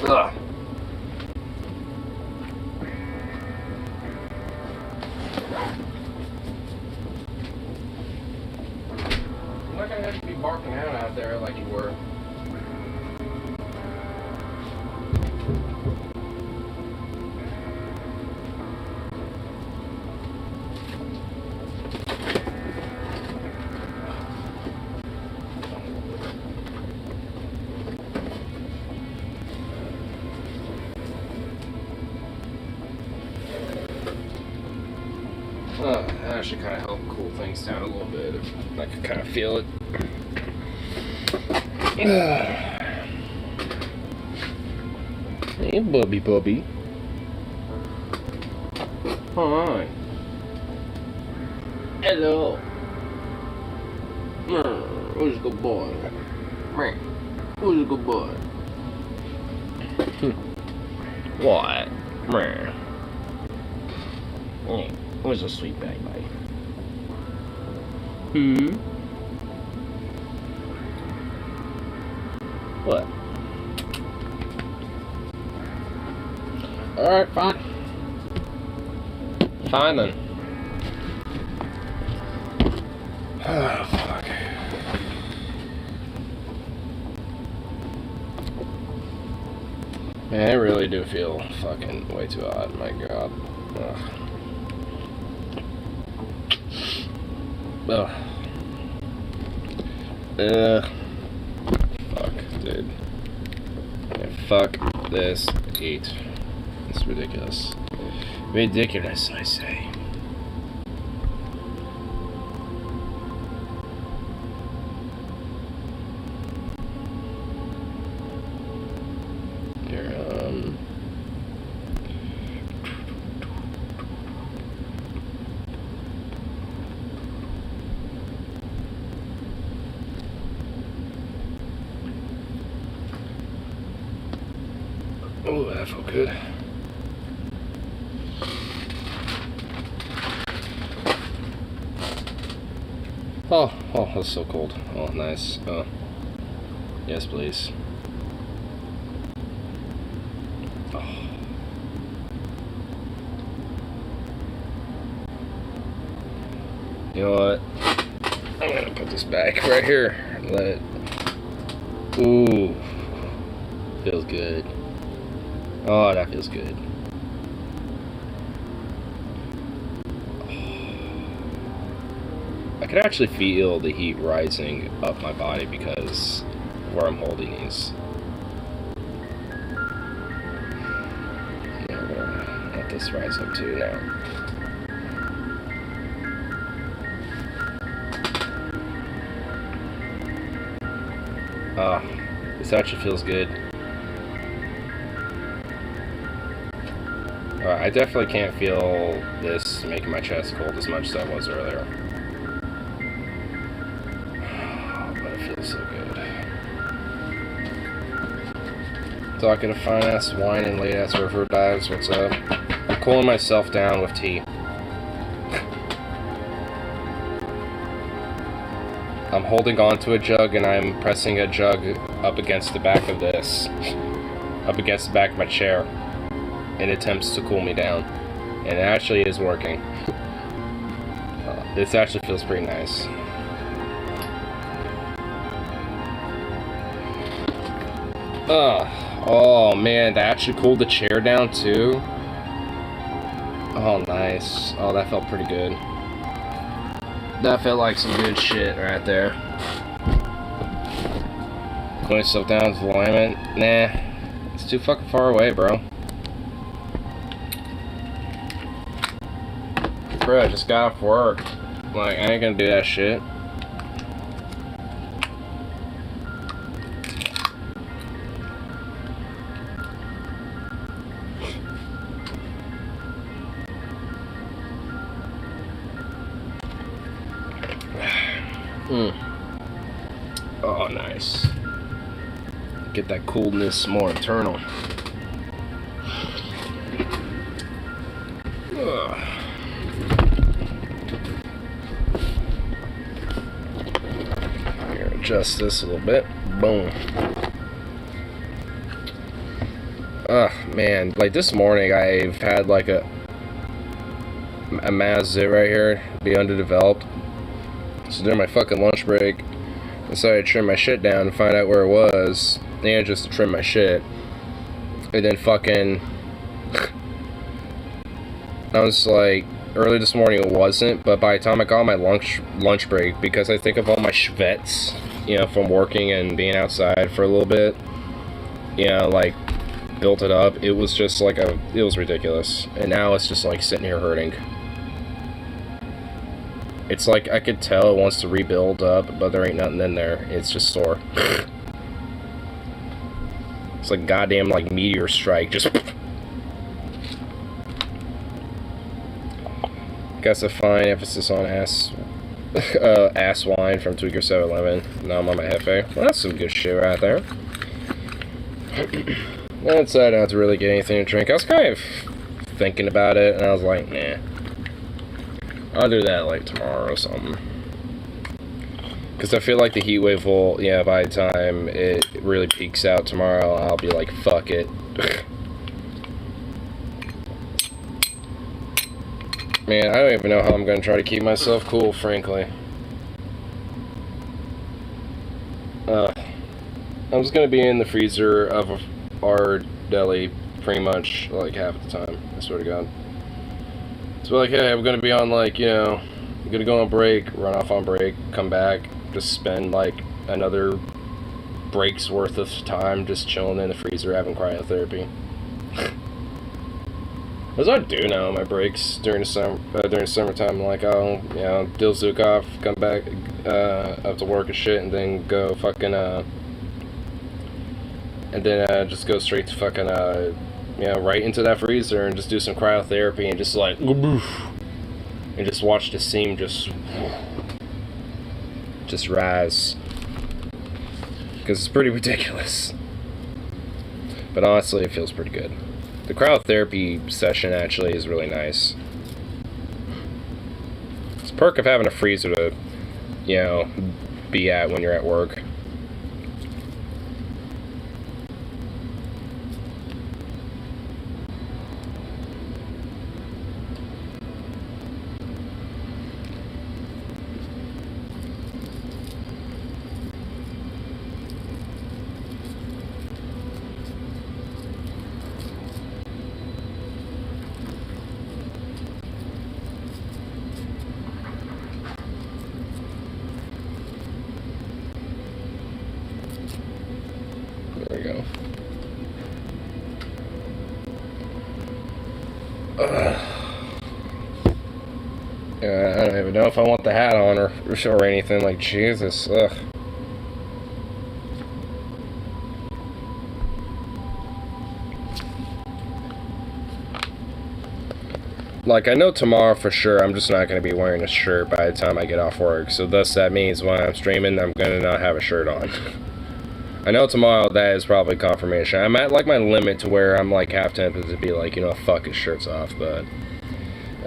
Ugh. I'm not gonna have to be barking out there like you were. That actually kind of help cool things down a little bit. I could kind of feel it. Hey, Bubby. Hi. Hello. Who's a good boy? Who's a good boy? What? Where's a sweet bag, buddy? What? Alright, fine. Fine then. Oh, fuck. Man, I really do feel fucking way too hot, my god. Ugh. Ugh. Fuck, dude. Yeah, fuck this heat. It's ridiculous. Ridiculous, I say. Here, oh, that felt good. Oh, that's so cold. Oh, nice. Oh, yes, please. Oh. You know what? I'm gonna put this back right here and let it. Ooh, feels good. Oh, that feels good. I can actually feel the heat rising up my body because of where I'm holding these. I'm gonna let this rise up too now. Ah, this actually feels good. I definitely can't feel this making my chest cold as much as I was earlier. But it feels so good. Talking to fine ass wine and late ass river dives, what's up? I'm cooling myself down with tea. I'm holding on to a jug and I'm pressing a jug up against the back of this, up against the back of my chair, in attempts to cool me down. And it actually is working. This actually feels pretty nice. Oh man, that actually cooled the chair down too. Oh nice. Oh, that felt pretty good. That felt like some good shit right there. Cool yourself down with alignment. Nah, it's too fucking far away, bro. Bro, I just got off work. Like, I ain't gonna do that shit. Oh, nice. Get that coolness more internal. Here, adjust this a little bit. Boom. Ugh, man, like this morning I've had like a mass zit right here, be underdeveloped. So during my fucking lunch break, I decided to trim my shit down and find out where it was, and just to trim my shit. And then fucking, I was like, early this morning it wasn't, but by the time I got my lunch break, because I think of all my schvets, you know, from working and being outside for a little bit, you know, like, built it up, it was just like it was ridiculous. And now it's just like sitting here hurting. It's like I could tell it wants to rebuild up, but there ain't nothing in there. It's just sore. It's like goddamn like meteor strike, just. Guess a fine emphasis on ass wine from Tweaker 711. Now I'm on my Hefe. Well, that's some good shit right there. I decided not to really get anything to drink. I was kind of thinking about it, and I was like, nah. I'll do that like tomorrow or something. Because I feel like the heat wave will, yeah, by the time it really peaks out tomorrow, I'll be like, fuck it. Man, I don't even know how I'm going to try to keep myself cool, frankly. I'm just going to be in the freezer of our deli pretty much like half the time, I swear to God. So like, hey, I'm going to be on like, you know, I'm going to go on break, run off on break, come back, just spend like another break's worth of time just chilling in the freezer having cryotherapy. That's what I do now on my breaks during the summertime. Like, I'll, you know, deal Zook off, come back up to work and shit, and then go fucking, and then just go straight to fucking, you know, right into that freezer and just do some cryotherapy and just like, and just watch the steam just rise. Because it's pretty ridiculous. But honestly, it feels pretty good. The cryotherapy session actually is really nice. It's a perk of having a freezer to, you know, be at when you're at work. There we go. Yeah, I don't even know if I want the hat on or anything. Like, Jesus, ugh. Like, I know tomorrow for sure I'm just not going to be wearing a shirt by the time I get off work. So thus that means when I'm streaming, I'm going to not have a shirt on. I know tomorrow that is probably confirmation. I'm at like my limit to where I'm like half tempted to be like, you know, fuck his shirt's off, but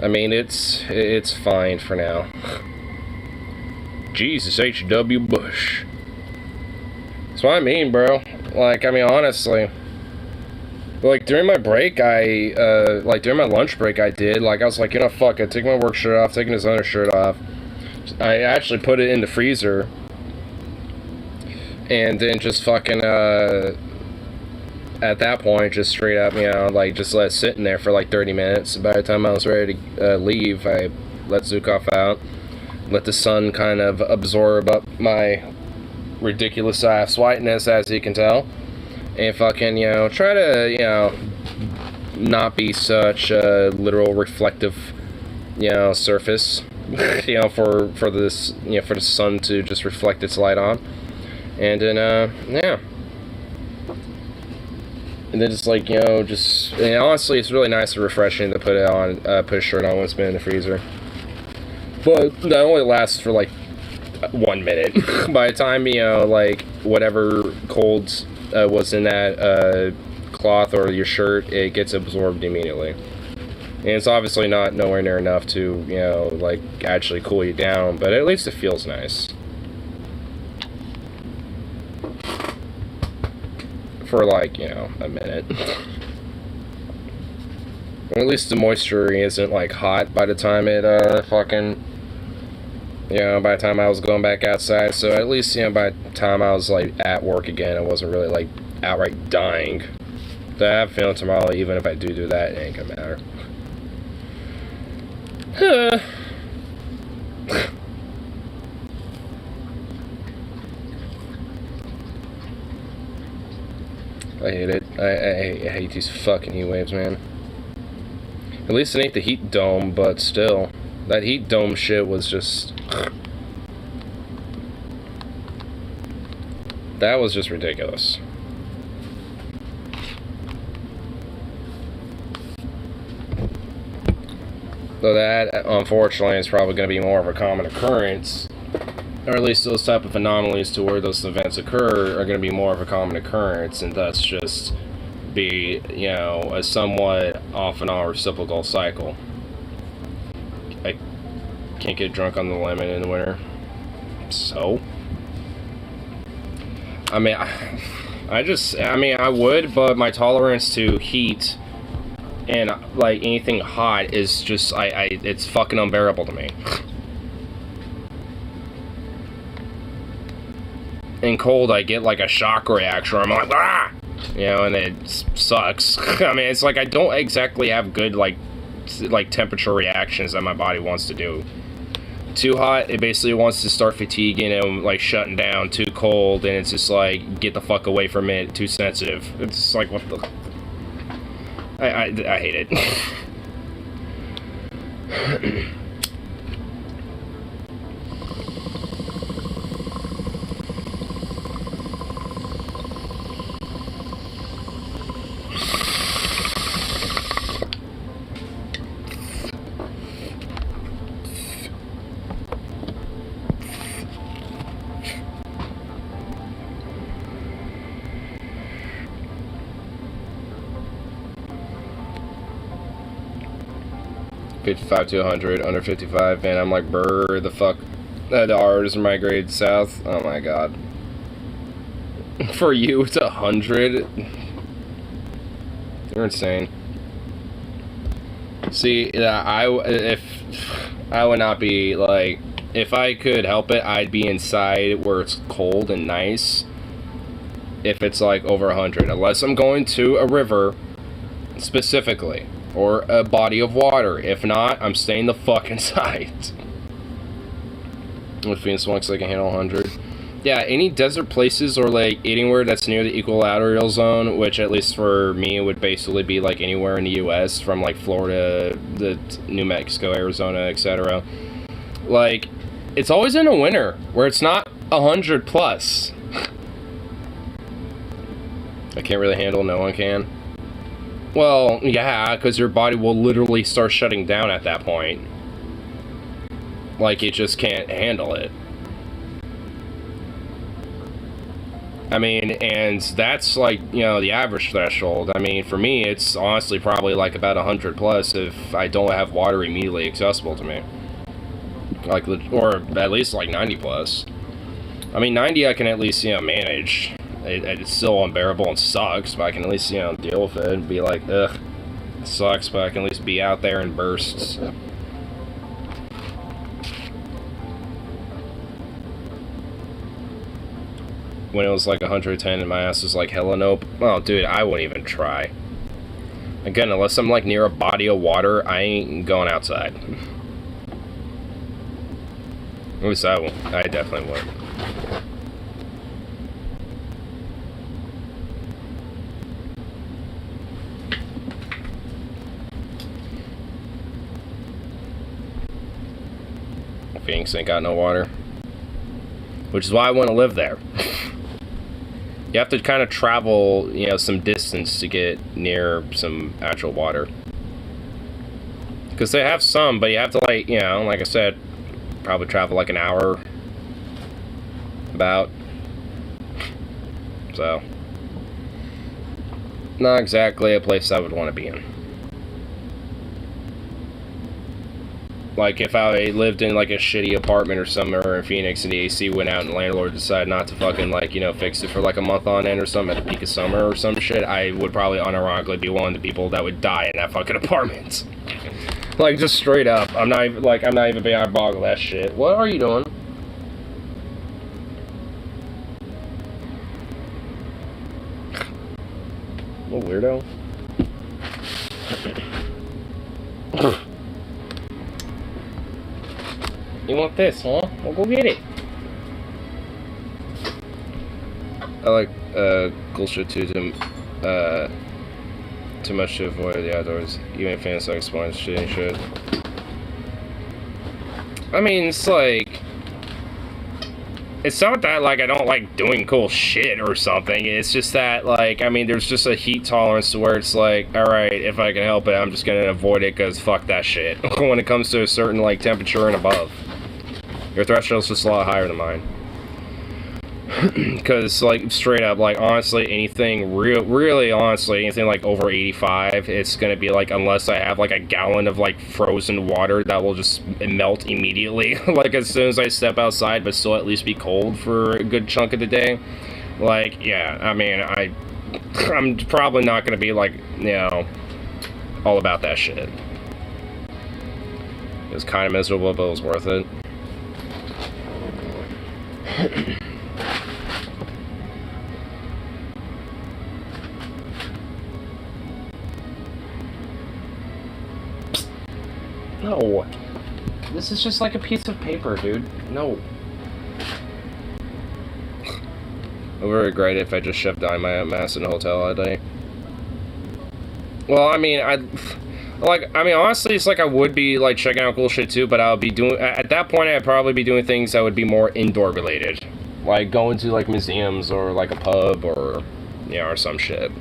I mean it's fine for now. Jesus H.W. Bush. That's what I mean, bro. Like, I mean, honestly, like during my break, like during my lunch break, I was like, you know, fuck it, take my work shirt off, taking his undershirt off. I actually put it in the freezer. And then just fucking, at that point, just straight up, you know, like, just let it sit in there for like 30 minutes. By the time I was ready to leave, I let Zukov out, let the sun kind of absorb up my ridiculous whiteness, as you can tell, and fucking, you know, try to, you know, not be such a literal reflective, you know, surface, you know, for this, you know, for the sun to just reflect its light on. And then, yeah. And then just like, you know, and honestly, it's really nice and refreshing to put it on, put a shirt on when it's been in the freezer. But that only lasts for like 1 minute. By the time, you know, like, whatever cold was in that cloth or your shirt, it gets absorbed immediately. And it's obviously not nowhere near enough to, you know, like, actually cool you down, but at least it feels nice. For like, you know, a minute. Or at least the moisture isn't like hot by the time it fucking, you know, by the time I was going back outside. So at least, you know, by the time I was like at work again, I wasn't really like outright dying. So I have a feeling tomorrow, even if I do that, it ain't gonna matter. I hate it. I hate these fucking heat waves, man. At least it ain't the heat dome, but still. That heat dome shit was just... That was just ridiculous. So that, unfortunately, is probably going to be more of a common occurrence. Or at least those type of anomalies to where those events occur are going to be more of a common occurrence, and thus just be, you know, a somewhat off and on reciprocal cycle. I can't get drunk on the lemon in the winter. So? I mean, I would, but my tolerance to heat and, like, anything hot is just, it's fucking unbearable to me. In cold, I get like a shock reaction. I'm like, ah! You know, and it sucks. I mean, it's like I don't exactly have good like temperature reactions that my body wants to do. Too hot, it basically wants to start fatiguing and like shutting down. Too cold, and it's just like, get the fuck away from it. Too sensitive. It's like, what the... I hate it. 55 to 100, under 55, and I'm like, brr, the fuck, the R's migrated south. Oh my god. For you, it's 100. You're insane. See, if I would not be like, if I could help it, I'd be inside where it's cold and nice. If it's like over 100, unless I'm going to a river specifically. Or a body of water. If not, I'm staying the fuck inside. With Phoenix looks like I can handle 100. Yeah, any desert places or like anywhere that's near the equatorial zone, which at least for me would basically be like anywhere in the US, from like Florida, New Mexico, Arizona, etc. Like, it's always in the winter where it's not 100 plus. I can't really handle, no one can. Well, yeah, because your body will literally start shutting down at that point. Like, it just can't handle it. I mean, and that's like, you know, the average threshold. I mean, for me, it's honestly probably like about 100 plus if I don't have water immediately accessible to me. Like, or at least like 90 plus. I mean, 90 I can at least, you know, manage. It's still unbearable and sucks, but I can at least, you know, deal with it and be like, ugh, it sucks, but I can at least be out there in bursts. When it was like 110 and my ass was like, hella nope. Well, dude, I wouldn't even try. Again, unless I'm like near a body of water, I ain't going outside. At least I won't. I definitely would. Phoenix ain't got no water. Which is why I want to live there. You have to kind of travel, you know, some distance to get near some actual water. Because they have some, but you have to, like, you know, like I said, probably travel like an hour. About. So. Not exactly a place I would want to be in. Like, if I lived in, like, a shitty apartment or somewhere in Phoenix and the AC went out and the landlord decided not to fucking, like, you know, fix it for, like, a month on end or something at the peak of summer or some shit, I would probably unironically be one of the people that would die in that fucking apartment. Like, just straight up. I'm not even being eyeboggled that shit. What are you doing? Little weirdo. You want this, huh? Well, go get it. I like cool shit too. Too much to avoid the outdoors. Even fans like exploring shit and shit. I mean, it's like, it's not that like I don't like doing cool shit or something. It's just that, like, I mean, there's just a heat tolerance to where it's like, all right, if I can help it, I'm just gonna avoid it because fuck that shit. When it comes to a certain like temperature and above. Your threshold's just a lot higher than mine. Because, like, straight up, like, honestly, anything, really honestly, anything, like, over 85, it's gonna be, like, unless I have, like, a gallon of, like, frozen water that will just melt immediately, like, as soon as I step outside, but still at least be cold for a good chunk of the day. Like, yeah, I mean, I'm probably not gonna be, like, you know, all about that shit. It was kind of miserable, but it was worth it. No. This is just like a piece of paper, dude. No. I would regret it if I just shoved dynamite mass in a hotel all day. Well, I mean, honestly, it's like I would be, like, checking out cool shit, too, but I would be doing, at that point, I'd probably be doing things that would be more indoor-related. Like, going to, like, museums, or, like, a pub, or, you know, or some shit.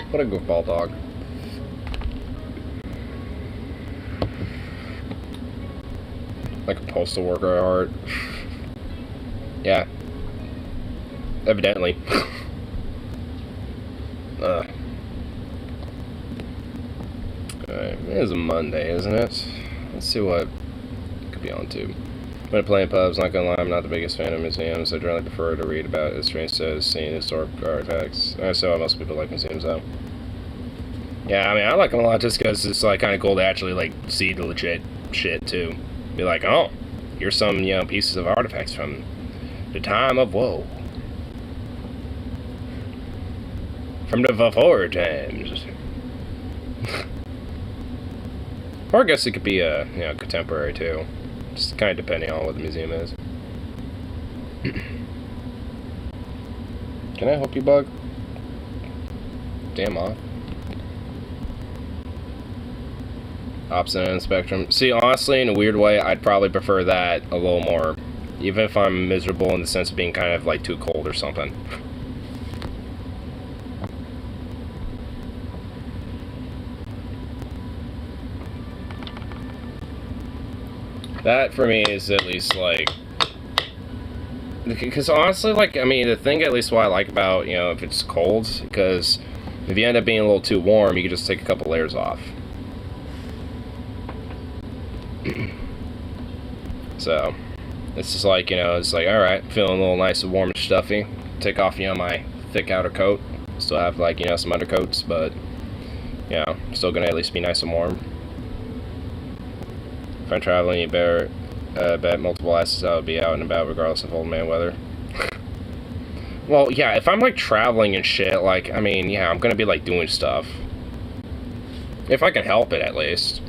What a goofball dog. Like a postal worker at heart. Yeah. Evidently. Alright, it is a Monday, isn't it? Let's see what could be on to. When playing pubs, not gonna lie, I'm not the biggest fan of museums. I generally prefer to read about history instead of seeing historic artifacts. I see why most people like museums, though. Yeah, I mean, I like them a lot just because it's, like, kind of cool to actually, like, see the legit shit, too. Be like, oh, here's some, you know, pieces of artifacts from the time of woe. From the before times. Or I guess it could be, you know, contemporary, too. Just kind of depending on what the museum is. Can I help you, bug? Damn off. Opposite end of the spectrum. See, honestly, in a weird way, I'd probably prefer that a little more. Even if I'm miserable in the sense of being kind of, like, too cold or something. That, for me, is at least, like... Because, honestly, like, I mean, the thing at least what I like about, you know, if it's cold, because if you end up being a little too warm, you can just take a couple layers off. So, it's just like, you know, it's like, alright, feeling a little nice and warm and stuffy. Take off, you know, my thick outer coat. Still have, like, you know, some undercoats, but, you know, still gonna at least be nice and warm. If I'm traveling, you better bet multiple asses I would be out and about regardless of old man weather. Well, yeah, if I'm, like, traveling and shit, like, I mean, yeah, I'm gonna be, like, doing stuff. If I can help it, at least.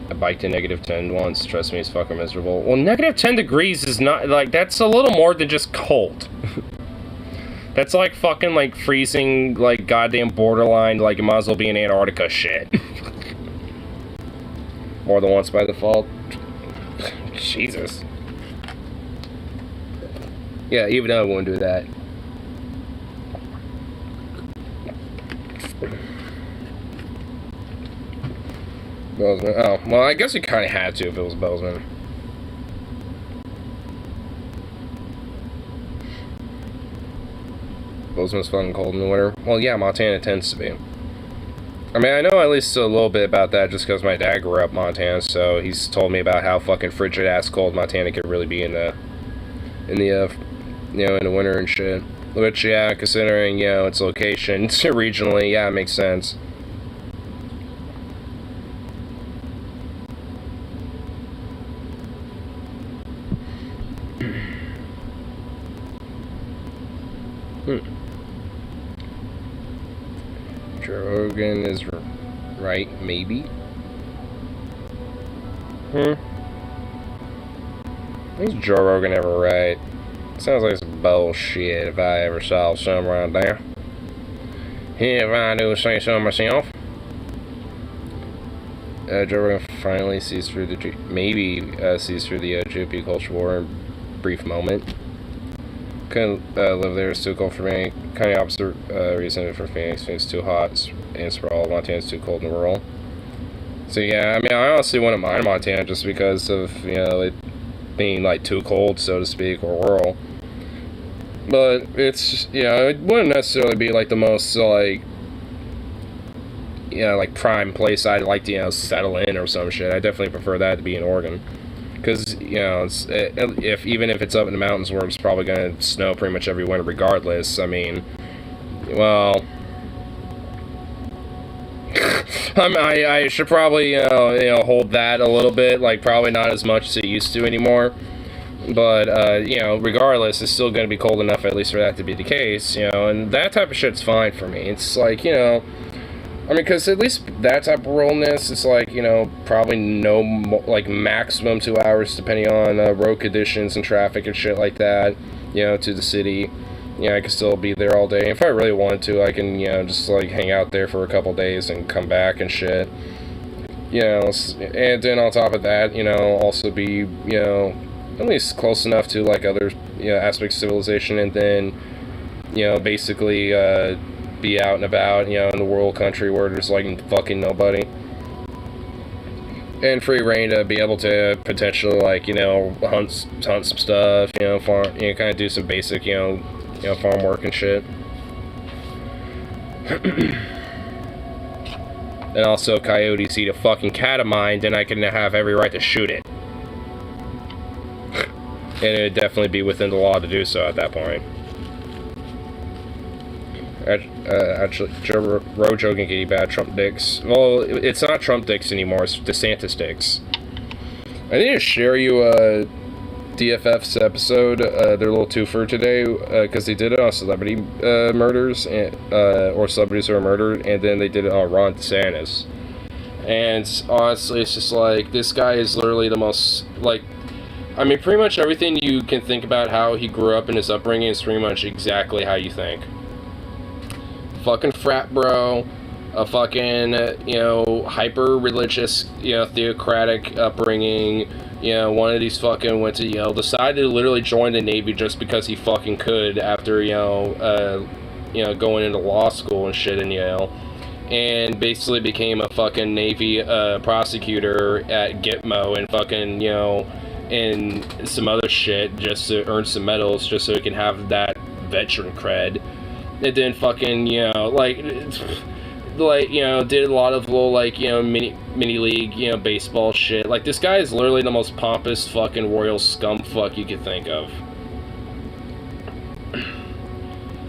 I biked to -10 once. Trust me, it's fucking miserable. Well, -10 degrees is not, like, that's a little more than just cold. That's like fucking, like, freezing, like, goddamn borderline, like, it might as well be in Antarctica shit. More than once by default. Jesus. Yeah, even though I wouldn't do that. Bozeman. Oh, well, I guess we kind of had to if it was Bozeman. Bozeman's fucking cold in the winter. Well, yeah, Montana tends to be. I mean, I know at least a little bit about that just because my dad grew up in Montana, so he's told me about how fucking frigid-ass cold Montana could really be in the winter and shit. Which, yeah, considering, you know, its location regionally, yeah, it makes sense. Joe Rogan is right, maybe? Is Joe Rogan ever right? Sounds like some bullshit if I ever saw some around there. If I do say so myself. Joe Rogan finally sees through the sees through the GOP culture war in a brief moment. Couldn't live there, it's too cold for me. Kind of opposite reason for Phoenix. It's too hot and sprawl. Montana's too cold and rural. So yeah, I mean, I honestly wouldn't mind Montana just because of, you know, it being like too cold, so to speak, or rural. But it's, you know, it wouldn't necessarily be like the most like, you know, like prime place I'd like to, you know, settle in or some shit. I definitely prefer that to be in Oregon. Because, you know, even if it's up in the mountains where it's probably going to snow pretty much every winter regardless, I mean, well, I should probably, you know, hold that a little bit, like, probably not as much as it used to anymore, but, you know, regardless, it's still going to be cold enough, at least for that to be the case, you know, and that type of shit's fine for me. It's like, you know, I mean, because at least that type of ruralness, it's like, you know, probably like maximum 2 hours depending on road conditions and traffic and shit like that, you know, to the city. You know, I could still be there all day. If I really wanted to, I can, you know, just like hang out there for a couple days and come back and shit. You know, and then on top of that, you know, also be, you know, at least close enough to like other, you know, aspects of civilization, and then, you know, basically, be out and about, you know, in the rural country where there's like fucking nobody, and free reign to be able to potentially, like, you know, hunt some stuff, you know, farm, you know, kind of do some basic, you know, farm work and shit. And also, coyotes eat a fucking cat of mine, then I can have every right to shoot it, and it'd definitely be within the law to do so at that point. Actually, Joe Rogan getting bad Trump dicks. Well, it's not Trump dicks anymore, it's DeSantis dicks. I need to share you DFF's episode, their little twofer today, because they did it on celebrity murders, and, or celebrities who were murdered, and then they did it on Ron DeSantis. And honestly, it's just like, this guy is literally the most, like, I mean, pretty much everything you can think about how he grew up in his upbringing is pretty much exactly how you think. Fucking frat bro, a fucking, you know, hyper-religious, you know, theocratic upbringing, you know, one of these fucking went to, you know, decided to literally join the Navy just because he fucking could after, you know, going into law school and shit in Yale, and basically became a fucking Navy, prosecutor at Gitmo and fucking, you know, and some other shit just to earn some medals just so he can have that veteran cred. And then fucking, you know, like, you know, did a lot of little, like, you know, mini league, you know, baseball shit. Like, this guy is literally the most pompous fucking royal scumfuck you could think of.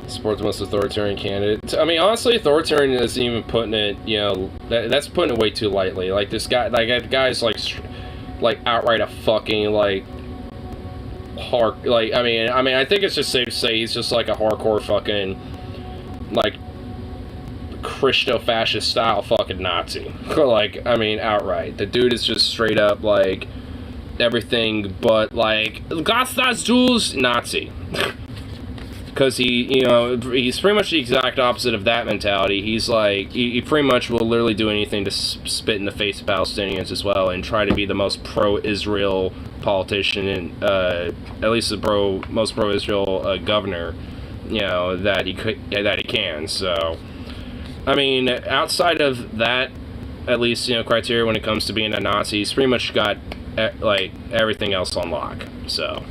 Support the most authoritarian candidate. I mean, honestly, authoritarian isn't even putting it, you know, that's putting it way too lightly. Like, this guy, like, that guy's, like outright a fucking, like, I think it's just safe to say he's just like a hardcore fucking, like, Christo-fascist style fucking Nazi. Like, I mean, outright. The dude is just straight up, like, everything but, like, Gas das Jews Nazi. Because he's pretty much the exact opposite of that mentality. He's like, he pretty much will literally do anything to spit in the face of Palestinians as well, and try to be the most pro-Israel politician, and at least the most pro-Israel governor, that he can. So, I mean, outside of that, at least, criteria when it comes to being a Nazi, he's pretty much got, like, everything else on lock, so.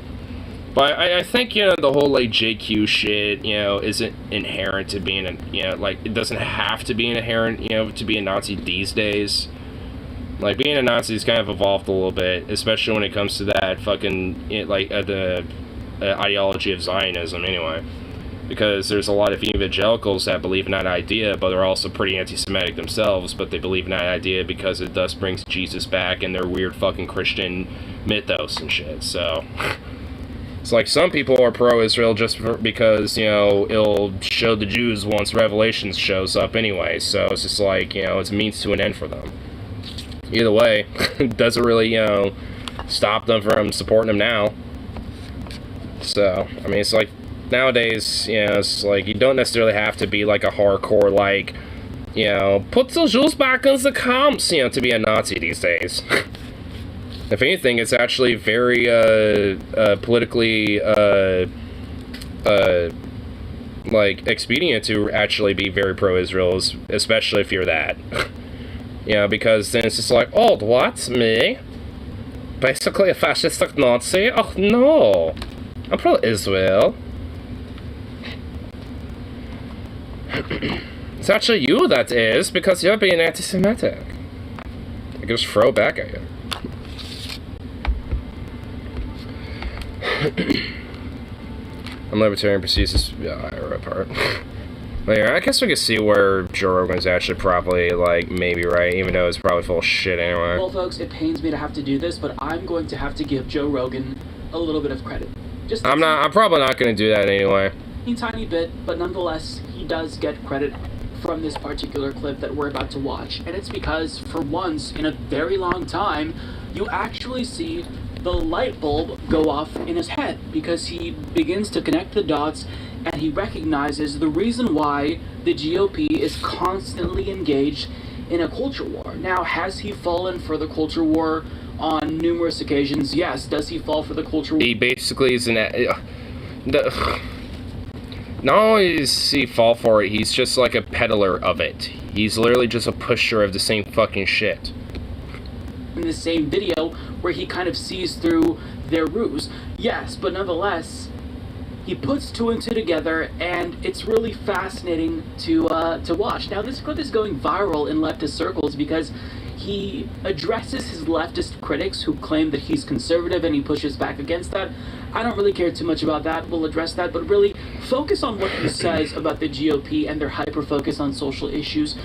But I think, the whole, like, JQ shit, isn't inherent to being it doesn't have to be inherent, to be a Nazi these days. Like, being a Nazi has kind of evolved a little bit, especially when it comes to that fucking, the ideology of Zionism, anyway. Because there's a lot of evangelicals that believe in that idea, but they're also pretty anti-Semitic themselves, but they believe in that idea because it thus brings Jesus back in their weird fucking Christian mythos and shit, so. It's like some people are pro-Israel just because, it'll show the Jews once Revelation shows up anyway, so it's just like, it's a means to an end for them. Either way, it doesn't really, stop them from supporting them now. So, I mean, it's like, nowadays, it's like, you don't necessarily have to be like a hardcore, like, put the Jews back in the camps, to be a Nazi these days. If anything, it's actually very, politically, like, expedient to actually be very pro-Israel, especially if you're that. Because then it's just like, oh, what, me? Basically a fascistic Nazi? Oh, no! I'm pro-Israel. It's actually you that is, because you're being anti-Semitic. I can just throw it back at you. I'm libertarian proceeds this part. But yeah, I guess we can see where Joe Rogan's actually probably, like, maybe right, even though it's probably full of shit anyway. Well, folks, it pains me to have to do this, but I'm going to have to give Joe Rogan a little bit of credit. I'm probably not going to do that anyway. A tiny bit, but nonetheless, he does get credit from this particular clip that we're about to watch. And it's because, for once in a very long time, you actually see the light bulb go off in his head, because he begins to connect the dots and he recognizes the reason why the GOP is constantly engaged in a culture war. Now, has he fallen for the culture war on numerous occasions? Yes. Does he fall for the culture war? He basically is not only does he fall for it, he's just like a peddler of it. He's literally just a pusher of the same fucking shit. In the same video where he kind of sees through their ruse. Yes, but nonetheless, he puts two and two together, and it's really fascinating to watch. Now, this clip is going viral in leftist circles because he addresses his leftist critics who claim that he's conservative, and he pushes back against that. I don't really care too much about that. We'll address that, but really focus on what he says about the GOP and their hyper-focus on social issues,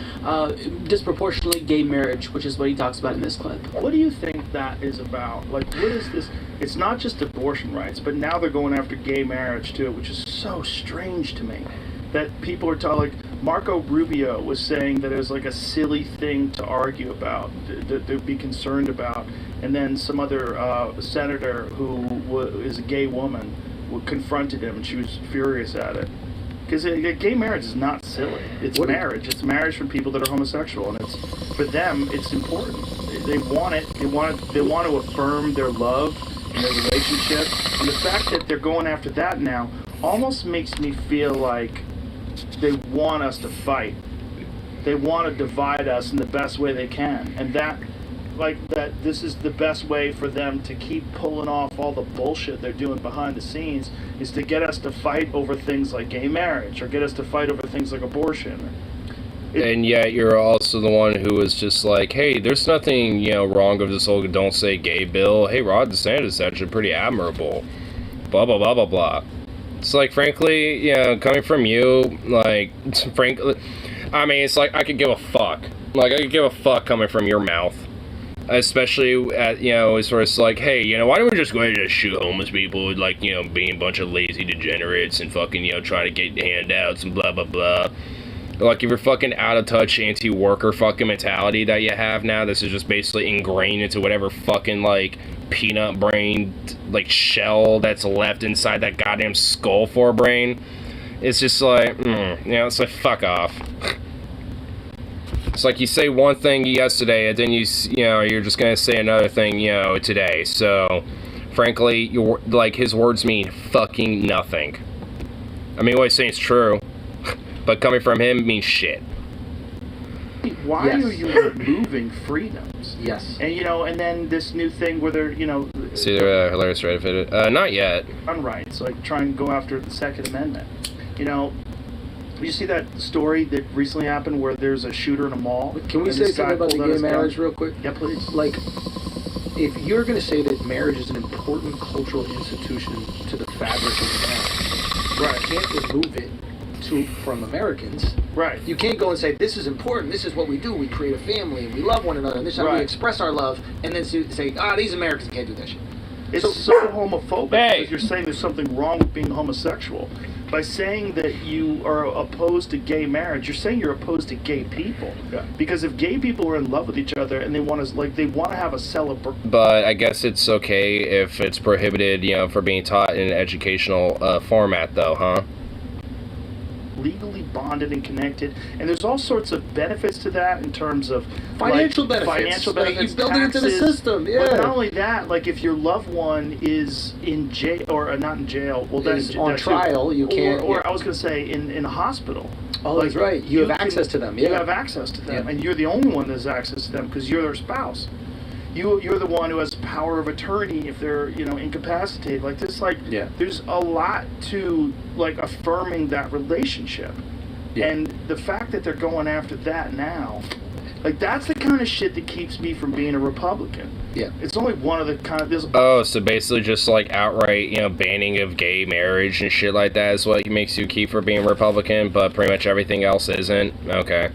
disproportionately gay marriage, which is what he talks about in this clip. What do you think that is about? Like, what is this? It's not just abortion rights, but now they're going after gay marriage too, which is so strange to me. That people are like Marco Rubio was saying that it was like a silly thing to argue about, to be concerned about, and then some other senator who is a gay woman confronted him, and she was furious at it. Because gay marriage is not silly. It's marriage. It's marriage for people that are homosexual, and it's for them. It's important. They want it. They want to affirm their love and their relationship. And the fact that they're going after that now almost makes me feel like they want us to fight. They want to divide us in the best way they can, and that this is the best way for them to keep pulling off all the bullshit they're doing behind the scenes, is to get us to fight over things like gay marriage, or get us to fight over things like abortion. And yet you're also the one who was just like, hey, there's nothing, wrong with this whole don't say gay bill. Hey, Rod DeSantis is actually pretty admirable. Blah, blah, blah, blah, blah. It's like, frankly, coming from you, like, frankly, I mean, it's like, I could give a fuck. Like, I could give a fuck coming from your mouth. Especially at, as where it's like, hey, why don't we just go ahead and just shoot homeless people, like, being a bunch of lazy degenerates and fucking, trying to get handouts and blah, blah, blah. Like, if you're fucking out of touch anti-worker fucking mentality that you have now, this is just basically ingrained into whatever fucking, like, peanut-brained, like, shell that's left inside that goddamn skull forebrain. It's just like, it's like, fuck off. It's like you say one thing yesterday, and then you're just gonna say another thing, today. So, frankly, his words mean fucking nothing. I mean, what he's saying is true, but coming from him means shit. Why are you removing freedoms? Yes. And and then this new thing where they're See, they're hilarious Reddit. Not yet. Gun rights, like try and go after the Second Amendment. Did you see that story that recently happened where there's a shooter in a mall? Can we say something about the gay marriage real quick? Yeah, please. Like, if you're going to say that marriage is an important cultural institution to the fabric of America, Right. you can't remove it from Americans. Right. You can't go and say, this is important, this is what we do, we create a family, and we love one another, and this is how we express our love, and then say, these Americans can't do that shit. It's so homophobic because you're saying there's something wrong with being homosexual. By saying that you are opposed to gay marriage, you're saying you're opposed to gay people. Yeah. Because if gay people are in love with each other and they want to have a celebration. But I guess it's okay if it's prohibited, for being taught in an educational format, though, huh? Legally bonded and connected, and there's all sorts of benefits to that in terms of financial benefits. Financial Like, benefits, you build it into the system, yeah. But not only that, like if your loved one is in jail or not in jail, well, is on trial, you can't. Or I was going to say in a hospital. Oh, that's right. You have access to them. Yeah. You have access to them, and you're the only one that has access to them because you're their spouse. You're the one who has power of attorney if they're incapacitated. Like this, there's a lot to affirming that relationship, and the fact that they're going after that now, that's the kind of shit that keeps me from being a Republican. Yeah, it's only one of the kind of. So basically, just outright banning of gay marriage and shit like that is what makes you keep from being Republican, but pretty much everything else isn't. Okay.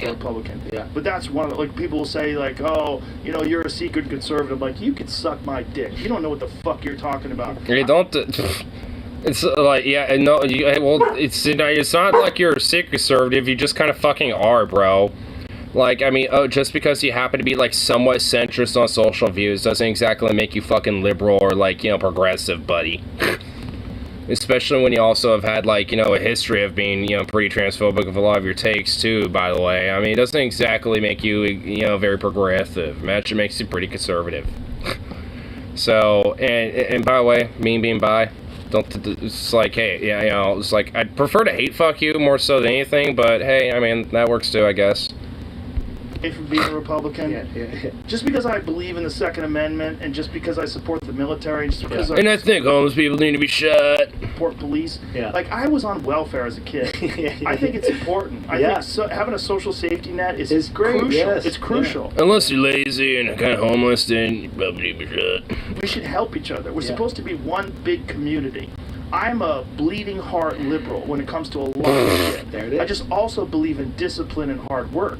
Republican. Yeah. But that's one of people will say oh, you're a secret conservative. Like, you could suck my dick. You don't know what the fuck you're talking about. You don't. It's like, yeah, no, it's not like you're a secret conservative. You just kind of fucking are, bro. Like, I mean, just because you happen to be somewhat centrist on social views doesn't exactly make you fucking liberal or progressive, buddy. Especially when you also have had, a history of being, pretty transphobic of a lot of your takes, too, by the way. I mean, it doesn't exactly make you, very progressive. It actually makes you pretty conservative. So, and by the way, me being bi, it's hey, it's I'd prefer to hate fuck you more so than anything, but hey, I mean, that works too, I guess. From being a Republican, just because I believe in the Second Amendment, and just because I support the military, just because I think homeless people need to be shot. Support police. Yeah. I was on welfare as a kid. I think it's important. I think having a social safety net is crucial. Yes. It's crucial. Unless you're lazy and kind of homeless, then you probably need to be shot. We should help each other. We're supposed to be one big community. I'm a bleeding heart liberal when it comes to a lot of shit. There it is. I just also believe in discipline and hard work.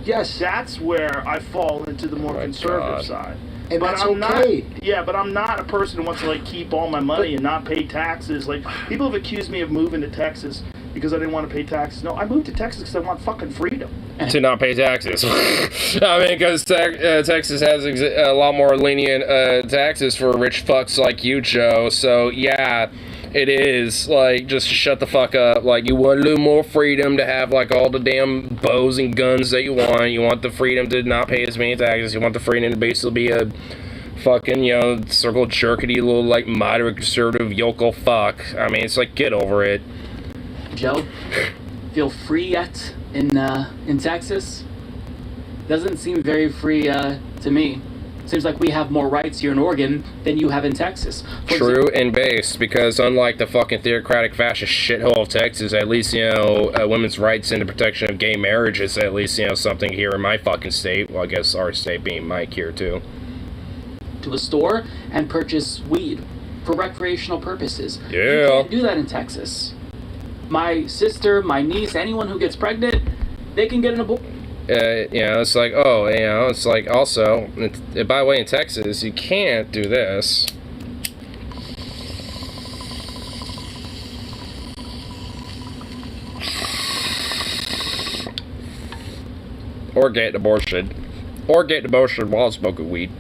Yes, that's where I fall into the more conservative side. And but I'm okay. But I'm not a person who wants to keep all my money and not pay taxes. People have accused me of moving to Texas because I didn't want to pay taxes. No, I moved to Texas because I want fucking freedom. To not pay taxes. I mean, because Texas has a lot more lenient taxes for rich fucks like you, Joe. So yeah. It is, just shut the fuck up. You want a little more freedom to have, all the damn bows and guns that you want. You want the freedom to not pay as many taxes. You want the freedom to basically be a fucking, circle jerkety little, moderate conservative yokel fuck. I mean, it's get over it. Joe, feel free yet in Texas? Doesn't seem very free to me. Seems like we have more rights here in Oregon than you have in Texas. True and based, because unlike the fucking theocratic fascist shithole of Texas, at least, women's rights and the protection of gay marriage is at least, something here in my fucking state. Well, I guess our state being Mike here, too. To a store and purchase weed for recreational purposes. Yeah. You can't do that in Texas. My sister, my niece, anyone who gets pregnant, they can get an abortion. it's like, oh, it's like also, by the way, in Texas, you can't do this. Or get an abortion. Or get an abortion while smoking weed.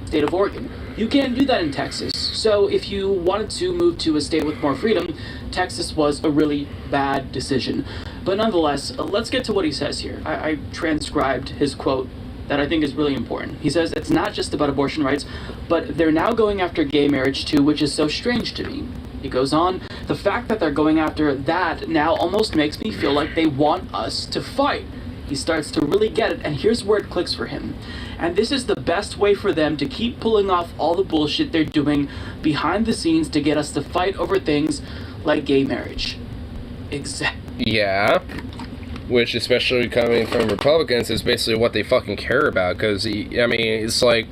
State of Oregon. You can't do that in Texas. So if you wanted to move to a state with more freedom, Texas was a really bad decision. But nonetheless, let's get to what he says here. I transcribed his quote that I think is really important. He says, it's not just about abortion rights, but they're now going after gay marriage too, which is so strange to me. He goes on, the fact that they're going after that now almost makes me feel like they want us to fight. He starts to really get it, and here's where it clicks for him. And this is the best way for them to keep pulling off all the bullshit they're doing behind the scenes to get us to fight over things like gay marriage. Exactly. Yeah. Which, especially coming from Republicans, is basically what they fucking care about. Because, I mean, it's like,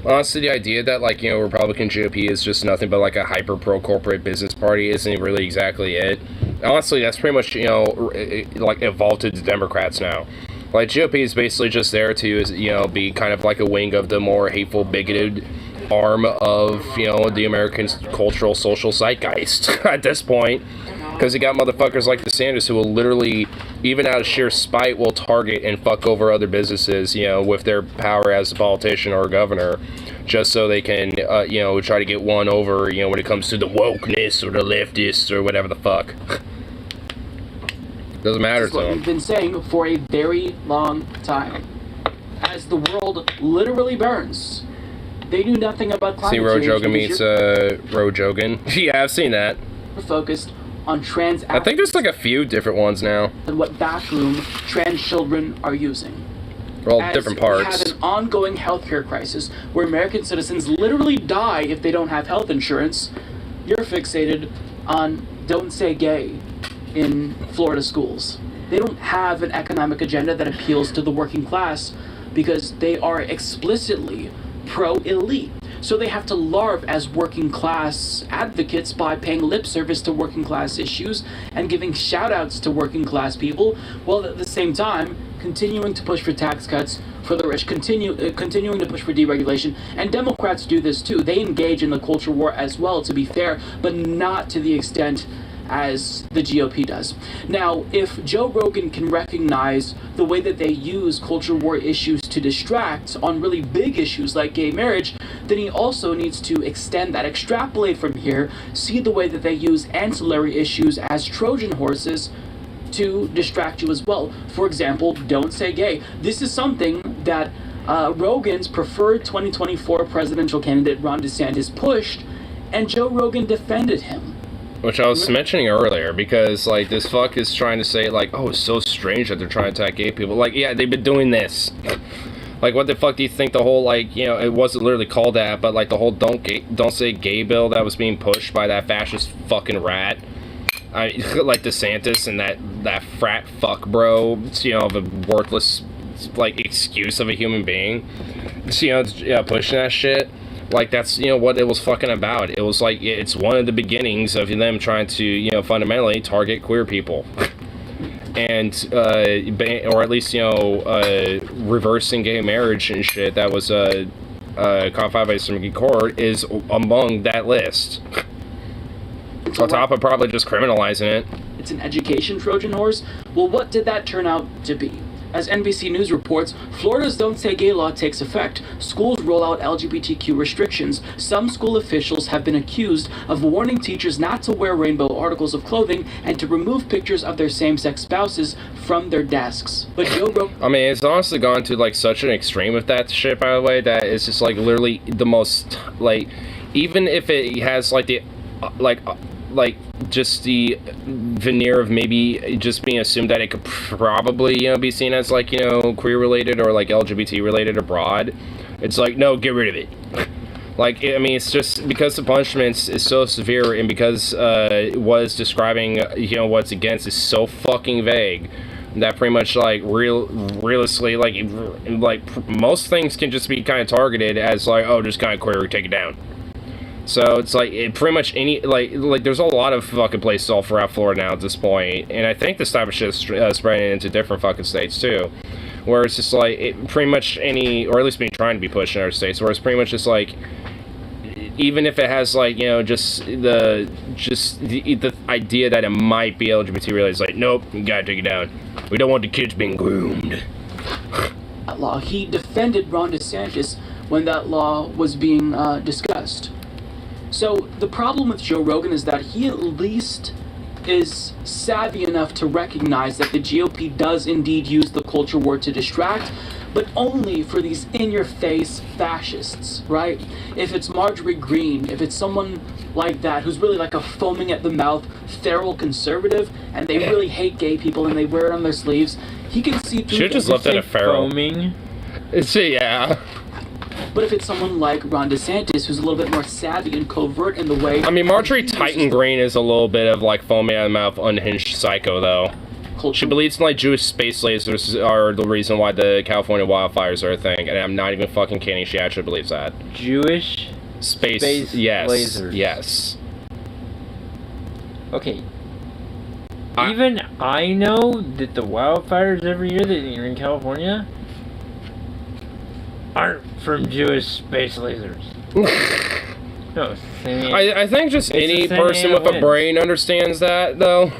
honestly, the idea that, like, Republican GOP is just nothing but, like, a hyper-pro-corporate business party isn't really exactly it. Honestly, that's pretty much, like, evolved to the Democrats now. Like, GOP is basically just there to, be kind of like a wing of the more hateful, bigoted arm of, the American cultural, social zeitgeist at this point. Because you got motherfuckers like DeSantis who will literally, even out of sheer spite, will target and fuck over other businesses, with their power as a politician or a governor, just so they can, try to get one over, when it comes to the wokeness or the leftists or whatever the fuck. Doesn't matter to them. We've been saying for a very long time. As the world literally burns, they knew nothing about climate change. See Rojogan meets Rojogan. Yeah, I've seen that. We're focused on trans I think there's like a few different ones now. And what bathroom trans children are using. For all different parts. We have an ongoing healthcare crisis where American citizens literally die if they don't have health insurance. You're fixated on don't say gay in Florida schools. They don't have an economic agenda that appeals to the working class because they are explicitly pro-elite. So they have to larp as working class advocates by paying lip service to working class issues and giving shout outs to working class people, while at the same time continuing to push for tax cuts for the rich, continuing to push for deregulation. And Democrats do this too. They engage in the culture war as well, to be fair, but not to the extent as the GOP does. Now, if Joe Rogan can recognize the way that they use culture war issues to distract on really big issues like gay marriage, then he also needs to extend that, extrapolate from here, see the way that they use ancillary issues as Trojan horses to distract you as well. For example, don't say gay. This is something that Rogan's preferred 2024 presidential candidate Ron DeSantis pushed, and Joe Rogan defended him. Which I was mentioning earlier, because, like, this fuck is trying to say, like, oh, it's so strange that they're trying to attack gay people. Like, yeah, they've been doing this. Like, what the fuck do you think the whole, like, it wasn't literally called that, but, like, the whole don't say gay bill that was being pushed by that fascist fucking rat, like DeSantis and that frat fuck bro, of a worthless, like, excuse of a human being, pushing that shit. Like, that's, what it was fucking about. It was like, it's one of the beginnings of them trying to, fundamentally target queer people. And, or at least, reversing gay marriage and shit that was, codified by the Supreme Court is among that list. On top of probably just criminalizing it. It's an education Trojan horse. Well, what did that turn out to be? As NBC News reports, Florida's Don't Say Gay law takes effect. Schools roll out LGBTQ restrictions. Some school officials have been accused of warning teachers not to wear rainbow articles of clothing and to remove pictures of their same-sex spouses from their desks. But Joe Rogan... I mean, it's honestly gone to, like, such an extreme with that shit, by the way, that it's just, like, literally the most, like, even if it has, like, the, like, just the veneer of maybe just being assumed that it could probably, be seen as, like, queer-related or, like, LGBT-related abroad. It's like, no, get rid of it. Like, I mean, it's just because the punishment is so severe and because what it's describing, what's against is so fucking vague that pretty much, like, realistically, like, most things can just be kind of targeted as, like, oh, just kind of queer, take it down. So it's like pretty much any like there's a lot of fucking places all throughout Florida now at this point, and I think this type of shit is spreading into different fucking states too, where it's just like pretty much any, or at least being trying to be pushed in other states, where it's pretty much just like, even if it has like, you know, just the idea that it might be LGBT related, it's like, nope, you gotta take it down. We don't want the kids being groomed. That law. He defended Ron DeSantis when that law was being discussed. So the problem with Joe Rogan is that he at least is savvy enough to recognize that the GOP does indeed use the culture war to distract, but only for these in-your-face fascists, right? If it's Marjorie Greene, if it's someone like that who's really like a foaming-at-the-mouth feral conservative, and they really hate gay people and they wear it on their sleeves, he can see through. Should just left at a feral. Foaming? Yeah. But if it's someone like Ron DeSantis, who's a little bit more savvy and covert in the way... I mean, Marjorie Titan Green is a little bit of, like, foaming out of the mouth, unhinged psycho, though. Culture. She believes, like, Jewish space lasers are the reason why the California wildfires are a thing, and I'm not even fucking kidding, she actually believes that. Jewish Space yes. lasers. Yes. Okay. Even I know that the wildfires every year that are in California aren't from Jewish space lasers. No, I think just any the person with a brain understands that, though.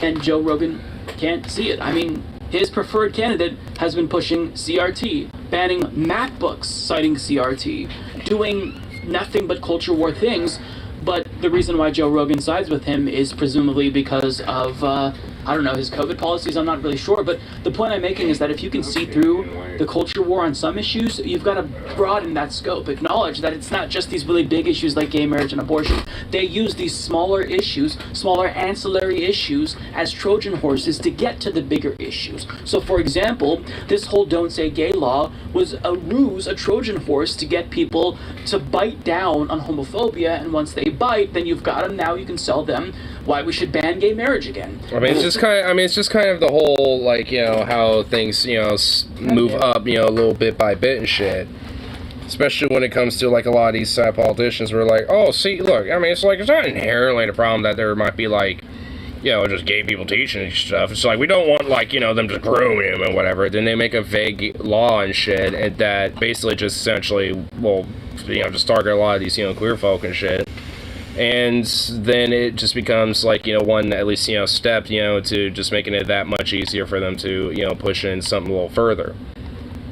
And Joe Rogan can't see it. I mean, his preferred candidate has been pushing CRT, banning MacBooks citing CRT, doing nothing but culture war things. But the reason why Joe Rogan sides with him is presumably because of, I don't know, his COVID policies. I'm not really sure. But the point I'm making is that if you can see through the culture war on some issues, you've got to broaden that scope. Acknowledge that it's not just these really big issues like gay marriage and abortion. They use these smaller issues, smaller ancillary issues, as Trojan horses to get to the bigger issues. So, for example, this whole Don't Say Gay law was a ruse, a Trojan horse to get people to bite down on homophobia. And once they bite, then you've got them. Now you can sell them why we should ban gay marriage again. I mean, it's just kind of the whole, like, you know, how things, you know, move up, you know, a little bit by bit and shit. Especially when it comes to, like, a lot of these side politicians who are like, oh, see, look, I mean, it's like, it's not inherently the problem that there might be, like, you know, just gay people teaching and stuff. It's like, we don't want, like, you know, them just grooming him and whatever. Then they make a vague law and shit, and that basically just essentially, well, you know, just target a lot of these, you know, queer folk and shit. And then it just becomes, like, you know, one, at least, you know, step, you know, to just making it that much easier for them to, you know, push in something a little further.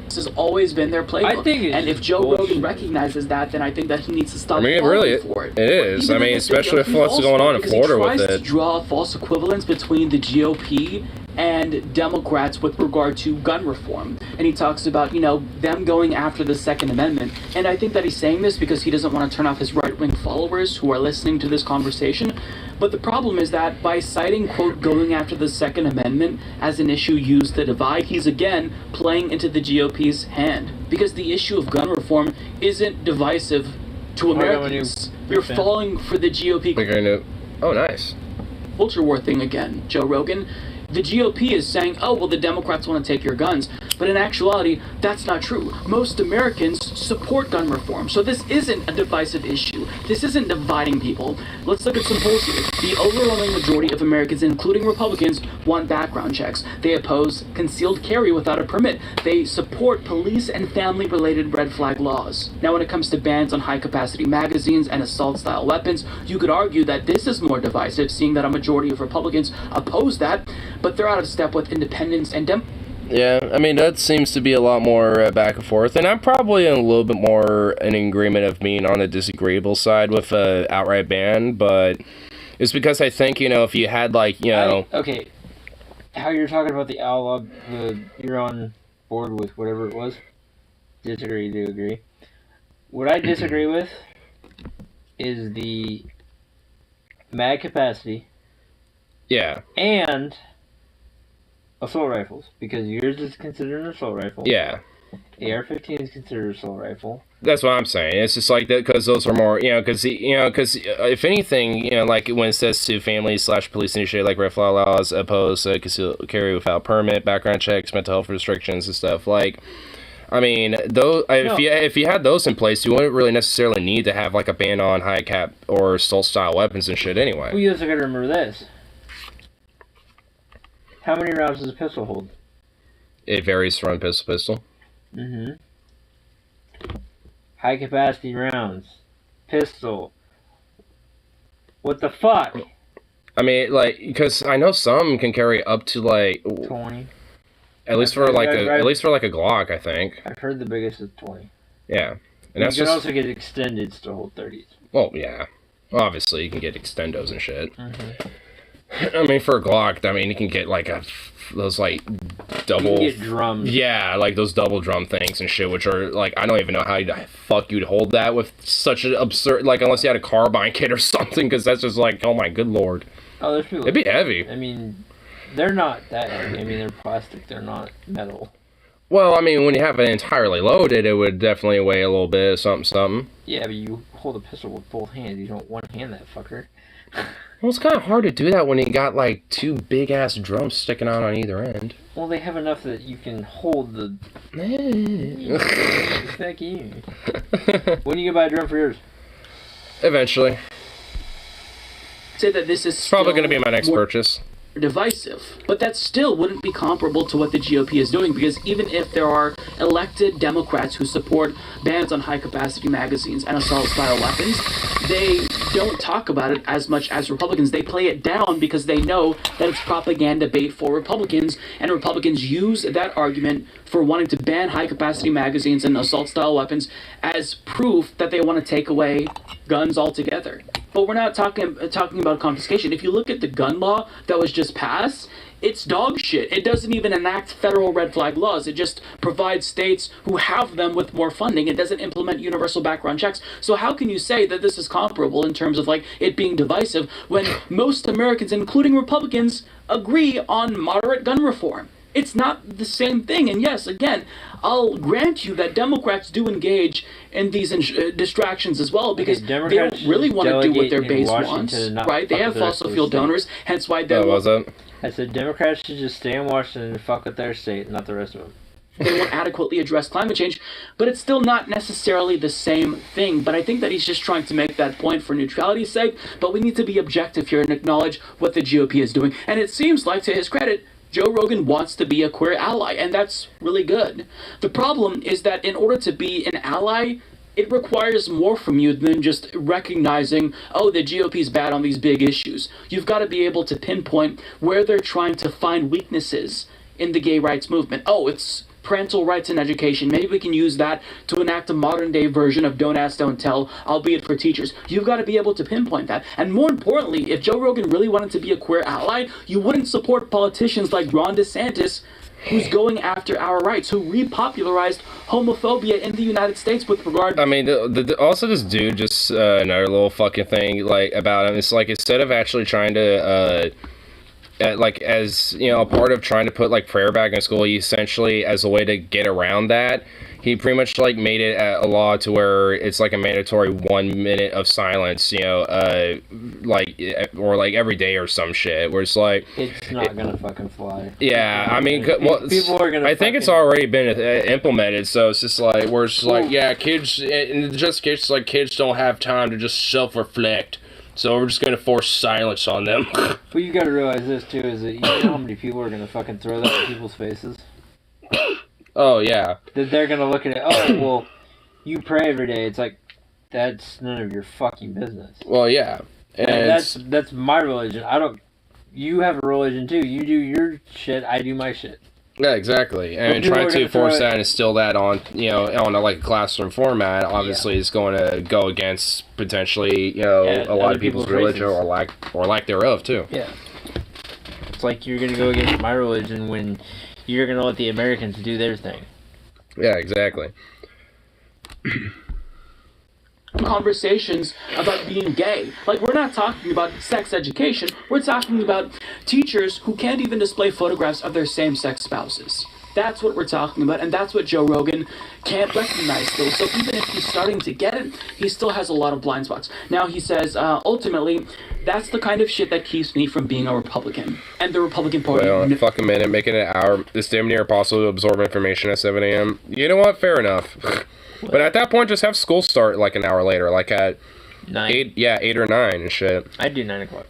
This has always been their playbook. I think it's and if Joe Rogan recognizes that, then I think that he needs to stop falling for it. It is. I mean, especially with what's going on in Florida with it. He tries to draw a false equivalence between the GOP and Democrats with regard to gun reform. And he talks about, you know, them going after the Second Amendment. And I think that he's saying this because he doesn't want to turn off his right-wing followers who are listening to this conversation. But the problem is that by citing, quote, going after the Second Amendment as an issue used to divide, he's again playing into the GOP's hand. Because the issue of gun reform isn't divisive to Americans. You're falling for the GOP. Oh, nice. Culture war thing again, Joe Rogan. The GOP is saying, oh, well, the Democrats want to take your guns. But in actuality, that's not true. Most Americans support gun reform. So this isn't a divisive issue. This isn't dividing people. Let's look at some polls here. The overwhelming majority of Americans, including Republicans, want background checks. They oppose concealed carry without a permit. They support police and family-related red flag laws. Now, when it comes to bans on high-capacity magazines and assault-style weapons, you could argue that this is more divisive, seeing that a majority of Republicans oppose that. But they're out of step with independents and Yeah, I mean, that seems to be a lot more back and forth, and I'm probably a little bit more in agreement of being on the disagreeable side with an outright ban, but it's because I think, you know, if you had, like, you know... Okay, how you're talking about the outlaw, you're on board with whatever it was, disagree to agree. What I disagree with is the mag capacity. Yeah. And... assault rifles, because yours is considered an assault rifle. Yeah. AR-15 is considered an assault rifle. That's what I'm saying. It's just like that because those are more, you know, because if anything, you know, like when it says to families/police initiate like red flag laws, oppose concealed carry without permit, background checks, mental health restrictions and stuff. Like, I mean, though, if you had those in place, you wouldn't really necessarily need to have like a ban on high cap or assault style weapons and shit anyway. Well, you also gotta remember this. How many rounds does a pistol hold? It varies from pistol to pistol. Mm-hmm. High capacity rounds. Pistol. What the fuck? I mean, like, because I know some can carry up to like 20. At least for like a Glock, I think. I've heard the biggest is 20. Yeah, and you that's can just, also get extendeds to hold 30s. Well, yeah. Obviously, you can get extendos and shit. Mm-hmm. I mean, for a Glock, I mean, you can get like those like double. You can get drums. Yeah, like those double drum things and shit, which are like I don't even know how the fuck you'd hold that with such an absurd, like unless you had a carbine kit or something, because that's just like, oh my good lord. Oh, there's people. It'd be heavy. I mean, they're not that heavy. I mean, they're plastic. They're not metal. Well, I mean, when you have it entirely loaded, it would definitely weigh a little bit, something. Yeah, but you hold a pistol with both hands. You don't one-hand that fucker. Well, it's kind of hard to do that when you got, like, two big-ass drums sticking out on either end. Well, they have enough that you can hold the... Fuck you. When are you gonna buy a drum for yours? Eventually. Say that this is It's probably going to be my next purchase. Divisive, but that still wouldn't be comparable to what the GOP is doing, because even if there are elected Democrats who support bans on high-capacity magazines and assault-style weapons, they don't talk about it as much as Republicans. They play it down because they know that it's propaganda bait for Republicans, and Republicans use that argument for wanting to ban high-capacity magazines and assault-style weapons as proof that they want to take away guns altogether. But we're not talking about confiscation. If you look at the gun law that was just passed, it's dog shit. It doesn't even enact federal red flag laws. It just provides states who have them with more funding. It doesn't implement universal background checks. So how can you say that this is comparable in terms of like it being divisive when most Americans, including Republicans, agree on moderate gun reform? It's not the same thing. And yes, again, I'll grant you that Democrats do engage in these distractions as well, because they don't really want to do what their base wants, right? They have fossil fuel donors, hence why they I said Democrats should just stay in Washington and fuck with their state, not the rest of them. They won't adequately address climate change, but it's still not necessarily the same thing. But I think that he's just trying to make that point for neutrality's sake, but we need to be objective here and acknowledge what the GOP is doing. And it seems like, to his credit, Joe Rogan wants to be a queer ally, and that's really good. The problem is that in order to be an ally, it requires more from you than just recognizing, oh, the GOP's bad on these big issues. You've got to be able to pinpoint where they're trying to find weaknesses in the gay rights movement. Oh, it's parental rights and education. Maybe we can use that to enact a modern-day version of Don't Ask, Don't Tell, albeit for teachers. You've got to be able to pinpoint that. And more importantly, if Joe Rogan really wanted to be a queer ally, you wouldn't support politicians like Ron DeSantis, who's going after our rights, who repopularized homophobia in the United States with regard... I mean, also this dude, just another little fucking thing, like, about him, it's like, instead of actually trying to, like, as, you know, a part of trying to put, like, prayer back in school, he essentially, as a way to get around that, he pretty much, like, made it a law to where it's, like, a mandatory 1 minute of silence, you know, like, or, like, every day or some shit, where it's, like... It's not gonna fucking fly. Yeah, I mean, well, people are gonna I think it's already been implemented, so it's just, like, where it's, like, yeah, kids, and just kids, like, kids don't have time to just self-reflect. So we're just going to force silence on them. But you got to realize this, too, is that you know how many people are going to fucking throw that in people's faces? Oh, yeah. That they're going to look at it, oh, well, you pray every day. It's like, that's none of your fucking business. Well, yeah. And that's my religion. You have a religion, too. You do your shit, I do my shit. Yeah, exactly. And trying to force that and instill that on, you know, on a, like, classroom format, obviously is going to go against potentially, you know, a lot of people's religion or lack thereof, too. Yeah. It's like you're going to go against my religion when you're going to let the Americans do their thing. Yeah, exactly. Conversations about being gay. Like, we're not talking about sex education, we're talking about teachers who can't even display photographs of their same-sex spouses. That's what we're talking about, and that's what Joe Rogan can't recognize still. So even if he's starting to get it, he still has a lot of blind spots. Now he says, ultimately, That's the kind of shit that keeps me from being a Republican. And the Republican Party... Well, fuck a minute, making it an hour. It's damn near impossible to absorb information at 7 a.m. You know what? Fair enough. But at that point, just have school start like an hour later, like at 9. 8 or 9 and shit. I do 9 o'clock.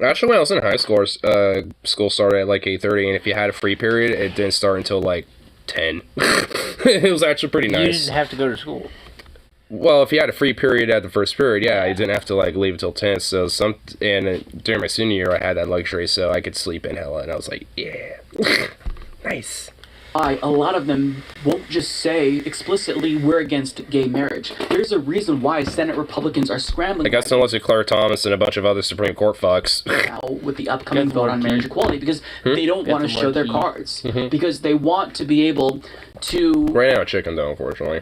Actually, when I was in high school, school started at like 8:30, and if you had a free period, it didn't start until like 10. It was actually pretty nice. You didn't have to go to school. Well, if you had a free period at the first period, yeah, you didn't have to like leave until 10. So during my senior year, I had that luxury, so I could sleep in hella, and I was like, yeah, nice. A lot of them won't just say explicitly we're against gay marriage. There's a reason why Senate Republicans are scrambling. I guess unless you're Claire Thomas and a bunch of other Supreme Court fucks. Now with the upcoming vote on marriage equality, because they don't want to show their cards, because they want to be able to Right now, chicken though, unfortunately.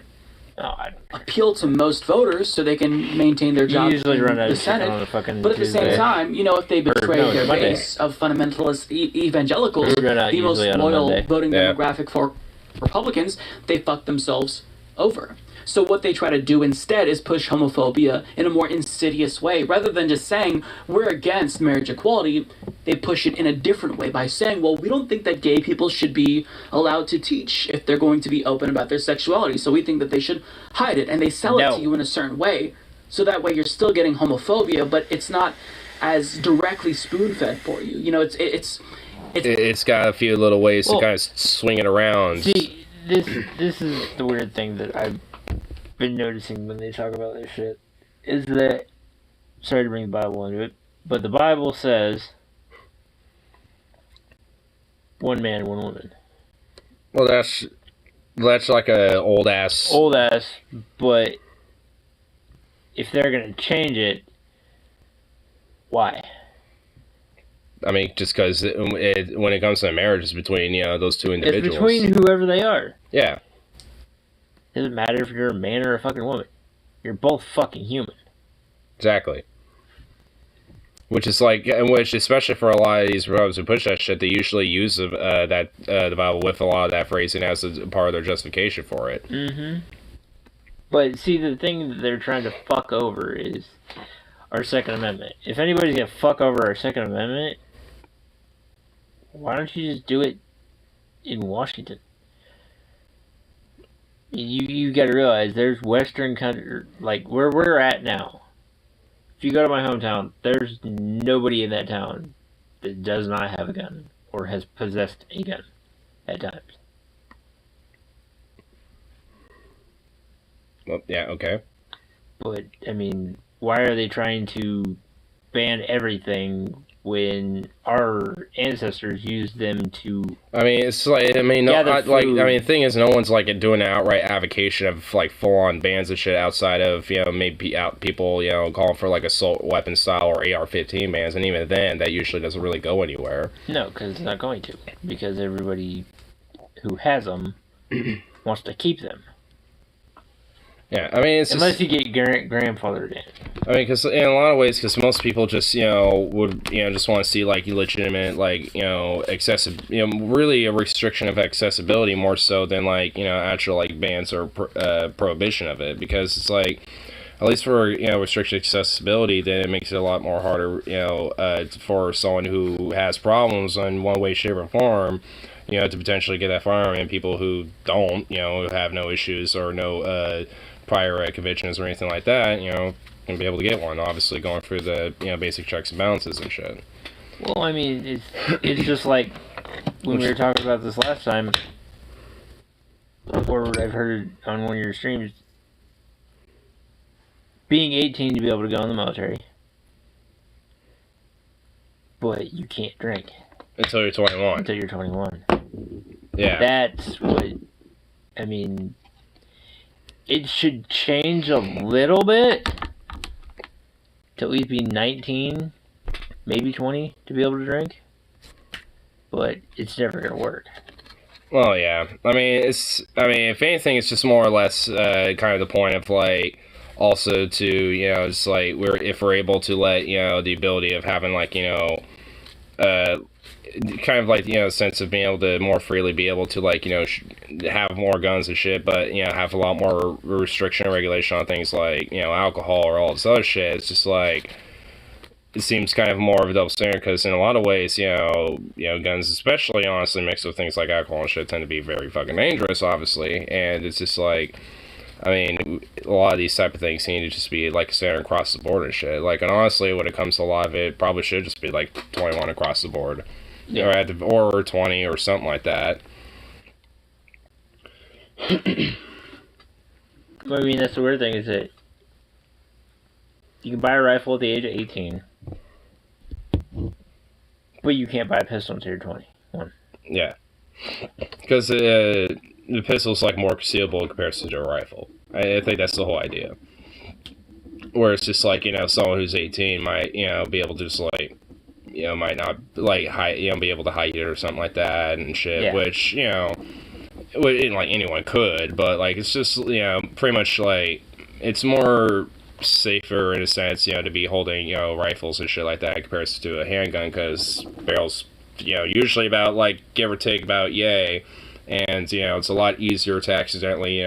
Oh, appeal to most voters so they can maintain their job usually run out in the of chicken Senate. on a fucking But at the same Tuesday. time, if they betray their Monday. base of fundamentalist evangelicals, We run out the most usually on a loyal Monday. voting Yeah. demographic for Republicans, they fuck themselves over. So what they try to do instead is push homophobia in a more insidious way. Rather than just saying, we're against marriage equality, they push it in a different way by saying, well, we don't think that gay people should be allowed to teach if they're going to be open about their sexuality. So we think that they should hide it. And they sell it to you in a certain way. So that way you're still getting homophobia, but it's not as directly spoon-fed for you. It's got a few little ways to kind of swing it around. See, this is the weird thing that I've been noticing when they talk about this shit, is that, sorry to bring the Bible into it, but the Bible says one man, one woman. Well, that's like a old ass. Old ass, but if they're gonna change it, why? I mean, just because when it comes to marriage, it's between those two individuals. It's between whoever they are. Yeah. Doesn't matter if you're a man or a fucking woman. You're both fucking human. Exactly. Which is which especially for a lot of these Republicans who push that shit, they usually use the Bible with a lot of that phrasing as a part of their justification for it. Mm-hmm. But see, the thing that they're trying to fuck over is our Second Amendment. If anybody's gonna fuck over our Second Amendment, why don't you just do it in Washington? You gotta realize there's Western country, like where we're at now. If you go to my hometown, there's nobody in that town that does not have a gun or has possessed a gun at times. Well, yeah, okay. But, I mean, why are they trying to ban everything when our ancestors used them to... I mean, it's like, the thing is, no one's doing an outright avocation of full-on bans and shit outside of maybe people calling for assault weapon style or AR-15 bans, and even then, that usually doesn't really go anywhere. No, because it's not going to, because everybody who has them wants to keep them. Yeah, I mean, it's unless you get grandfathered in. I mean, because in a lot of ways, because most people just would just want to see legitimate really a restriction of accessibility more so than actual bans or prohibition of it, because it's at least for restricted accessibility, then it makes it a lot more harder for someone who has problems in one way, shape, or form to potentially get that firearm, and people who don't who have no issues or no prior convictions or anything like that, can be able to get one. Obviously, going through the basic checks and balances and shit. Well, I mean, it's just like when we were talking about this last time, or I've heard on one of your streams, being 18 to be able to go in the military, but you can't drink until you're 21. Until you're 21. Yeah. That's what I mean. It should change a little bit to at least be 19, maybe 20 to be able to drink. But it's never going to work. Well, yeah. I mean, if anything, it's just more or less kind of the point of also to it's if we're able to let the ability of having kind of sense of being able to more freely be able to have more guns and shit, but have a lot more restriction and regulation on things like alcohol or all this other shit. It's just it seems kind of more of a double standard because in a lot of ways, guns, especially honestly mixed with things like alcohol and shit, tend to be very fucking dangerous, obviously. And it's just like, I mean, a lot of these type of things need to just be like standard across the board and shit. Like, and honestly, when it comes to a lot of it, probably should just be like 21 across the board, or 20 or something like that. I mean, that's the weird thing is that you can buy a rifle at the age of 18, but you can't buy a pistol until you're 21. Yeah, because the pistol's like more concealable in comparison to a rifle. I think that's the whole idea. Where it's just like, someone who's 18 might, be able to just like, might not like hide, be able to hide it or something like that and shit. Yeah. Which like anyone could, but like it's just pretty much like it's more safer in a sense, to be holding rifles and shit like that in comparison to a handgun, because barrels usually about like give or take about yay, and it's a lot easier to accidentally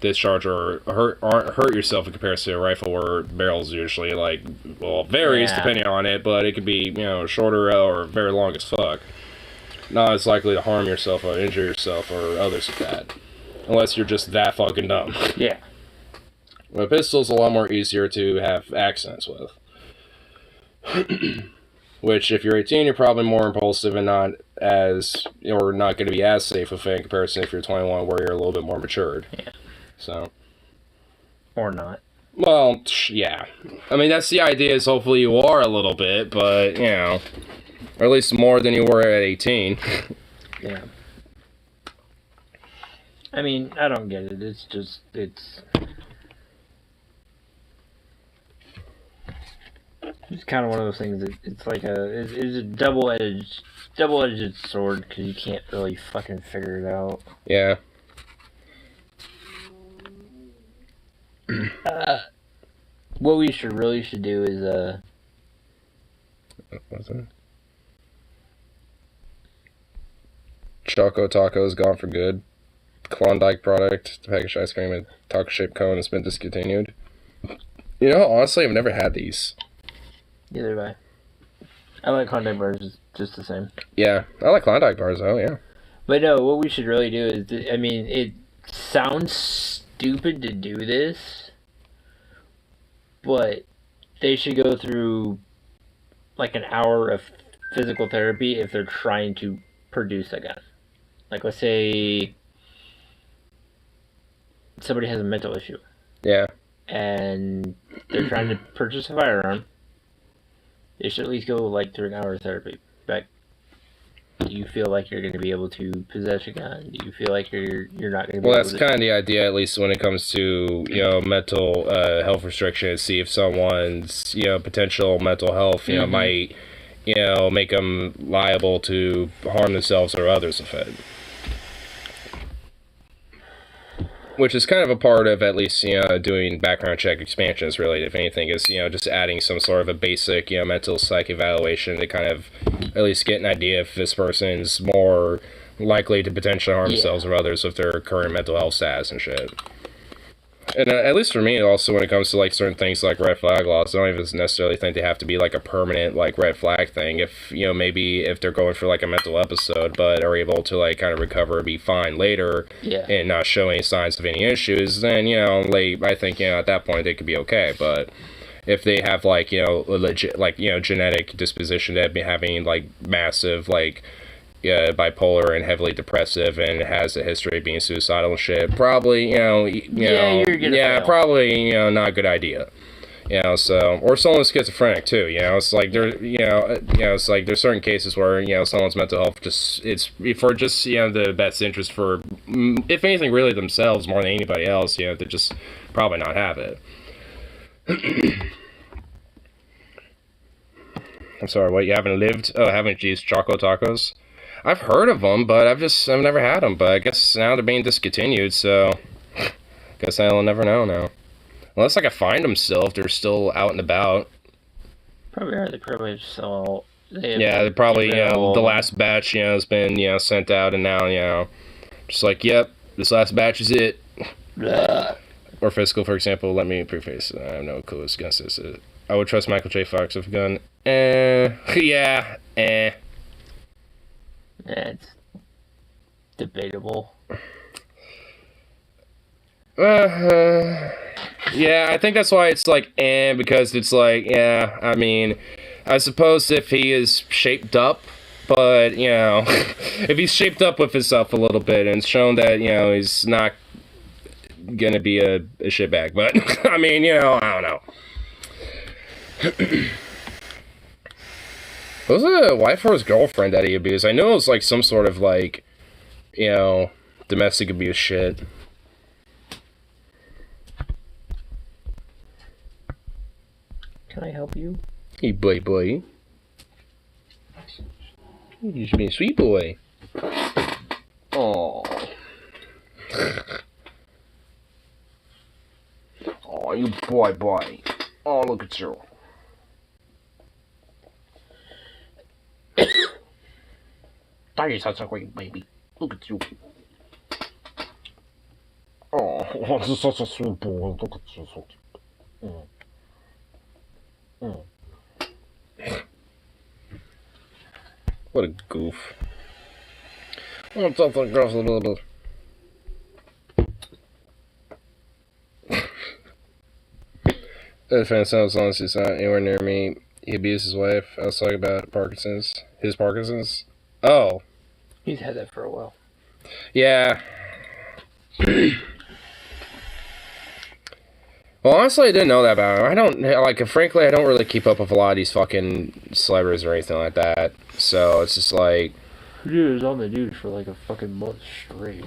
discharge or hurt yourself in comparison to a rifle, where barrels usually like, well, it varies depending on it, but it could be shorter or very long as fuck. Not as likely to harm yourself or injure yourself or others with that, unless you're just that fucking dumb. Yeah. A pistol's a lot more easier to have accidents with. Which, if you're 18, you're probably more impulsive and not going to be as safe with it in comparison if you're 21, where you're a little bit more matured. Yeah. So. Or not. Well, yeah. I mean, that's the idea, is hopefully you are a little bit, but, or at least more than you were at 18. Yeah. I mean, I don't get it. It's kind of one of those things that it's like it's a double-edged sword, because you can't really fucking figure it out. Yeah. What we really should do is what's it? Choco Taco is gone for good. Klondike product, the packaged ice cream and taco shaped cone has been discontinued. Honestly, I've never had these. Neither have I like Klondike bars just the same. Yeah, I like Klondike bars though, yeah. But no, what we should really do is, I mean, it sounds stupid to do this, but they should go through like an hour of physical therapy if they're trying to produce a gun. Like, let's say somebody has a mental issue. Yeah. And they're trying to purchase a firearm. They should at least go like through an hour of therapy. Like, do you feel like you're going to be able to possess a gun? Do you feel like you're not going to be able to... Well, that's kind of the idea, at least when it comes to, mental health restrictions. See if someone's, potential mental health, might, make them liable to harm themselves or others with it. Which is kind of a part of, at least, doing background check expansions, really, if anything, is, just adding some sort of a basic, mental psych evaluation to kind of at least get an idea if this person's more likely to potentially harm themselves or others with their current mental health status and shit. And at least for me, also, when it comes to, like, certain things like red flag laws, I don't even necessarily think they have to be, like, a permanent, like, red flag thing. If, maybe if they're going for, like, a mental episode, but are able to, like, kind of recover and be fine later, and not show any signs of any issues, then, I think, at that point, they could be okay. But if they have, like, a legit, like, genetic disposition to be having, like, massive, like, bipolar and heavily depressive, and has a history of being suicidal and shit, probably, probably, not a good idea. So, or someone's schizophrenic too, it's like it's like there's certain cases where, someone's mental health it's for just, the best interest for, if anything, really themselves more than anybody else, to just probably not have it. I'm sorry, what, you haven't haven't used Choco Tacos? I've heard of them, but I've never had them. But I guess now they're being discontinued, so guess I'll never know now. Unless I can find them still, if they're still out and about. Probably are. They probably still. They probably, the last batch, has been, sent out, and now, just like, yep, this last batch is it. Or Fiscal, for example, let me preface, I have no clue what's against this. I would trust Michael J. Fox with a gun. Yeah, It's debatable. Yeah, I think that's why it's like, because it's like, yeah, I mean, I suppose if he is shaped up, but, you know, if he's shaped up with himself a little bit and shown that, you know, he's not gonna be a shitbag, but, I mean, you know, I don't know. Was it a wife or his girlfriend that he abused? I know it was like some sort of like, you know, domestic abuse shit. Can I help you? Hey, boy. You just being a sweet boy. Oh. Oh, you boy. Oh, look at you. That is such a great baby. Look at you. Oh, this is such a sweet boy. Look at you. What a goof. What's up, girls? A little bit. The fan sounds honestly he's not anywhere near me. He abused his wife. I was talking about Parkinson's. His Parkinson's? Oh. He's had that for a while. Yeah. Well, honestly, I didn't know that about him. I don't, like, frankly, I don't really keep up with a lot of these fucking celebrities or anything like that. So, it's just like... Dude, was on the news for like a fucking month straight.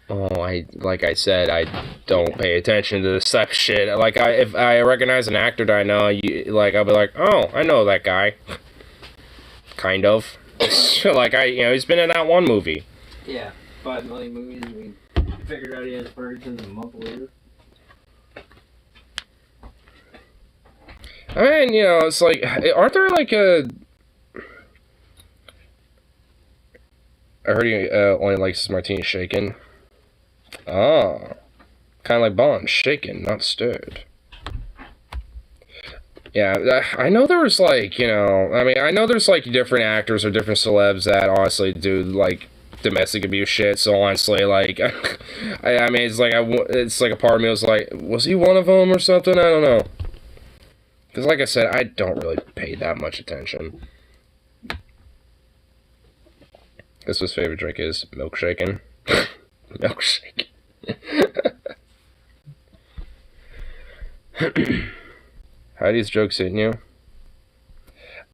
Oh, like I said, I don't pay attention to this type of shit. Like, if I recognize an actor that I know, I'll be like, oh, I know that guy. Kind of. Like, he's been in that one movie. Yeah, 5 million movies. We figured out he has Parkinson's a month later. I mean, you know, it's like, aren't there like I heard he only likes his martini shaken. Ah. Kind of like Bond, shaken, not stirred. Yeah, I know there was like, you know, I mean, I know there's like different actors or different celebs that honestly do like domestic abuse shit, so honestly, like, I mean, it's like a part of me was like, was he one of them or something? I don't know. Because like I said, I don't really pay that much attention. Guess his favorite drink is milkshaken. Milkshake. How do these jokes hit you?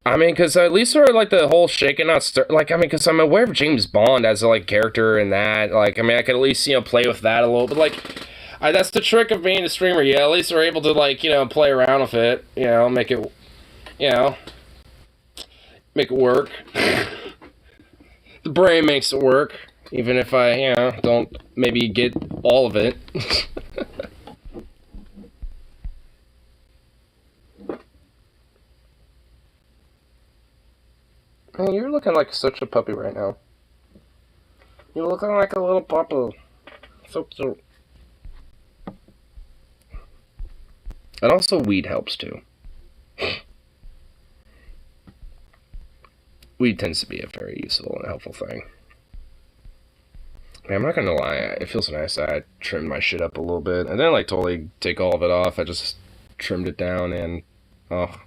I mean, because at least sort of like the whole shaken not stir. Like, I mean, because I'm aware of James Bond as a like character in that. Like, I mean, I could at least, you know, play with that a little. But like, that's the trick of being a streamer. You at least are able to like, you know, play around with it. You know, make it, you know, make it work. The brain makes it work, even if I, you know, don't maybe get all of it. Man, you're looking like such a puppy right now. You're looking like a little puppy. So cute. And also, weed helps too. Weed tends to be a very useful and helpful thing. Man, I'm not gonna lie, it feels nice that I trimmed my shit up a little bit. I didn't like totally take all of it off, I just trimmed it down and, oh,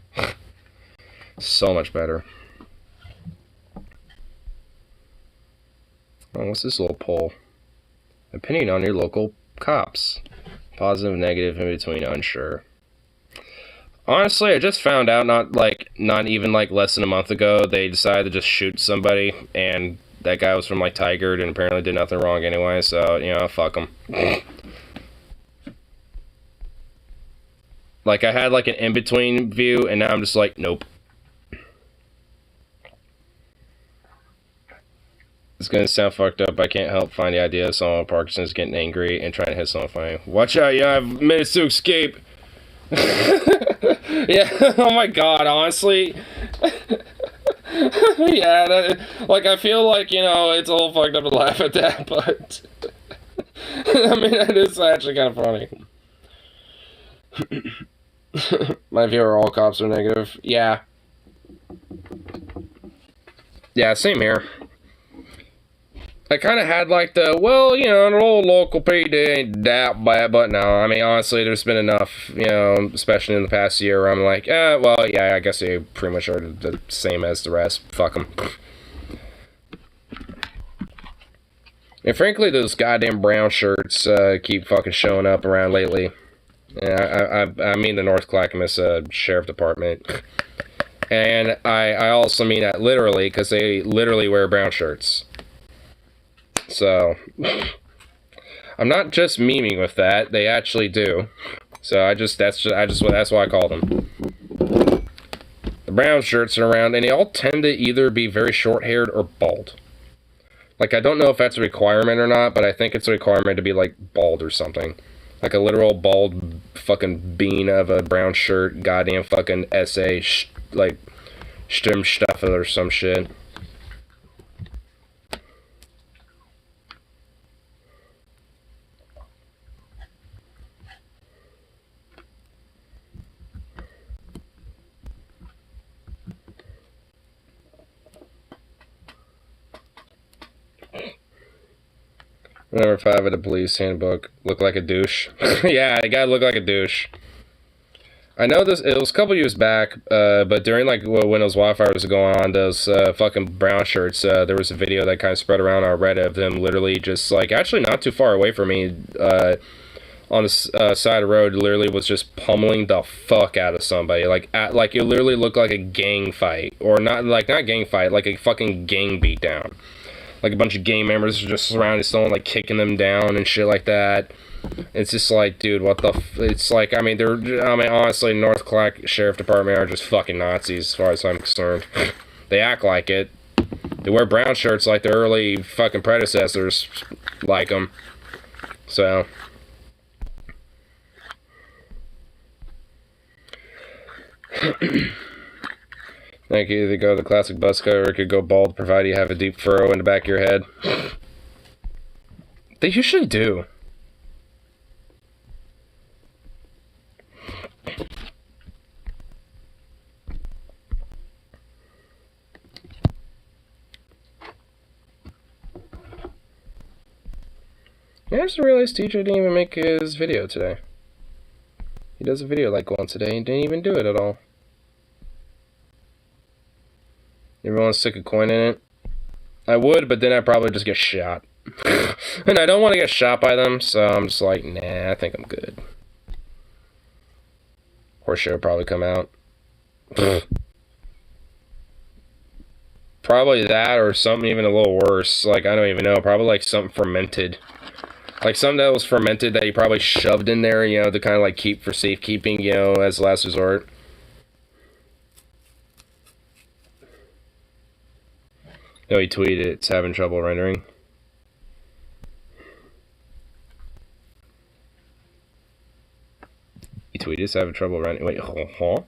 so much better. Oh, what's this little poll? Opinion on your local cops. Positive, negative, in between, unsure. Honestly, I just found out not even like less than a month ago, they decided to just shoot somebody, and that guy was from like Tigard and apparently did nothing wrong anyway, so, you know, fuck him. Like, I had like an in-between view, and now I'm just like, nope. It's gonna sound fucked up, I can't help find the idea of someone with Parkinson's getting angry and trying to hit someone funny. Watch out, you have minutes to escape! Yeah, oh my god, honestly. Yeah, like, I feel like, you know, it's a little fucked up to laugh at that, but... I mean, it is actually kind of funny. My view are all cops are negative. Yeah. Yeah, same here. I kind of had like the, well, you know, an old local PD ain't that bad, but no, I mean, honestly, there's been enough, you know, especially in the past year, where I'm like, well, yeah, I guess they pretty much are the same as the rest. Fuck them. And frankly, those goddamn brown shirts keep fucking showing up around lately. Yeah, I mean the North Clackamas Sheriff Department. And I also mean that literally, because they literally wear brown shirts. So, I'm not just memeing with that, they actually do. So that's why I call them. The brown shirts are around, and they all tend to either be very short-haired or bald. Like, I don't know if that's a requirement or not, but I think it's a requirement to be, like, bald or something. Like a literal bald fucking bean of a brown shirt, goddamn fucking essay, like, Stimmstaffel or some shit. Number 5 of the police handbook. Look like a douche. Yeah, you gotta look like a douche. I know this, it was a couple years back, but during like when those wildfires was going on, those fucking brown shirts, there was a video that kind of spread around on Reddit of them literally just like, actually not too far away from me, on the side of the road, literally was just pummeling the fuck out of somebody. Like, it literally looked like a gang fight. Or not gang fight, like a fucking gang beatdown. Like a bunch of gang members just surrounding someone, like kicking them down and shit like that. It's just like, dude, what the it's like, I mean, honestly, North Clack Sheriff Department are just fucking Nazis, as far as I'm concerned. They act like it. They wear brown shirts like their early fucking predecessors like them. So. Thank you. Either go the classic buzzcut or it could go bald, provided you have a deep furrow in the back of your head. They usually do. I just realized TJ didn't even make his video today. He does a video like once a day and didn't even do it at all. Everyone stick a coin in it? I would, but then I'd probably just get shot. And I don't want to get shot by them, so I'm just like, nah, I think I'm good. Horseshit will probably come out. Probably that or something even a little worse. Like, I don't even know. Probably like something fermented. Like something that was fermented that he probably shoved in there, you know, to kind of like keep for safekeeping, you know, as last resort. Oh, he tweeted it's having trouble rendering. He tweeted it's having trouble rendering. Wait, huh?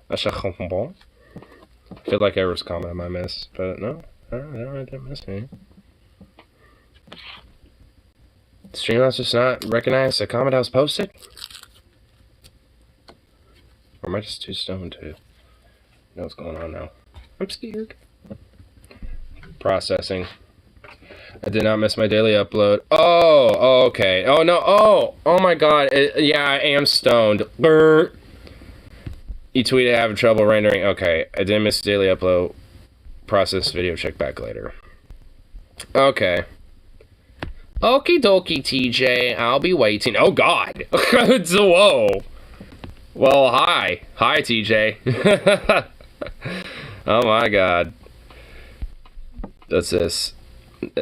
I feel like I was comment on my miss, but no, I didn't miss any. Streamlabs just not recognize the comment I was posted? Or am I just too stoned to know what's going on now? I'm scared. Processing. I did not miss my daily upload. Oh, okay. Oh, no. Oh my god. Yeah, I am stoned. Brr. You tweeted having trouble rendering. Okay, I didn't miss daily upload. Process video, check back later. Okay. Okie dokie, TJ. I'll be waiting. Oh, God. Whoa. Well, hi. Hi, TJ. Oh, my God. That's this.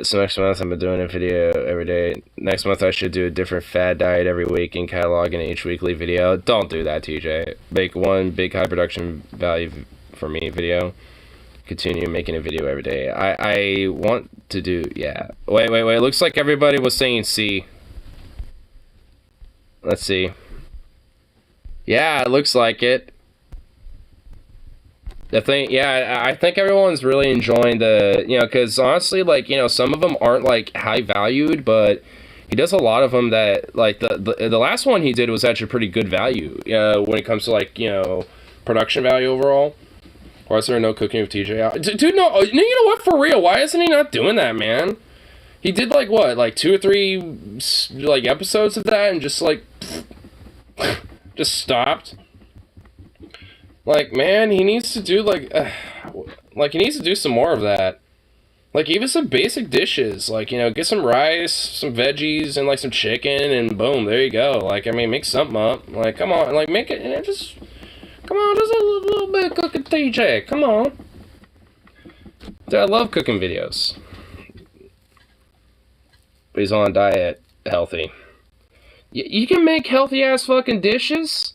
So next month, I'm doing a video every day. Next month, I should do a different fad diet every week and catalog in each weekly video. Don't do that, TJ. Make one big high production value for me video. Continue making a video every day. I want to do, yeah. Wait. Looks like everybody was saying C. Let's see. Yeah, it looks like it. I think everyone's really enjoying the, because honestly, like, some of them aren't like high valued, but he does a lot of them that, like, the last one he did was actually pretty good value, when it comes to, like, production value overall. Why is there no cooking with TJ? Dude, no, you know what, for real, why isn't he not doing that, man? He did, like, what, like 2 or 3, like, episodes of that, and just, like, just stopped. Like, man, he needs to do, like, he needs to do some more of that. Like, even some basic dishes. Like, get some rice, some veggies, and, like, some chicken, and boom, there you go. Like, I mean, make something up. Like, come on, like, make it, come on, just a little bit of cooking TJ. Come on. Dude, I love cooking videos. But he's on a diet, healthy. You can make healthy-ass fucking dishes.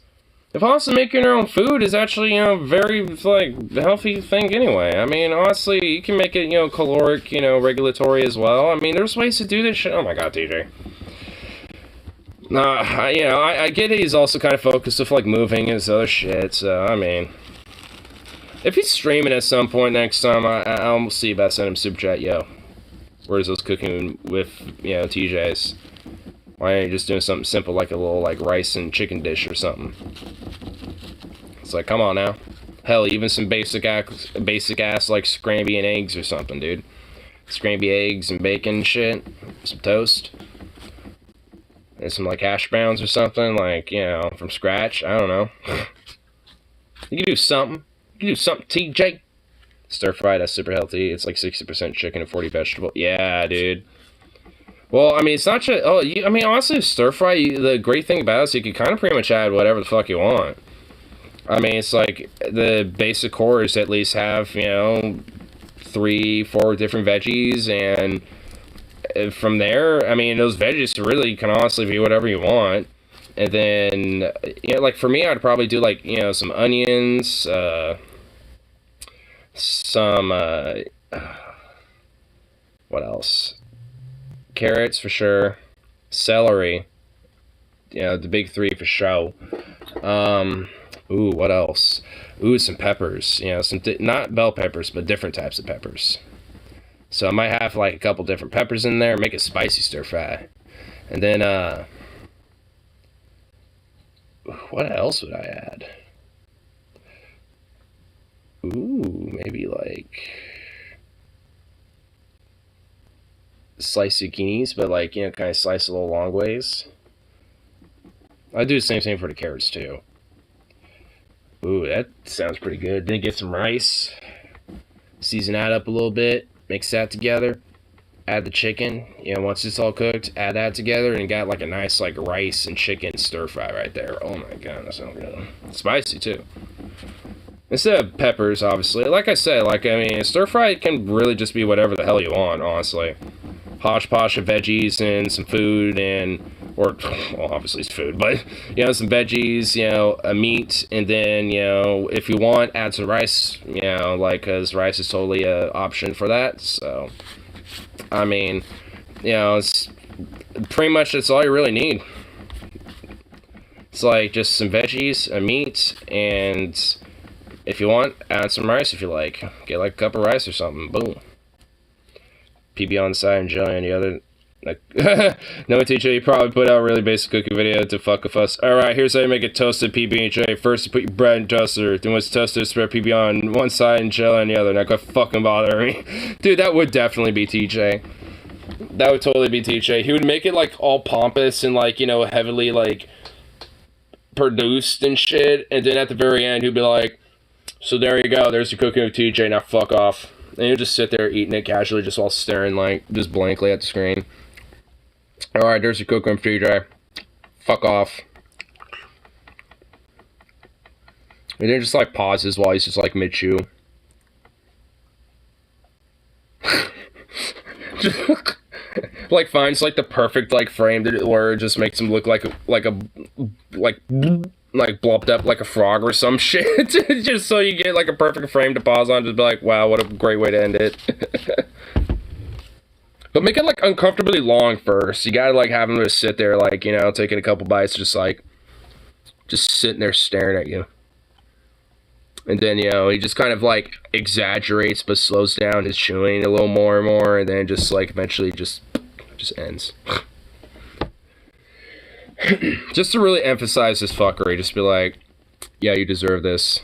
If honestly making your own food is actually, very, like, healthy thing anyway. I mean, honestly, you can make it, caloric, regulatory as well. I mean, there's ways to do this shit. Oh my god, TJ. Nah, I get it, he's also kind of focused with, like, moving and his other shit, so, I mean. If he's streaming at some point next time, I'll see about sending him super chat, yo. Where's those cooking with, TJs? Why aren't you just doing something simple like a little, like, rice and chicken dish or something? It's like, come on now. Hell, even some basic ass, like, scramby and eggs or something, dude. Scramby eggs and bacon and shit. Some toast. And some, like, hash browns or something, like, from scratch. I don't know. You can do something. You can do something, TJ. Stir-fried, that's super healthy. It's like 60% chicken and 40 vegetable. Yeah, dude. Well, I mean, it's not just... I mean, honestly, stir-fry, the great thing about it is you can kind of pretty much add whatever the fuck you want. I mean, it's like the basic cores at least have, 3, 4 different veggies, and from there, I mean, those veggies really can honestly be whatever you want. And then, like for me, I'd probably do like, some onions, some, what else? Carrots for sure, celery, the big 3 for sure. Ooh, what else? Ooh, some peppers, some not bell peppers, but different types of peppers. So I might have like a couple different peppers in there, make it spicy stir fry. And then, what else would I add? Ooh, maybe like slice zucchinis, but like, kind of slice a little long ways. I do the same thing for the carrots too. Ooh, that sounds pretty good. Then get some rice, season that up a little bit, mix that together, add the chicken. Once it's all cooked, add that together, and got like a nice like rice and chicken stir fry right there. Oh my god, that sounds good. Spicy too. Instead of peppers, obviously. Like I said, like, I mean, stir fry can really just be whatever the hell you want, honestly. Hodgepodge of veggies and some food well, obviously it's food, but, some veggies, a meat, and then, if you want, add some rice, like, because rice is totally an option for that, so, I mean, it's pretty much that's all you really need. It's like just some veggies, a meat, and if you want, add some rice if you like. Get like a cup of rice or something. Boom. PB on the side and jelly on the other. Like, no teacher, you probably put out a really basic cooking video to fuck with us. Alright, here's how you make a toasted PB&J. First, you put your bread in toaster. Then once toasted, spread PB on one side and jelly on the other. Not gonna fucking bother me. Dude, that would definitely be TJ. That would totally be TJ. He would make it, like, all pompous and, like, heavily, like, produced and shit. And then at the very end, he'd be like, so there you go, there's your cooking with TJ, now fuck off. And he'll just sit there eating it casually just while staring, like, just blankly at the screen. Alright, there's your cooking with TJ. Fuck off. And then just, like, pauses while he's just, like, mid-chew. Like, finds, like, the perfect, like, frame where it just makes him look like blopped up like a frog or some shit. Just so you get, like, a perfect frame to pause on. Just be like, wow, what a great way to end it. But make it, like, uncomfortably long first. You gotta, like, have him just sit there, like, taking a couple bites, just, like, just sitting there staring at you. And then, you know, he just kind of like exaggerates but slows down his chewing a little more and more, and then just like eventually just ends. Just to really emphasize his fuckery, just be like, yeah, you deserve this.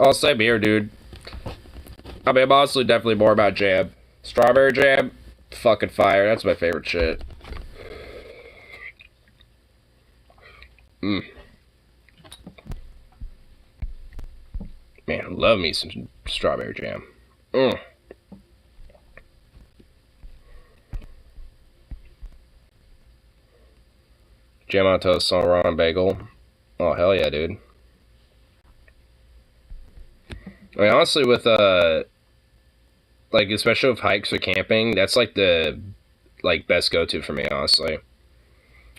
Oh, same here, dude. I mean, I'm honestly definitely more about jam. Strawberry jam, fucking fire. That's my favorite shit. Man, I love me some strawberry jam. Jam on toast on raw and bagel. Oh, hell yeah, dude. I mean, honestly, with, like, especially with hikes or camping, that's, like, the, like, best go-to for me, honestly.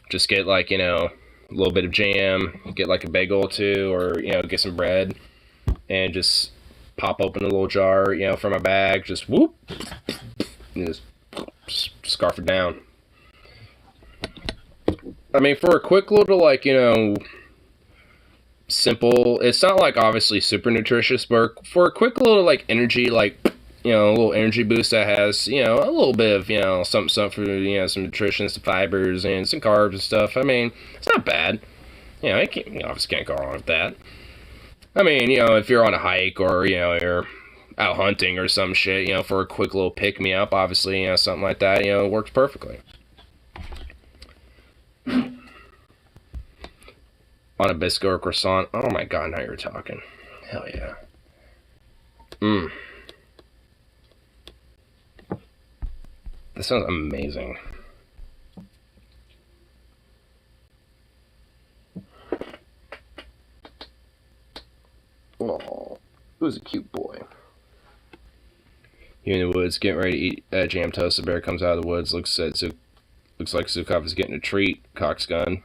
Just get, like, you know, a little bit of jam, get, like, a bagel or two, or, you know, get some bread, and just pop open a little jar, you know, from a bag, just whoop, and just scarf it down. I mean, for a quick little, like, you know, simple, it's not like obviously super nutritious, but for a quick little like energy, like, you know, a little energy boost that has, you know, a little bit of, you know, something for, you know, some nutrition, some fibers and some carbs and stuff. I mean, it's not bad. You know, you obviously can't go wrong with that. I mean, you know, if you're on a hike or, you know, you're out hunting or some shit, you know, for a quick little pick me up, obviously, you know, something like that, you know, it works perfectly. On a biscuit or croissant. Oh my god, now you're talking. Hell yeah. This sounds amazing. Oh, who's a cute boy? Here in the woods, getting ready to eat jam toast. The bear comes out of the woods. Looks like Zukov is getting a treat. Cocks gun.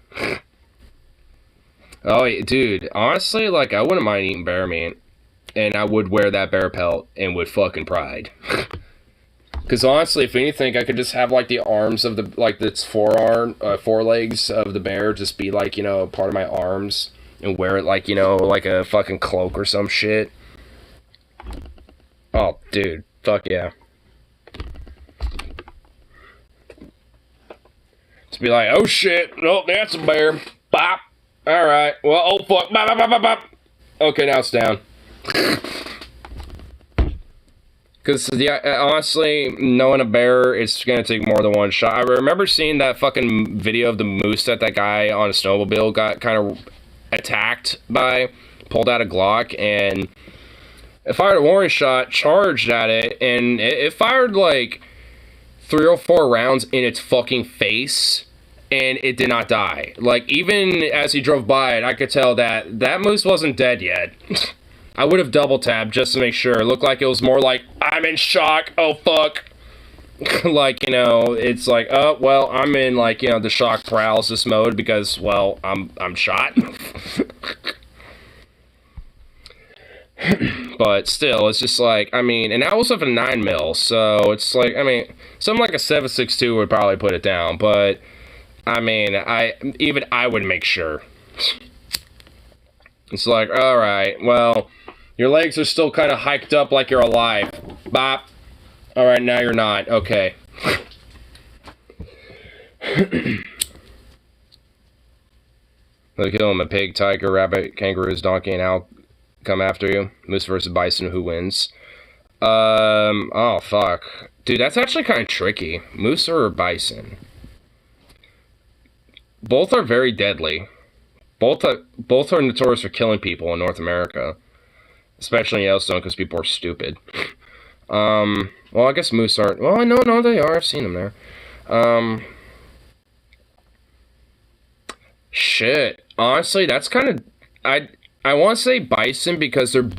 Oh, dude, honestly, like, I wouldn't mind eating bear meat, and I would wear that bear pelt and with fucking pride. Because honestly, if anything, I could just have, like, the arms of the, like, its forelegs of the bear just be, like, you know, part of my arms, and wear it, like, you know, like a fucking cloak or some shit. Oh, dude, fuck yeah. Just be like, oh shit, oh, that's a bear, bop. Alright, well, oh fuck, bop, bop, bop, bop. Okay, now it's down. Because, yeah, honestly, knowing a bear, it's gonna take more than one shot. I remember seeing that fucking video of the moose that guy on a snowmobile got kind of attacked by, pulled out a Glock, and it fired a warning shot, charged at it, and it fired, like, 3 or 4 rounds in its fucking face. And it did not die. Like, even as he drove by it, I could tell that that moose wasn't dead yet. I would have double tapped just to make sure. It looked like it was more like, I'm in shock, oh fuck. Like, you know, it's like, oh, well, I'm in, like, you know, the shock paralysis mode because, well, I'm shot. But still, it's just like, I mean, and that was with a 9mm, so it's like, I mean, something like a 7.62 would probably put it down, but I mean, I would make sure. It's like, alright, well, your legs are still kind of hiked up like you're alive. Bop. Alright, now you're not. Okay. They'll kill him. A pig, tiger, rabbit, kangaroos, donkey, and owl come after you. Moose versus bison, who wins? Oh, fuck. Dude, that's actually kind of tricky. Moose or bison? Both are very deadly. Both are notorious for killing people in North America. Especially in Yellowstone, because people are stupid. Well, I guess moose aren't... Well, no, they are. I've seen them there. Shit. Honestly, that's kind of... I want to say bison because they're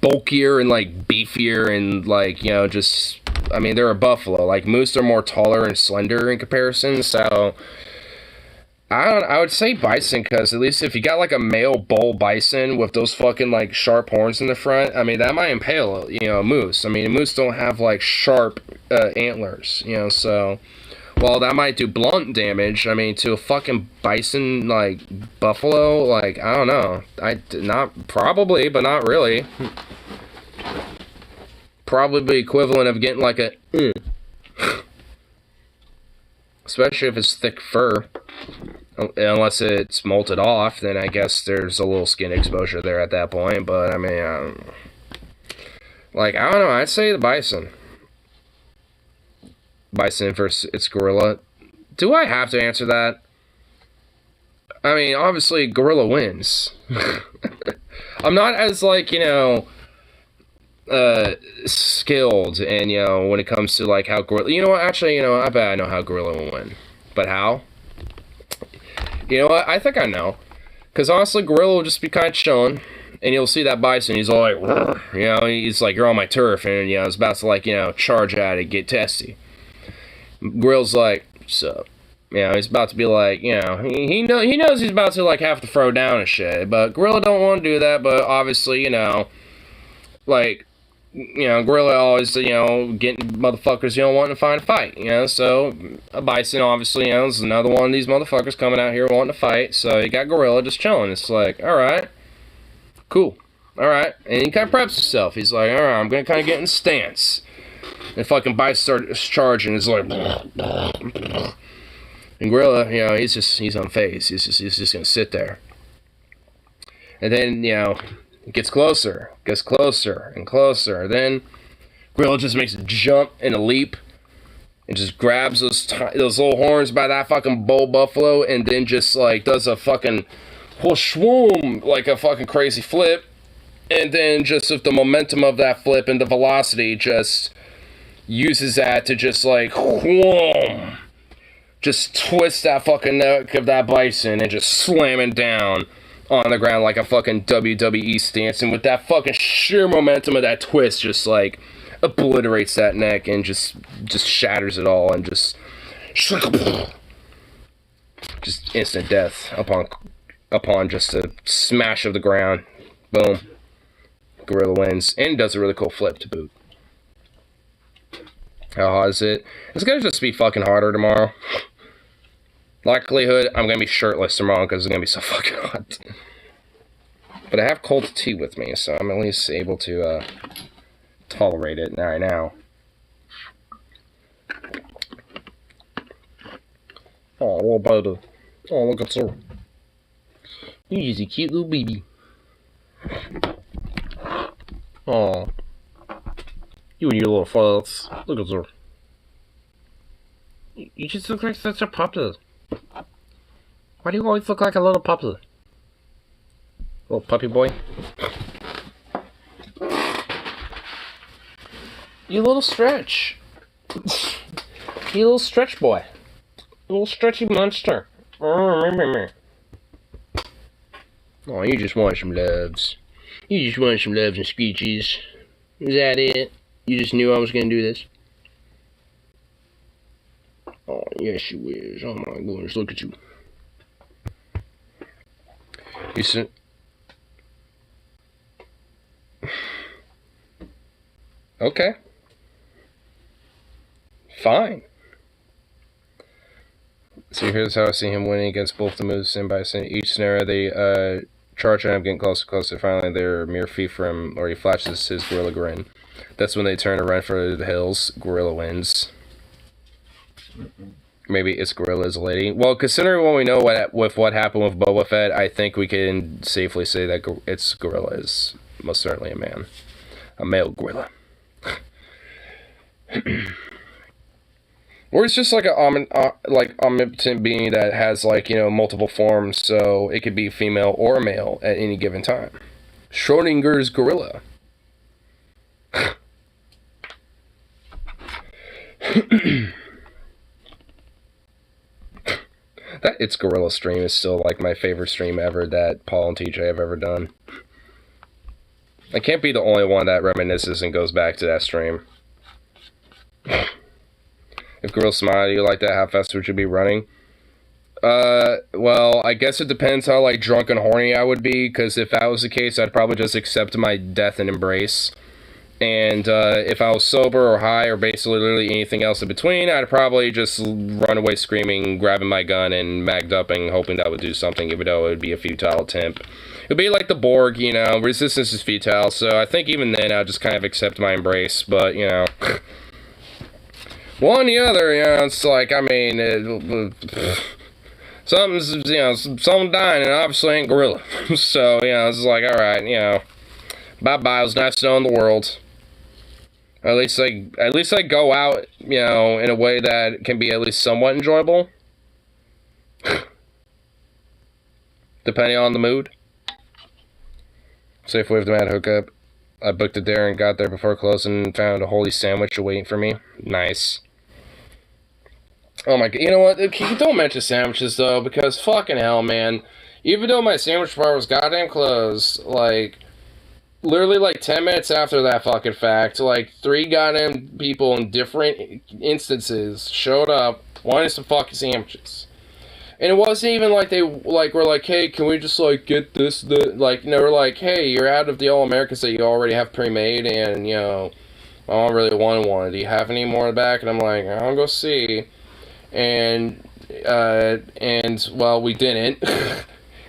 bulkier and, like, beefier and, like, you know, just... I mean, they're a buffalo. Like, moose are more taller and slender in comparison, so... I would say bison, because at least if you got like a male bull bison with those fucking like sharp horns in the front, I mean that might impale, you know, a moose. I mean, moose don't have like sharp antlers, you know, so while that might do blunt damage, I mean to a fucking bison like buffalo, like I don't know, not probably, but not really. Probably equivalent of getting like a, especially if it's thick fur. Unless it's molted off, then I guess there's a little skin exposure there at that point. But I mean, like I don't know. I'd say the bison. Bison versus its gorilla. Do I have to answer that? I mean, obviously, gorilla wins. I'm not as like, you know, skilled, and you know, when it comes to like how gorilla. You know what? Actually, you know, I bet I know how gorilla will win. But how? You know what? I think I know. Because honestly, gorilla will just be kind of chilling. And you'll see that bison. He's all like, "Rrr." You know, he's like, you're on my turf. And, you know, it's about to, like, you know, charge at it, get testy. Gorilla's like, what's up? You know, he's about to be like, you know, he knows he's about to, like, have to throw down and shit. But gorilla don't want to do that. But obviously, you know, like, you know, gorilla always, you know, getting motherfuckers, you know, wanting to find a fight, you know, so a bison, obviously, you know, is another one of these motherfuckers coming out here wanting to fight, so you got gorilla just chilling. It's like, alright, cool, alright, and he kind of preps himself. He's like, alright, I'm gonna kind of get in stance, and fucking bison starts charging. It's like, and gorilla, you know, he's unfazed. He's just gonna sit there, and then, you know, it gets closer and closer. Then gorilla just makes a jump and a leap and just grabs those little horns by that fucking bull buffalo, and then just like does a fucking whoosh-swoom, like a fucking crazy flip, and then just with the momentum of that flip and the velocity, just uses that to just like whoom, just twist that fucking neck of that bison and just slam it down on the ground like a fucking WWE stance, and with that fucking sheer momentum of that twist, just like obliterates that neck and just shatters it all, and just instant death upon just a smash of the ground. Boom. Gorilla wins, and does a really cool flip to boot. How hot is it? It's gonna just be fucking harder tomorrow. Likelihood, I'm going to be shirtless tomorrow because it's going to be so fucking hot. But I have cold tea with me, so I'm at least able to tolerate it right now. Oh, little baby. Oh, look at her. You're just a cute little baby. Oh. You and your little farts. Look at her. You just look like such a puppy. Why do you always look like a little puppy? Little puppy boy? You little stretch. You little stretch boy. You little stretchy monster. Oh, you just want some loves. You just want some loves and screeches. Is that it? You just knew I was gonna do this? Oh, yes, you is. Oh my goodness, look at you. You see? Okay. Fine. So here's how I see him winning against both the moose and bison. Each scenario, they charge at him, getting closer and closer. Finally, they're mere feet from, or he flashes his gorilla grin. That's when they turn to run for the hills. Gorilla wins. Maybe it's gorilla is a lady. Well, considering what we know what happened with Boba Fett, I think we can safely say that it's gorilla is most certainly a man. A male gorilla. Or it's just like a omnipotent being that has, like, you know, multiple forms, so it could be female or male at any given time. Schrodinger's gorilla. That It's Gorilla stream is still like my favorite stream ever that Paul and TJ have ever done. I can't be the only one that reminisces and goes back to that stream. If girls smile at you like that, how fast would you be running? Well, I guess it depends how, like, drunk and horny I would be, because if that was the case, I'd probably just accept my death and embrace. And, if I was sober or high or basically literally anything else in between, I'd probably just run away screaming, grabbing my gun, and magged up and hoping that would do something, even though it would be a futile attempt. It would be like the Borg, you know, resistance is futile, so I think even then I'd just kind of accept my embrace, but, you know... One or the other, you know, it's like, I mean... something's, you know, someone dying, and obviously ain't gorilla. So, you know, it's like, alright, you know... Bye-bye, it was nice to know in the world. At least I go out, you know, in a way that can be at least somewhat enjoyable. Depending on the mood. Safeway with the mad hookup. I booked it there and got there before closing and found a holy sandwich waiting for me. Nice. Oh my god, you know what? Don't mention sandwiches though, because fucking hell, man. Even though my sandwich bar was goddamn closed, like... Literally, like, 10 minutes after that fucking fact, like, 3 goddamn people in different instances showed up, wanting some fucking sandwiches. And it wasn't even like they, like, were like, hey, can we just, like, get this, like, they were like, hey, you're out of the All-Americans that you already have pre-made, and, you know, I don't really want one. Do you have any more in the back? And I'm like, I'll go see. And, well, we didn't.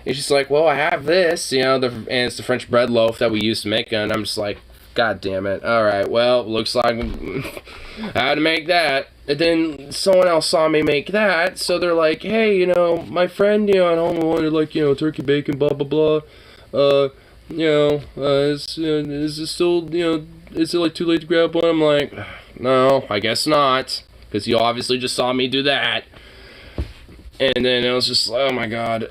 It's just like, well, I have this, you know, and it's the French bread loaf that we used to make it, and I'm just like, god damn it. Alright, well, looks like I had to make that. And then someone else saw me make that, so they're like, hey, you know, my friend, you know, at home wanted, like, you know, turkey bacon, blah, blah, blah. Is it still, you know, is it, like, too late to grab one? I'm like, no, I guess not, because you obviously just saw me do that. And then it was just, oh my god.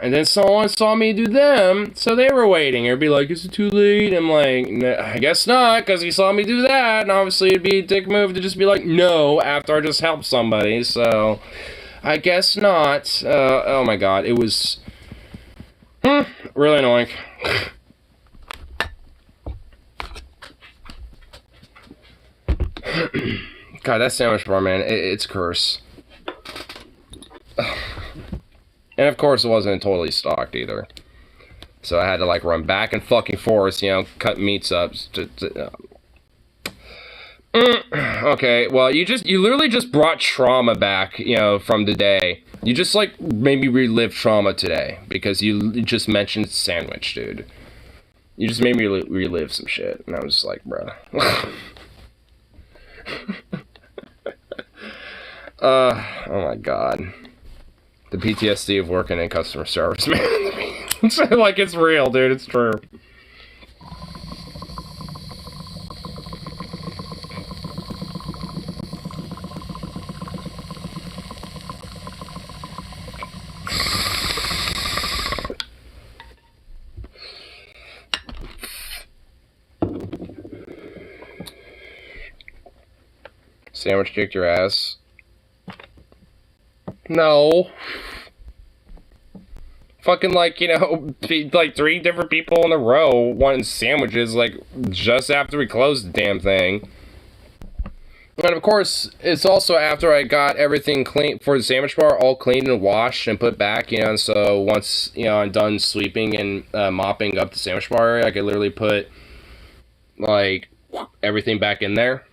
And then someone saw me do them, so they were waiting. It'd be like, is it too late? I'm like, I guess not, because he saw me do that. And obviously it'd be a dick move to just be like, no, after I just helped somebody. So, I guess not. Oh my god, it was really annoying. God, that sandwich bar, man, it's a curse. And of course, it wasn't totally stocked either. So I had to, like, run back and fucking forth, you know, cut meats up. Okay, well, you literally just brought trauma back, you know, from today. You just, like, maybe relive trauma today. Because you just mentioned sandwich, dude. You just made me relive some shit. And I was just like, bruh. Oh my god. The PTSD of working in customer service, man. It's like, it's real, dude. It's true. Sandwich kicked your ass. No. Fucking, like, you know, like 3 different people in a row wanting sandwiches, like, just after we closed the damn thing. And of course, it's also after I got everything clean for the sandwich bar, all cleaned and washed and put back, you know, and so once, you know, I'm done sweeping and mopping up the sandwich bar, I could literally put, like, everything back in there.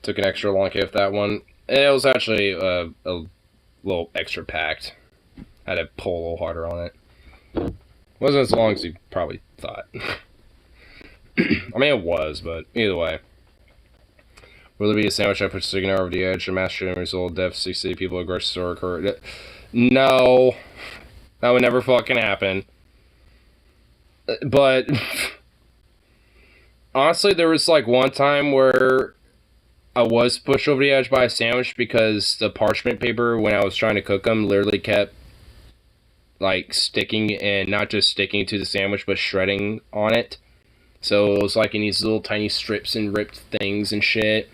Took an extra long hit with that one. It was actually a little extra packed. I had to pull a little harder on it. Wasn't as long as you probably thought. I mean, it was, but either way. Will there be a sandwich I put Signar over the edge? A mass shooting result, death, 60 people at grocery store occurred. No. That would never fucking happen. But honestly, there was like one time where I was pushed over the edge by a sandwich because the parchment paper, when I was trying to cook them, literally kept, like, sticking, and not just sticking to the sandwich, but shredding on it. So it was, like, in these little tiny strips and ripped things and shit.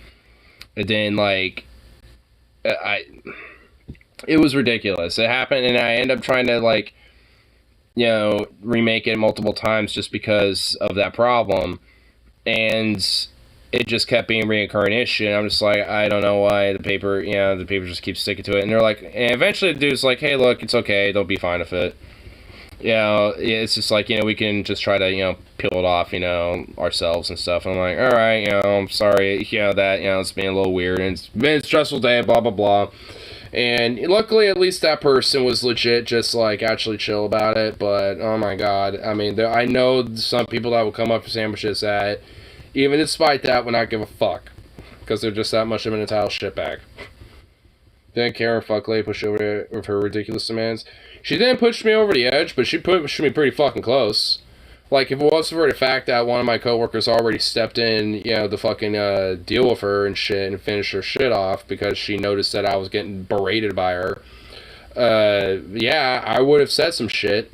And then, like, it was ridiculous. It happened, and I ended up trying to, like, you know, remake it multiple times just because of that problem. And it just kept being reoccurring issue. And I'm just like, I don't know why the paper just keeps sticking to it. And they're like, and eventually the dude's like, hey, look, it's okay. Don't be fine with it. It's just like, we can just try to, peel it off, ourselves and stuff. And I'm like, all right, I'm sorry, that, it's being a little weird. And it's been a stressful day, blah, blah, blah. And luckily, at least that person was legit, just like actually chill about it. But oh my god, I mean, I know some people that will come up for sandwiches that, even despite that, would not give a fuck because they're just that much of an entitled shitbag. Then Karen Fuckley pushed over with her ridiculous demands. She didn't push me over the edge, but she pushed me pretty fucking close. Like, if it wasn't for the fact that one of my coworkers already stepped in, to fucking deal with her and shit and finish her shit off because she noticed that I was getting berated by her, I would have said some shit.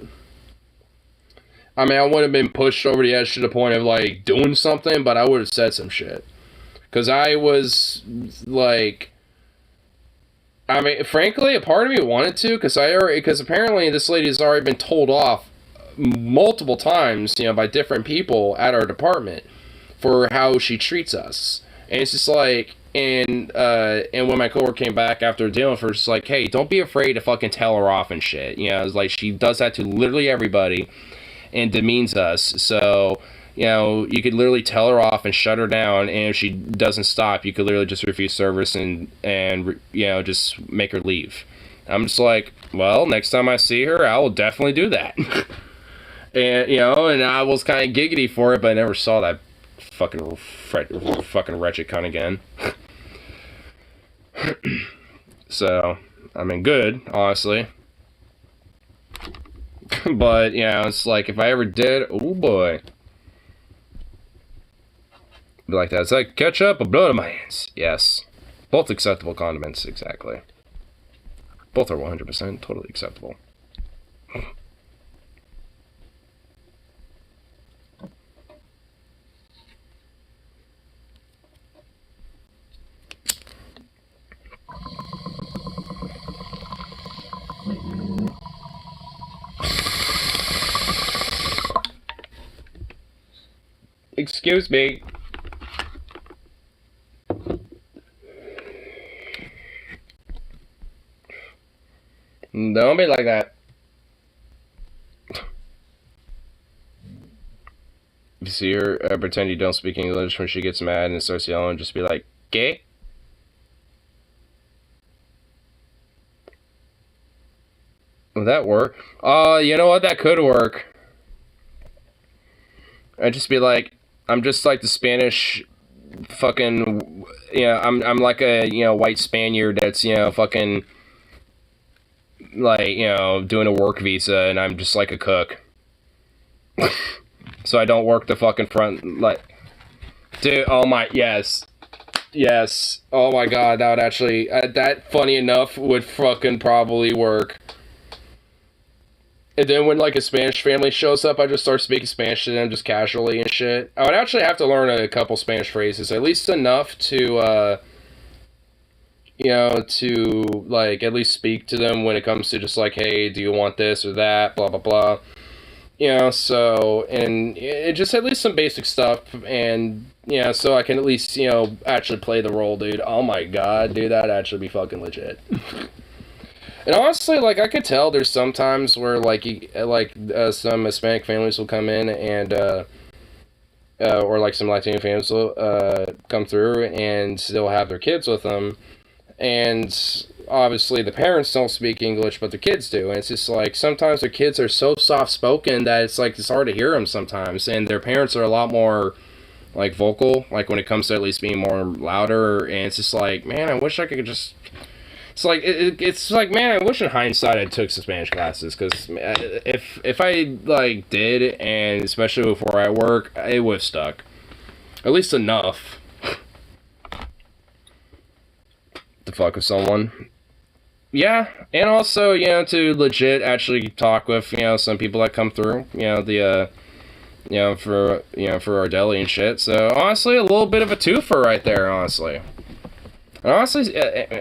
I mean, I wouldn't have been pushed over the edge to the point of, like, doing something, but I would have said some shit. Because I was, like... I mean, frankly, a part of me wanted to, because apparently this lady has already been told off multiple times, by different people at our department for how she treats us. And it's just like, and when my coworker came back after dealing with her, it's like, hey, don't be afraid to fucking tell her off and shit. It's like she does that to literally everybody and demeans us. So, you could literally tell her off and shut her down, and if she doesn't stop, you could literally just refuse service and just make her leave. I'm just like, well, next time I see her, I will definitely do that. And, and I was kind of giggity for it, but I never saw that fucking wretched cunt again. So, I mean, good, honestly. But, it's like, if I ever did, oh boy. Be like that. It's like ketchup or blood on my hands. Yes. Both acceptable condiments, exactly. Both are 100% totally acceptable. Excuse me. Don't be like that. If you see her, pretend you don't speak English when she gets mad and starts yelling, just be like, "Gay?" Would that work? You know what? That could work. I'd just be like, I'm just like the Spanish fucking, I'm like a, white Spaniard that's, fucking, like, doing a work visa, and I'm just like a cook. So I don't work the fucking front, like, dude, oh my, yes, oh my god, that would actually, that, funny enough, would fucking probably work. And then when, like, a Spanish family shows up, I just start speaking Spanish to them just casually and shit. I would actually have to learn a couple Spanish phrases, at least enough to, like, at least speak to them when it comes to just, like, hey, do you want this or that, blah, blah, blah. So, and it just at least some basic stuff, and, so I can at least, actually play the role, dude. Oh my god, dude, that'd actually be fucking legit. And honestly, like, I could tell there's some times where, some Hispanic families will come in and, or, like, some Latino families will, come through and they'll have their kids with them. And obviously the parents don't speak English, but the kids do. And it's just, like, sometimes their kids are so soft-spoken that it's, like, it's hard to hear them sometimes. And their parents are a lot more, like, vocal, like, when it comes to at least being more louder. And it's just like, man, I wish I could just... It's like, it's like, man, I wish in hindsight I took some Spanish classes, because if I, like, did, and especially before I work, it would have stuck. At least enough to fuck with someone. Yeah, and also, to legit actually talk with, some people that come through, for our deli and shit. So, honestly, a little bit of a twofer right there, honestly. And honestly,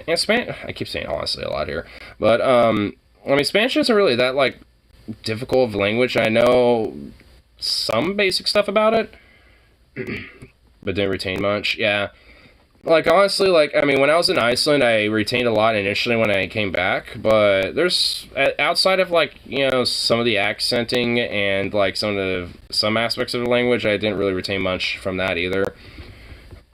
in Spanish, I keep saying honestly a lot here, but, I mean, Spanish isn't really that, like, difficult of a language. I know some basic stuff about it, but didn't retain much. Yeah. Like, honestly, like, I mean, when I was in Iceland, I retained a lot initially when I came back, but there's, outside of, like, you know, some of the accenting and, like, some aspects of the language, I didn't really retain much from that either.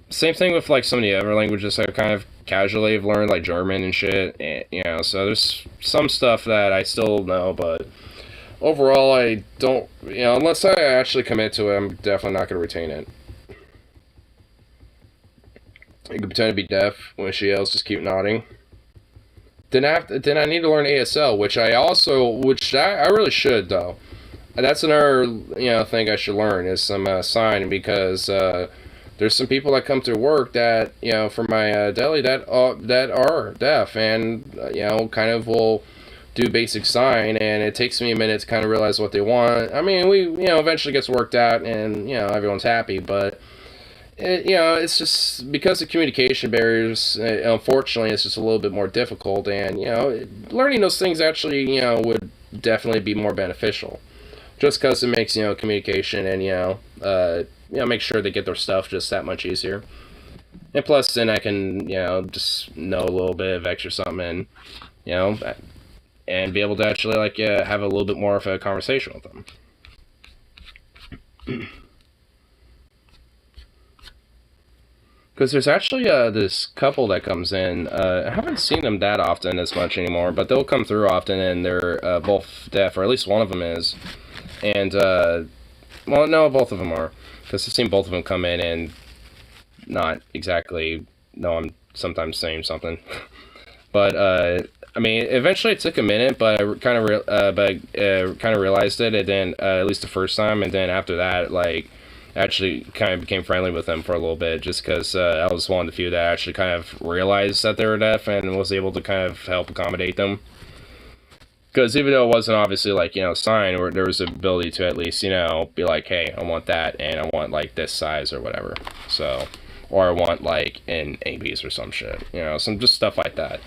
Same thing with, like, some of the other languages I've kind of casually have learned, like German and shit, and, you know, so there's some stuff that I still know, but overall, I don't, you know, unless I actually commit to it, I'm definitely not going to retain it. You can pretend to be deaf when she yells, just keep nodding. Then I need to learn ASL, which I really should, though. That's another, you know, thing I should learn is some sign, because there's some people that come to work that, you know, for my deli that are deaf, and you know, kind of will do basic sign, and it takes me a minute to kind of realize what they want. I mean, we, you know, eventually gets worked out, and you know, everyone's happy, but you know, it's just because the communication barriers, unfortunately, it's just a little bit more difficult, and, you know, learning those things actually, you know, would definitely be more beneficial. Just because it makes, you know, communication and, you know, make sure they get their stuff just that much easier. And plus, then I can, you know, just know a little bit of extra something, and, you know, and be able to actually, like, have a little bit more of a conversation with them. Because there's actually this couple that comes in. I haven't seen them that often as much anymore, but they'll come through often, and they're both deaf, or at least one of them is. And, well, no, both of them are. Because I've seen both of them come in and not exactly know I'm sometimes saying something. But, I mean, eventually it took a minute, but I kind of realized it, and then, at least the first time, and then after that, like, actually kind of became friendly with them for a little bit, just because I was one of the few that actually kind of realized that they were deaf and was able to kind of help accommodate them. Because even though it wasn't obviously, like, you know, sign, or there was the ability to at least, you know, be like, hey, I want that, and I want, like, this size or whatever. So, or I want, like, in ABs or some shit, you know, some just stuff like that.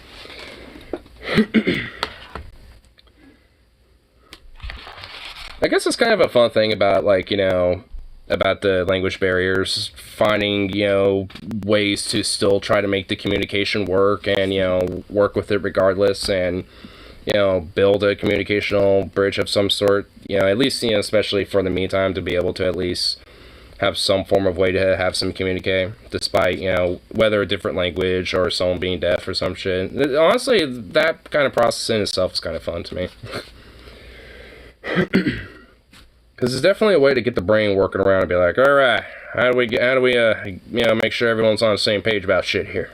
I guess it's kind of a fun thing about, like, you know, about the language barriers, finding, you know, ways to still try to make the communication work, and, you know, work with it regardless, and, you know, build a communicational bridge of some sort, you know, at least, you know, especially for the meantime, to be able to at least have some form of way to have some communicate, despite, you know, whether a different language or someone being deaf or some shit. Honestly, that kind of process in itself is kind of fun to me. Because it's definitely a way to get the brain working around and be like, all right, how do we you know, make sure everyone's on the same page about shit here.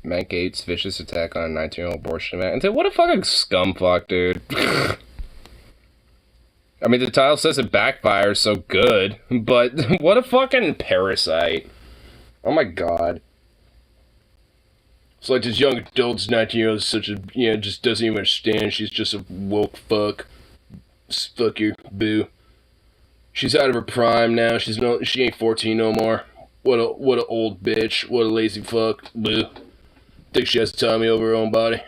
Matt Gates' vicious attack on a 19-year-old abortion man. What a fucking scumfuck, dude. I mean, the title says it backfires, so good. But what a fucking parasite. Oh my god. It's like this young adult's 19-year-old is such a, you know, just doesn't even understand. She's just a woke fuck. Just fuck your boo. She's out of her prime now. She ain't 14 no more. What a old bitch. What a lazy fuck. Boo. Think she has autonomy over her own body.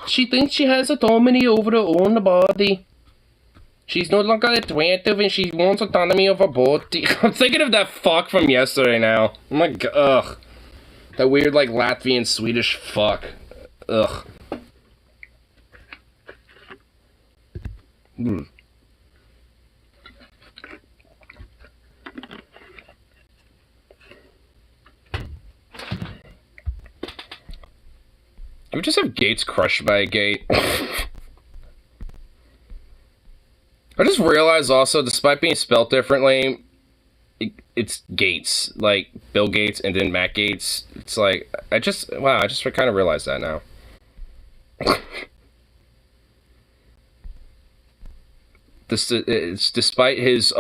She thinks she has autonomy over her own body. She's no longer attractive and she wants autonomy of her body. I'm thinking of that fuck from yesterday now. Oh my god. Ugh. That weird, like, Latvian Swedish fuck. Ugh. Hmm. Do we just have Gates crushed by a gate? I just realized also, despite being spelled differently, it's Gates, like Bill Gates and then Matt Gates. It's like, I just kind of realized that now. It's despite his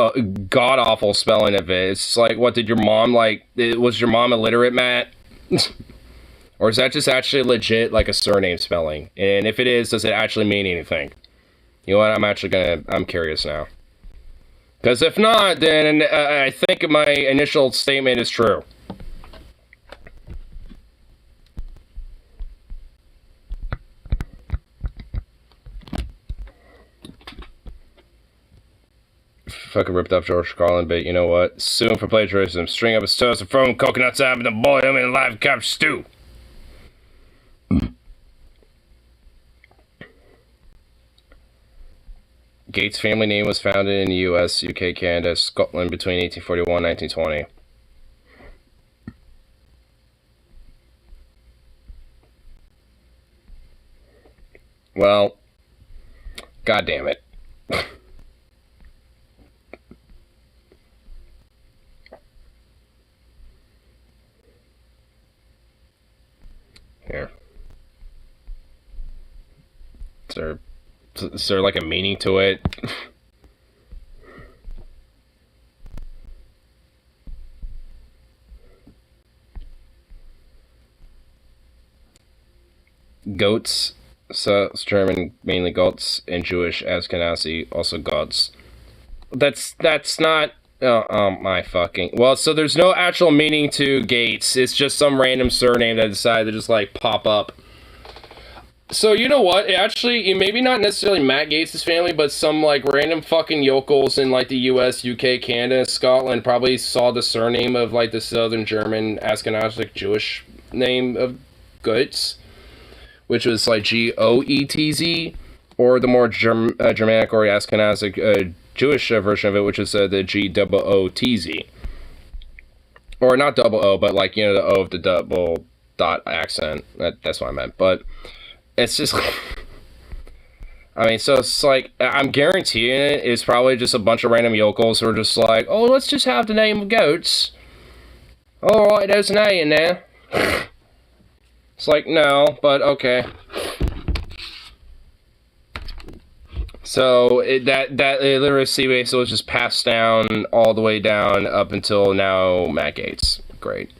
god-awful spelling of it. It's like, what, did your mom, like, was your mom illiterate, Matt? Or is that just actually legit, like, a surname spelling? And if it is, does it actually mean anything? You know what, I'm curious now. Because if not, then I think my initial statement is true. Fucking ripped off George Carlin, but you know what? Sue him for plagiarism. String up his toast and throw him coconuts out and boil him in a live cup stew. Gates' family name was founded in the U.S., UK, Canada, Scotland between 1841 and 1920. Well, god damn it. Here. Is there like a meaning to it? Goats, so it's German, mainly goats, and Jewish Ashkenazi, also gods. That's not. Oh my fucking. Well, so there's no actual meaning to Gates. It's just some random surname that decided to just like pop up. So you know what? Actually, maybe not necessarily Matt Gates' family, but some like random fucking yokels in like the U.S., UK, Canada, Scotland probably saw the surname of like the Southern German Ashkenazic Jewish name of Goetz, which was like Goetz, or the more Germanic or Ashkenazic Jewish version of it, which is the Gootz, or not double O, but like, you know, the O of the double dot accent. That's what I meant, but. It's just, I mean, so it's like, I'm guaranteeing it's probably just a bunch of random yokels who are just like, oh, let's just have the name of Goats. Alright, there's an A in there. It's like, no, but okay. So, that illiteracy basically was just passed down all the way down up until now Matt Gates. Great.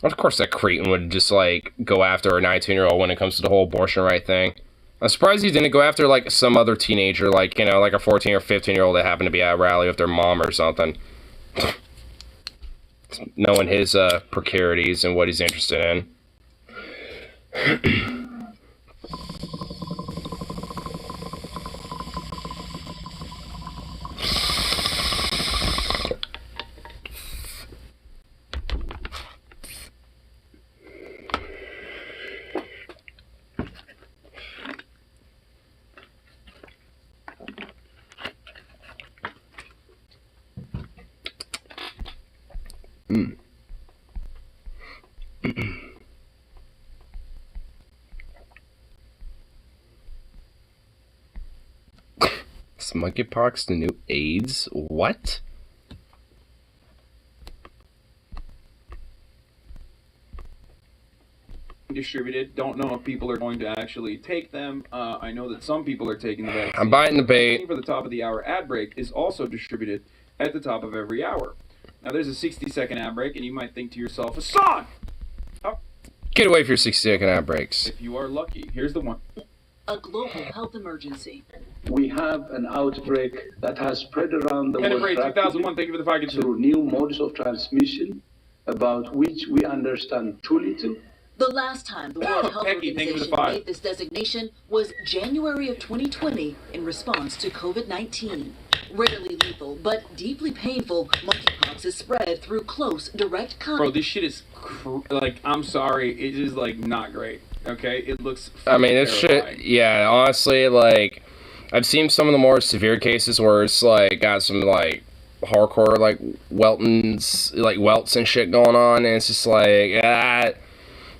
Of course that cretin would just, like, go after a 19-year-old when it comes to the whole abortion right thing. I'm surprised he didn't go after, like, some other teenager, like, you know, like a 14 or 15-year-old that happened to be at a rally with their mom or something. Knowing his, precarities and what he's interested in. Is monkeypox the new AIDS? What? Distributed. Don't know if people are going to actually take them. I know that some people are taking the vaccine. I'm biting the bait. For the top of the hour ad break is also distributed at the top of every hour. Now there's a 60-second ad break, and you might think to yourself, Hassan! Oh. Get away from your 60-second ad breaks. If you are lucky, here's the one. A global health emergency. We have an outbreak that has spread around the world rapidly 2001, thank you for the package. through new modes of transmission, about which we understand too little. The last time the World Health Organization made this designation was January of 2020 in response to COVID-19. Rarely lethal, but deeply painful, monkeypox is spread through close, direct contact. Bro, this shit is, like, I'm sorry, it is, like, not great, okay? It looks I mean, this terrifying. shit, yeah, honestly, like, I've seen some of the more severe cases where it's, like, got some, like, hardcore, like, welts and shit going on, and it's just like,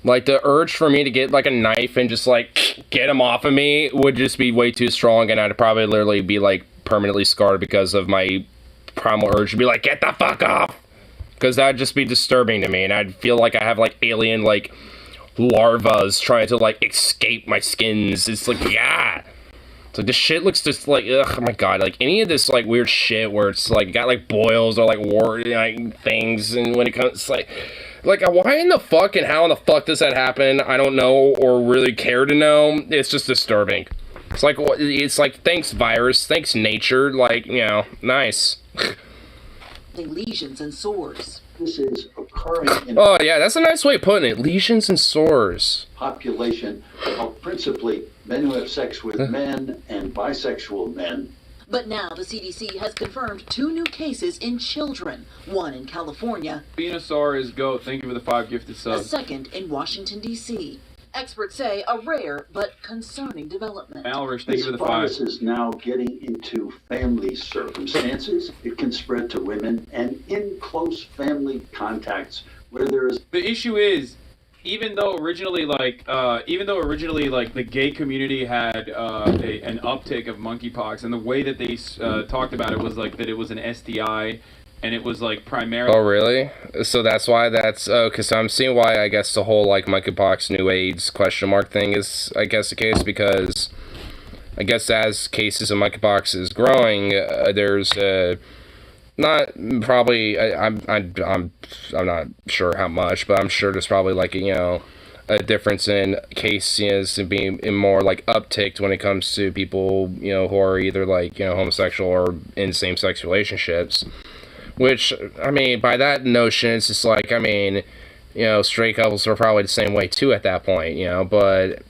Like, the urge for me to get, like, a knife and just, like, get him off of me would just be way too strong, and I'd probably literally be, like, permanently scarred because of my primal urge to be like, get the fuck off! Because that'd just be disturbing to me, and I'd feel like I have, like, alien, like, larvas trying to, like, escape my skins. It's like, yeah! So this shit looks just like, ugh, oh my god, like, any of this, like, weird shit where it's, like, got, like, boils or, like, war, like, things, and when it comes, it's like, why in the fuck and how in the fuck does that happen? I don't know, or really care to know. It's just disturbing. It's like, thanks, virus, thanks, nature, like, you know, nice. Lesions and sores. This is occurring in Oh, yeah, that's a nice way of putting it. Lesions and sores. population of principally men who have sex with men and bisexual men. But now the CDC has confirmed 2 new cases in children, one in California, Venusaur is GOAT. Thank you for the 5 gifted a subs. second in Washington, D.C. Experts say a rare but concerning development. Malrich, thank you This for the 5. virus is now getting into family circumstances. It can spread to women and in close family contacts where there is. The issue is, even though originally like the gay community had an uptick of monkeypox, and the way that they talked about it was like that it was an STI, and it was like primarily. Oh, really? So that's why because I'm seeing why, I guess, the whole, like, monkeypox, new AIDS, question mark thing is, I guess, the case, because I guess as cases of monkeypox is growing, there's, not probably, I'm not sure how much, but I'm sure there's probably, like, you know, a difference in cases being more, like, upticked when it comes to people, you know, who are either, like, you know, homosexual or in same-sex relationships. Which, I mean, by that notion, it's just like, I mean, you know, straight couples are probably the same way, too, at that point, you know, but,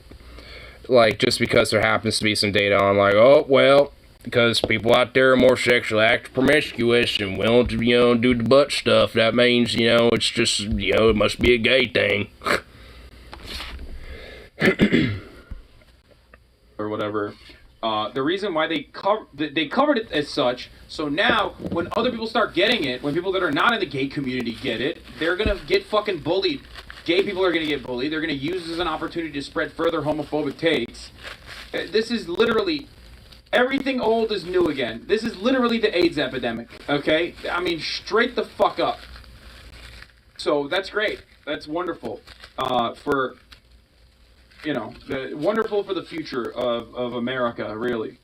like, just because there happens to be some data on, like, oh, well, because people out there are more sexually active, promiscuous, and willing to, you know, do the butt stuff, that means, you know, it's just, you know, it must be a gay thing. Or whatever. The reason why they covered it as such, so now when other people start getting it, when people that are not in the gay community get it, they're gonna get fucking bullied. Gay people are gonna get bullied. They're gonna use this as an opportunity to spread further homophobic takes. This is literally, everything old is new again. This is literally the AIDS epidemic, okay? I mean, straight the fuck up. So that's great. That's wonderful. For, you know, wonderful for the future of America, really.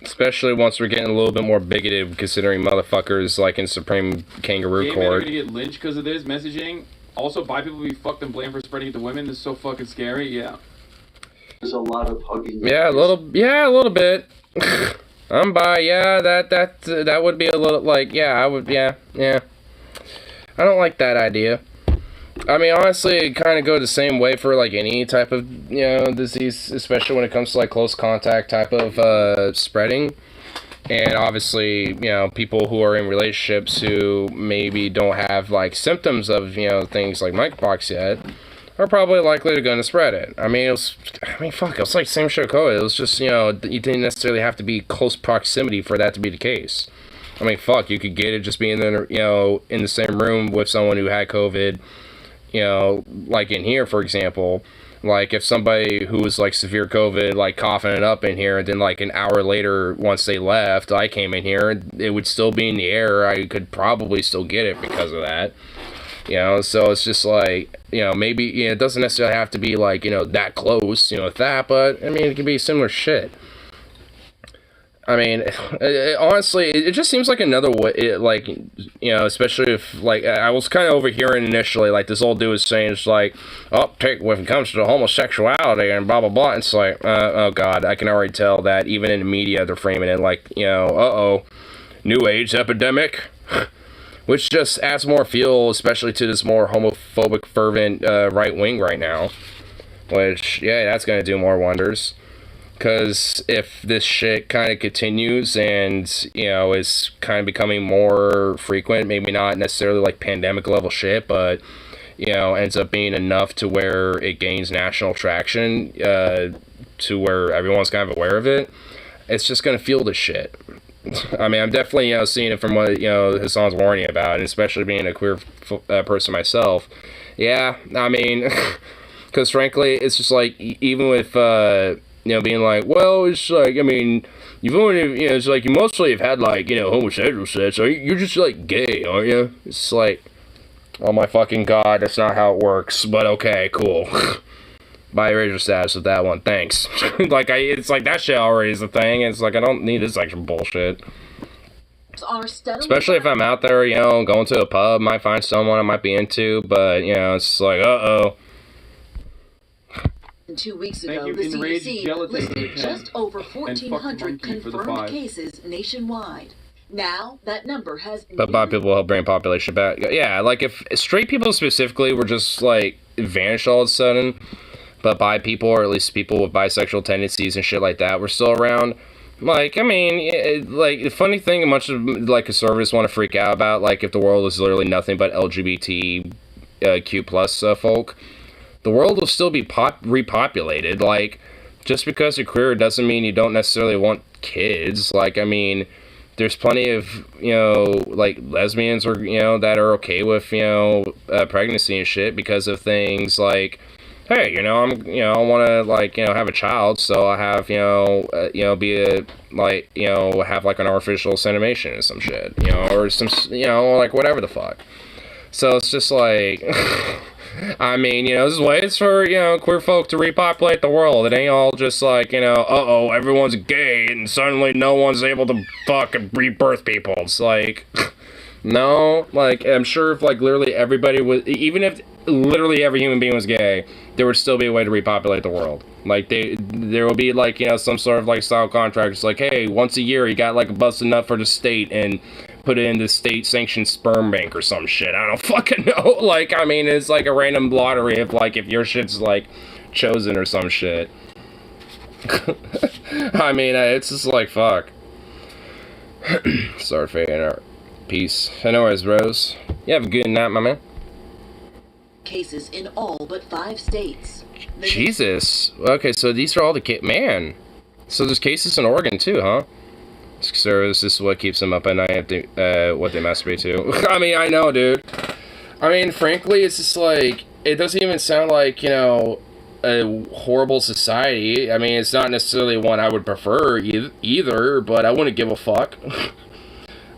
Especially once we're getting a little bit more bigoted, considering motherfuckers, like, in Supreme Kangaroo Gay men are Court. gonna get lynched because of this messaging. Also, bi people be fucked and blamed for spreading it to women. This is so fucking scary, yeah. There's a lot of hugging. Yeah, a little bit. I'm bi, yeah, that would be a little, like, yeah, I would, yeah. I don't like that idea. I mean, honestly, it kind of go the same way for, like, any type of, you know, disease, especially when it comes to, like, close contact type of spreading. And obviously, you know, people who are in relationships who maybe don't have, like, symptoms of, you know, things like monkeypox yet are probably likely to gonna spread it. I mean, fuck, it was like same shit COVID. It was just, you know, you didn't necessarily have to be close proximity for that to be the case. I mean, fuck, you could get it just being in, you know, in the same room with someone who had COVID, you know, like in here, for example. Like, if somebody who was, like, severe COVID, like, coughing it up in here, and then, like, an hour later, once they left, I came in here, it would still be in the air. I could probably still get it because of that. You know, so it's just like, you know, maybe, you know, it doesn't necessarily have to be, like, you know, that close, you know, with that, but, I mean, it can be similar shit. I mean, honestly, it just seems like another way, like, you know, especially if, like, I was kind of overhearing initially, like, this old dude was saying, it's like, oh, when it comes to homosexuality and blah, blah, blah, it's like, oh, God, I can already tell that even in the media, they're framing it like, you know, uh-oh, new AIDS epidemic, which just adds more fuel, especially to this more homophobic, fervent right wing right now, which, yeah, that's going to do more wonders. Because if this shit kind of continues and, you know, is kind of becoming more frequent, maybe not necessarily like pandemic level shit, but, you know, ends up being enough to where it gains national traction, to where everyone's kind of aware of it, it's just going to fuel this shit. I mean, I'm definitely, you know, seeing it from what, you know, Hassan's warning about, and especially being a queer person myself. Yeah, I mean, Because frankly, it's just like, even with, being like, well, it's like, I mean, you've only, it's like, you mostly have had, like, homosexual sex, so you're just, like, gay, aren't you? It's like, oh my fucking god, that's not how it works, but okay, cool. Biracial status with that one, thanks. Like, it's like, that shit already is a thing, it's like, I don't need this extra bullshit. Especially if I'm out there, going to a pub, might find someone I might be into, but, it's like, uh-oh. 2 weeks ago, the CDC listed just over 1,400 confirmed cases nationwide. Now, that number has... But bi people help bring population back. Yeah, like, if straight people specifically were just, like, vanished all of a sudden, but bi people, or at least people with bisexual tendencies and shit like that, were still around... Like, I mean, like, the funny thing, much of, like, conservatives want to freak out about, like, if the world is literally nothing but LGBTQ plus folk, the world will still be repopulated. Like, just because you're queer doesn't mean you don't necessarily want kids. Like, I mean, there's plenty of, like, lesbians or, that are okay with, pregnancy and shit because of things like, hey, I want to, like, have a child, so I have, be a, like, have, like, an artificial insemination or some shit, or some, like, whatever the fuck. So it's just like, I mean, there's ways for, queer folk to repopulate the world. It ain't all just like, uh-oh, everyone's gay, and suddenly no one's able to fuck and rebirth people. It's like, no, like, I'm sure if, like, literally everybody was, even if literally every human being was gay, there would still be a way to repopulate the world. Like, there will be, like, some sort of, like, style contract. It's like, hey, once a year you got, like, a busted nut for the state and put it in the state-sanctioned sperm bank or some shit. I don't fucking know. Like, I mean, it's like a random lottery if your shit's, like, chosen or some shit. I mean, it's just like, fuck. Start fading out. Peace. Anyways, bros. You have a good night, my man. Cases in all but 5 states. Jesus. Okay, so these are all the man. So there's cases in Oregon too, huh? So this is what keeps them up at night, what they masturbate to. I mean, I know, dude. I mean, frankly, it's just like, it doesn't even sound like, a horrible society. I mean, it's not necessarily one I would prefer either, but I wouldn't give a fuck.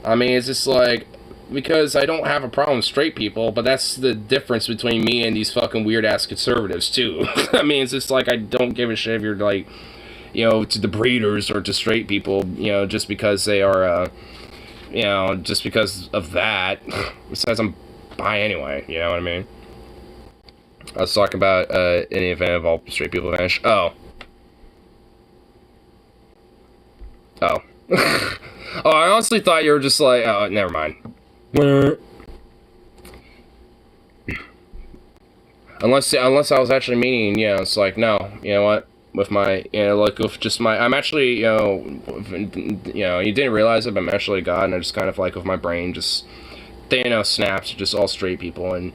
I mean, it's just like, because I don't have a problem with straight people, but that's the difference between me and these fucking weird-ass conservatives, too. I mean, it's just like, I don't give a shit if you're, like, to the breeders or to straight people, just because they are, just because of that. Besides, I'm bi anyway, you know what I mean? I was talking about, any event of all straight people vanish. Oh. Oh. Oh, I honestly thought you were just like, oh, never mind. Unless I was actually meaning, it's like, no, you know what? With my, like, with just my, I'm actually, you didn't realize it, but I'm actually God, and I just kind of, like, with my brain, just, snaps, just all straight people, and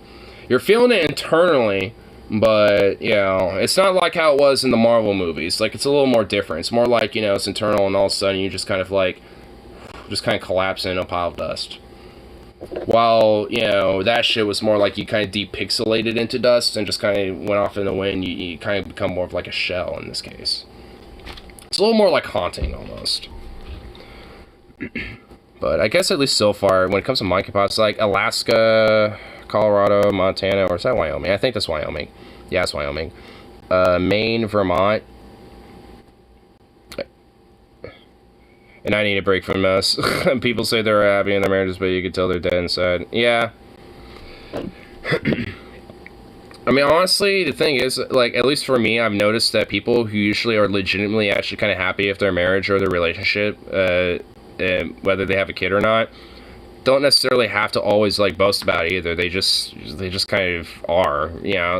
you're feeling it internally, but, it's not like how it was in the Marvel movies. Like, it's a little more different. It's more like, it's internal, and all of a sudden you just kind of, like, collapse in a pile of dust. While, that shit was more like you kind of depixelated into dust and just kind of went off in the wind. You kind of become more of like a shell in this case. It's a little more like haunting almost. But I guess at least so far, when it comes to monkeypox, it's like Alaska, Colorado, Montana, or is that Wyoming? I think that's Wyoming. Yeah, it's Wyoming. Maine, Vermont. And I need a break from this. People say they're happy in their marriages, but you can tell they're dead inside. Yeah. I mean, honestly, the thing is, like, at least for me, I've noticed that people who usually are legitimately actually kind of happy with their marriage or their relationship, whether they have a kid or not, don't necessarily have to always, like, boast about it either. They just kind of are,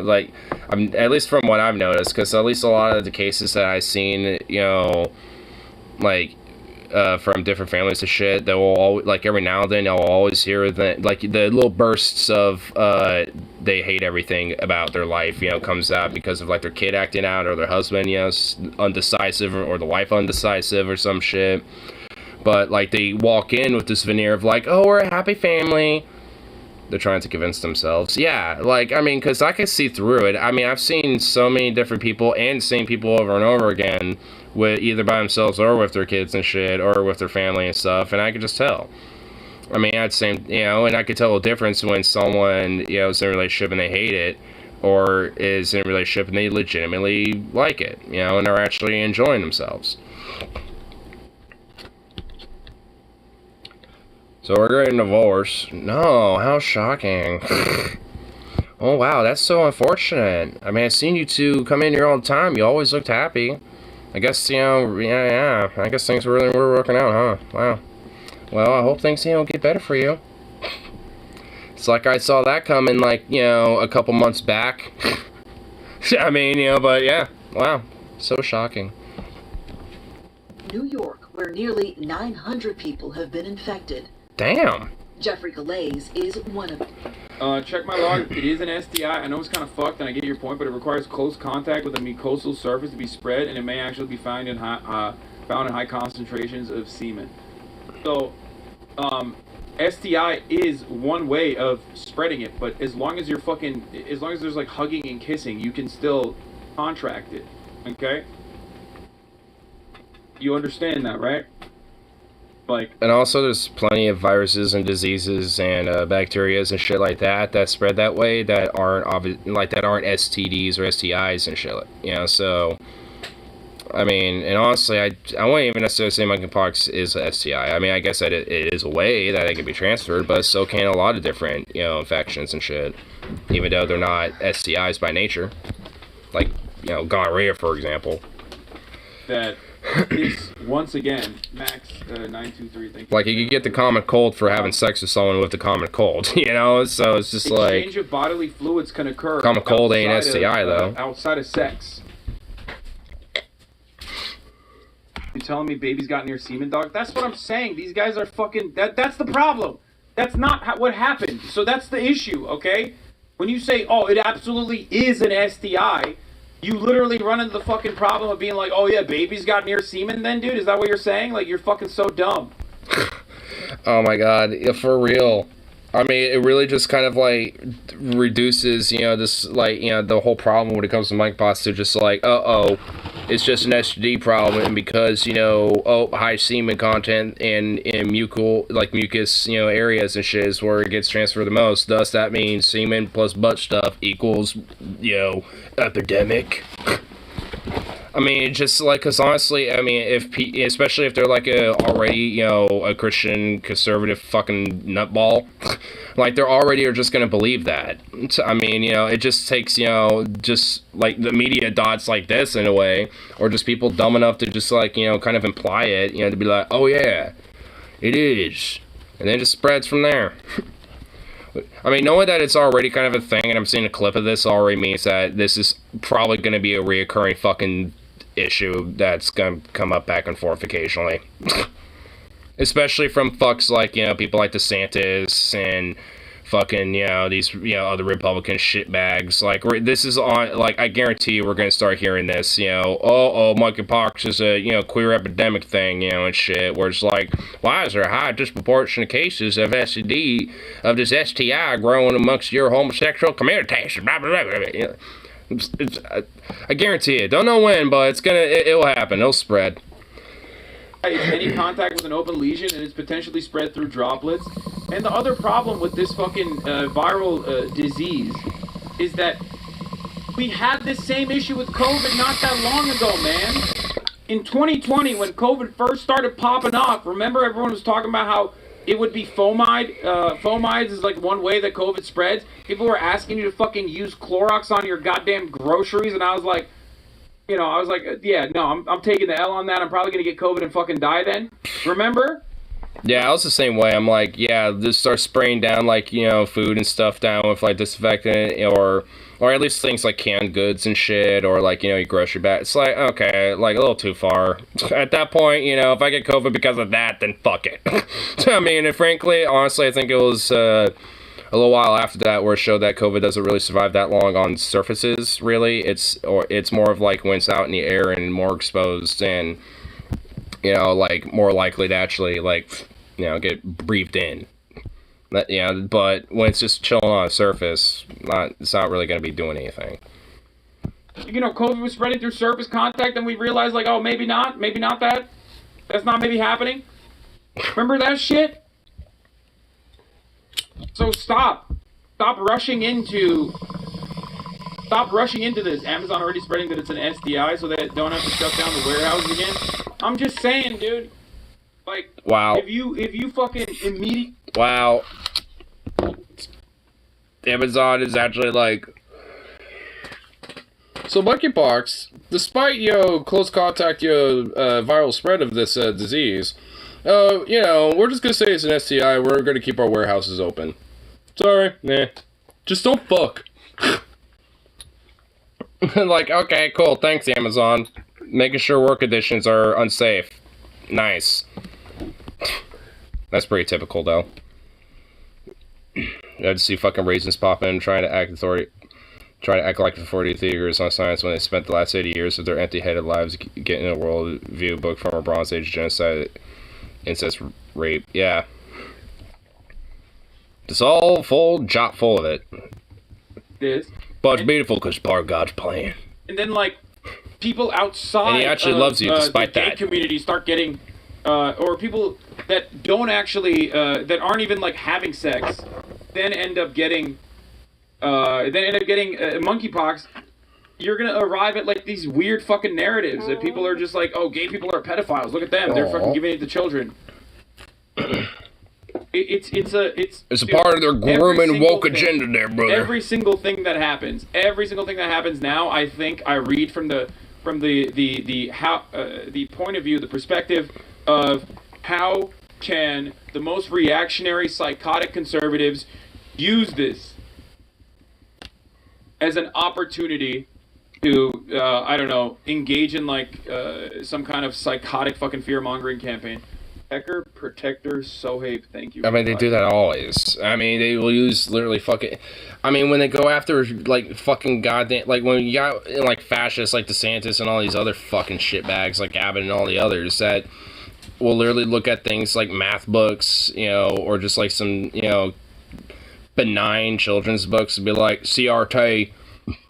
like, at least from what I've noticed, because at least a lot of the cases that I've seen, like, from different families to shit, they will always, like, every now and then I'll always hear that, like, the little bursts of they hate everything about their life, comes out because of, like, their kid acting out or their husband, undecisive, or the wife undecisive or some shit. But, like, they walk in with this veneer of, like, oh, we're a happy family. They're trying to convince themselves. Yeah, like, I mean, because I can see through it. I mean, I've seen so many different people and same people over and over again with either by themselves or with their kids and shit or with their family and stuff, and I could just tell. I mean, I'd say, and I could tell a difference when someone, is in a relationship and they hate it, or is in a relationship and they legitimately like it, and they're actually enjoying themselves. So we're getting divorced. No, how shocking. Oh, wow, that's so unfortunate. I mean, I've seen you two come in here all the time. You always looked happy. I guess, yeah. I guess things really were working out, huh? Wow. Well, I hope things, get better for you. It's like I saw that coming, like, a couple months back. I mean, but yeah. Wow. So shocking. New York, where nearly 900 people have been infected. Damn. Jeffrey Galais is one of them. Check my log. It is an STI. I know it's kind of fucked, and I get your point, but it requires close contact with a mucosal surface to be spread, and it may actually be found in high concentrations of semen. So, STI is one way of spreading it, but as long as there's like hugging and kissing, you can still contract it. Okay? You understand that, right? Like, and also there's plenty of viruses and diseases and bacterias and shit like that spread that way that aren't STDs or STIs and shit. So I mean, and honestly, I wouldn't even necessarily say monkeypox is a STI. I mean, I guess that it is a way that it can be transferred, but so can a lot of different infections and shit, even though they're not STIs by nature, like gonorrhea, for example. That is, once again, Max 923. Thank you. Like, you could get the common cold for having sex with someone with the common cold, so it's just like... Exchange of bodily fluids can occur. Common cold ain't STI, though. Outside of sex. You telling me babies got near semen, dog? That's what I'm saying. These guys are fucking... That's the problem. That's not what happened. So that's the issue, okay? When you say, oh, it absolutely is an STI... You literally run into the fucking problem of being like, oh yeah, babies got near semen then, dude? Is that what you're saying? Like, you're fucking so dumb. Oh my god, for real. I mean, it really just kind of, like, reduces, this, like, the whole problem when it comes to monkeypox to just like, it's just an STD problem, and because, high semen content in mucus, areas and shit is where it gets transferred the most. Thus, that means semen plus butt stuff equals, epidemic. I mean, just like, because honestly, I mean, especially if they're like already, a Christian conservative fucking nutball, like they already are just gonna believe that. I mean, it just takes, just like the media dots like this in a way, or just people dumb enough to just like, kind of imply it, to be like, oh yeah, it is, and then it just spreads from there. I mean, knowing that it's already kind of a thing, and I'm seeing a clip of this already means that this is probably going to be a reoccurring fucking issue that's going to come up back and forth occasionally. Especially from fucks like, people like DeSantis and fucking, these, other Republican shitbags. Like, this is on, like, I guarantee you we're going to start hearing this, monkeypox is a, queer epidemic thing, and shit, where it's like, why is there a high disproportionate cases of STD, of this STI growing amongst your homosexual communities, blah, blah, blah, blah. I guarantee it. Don't know when, but it will happen. It'll spread. Any contact with an open lesion, and it's potentially spread through droplets. And the other problem with this fucking viral disease is that we had this same issue with COVID not that long ago, man. In 2020, when COVID first started popping off, remember everyone was talking about how it would be fomide? Fomides is like one way that COVID spreads. People were asking you to fucking use Clorox on your goddamn groceries, and I was like, yeah, no, I'm taking the L on that. I'm probably going to get COVID and fucking die then. Remember? Yeah, I was the same way. I'm like, yeah, just start spraying down, like, food and stuff down with, like, disinfectant, or at least things like canned goods and shit, or, like, your grocery bag. It's like, okay, like, a little too far. At that point, if I get COVID because of that, then fuck it. I mean, and frankly, honestly, I think it was, a little while after that where it showed that COVID doesn't really survive that long on surfaces, really. It's more of like when it's out in the air and more exposed and, like more likely to actually like, get breathed in. Yeah, but when it's just chilling on the surface, it's not really going to be doing anything. You know, COVID was spreading through surface contact, and we realized, like, oh, maybe not that. That's not maybe happening. Remember that shit? So stop rushing into this. Amazon already spreading that it's an STI, so they don't have to shut down the warehouses again. I'm just saying, dude. Like, wow. If you fucking immediately. Wow. Amazon is actually like. So monkeypox, despite close contact viral spread of this disease, we're just gonna say it's an STI. We're gonna keep our warehouses open. Sorry, nah. Just don't fuck. Like, okay, cool. Thanks, Amazon. Making sure work conditions are unsafe. Nice. That's pretty typical, though. I just see fucking raisins popping and trying to act like authority figures on science when they spent the last 80 years of their empty-headed lives getting a worldview book from a Bronze Age genocide, incest, rape. Yeah. It's all chock full of it. It is. But it's beautiful because part of God's plan. And then, like, people outside and he actually loves you despite the gay that. community start getting, or people that don't actually, that aren't even, like, having sex, then end up getting monkeypox. You're gonna arrive at, like, these weird fucking narratives that people are just like, oh, gay people are pedophiles. Look at them. They're fucking giving it to children. It's a part of their grooming woke agenda there, brother. Every single thing that happens now, I think I read from the point of view, the perspective of how can the most reactionary, psychotic conservatives use this as an opportunity to, I don't know, engage in like some kind of psychotic fucking fear-mongering campaign. Pecker, Protector, Sohape, thank you. I mean, they do that always. I mean, they will use literally fucking... I mean, when they go after, like, fucking goddamn... Like, when you got, like, fascists like DeSantis and all these other fucking shitbags like Abbott and all the others that will literally look at things like math books, or just, like, some, benign children's books and be like, CRT,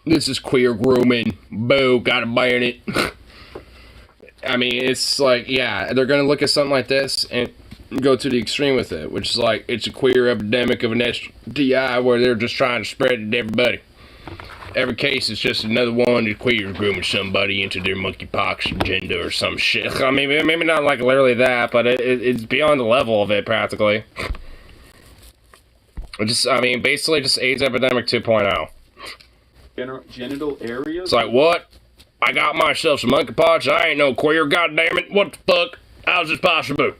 this is queer grooming. Boo, gotta ban it. I mean, it's like, yeah, they're going to look at something like this and go to the extreme with it, which is like, it's a queer epidemic of an STI where they're just trying to spread it to everybody. Every case is just another one that queer grooming somebody into their monkeypox agenda or some shit. I mean, maybe not like literally that, but it's beyond the level of it, practically. Basically just AIDS epidemic 2.0. Genital areas? It's like, what? I got myself some monkeypox. I ain't no queer, goddammit. What the fuck? How's this possible?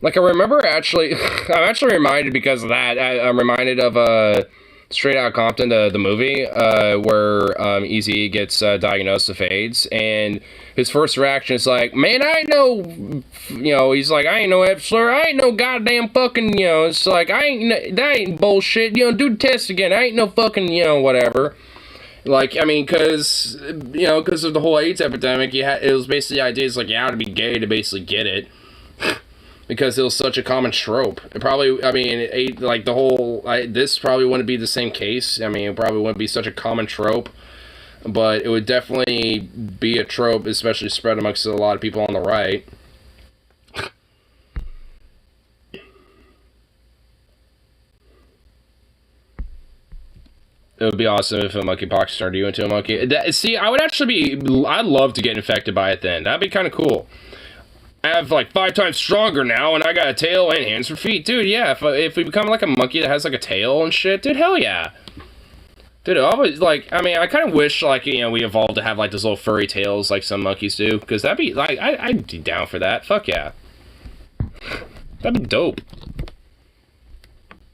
Like, I remember actually... I'm actually reminded because of that. I'm reminded of Straight Outta Compton, the movie, where Eazy gets diagnosed with AIDS. And his first reaction is like, man, I ain't no... he's like, I ain't no F-slur. I ain't no goddamn fucking, it's like, that ain't bullshit. Do the test again. I ain't no fucking, whatever. Like, I mean, because of the whole AIDS epidemic, it was basically the idea is like, you had to be gay to basically get it. Because it was such a common trope. It probably, this probably wouldn't be the same case. I mean, it probably wouldn't be such a common trope. But it would definitely be a trope, especially spread amongst a lot of people on the right. It would be awesome if a monkeypox turned you into a monkey. I'd love to get infected by it then. That'd be kind of cool. I have like 5 times stronger now, and I got a tail and hands for feet. Dude, yeah, if we become like a monkey that has like a tail and shit, dude, hell yeah. Dude, I kind of wish, like, we evolved to have like those little furry tails like some monkeys do, because that'd be, like, I'd be down for that. Fuck yeah. That'd be dope.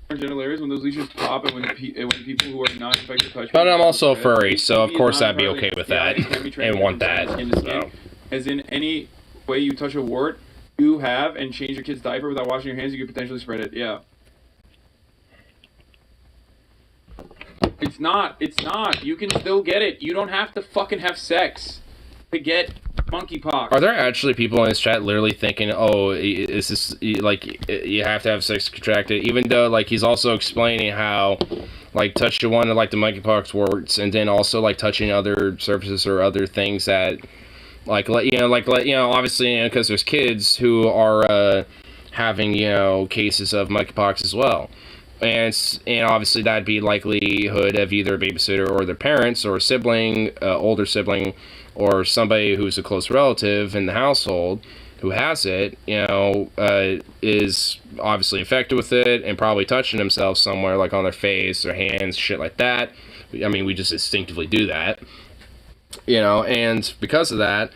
Genital areas when those lesions pop and when people who are not infected touch. But I'm also furry, so of course I'd be okay with that and want that. So. As in any way you touch a wart, you have and change your kid's diaper without washing your hands, you could potentially spread it. Yeah. It's not. You can still get it. You don't have to fucking have sex to get Monkeypox. Are there actually people in this chat literally thinking, oh, is this, like, you have to have sex contracted? Even though, like, he's also explaining how, like, touching one of, like, the monkeypox warts, and then also, like, touching other surfaces or other things that, like, obviously, because there's kids who are, having, cases of monkeypox as well. And obviously that'd be likelihood of either a babysitter or their parents or a sibling, older sibling, or somebody who's a close relative in the household who has it, is obviously infected with it and probably touching themselves somewhere, like on their face or hands, shit like that. I mean, we just instinctively do that, and because of that,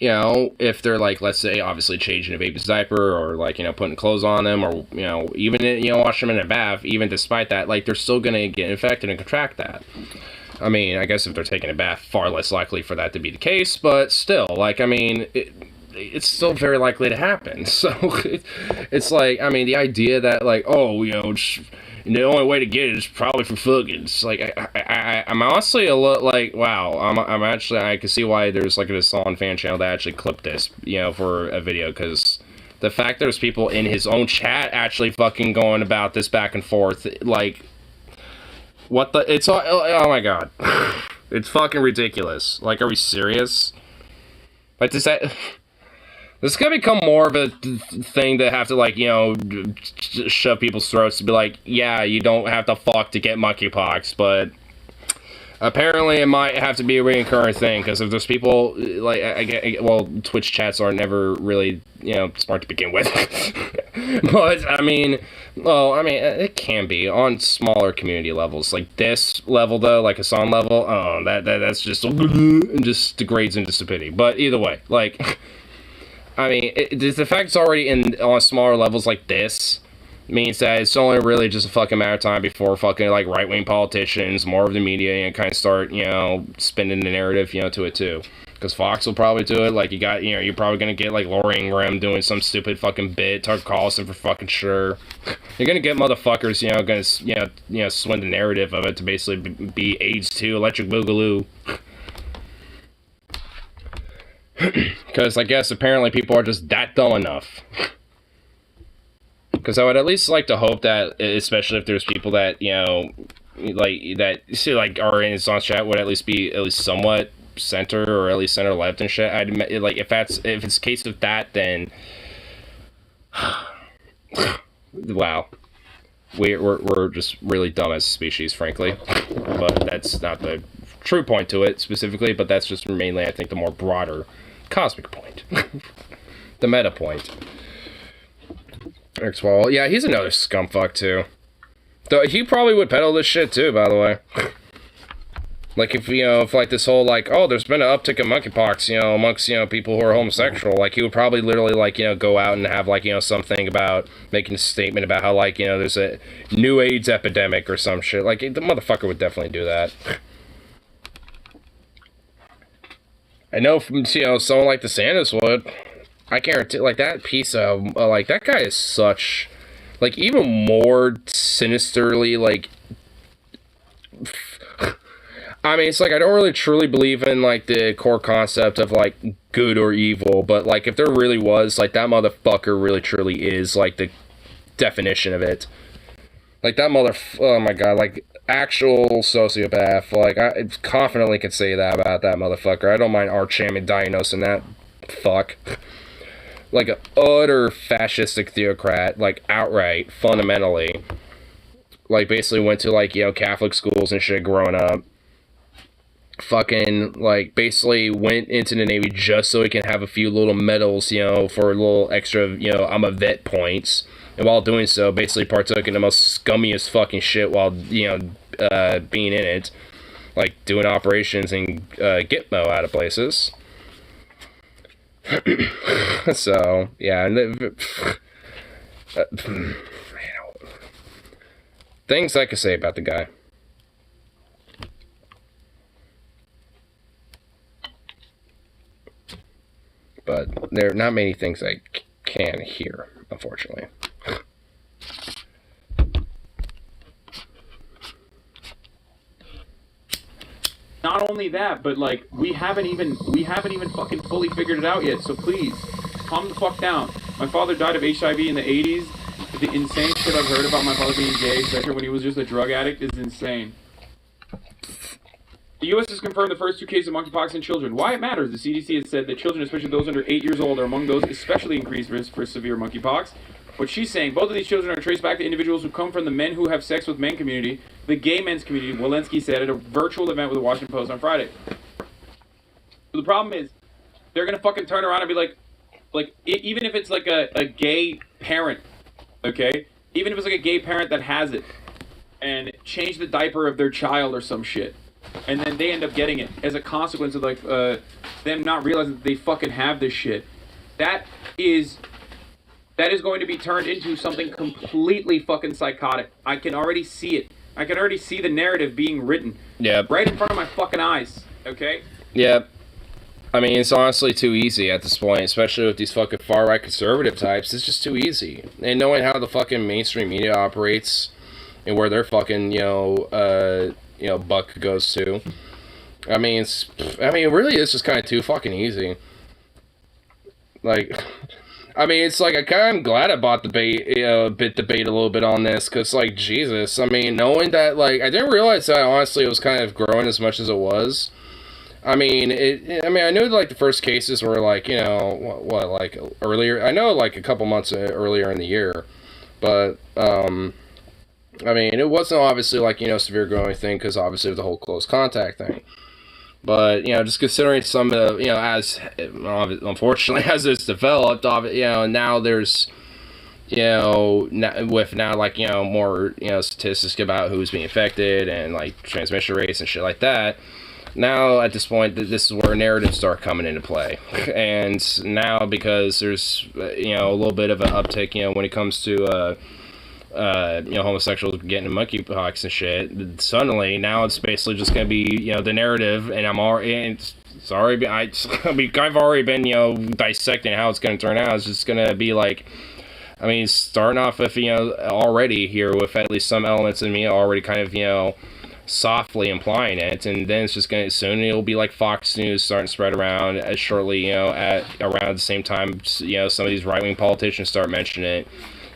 if they're, like, let's say, obviously changing a baby's diaper or, like, putting clothes on them or, even, washing them in a bath, even despite that, like, they're still going to get infected and contract that. I mean, I guess if they're taking a bath, far less likely for that to be the case, but still, like, I mean, it's still very likely to happen. So, it's like, I mean, the idea that, like, oh, the only way to get it is probably for fucking. It's like, I'm honestly a little, like, wow, I'm actually, I can see why there's, like, a Hassan fan channel that actually clipped this, for a video, because the fact there's people in his own chat actually fucking going about this back and forth, like, what the, it's all, oh my god. It's fucking ridiculous. Like, are we serious? Like, this is gonna become more of a thing to have to, like, shove people's throats to be like, yeah, you don't have to fuck to get monkeypox, but apparently it might have to be a recurring thing, because if there's people, like, Twitch chats are never really, smart to begin with. But, I mean, it can be on smaller community levels. Like, this level, though, like a song level, oh, that's just degrades into stupidity. But either way, like, I mean, the fact it's already on smaller levels like this means that it's only really just a fucking matter of time before fucking, like, right-wing politicians, more of the media, kind of start, spinning the narrative, to it, too. Because Fox will probably do it. Like, you're probably gonna get, like, Laura Ingraham doing some stupid fucking bit, Tucker Carlson for fucking sure. You're gonna get motherfuckers, gonna, swing the narrative of it to basically be AIDS 2, Electric Boogaloo. Because I guess apparently people are just that dumb enough. Because I would at least like to hope that, especially if there's people that, are in his chat, would at least be somewhat center or at least center left and shit. Like, if it's a case of that, then wow, we're just really dumb as a species, frankly. But that's not the true point to it specifically. But that's just mainly, I think, the more broader cosmic point, the meta point. Well, yeah, he's another scumfuck too. Though he probably would peddle this shit too, by the way. Like, if like this whole, like, oh, there's been an uptick in monkeypox, amongst, people who are homosexual, like, he would probably literally, like, go out and have, like, something about, making a statement about how, like, there's a new AIDS epidemic or some shit. Like, the motherfucker would definitely do that. I know from, someone like DeSantis would. I guarantee, like, that piece of, like, that guy is such, like, even more sinisterly, like, I mean, it's like, I don't really truly believe in, like, the core concept of, like, good or evil, but, like, if there really was, like, that motherfucker really truly is, like, the definition of it. Like, that oh my god, like, actual sociopath. Like, I confidently can say that about that motherfucker. I don't mind Archam diagnosing that fuck. Like, an utter fascistic theocrat, like, outright, fundamentally. Like, basically went to, like, Catholic schools and shit growing up. Fucking, like, basically went into the Navy just so he can have a few little medals, for a little extra, I'm a vet points. And while doing so, basically partook in the most scummiest fucking shit while, being in it. Like, doing operations and Gitmo out of places. So, yeah. Things I could say about the guy. But there are not many things I can hear, unfortunately. not only that, but like we haven't even fucking fully figured it out yet. So please, calm the fuck down. My father died of HIV in the 80s. The insane shit I've heard about my father being gay, especially when he was just a drug addict, is insane. The U.S. has confirmed the first 2 cases of monkeypox in children. Why it matters, the CDC has said that children, especially those under 8 years old, are among those especially increased risk for severe monkeypox. What she's saying, both of these children are traced back to individuals who come from the men who have sex with men community, the gay men's community, Walensky said at a virtual event with the Washington Post on Friday. The problem is, they're going to fucking turn around and be like even if it's like a gay parent, okay? Even if it's like a gay parent that has it, and change the diaper of their child or some shit, and then they end up getting it as a consequence of like them not realizing that they fucking have this shit. That is going to be turned into something completely fucking psychotic. I can already see it. I can already see the narrative being written. Yeah. Right in front of my fucking eyes. Okay? Yeah. I mean, it's honestly too easy at this point, especially with these fucking far-right conservative types. It's just too easy. And knowing how the fucking mainstream media operates and where their fucking, buck goes to. I mean, it really is just kind of too fucking easy. Like, I mean, it's like I'm glad I bought debate a little bit on this, because, like, Jesus, I mean, knowing that, like, I didn't realize that, honestly, it was kind of growing as much as it was. I mean, I knew, like, the first cases were, like, like, earlier, I know, like, a couple months earlier in the year, but, I mean, it wasn't obviously, like, severe growing thing, because obviously of the whole close contact thing. But, just considering some of the, as, unfortunately, as it's developed, now there's, with now, like, more, statistics about who's being affected and, like, transmission rates and shit like that. Now, at this point, this is where narratives start coming into play. And now, because there's, a little bit of an uptick, when it comes to, homosexuals getting monkeypox and shit, suddenly, now it's basically just going to be, the narrative, and I've already been, dissecting how it's going to turn out. It's just going to be like, I mean, starting off with, already here with at least some elements in me already kind of, softly implying it, and then it's just gonna soon it'll be like Fox News starting to spread around as shortly, at around the same time, some of these right-wing politicians start mentioning it.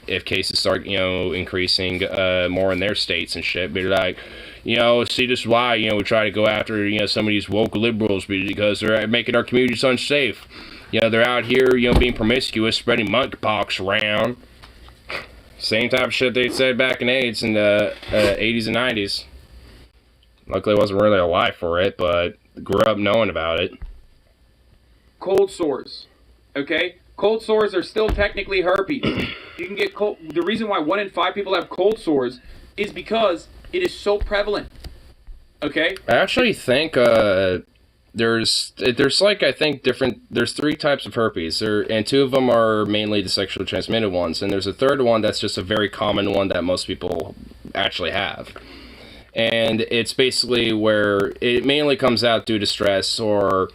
If cases start, increasing more in their states and shit, be like, see, this is why, we try to go after, some of these woke liberals, because they're making our communities unsafe. They're out here, being promiscuous, spreading monkeypox around. Same type of shit they said back in AIDS in the 80s and 90s. Luckily, I wasn't really alive for it, but grew up knowing about it. Cold sores, okay? Cold sores are still technically herpes. You can get cold. The reason why 1 in 5 people have cold sores is because it is so prevalent, okay? I actually think there's like, I think there's 3 types of herpes, and 2 of them are mainly the sexually transmitted ones, and there's a third one that's just a very common one that most people actually have. And it's basically where it mainly comes out due to stress, or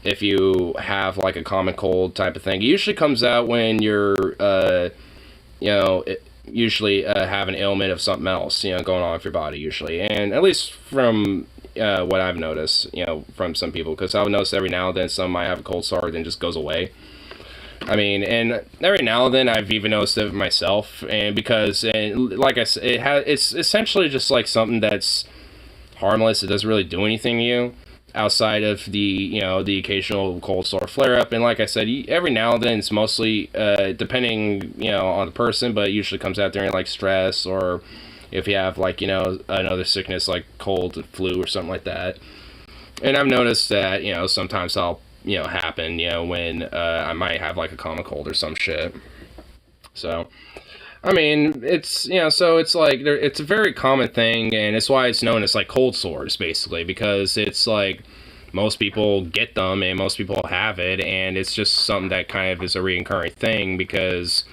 if you have like a common cold type of thing. It usually comes out when you're, usually have an ailment of something else, going on with your body usually. And at least from what I've noticed, from some people, because I've noticed every now and then some might have a cold sore, then just goes away. I mean, and every now and then I've even noticed it myself, and because, like I said, it's essentially just like something that's harmless. It doesn't really do anything to you outside of the, the occasional cold sore flare up. And like I said, every now and then it's mostly, depending, on the person, but it usually comes out during like stress, or if you have like, another sickness like cold and flu or something like that. And I've noticed that, sometimes I'll happen, when I might have like a common cold or some shit. So, I mean, it's, so it's like, it's a very common thing, and it's why it's known as like cold sores, basically, because it's like most people get them and most people have it, and it's just something that kind of is a recurring thing, because,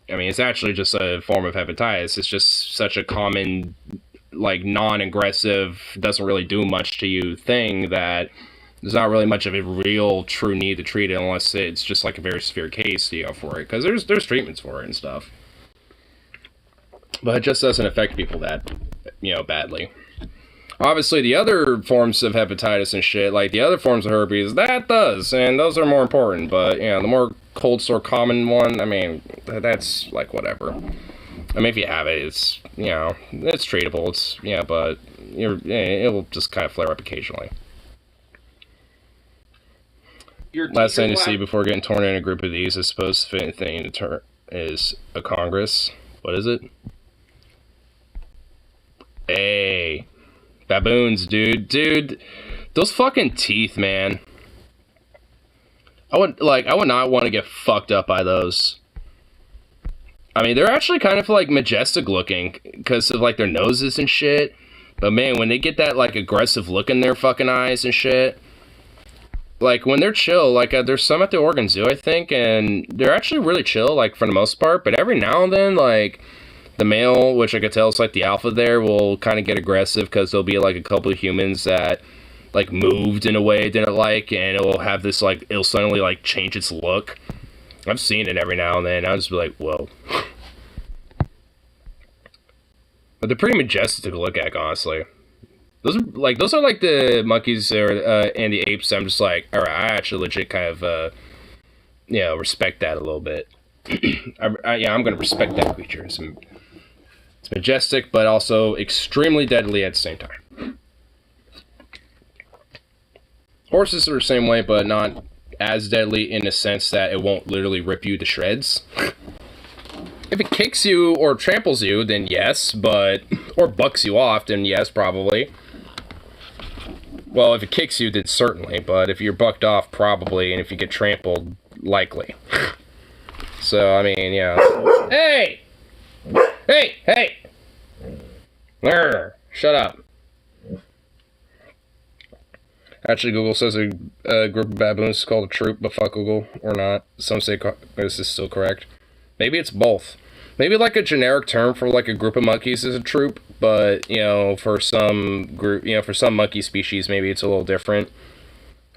I mean, it's actually just a form of hepatitis. It's just such a common, like, non-aggressive, doesn't really do much to you thing that there's not really much of a real true need to treat it unless it's just like a very severe case, for it. Because there's treatments for it and stuff. But it just doesn't affect people that, badly. Obviously, the other forms of hepatitis and shit, like the other forms of herpes, that does, and those are more important. But, you know, the more cold sore common one, I mean, that's, like, whatever. I mean, if you have it, it's, you know, it's treatable, it's, yeah, but it'll just kind of flare up occasionally. Last thing to see before getting torn in a group of these is supposed to fit anything is a Congress. What is it? Hey. Baboons, dude. Dude, those fucking teeth, man. I would not want to get fucked up by those. I mean, they're actually kind of, like, majestic looking because of, like, their noses and shit. But, man, when they get that, like, aggressive look in their fucking eyes and shit, like, when they're chill, like, there's some at the Oregon Zoo, I think, and they're actually really chill, like, for the most part. But every now and then, like, the male, which I could tell is like the alpha there, will kind of get aggressive because there'll be like a couple of humans that like moved in a way it didn't like, and it'll have this like, it'll suddenly like change its look. I've seen it every now and then. I'll just be like, whoa. But they're pretty majestic to look at, honestly. Those are like the monkeys or and the apes. I'm just like, all right, I actually legit kind of you know, respect that a little bit. Yeah, I'm gonna respect that creature. It's majestic, but also extremely deadly at the same time. Horses are the same way, but not as deadly in the sense that it won't literally rip you to shreds. If it kicks you or tramples you, then yes, but... Or bucks you off, then yes, probably. Well, if it kicks you, then certainly, but if you're bucked off, probably, and if you get trampled, likely. So, I mean, yeah. Hey! Hey! Hey! Shut up. Actually, Google says a group of baboons is called a troop, but fuck Google, or not. Some say this is still correct. Maybe it's both. Maybe like a generic term for like a group of monkeys is a troop, but, you know, for some group, you know, for some monkey species, maybe it's a little different.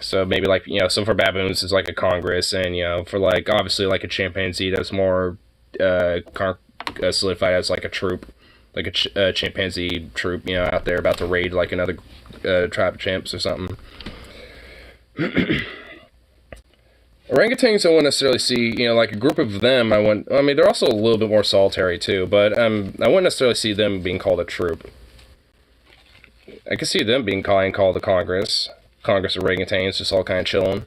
So maybe like, you know, so for baboons it's like a congress, and, you know, for like, obviously like a chimpanzee that's more solidified as like a troop, like a chimpanzee troop, you know, out there about to raid like another tribe of chimps or something. Orangutans I wouldn't necessarily see, you know, like a group of them, I mean, they're also a little bit more solitary too, but I wouldn't necessarily see them being called a troop. I could see them being called a Congress orangutans, just all kind of chilling.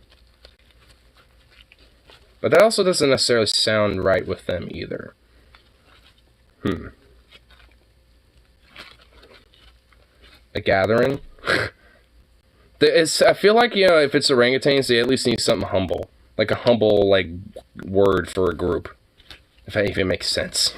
But that also doesn't necessarily sound right with them either. A gathering? I feel like, you know, if it's orangutans, they at least need something humble. Like a humble, like, word for a group. If it makes sense.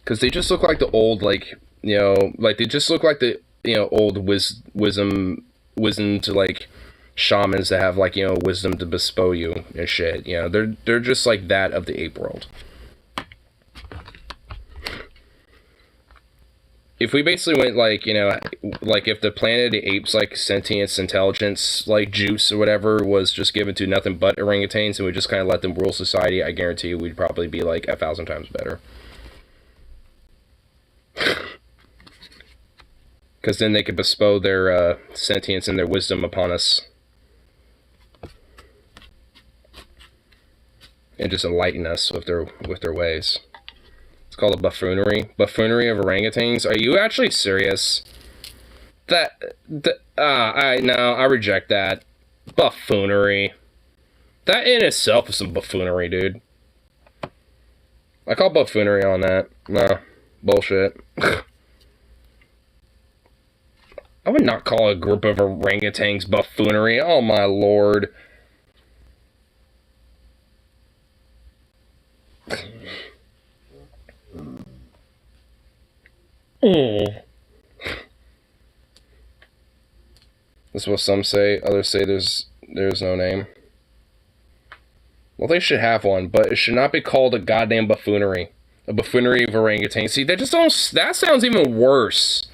Because they just look like the old, like, you know, like, they just look like the, you know, old wisdom to, like, shamans that have, like, you know, wisdom to bestow you and shit. You know, they're just like that of the ape world. If we basically went, like, you know, like, if the Planet of the Apes, like, sentience, intelligence, like, juice or whatever was just given to nothing but orangutans, and we just kind of let them rule society, I guarantee you we'd probably be, like, 1,000 times better. Because then they could bestow their sentience and their wisdom upon us. And just enlighten us with their ways. It's called a buffoonery. Buffoonery of orangutans? Are you actually serious? I reject that. Buffoonery. That in itself is some buffoonery, dude. I call buffoonery on that. No. Bullshit. I would not call a group of orangutans buffoonery. Oh my lord. That's what some say. Others say there's no name. Well, they should have one, but it should not be called a goddamn buffoonery. A buffoonery of orangutans. See, that sounds even worse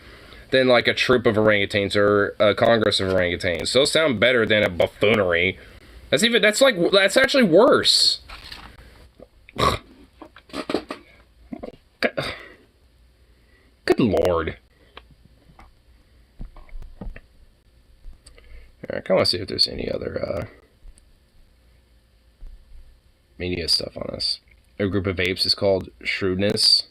than like a troop of orangutans or a congress of orangutans. Those sound better than a buffoonery. That's actually worse. Good lord. Alright, I kind of want to see if there's any other media stuff on this. A group of apes is called Shrewdness.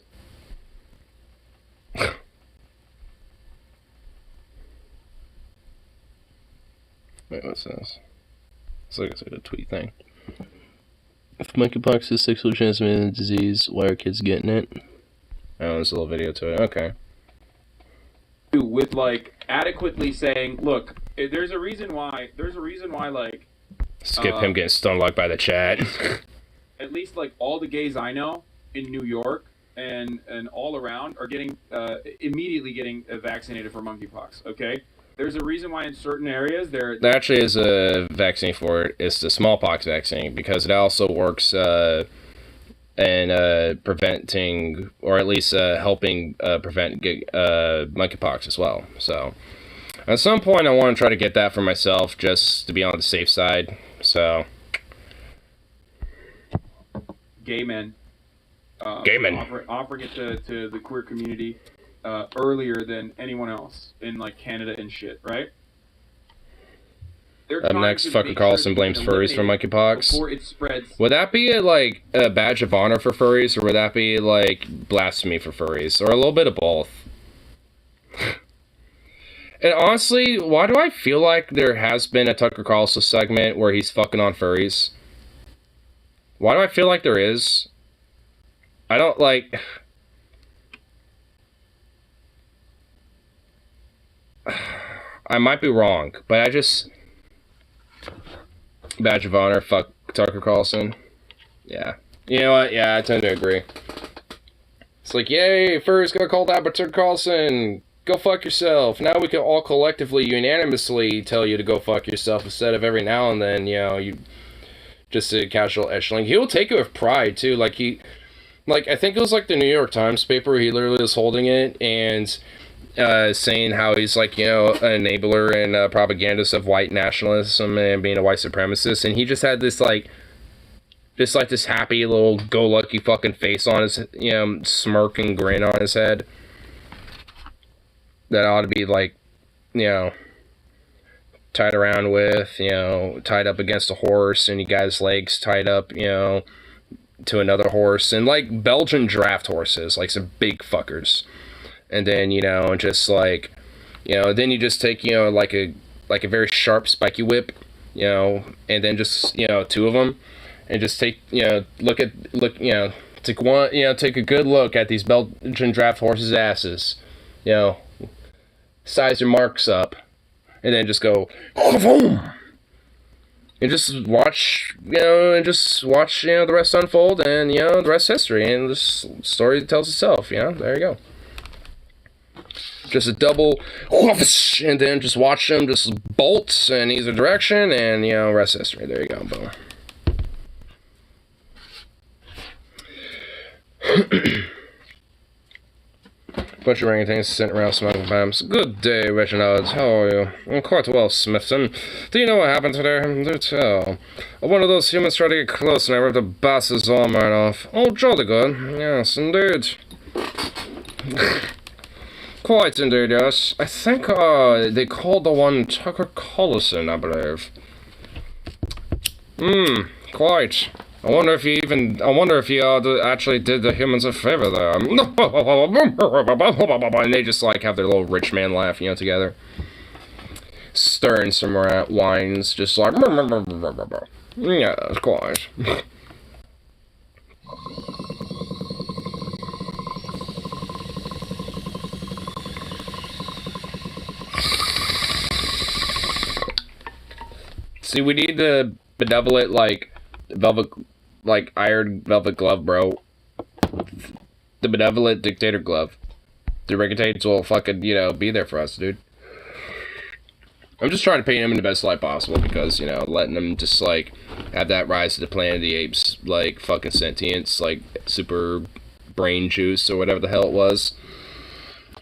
Wait, what's this? It's like a tweet thing. If monkeypox is sexually transmitted disease, why are kids getting it? Oh, there's a little video to it. Okay. With like adequately saying, look, there's a reason why, like, Skip him getting stoned like by the chat. at least like all the gays I know in New York and all around are getting immediately getting vaccinated for monkeypox. Okay. There's a reason why in certain areas there actually is a vaccine for it. It's the smallpox vaccine because it also works in preventing, or at least helping prevent monkeypox as well. So at some point I want to try to get that for myself just to be on the safe side. So gay men offering it to the queer community earlier than anyone else in like Canada and shit, right? Up next, fucker Carlson blames furries for monkeypox. Before it spreads. Would that be like a badge of honor for furries, or would that be like blasphemy for furries, or a little bit of both? And honestly, why do I feel like there has been a Tucker Carlson segment where he's fucking on furries? Why do I feel like there is? I don't like... I might be wrong, but I just... Badge of honor, fuck Tucker Carlson. Yeah. You know what? Yeah, I tend to agree. It's like, yay, furries got called out by Tucker Carlson. Go fuck yourself. Now we can all collectively, unanimously tell you to go fuck yourself instead of every now and then, you know, you... Just a casual echelon. He'll take it with pride, too. Like, I think it was, like, the New York Times paper. He literally was holding it and saying how he's, like, you know, an enabler and propagandist of white nationalism and being a white supremacist. And he just had this, like, this happy little go-lucky fucking face on his, you know, smirk and grin on his head. That ought to be, like, you know... tied around with, you know, tied up against a horse, and you got his legs tied up, you know, to another horse, and like Belgian draft horses, like some big fuckers. And then, you know, just like, you know, then you just take, you know, like a very sharp spiky whip, you know, and then just, you know, two of them, and just take, you know, you know, take one, you know, take a good look at these Belgian draft horses' asses, you know, size your marks up. And then just go, boom, and just watch, you know, you know, the rest unfold, and, you know, the rest history, and this story tells itself, you know, there you go. Just a double, and then just watch them just bolt in either direction, and, you know, rest history, there you go, boom. Bunch of orangutans sitting around smoking bombs. Good day, Reginald. How are you? I'm quite well, Smithson. Do you know what happened today? Do tell. One of those humans tried to get close and I ripped the boss's arm right off. Oh, jolly good. Yes, indeed. Quite indeed, yes. I think, they called the one Tucker Carlson, I believe. Quite. I wonder if he actually did the humans a favor there. And they just, like, have their little rich man laugh, you know, together. Stirring some wines, just like... Yeah, it's quite. See, we need the benevolent, like... velvet, like, iron velvet glove, bro. The benevolent dictator glove. The orangutans will fucking, you know, be there for us, dude. I'm just trying to paint him in the best light possible because, you know, letting them just, like, have that rise to the Planet of the Apes, like, fucking sentience, like, super brain juice or whatever the hell it was.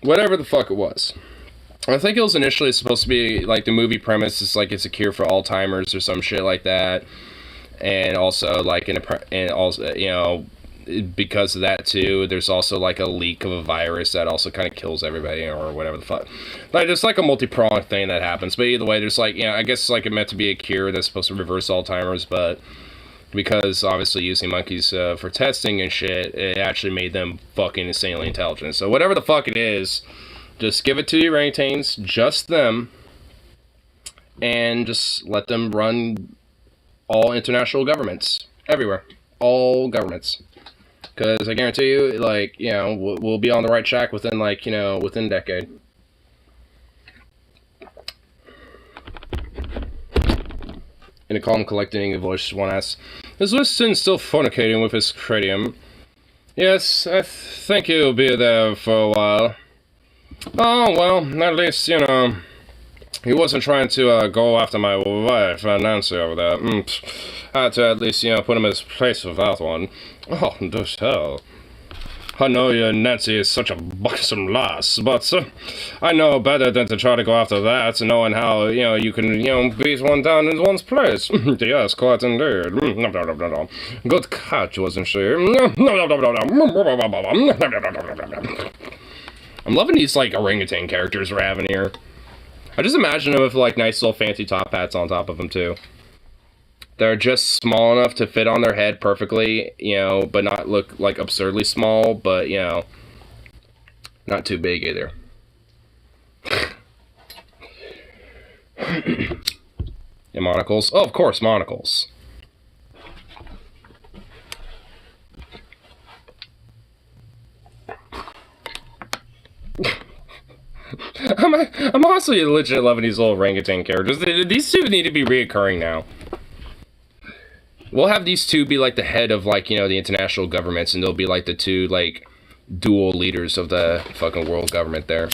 Whatever the fuck it was. I think it was initially supposed to be, like, the movie premise is, like, it's a cure for Alzheimer's or some shit like that. And also, like, and also, you know, because of that too, there's also like a leak of a virus that also kind of kills everybody or whatever the fuck. Like there's like a multi-pronged thing that happens. But either way, there's like, I guess it's like it meant to be a cure that's supposed to reverse Alzheimer's, but because obviously using monkeys for testing and shit, it actually made them fucking insanely intelligent. So whatever the fuck it is, just give it to the orangutans, just them, and just let them run all international governments everywhere, all governments. Because I guarantee you, like, we'll be on the right track within, like, within a decade. In a calm, collecting voice, one asks, "Is Winston still fornicating with his cranium?" "Yes, I think he'll be there for a while." "Oh, well, at least, he wasn't trying to go after my wife, Nancy, over there. I had to at least, put him in his place without one." "Oh, do tell. I know Nancy is such a buxom lass, but I know better than to try to go after that, knowing how, you can, beat one down in one's place." "Yes, quite indeed. Good catch, wasn't she?" I'm loving these, like, orangutan characters we're having here. I just imagine them with, like, nice little fancy top hats on top of them, too. They're just small enough to fit on their head perfectly, but not look, like, absurdly small, but, not too big either. And monocles? Oh, of course, monocles. I'm honestly legit loving these little orangutan characters. These two need to be reoccurring now. We'll have these two be like the head of, like, the international governments, and they'll be like the two, like, dual leaders of the fucking world government there.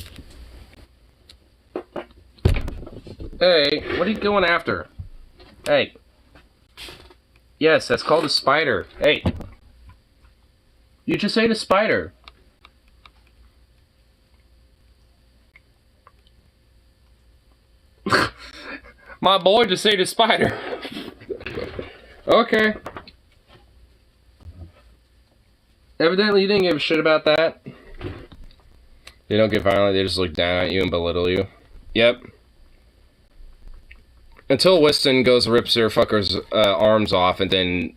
Hey, what are you going after? Hey. Yes, that's called a spider. Hey. You just ate a spider. My boy just ate a spider. Okay. Evidently you didn't give a shit about that. They don't get violent, they just look down at you and belittle you. Yep. Until Winston goes rips her fucker's arms off and then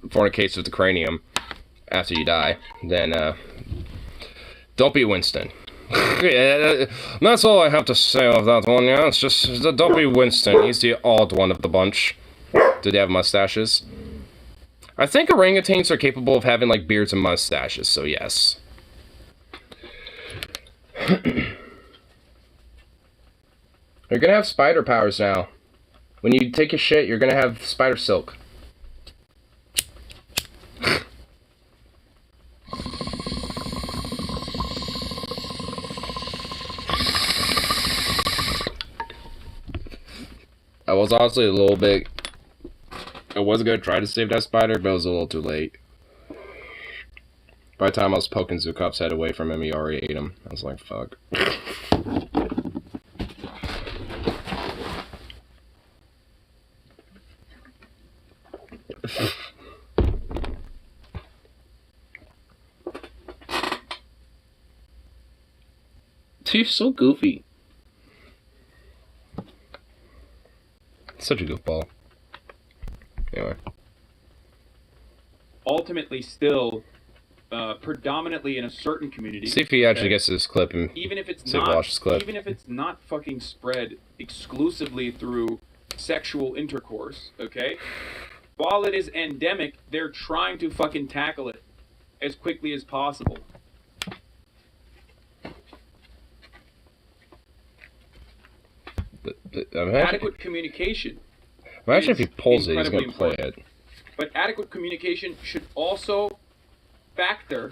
fornicates with the cranium after you die. Then don't be Winston. Yeah, that's all I have to say of that one. Yeah, it's just don't be Winston. He's the odd one of the bunch. Do they have mustaches? I think orangutans are capable of having, like, beards and mustaches, so yes. You're gonna have spider powers now. When you take a shit, you're gonna have spider silk. I was honestly a little bit... I was going to try to save that spider, but it was a little too late. By the time I was poking Zukop's head away from him, he already ate him. I was like, fuck. You're so goofy. Such a goofball. Anyway. Ultimately, still, predominantly in a certain community. See if he actually gets to this clip and even if it's watch this clip. Even if it's not fucking spread exclusively through sexual intercourse, okay? While it is endemic, they're trying to fucking tackle it as quickly as possible. Adequate communication. Imagine if he pulls it, he's going to play it. But adequate communication should also factor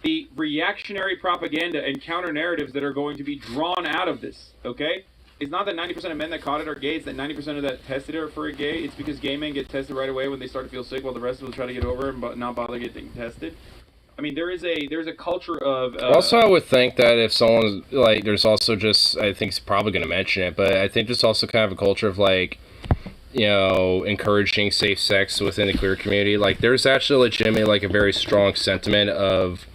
the reactionary propaganda and counter-narratives that are going to be drawn out of this, okay? It's not that 90% of men that caught it are gay, it's that 90% of that tested it for a gay. It's because gay men get tested right away when they start to feel sick, while the rest of them try to get over it but not bother getting tested. I mean, there's a culture of... also, I would think that if someone's, like, there's also just, I think he's probably going to mention it, but I think there's also kind of a culture of, like, encouraging safe sex within the queer community. Like, there's actually legitimately, like, a very strong sentiment of,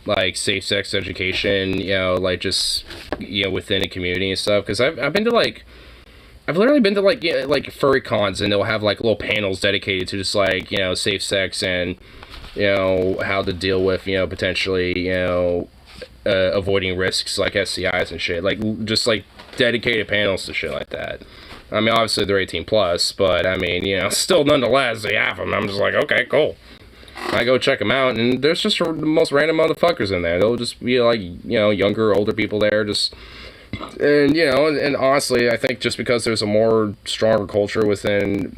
like, safe sex education, like, just, within a community and stuff. Because I've been to, like, I've literally been to, like, like, furry cons, and they'll have, like, little panels dedicated to just, like, safe sex and, how to deal with, potentially, avoiding risks like STIs and shit. Like, just, like, dedicated panels to shit like that. I mean, obviously they're 18 plus, but I mean, still nonetheless, they have them. I'm just like, okay, cool. I go check them out, and there's just the most random motherfuckers in there. They'll just be like, younger, older people there, just, and and honestly, I think just because there's a more stronger culture within,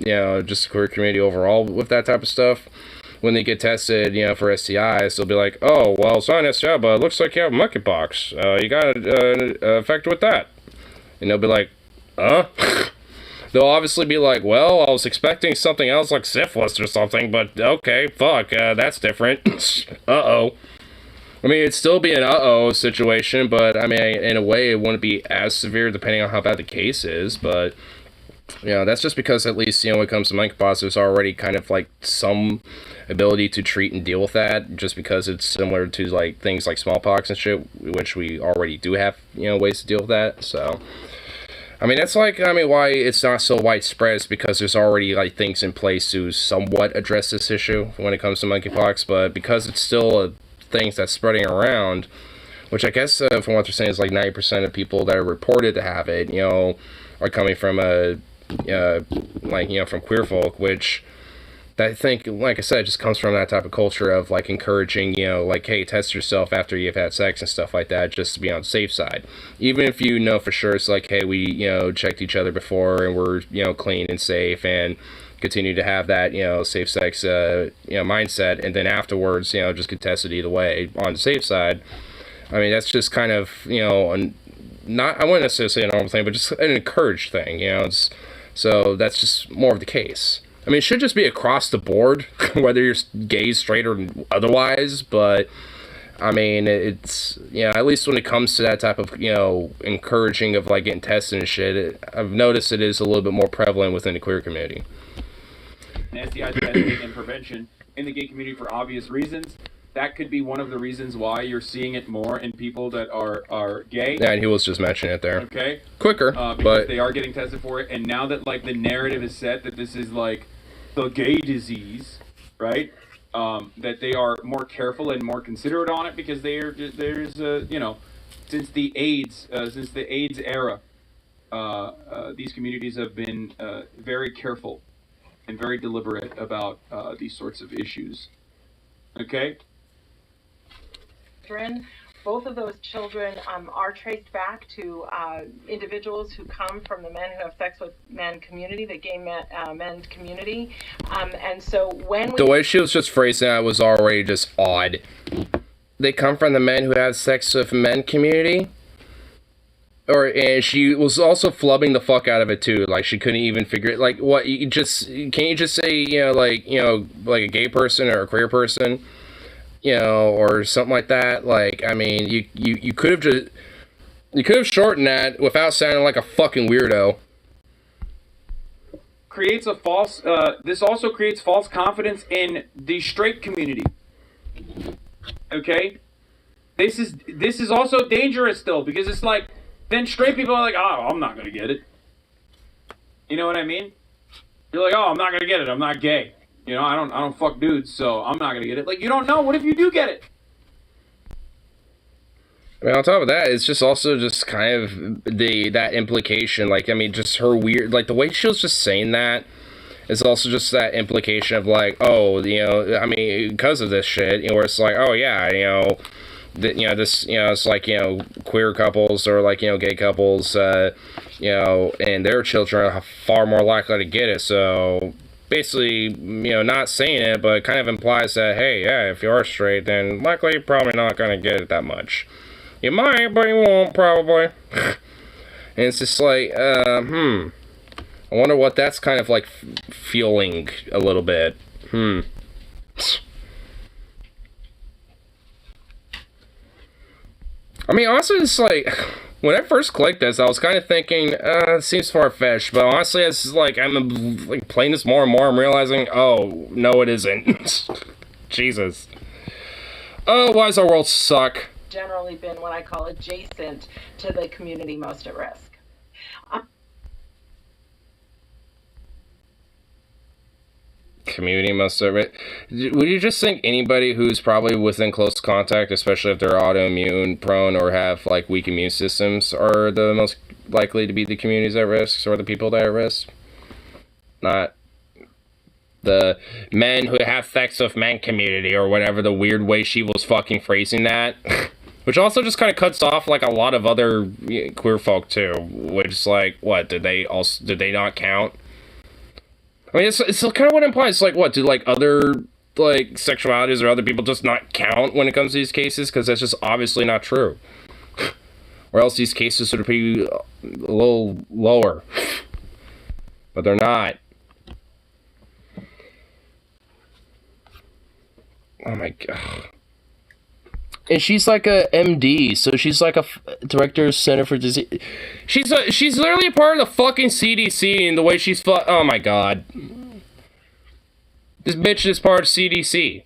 just the queer community overall with that type of stuff, when they get tested, for STIs, they'll be like, oh, well, it's not an STI, but it looks like you have monkeypox. You got affected with that. And they'll be like, huh? They'll obviously be like, well, I was expecting something else like syphilis or something, but okay, fuck, that's different. Uh-oh. I mean, it'd still be an uh-oh situation, but, I mean, in a way, it wouldn't be as severe depending on how bad the case is, but, that's just because at least, when it comes to monkeypox, there's already kind of, like, some ability to treat and deal with that, just because it's similar to, like, things like smallpox and shit, which we already do have, ways to deal with that, so... I mean, that's like, why it's not so widespread is because there's already, like, things in place to somewhat address this issue when it comes to monkeypox, but because it's still a thing that's spreading around, which I guess, from what they're saying, is like 90% of people that are reported to have it, are coming from from queer folk, which I think, like I said, just comes from that type of culture of, like, encouraging, like, hey, test yourself after you've had sex and stuff like that, just to be on the safe side. Even if you know for sure it's like, hey, we, checked each other before and we're, clean and safe and continue to have that, safe sex, mindset, and then afterwards, just get tested either way on the safe side. I mean, that's just kind of, not, I wouldn't necessarily say a normal thing, but just an encouraged thing, so that's just more of the case. I mean, it should just be across the board, whether you're gay, straight, or otherwise, but, I mean, it's, at least when it comes to that type of, encouraging of, like, getting tested and shit, I've noticed it is a little bit more prevalent within the queer community. STI testing and prevention in the gay community for obvious reasons. That could be one of the reasons why you're seeing it more in people that are gay. Yeah, and he was just mentioning it there. Okay. Quicker, because but they are getting tested for it, and now that, like, the narrative is set that this is, like, the gay disease, right? That they are more careful and more considerate on it because there's since the AIDS era, these communities have been very careful and very deliberate about these sorts of issues. Okay. Both of those children are traced back to individuals who come from the men who have sex with men community, the gay men community. And so when the way she was just phrasing that was already just odd. They come from the men who have sex with men community? And she was also flubbing the fuck out of it too. Like, she couldn't even figure it. Like, what, can you just say, like a gay person or a queer person? Or something like that. Like, I mean, you could have shortened that without sounding like a fucking weirdo. Creates a false. This also creates false confidence in the straight community. Okay, this is also dangerous still because it's like then straight people are like, oh, I'm not gonna get it. You know what I mean? You're like, oh, I'm not gonna get it. I'm not gay. I don't fuck dudes, so I'm not gonna get it. Like, you don't know. What if you do get it? I mean, on top of that, it's just also just kind of that implication. Like, I mean, just her weird, like, the way she was just saying that is also just that implication of, like, oh, I mean, because of this shit, where it's like, oh yeah, this, it's like, queer couples or, like, gay couples, and their children are far more likely to get it, so basically, not saying it, but it kind of implies that, hey, yeah, if you are straight, then likely you're probably not going to get it that much. You might, but you won't, probably. And it's just like, I wonder what that's kind of like feeling a little bit. I mean, also, it's like, when I first clicked this, I was kind of thinking, it seems far-fetched, but honestly, as like I'm like playing this more and more, I'm realizing, oh no, it isn't. Jesus. Oh, why does our world suck? Generally been what I call adjacent to the community most at risk. Community most of it. Would you just think anybody who's probably within close contact, especially if they're autoimmune prone or have like weak immune systems, are the most likely to be the communities at risk or the people that are at risk? Not the men who have sex with men community or whatever the weird way she was fucking phrasing that. Which also just kind of cuts off like a lot of other queer folk too. Which like, what, did they not count? I mean, it's kind of what it implies. Like, what, do, like, other, like, sexualities or other people just not count when it comes to these cases? Because that's just obviously not true. Or else these cases would be a little lower. But they're not. Oh my god. And she's like a MD, so she's like a director of Center for Disease. She's literally a part of the fucking CDC, and the way she's oh my god. This bitch is part of CDC.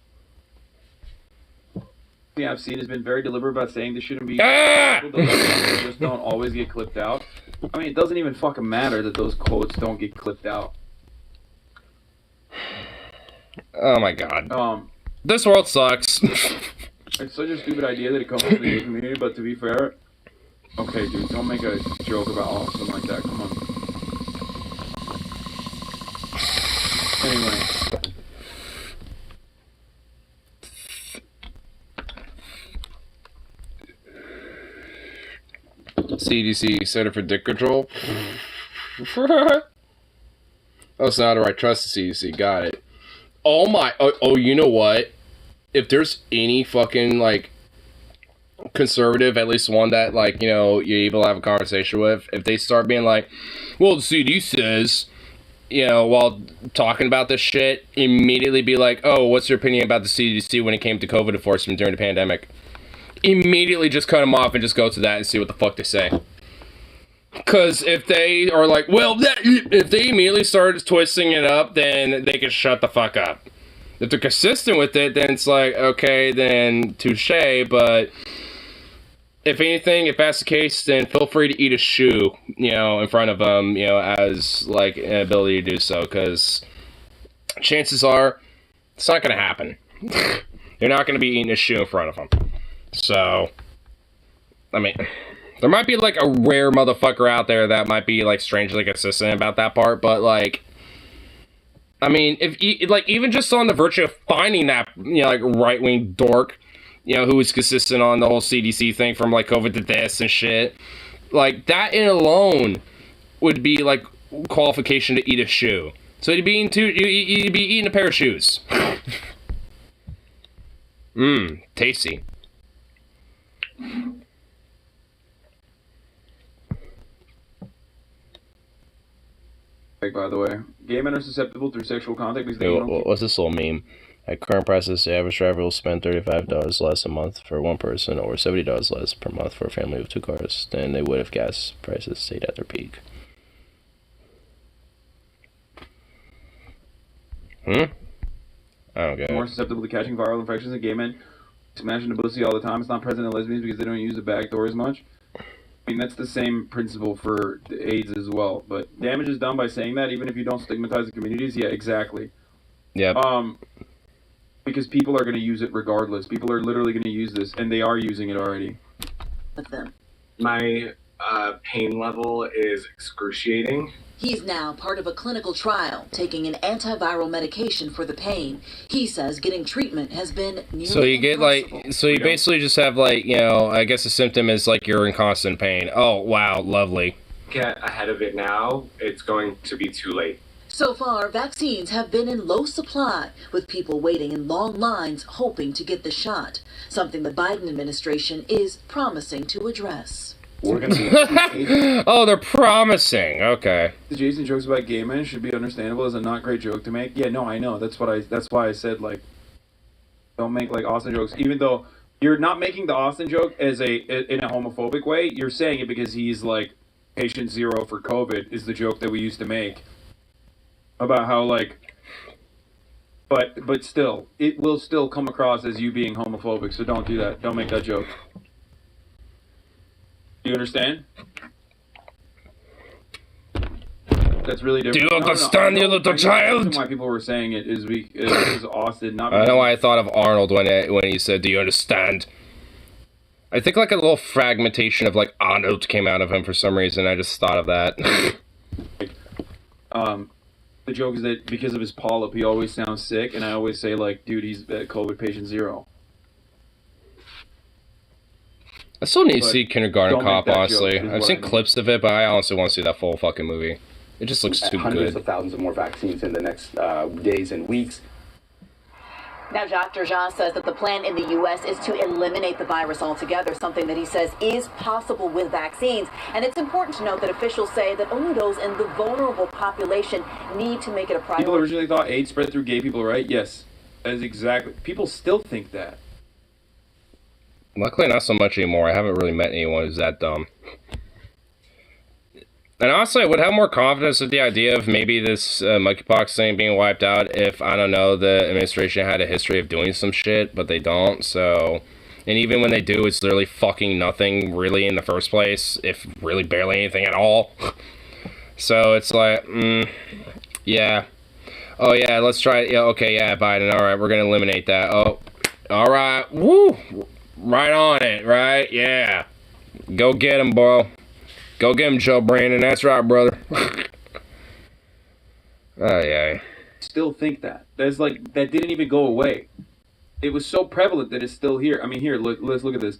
Yeah, I've seen has been very deliberate about saying this shouldn't be. People just don't always get clipped out. I mean, it doesn't even fucking matter that those quotes don't get clipped out. Oh my god. This world sucks. It's such a stupid idea that it comes from the gay community, but to be fair, okay, dude, don't make a joke about Austin like that. Come on. Anyway. CDC Center for Dick Control. Oh, so now do I trust the CDC? Got it. Oh my. Oh, you know what? If there's any fucking, like, conservative, at least one that, like, you know, you're able to have a conversation with, if they start being like, well, the CDC says, you know, while talking about this shit, immediately be like, oh, what's your opinion about the CDC when it came to COVID enforcement during the pandemic? Immediately just cut them off and just go to that and see what the fuck they say. Because if they are like, well, if they immediately start twisting it up, then they can shut the fuck up. If they're consistent with it, then it's like, okay, then touche, but if anything, if that's the case, then feel free to eat a shoe, you know, in front of them, you know, as, like, an ability to do so, because chances are, it's not going to happen. You're not going to be eating a shoe in front of them. So, I mean, there might be, like, a rare motherfucker out there that might be, like, strangely consistent about that part, but, like, I mean, if like even just on the virtue of finding that, you know, like right-wing dork, you know, who was consistent on the whole CDC thing from like COVID to this and shit, like that in alone would be like qualification to eat a shoe. So you'd be eating a pair of shoes. Tasty. By the way, gay men are susceptible through sexual contact because they What's this little meme? At current prices, the average driver will spend $35 less a month for one person or $70 less per month for a family with 2 cars than they would if gas prices stayed at their peak. I don't get it. More susceptible to catching viral infections than gay men. Smashing the pussy all the time. It's not present in lesbians because they don't use the back door as much. I mean, that's the same principle for AIDS as well. But damage is done by saying that, even if you don't stigmatize the communities. Yeah, exactly. Yeah. Because people are going to use it regardless. People are literally going to use this, and they are using it already. With them. My pain level is excruciating. He's now part of a clinical trial, taking an antiviral medication for the pain. He says getting treatment has been nearly So you get impossible. like, so you basically just have like, you know, I guess the symptom is like you're in constant pain. Oh, wow, lovely. Get ahead of it now, it's going to be too late. So far, vaccines have been in low supply, with people waiting in long lines hoping to get the shot, something the Biden administration is promising to address. We're gonna be Oh, they're promising. Okay. The Jason jokes about gay men should be understandable as a not great joke to make. Yeah, no, I know. That's why I said, like, don't make like Austin jokes. Even though You're not making the Austin joke as in a homophobic way. You're saying it because he's like patient zero for COVID is the joke that we used to make about how like. But still, it will still come across as you being homophobic. So don't do that. Don't make that joke. Do you understand? That's really different. Do you understand, you little child? The reason why people were saying it is because Austin. Not I know why I thought of Arnold when he said, "Do you understand?" I think like a little fragmentation of like Arnold came out of him for some reason. I just thought of that. The joke is that because of his polyp, he always sounds sick, and I always say like, "Dude, he's COVID patient zero." I still need to see Kindergarten don't make Cop, that honestly. joke, is I've what seen I mean. clips of it, but I honestly want to see that full fucking movie. It just looks too Hundreds good. of thousands of more vaccines in the next days and weeks. Now, Dr. Jha says that the plan in the U.S. is to eliminate the virus altogether, something that he says is possible with vaccines. And it's important to note that officials say that only those in the vulnerable population need to make it a priority. People originally thought AIDS spread through gay people, right? Yes, that is exactly. People still think that. Luckily, not so much anymore. I haven't really met anyone who's that dumb. And honestly, I would have more confidence with the idea of maybe this monkeypox thing being wiped out if, I don't know, the administration had a history of doing some shit, but they don't, so... And even when they do, it's literally fucking nothing really in the first place, if really barely anything at all. So it's like, yeah. Oh yeah, let's try it. Yeah, okay, yeah, Biden, alright, we're gonna eliminate that. Oh, alright, woo! Right on it, right? Yeah. Go get him, bro. Go get him, Joe Brandon. That's right, brother. Oh, yeah. Still think that. That's like, that didn't even go away. It was so prevalent that it's still here. I mean, here, let's look at this.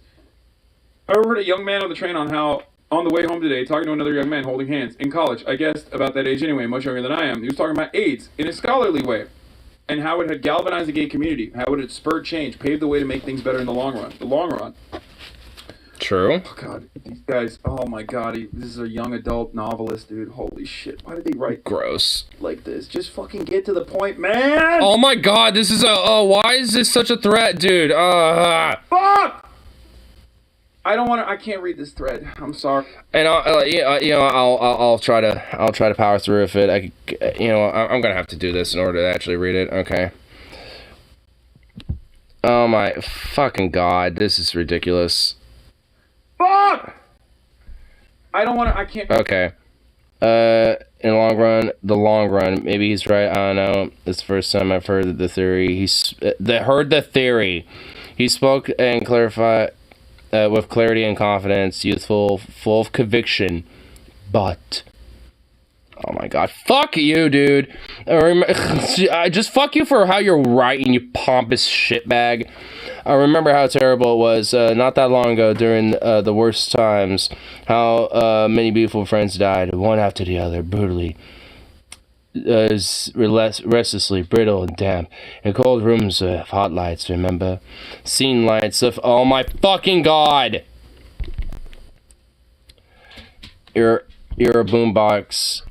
I overheard a young man on the train on the way home today, talking to another young man holding hands in college. I guess about that age anyway, much younger than I am. He was talking about AIDS in a scholarly way and how it had galvanized the gay community, how it had spurred change, paved the way to make things better in the long run. The long run. True. Oh, God. These guys, oh, my God. This is a young adult novelist, dude. Holy shit. Why did they write gross like this? Just fucking get to the point, man. Oh, my God. This is why is this such a threat, dude? Fuck! I don't want to, I can't read this thread. I'm sorry. And I'll try to power through if it. I'm gonna have to do this in order to actually read it. Okay. Oh my fucking God. This is ridiculous. Fuck! I don't want to, I can't. Okay. In the long run, maybe he's right. I don't know. It's the first time I've heard the theory. Heard the theory. He spoke and clarified with clarity and confidence, youthful, full of conviction. But, oh my God, fuck you, dude. Just fuck you for how you're writing, you pompous shitbag. I remember how terrible it was not that long ago during the worst times, how many beautiful friends died, one after the other, brutally, restlessly, brittle and damp, in cold rooms of hot lights, remember? Scene lights of, oh my fucking God! You're a boombox,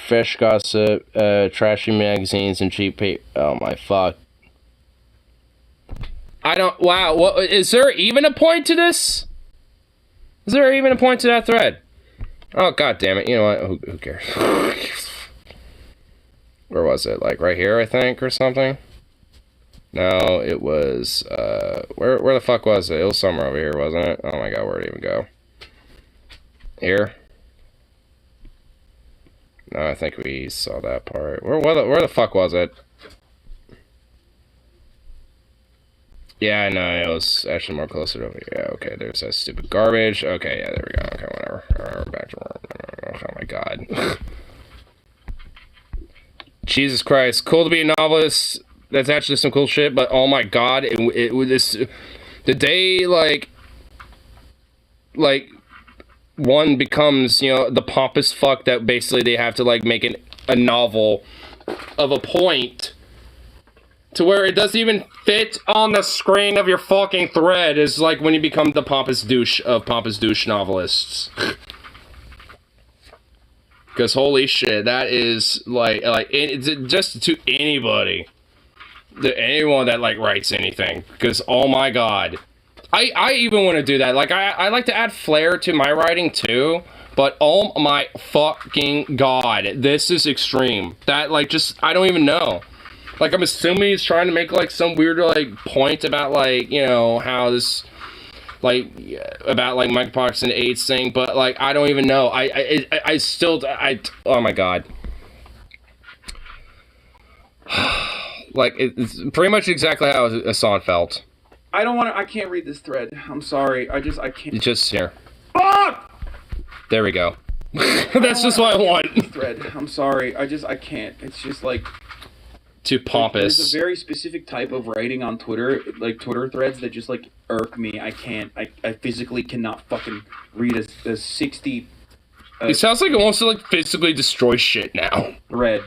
fresh gossip, trashy magazines, and cheap paper. Oh my fuck. Wow, what, is there even a point to this? Is there even a point to that thread? Oh, God damn it. You know what? Who cares? Where was it? Like right here, I think, or something? No, it was, where the fuck was it? It was somewhere over here, wasn't it? Oh my God, where'd it even go? Here? No, I think we saw that part. Where the fuck was it? Yeah, no, it was actually more closer to over here. Yeah, okay, there's that stupid garbage. Okay, yeah, there we go. Okay, whatever. Alright, we're back to work. Oh my God. Jesus Christ. Cool to be a novelist. That's actually some cool shit, but oh my God, the day, like, one becomes, the pompous fuck that basically they have to, like, make a novel of a point to where it doesn't even fit on the screen of your fucking thread is like when you become the pompous douche of pompous douche novelists. Because holy shit, that is like it's just to anybody. anyone that like writes anything, because oh my god, I even want to do that. Like I like to add flair to my writing too, but oh my fucking god, this is extreme. That like just I don't even know. Like I'm assuming he's trying to make like some weird like point about like, you know, how this like about like monkeypox and AIDS thing, but like I don't even know. I still oh my god. Like it's pretty much exactly how Hassan felt. I don't want to. I can't read this thread. I'm sorry. I can't. Just here. Fuck! There we go. That's just what I want. Thread. I'm sorry. I can't. It's just like too pompous. There's a very specific type of writing on Twitter, like Twitter threads that just like irk me. I can't. I physically cannot fucking read a 60. It sounds like it wants to like physically destroy shit now. Thread.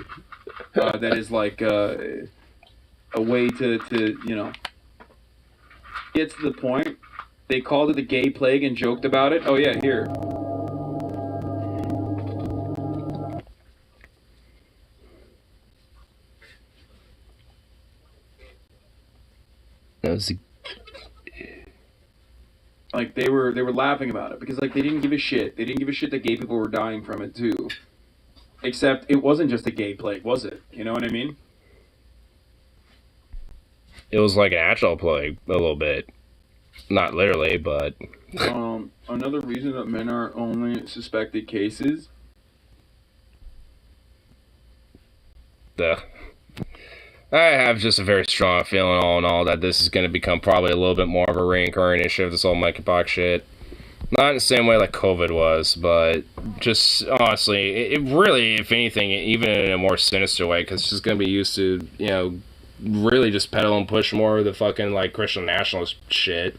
That is like a way to you know. Get to the point. They called it the gay plague and joked about it. Oh yeah, here. That was like they were laughing about it because like they didn't give a shit. They didn't give a shit that gay people were dying from it too. Except it wasn't just a gay plague, was it? You know what I mean? It was like an actual plague, a little bit. Not literally, but... Another reason that men are only suspected cases... I have just a very strong feeling all in all that this is going to become probably a little bit more of a recurring issue of this whole monkeypox shit. Not in the same way like COVID was, but just honestly, it really, if anything, even in a more sinister way, because it's just going to be used to, you know, really just peddle and push more of the fucking like Christian nationalist shit,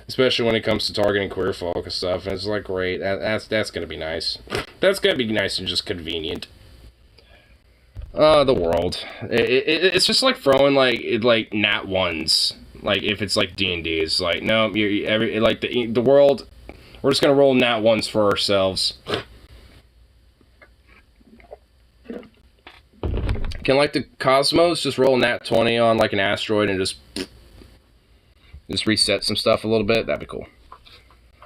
especially when it comes to targeting queer folk and stuff. And it's like, great, that's gonna be nice. That's gonna be nice and just convenient. The world, it's just like throwing like nat ones. Like if it's like D&D, it's like no, like the world. We're just gonna roll nat ones for ourselves. Can like the cosmos just roll nat 20 on like an asteroid and just reset some stuff a little bit? That'd be cool.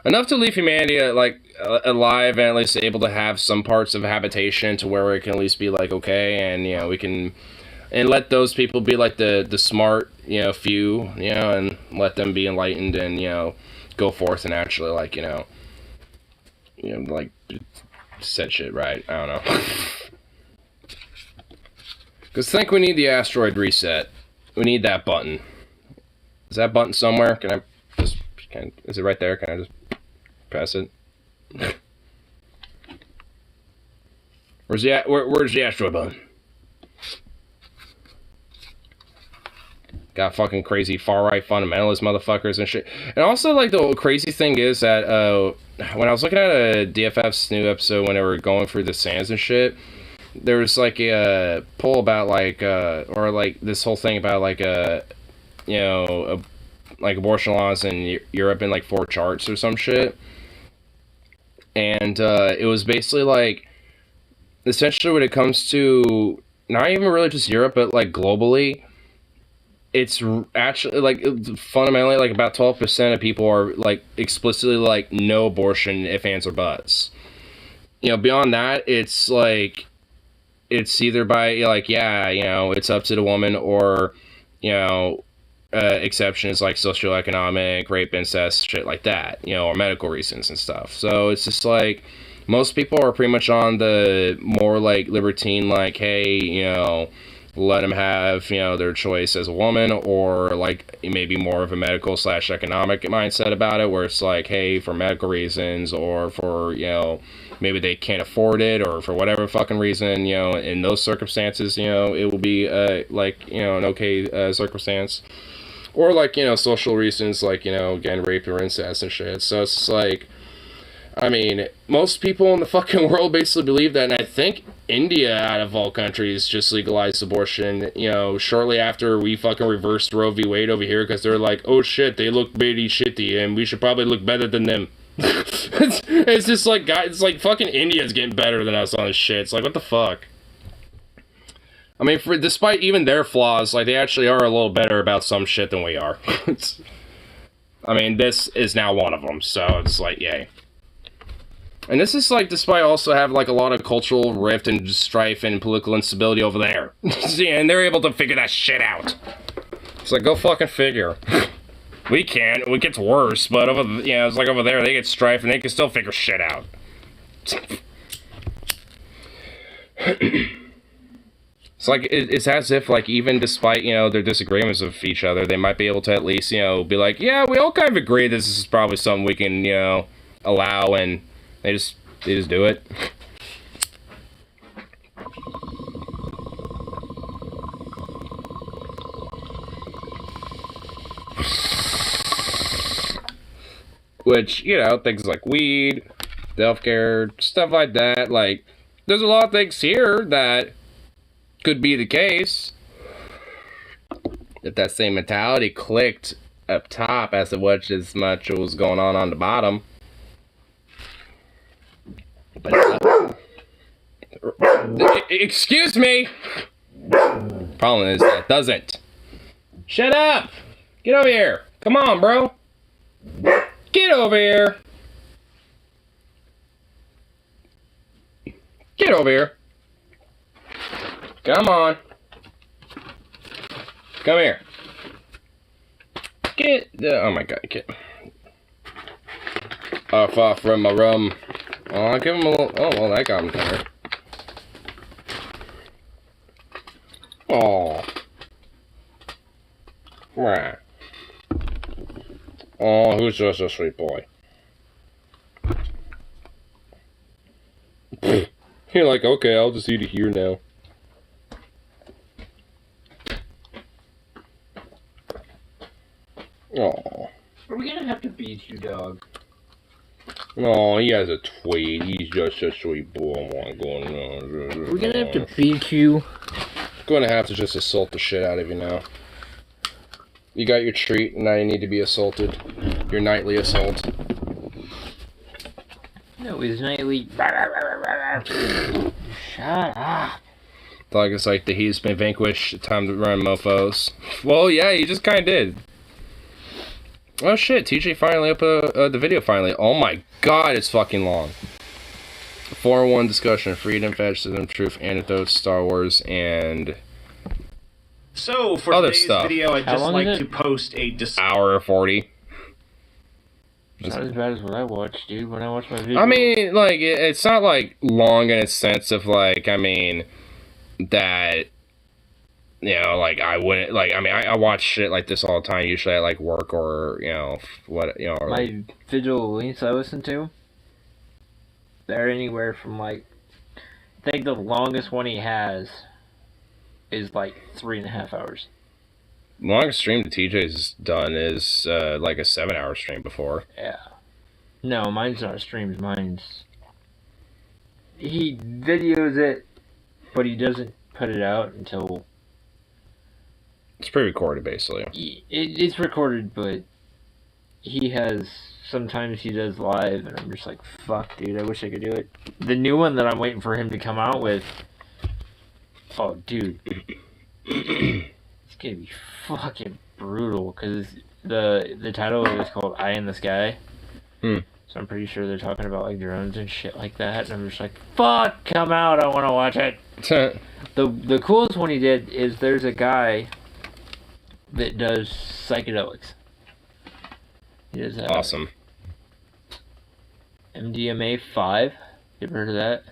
Enough to leave humanity like alive and at least able to have some parts of habitation to where it can at least be like okay, and you know we can and let those people be like the smart, you know, few, you know, and let them be enlightened and, you know, go forth and actually like, you know like set shit right. I don't know. Because I think we need the asteroid reset. We need that button. Is that button somewhere? Can I just... is it right there? Can I just press it? Where's the asteroid button? Got fucking crazy far-right fundamentalist motherfuckers and shit. And also, like, the crazy thing is that, when I was looking at a DFF's new episode when they were going through the sands and shit, there was like a poll about like or like this whole thing about like you know like abortion laws in Europe in like 4 charts or some shit, and it was basically like essentially when it comes to not even really just Europe but like globally, it's actually like fundamentally like about 12% of people are like explicitly like no abortion if ands or buts. You know, beyond that it's like it's either by, like, yeah, you know, it's up to the woman, or, you know, exceptions like socioeconomic, rape, incest, shit like that, you know, or medical reasons and stuff. So it's just like, most people are pretty much on the more, like, libertine, like, hey, you know, let them have, you know, their choice as a woman, or, like, maybe more of a medical/economic mindset about it, where it's like, hey, for medical reasons, or for, you know, maybe they can't afford it, or for whatever fucking reason, you know, in those circumstances, you know, it will be, like, you know, an okay circumstance. Or, like, you know, social reasons, like, you know, again, rape or incest and shit. So it's like, I mean, most people in the fucking world basically believe that, and I think India, out of all countries, just legalized abortion, you know, shortly after we fucking reversed Roe v. Wade over here, because they're like, oh shit, they look pretty shitty, and we should probably look better than them. It's just like, guys, it's like fucking India's getting better than us on this shit. It's like, what the fuck? I mean, despite even their flaws, like, they actually are a little better about some shit than we are. I mean, this is now one of them, so it's like, yay. And this is, like, despite also having, like, a lot of cultural rift and strife and political instability over there. Yeah, and they're able to figure that shit out. It's like, go fucking figure. We can't. It gets worse, but it's like over there, they get strife and they can still figure shit out. It's like, it's as if, like, even despite, their disagreements with each other, they might be able to at least, be like, yeah, we all kind of agree this is probably something we can, allow, and they just do it. Which, things like weed, healthcare, stuff like that, like, there's a lot of things here that could be the case if that same mentality clicked up top as much as was going on the bottom. But excuse me. Problem is that it doesn't. Shut up. Get over here. Come on, bro. Get over here. Get over here. Come on. Come here. Get oh my god, get off from my room. Oh, I'll give him a little. Oh, well, that got him tired. Oh. Right. Oh, who's just a sweet boy? You're like, okay, I'll just eat it here now. Oh. Are we gonna have to beat you, dog? Oh, he has a tweet. He's just a sweet boy. We're gonna have to beat you. Gonna have to just assault the shit out of you now. You got your treat, and now you need to be assaulted. Your nightly assault. No, his nightly. Shut up. Like it's like the he's been vanquished. Time to run, mofos. Well, yeah, you just kind of did. Oh shit, TJ finally up the video finally. Oh my god, it's fucking long. 4-1 discussion, freedom, fascism, truth, anecdotes, Star Wars, and so for other today's stuff. video, I'd just like to post a hour 40. It's not as bad as what I watched, dude. When I watched my video. I mean, like, it's not like long in a sense of like, I mean, that. Like, I wouldn't, like, I mean, I watch shit like this all the time, usually at, like, work or, or... My visual links I listen to, they're anywhere from, like, I think the longest one he has is, like, 3.5 hours. The longest stream that TJ's done is, like, a 7-hour stream before. Yeah. No, mine's not streams, mine's... He videos it, but he doesn't put it out until... It's pre-recorded, basically. It's recorded, but he has... Sometimes he does live, and I'm just like, fuck, dude, I wish I could do it. The new one that I'm waiting for him to come out with... Oh, dude. It's gonna be fucking brutal, because the title is called Eye in the Sky. So I'm pretty sure they're talking about, like, drones and shit like that, and I'm just like, fuck, come out, I want to watch it. The coolest one he did is there's a guy that does psychedelics. He does that. Awesome. MDMA-5. You ever heard of that?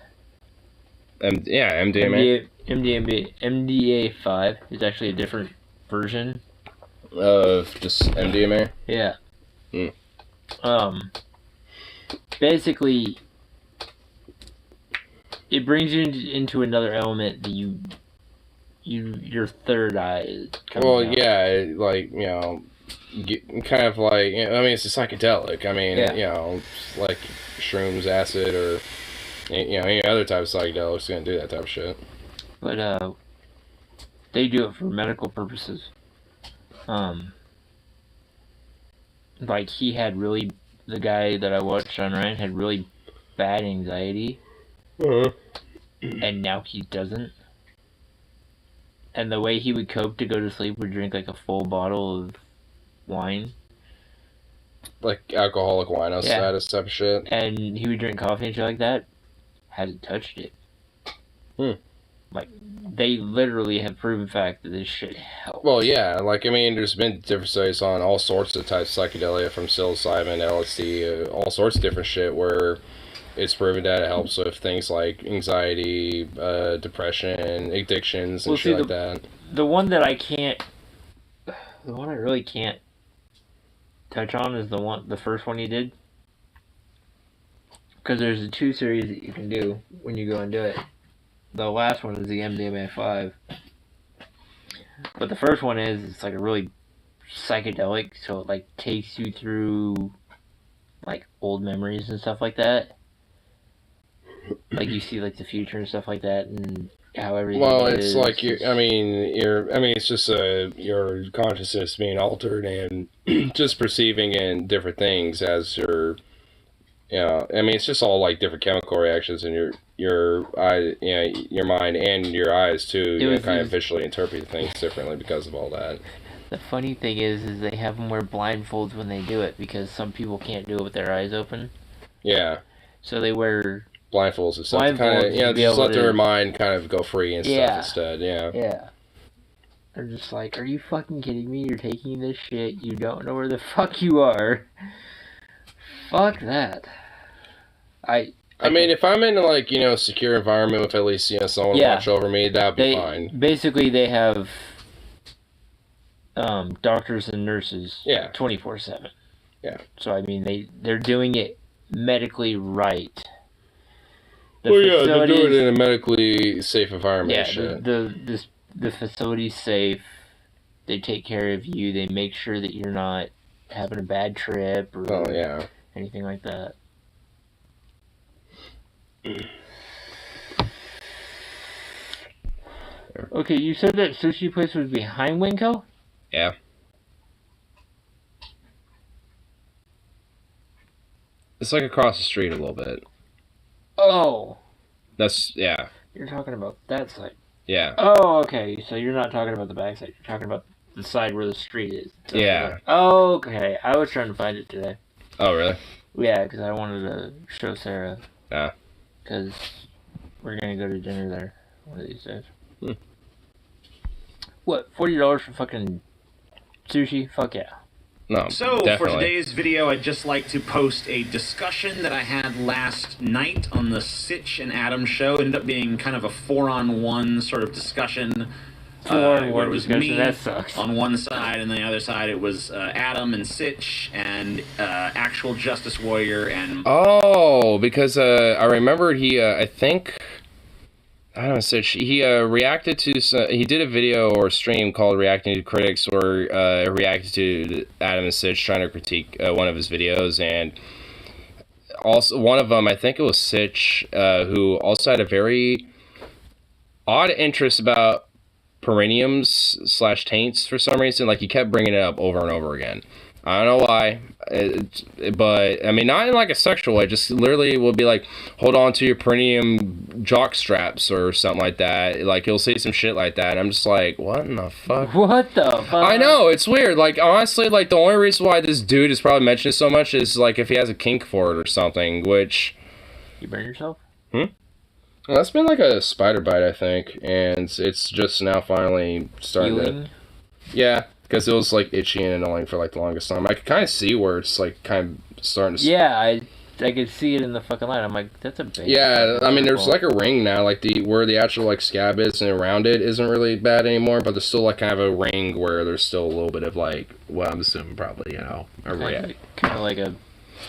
Yeah, MDMA. MDA-5 is actually a different version of just MDMA. Yeah. Basically, it brings you into another element that your third eye comes out. Yeah, like, kind of like, I mean, it's a psychedelic. I mean, like shrooms, acid, or, any other type of psychedelic's gonna do that type of shit. But, they do it for medical purposes. Like, the guy that I watched on Ryan had really bad anxiety. And now he doesn't. and the way he would cope to go to sleep would drink like a full bottle of wine. Like alcoholic wino status type of shit. And he would drink coffee and shit like that. Hasn't touched it. Like, they literally have proven fact that this shit helps. Well, yeah, like, I mean, there's been different studies on all sorts of types of psychedelia, from psilocybin, LSD, all sorts of different shit, where it's proven that it helps with things like anxiety, depression, addictions, and shit like that. The one that I really can't touch on is the first one he did. Because there's a 2 series that you can do when you go and do it. The last one is the MDMA-5. But the first one it's like a really psychedelic, so it like takes you through like old memories and stuff like that. Like you see like the future and stuff like that, and how everything it's like it's just your consciousness being altered and just perceiving in different things as your it's just all like different chemical reactions in your eye, your mind and your eyes too. You kind of visually interpret things differently because of all that. The funny thing is they have them wear blindfolds when they do it, because some people can't do it with their eyes open. Yeah. So they wear blindfolds and stuff to kind of just let their mind kind of go free and stuff instead. Yeah. They're just like, are you fucking kidding me? You're taking this shit. You don't know where the fuck you are. Fuck that. I mean, if I'm in like a secure environment with at least someone to watch over me, that'd be fine. Basically, they have doctors and nurses 24/7. Yeah. So I mean, they're doing it medically right. They're doing it in a medically safe environment. The facility's safe. They take care of you. They make sure that you're not having a bad trip or anything like that. Okay, you said that sushi place was behind Winco? Yeah. It's like across the street a little bit. Oh. You're talking about that side. Yeah. Oh, okay. So you're not talking about the back side. You're talking about the side where the street is. Yeah. Oh, okay. I was trying to find it today. Oh, really? Yeah, because I wanted to show Sarah. Yeah. Because we're going to go to dinner there one of these days. What, $40 for fucking sushi? Fuck yeah. No, so definitely. For today's video, I'd just like to post a discussion that I had last night on the Sitch and Adam show. It ended up being kind of a 4-on-1 sort of discussion. Where it was me that sucks. on one side, and the other side it was Adam and Sitch and Actual Justice Warrior and... Oh, because I remember he, I think... I don't know, Sitch, he reacted to... he did a video or stream called Reacting to Critics, where reacted to Adam and Sitch trying to critique one of his videos, and also one of them, I think it was Sitch, who also had a very odd interest about perineums / taints for some reason. Like, he kept bringing it up over and over again. I don't know why, but I mean, not in like a sexual way, just literally will be like, hold on to your perineum jock straps or something like that. Like, he'll say some shit like that, and I'm just like, what in the fuck? What the fuck? I know, it's weird. Like, honestly, like, the only reason why this dude is probably mentioned so much is like if he has a kink for it or something, which... You burn yourself? Well, that's been like a spider bite, I think, and it's just now finally starting to... Yeah. Because it was, like, itchy and annoying for, like, the longest time. I could kind of see where it's, like, kind of starting to... Yeah, I could see it in the fucking light. I'm like, that's a big... Yeah, I mean, there's, like, a ring now. Like, where the actual, like, scab is and around it isn't really bad anymore. But there's still, like, kind of a ring where there's still a little bit of, like... Well, I'm assuming probably, a kind of like a...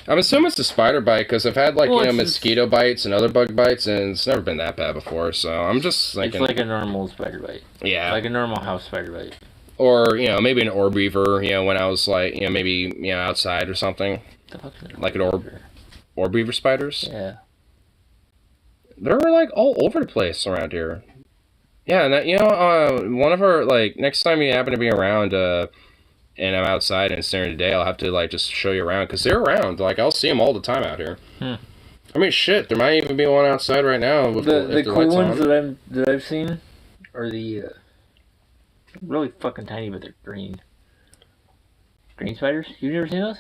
I'm assuming it's a spider bite, because I've had, like, mosquito bites and other bug bites, and it's never been that bad before. So I'm just thinking... It's like a normal spider bite. Yeah. Like a normal house spider bite. Or, maybe an orb weaver, when I was, like, maybe, outside or something. Like an orb weaver spiders? Yeah. They're, like, all over the place around here. Yeah, and that, one of our, like, next time you happen to be around, and I'm outside and it's during the day, I'll have to, like, just show you around, because they're around. Like, I'll see them all the time out here. I mean, shit, there might even be one outside right now. The cool ones that I've seen are the... Really fucking tiny, but they're green. Green spiders? You've never seen those?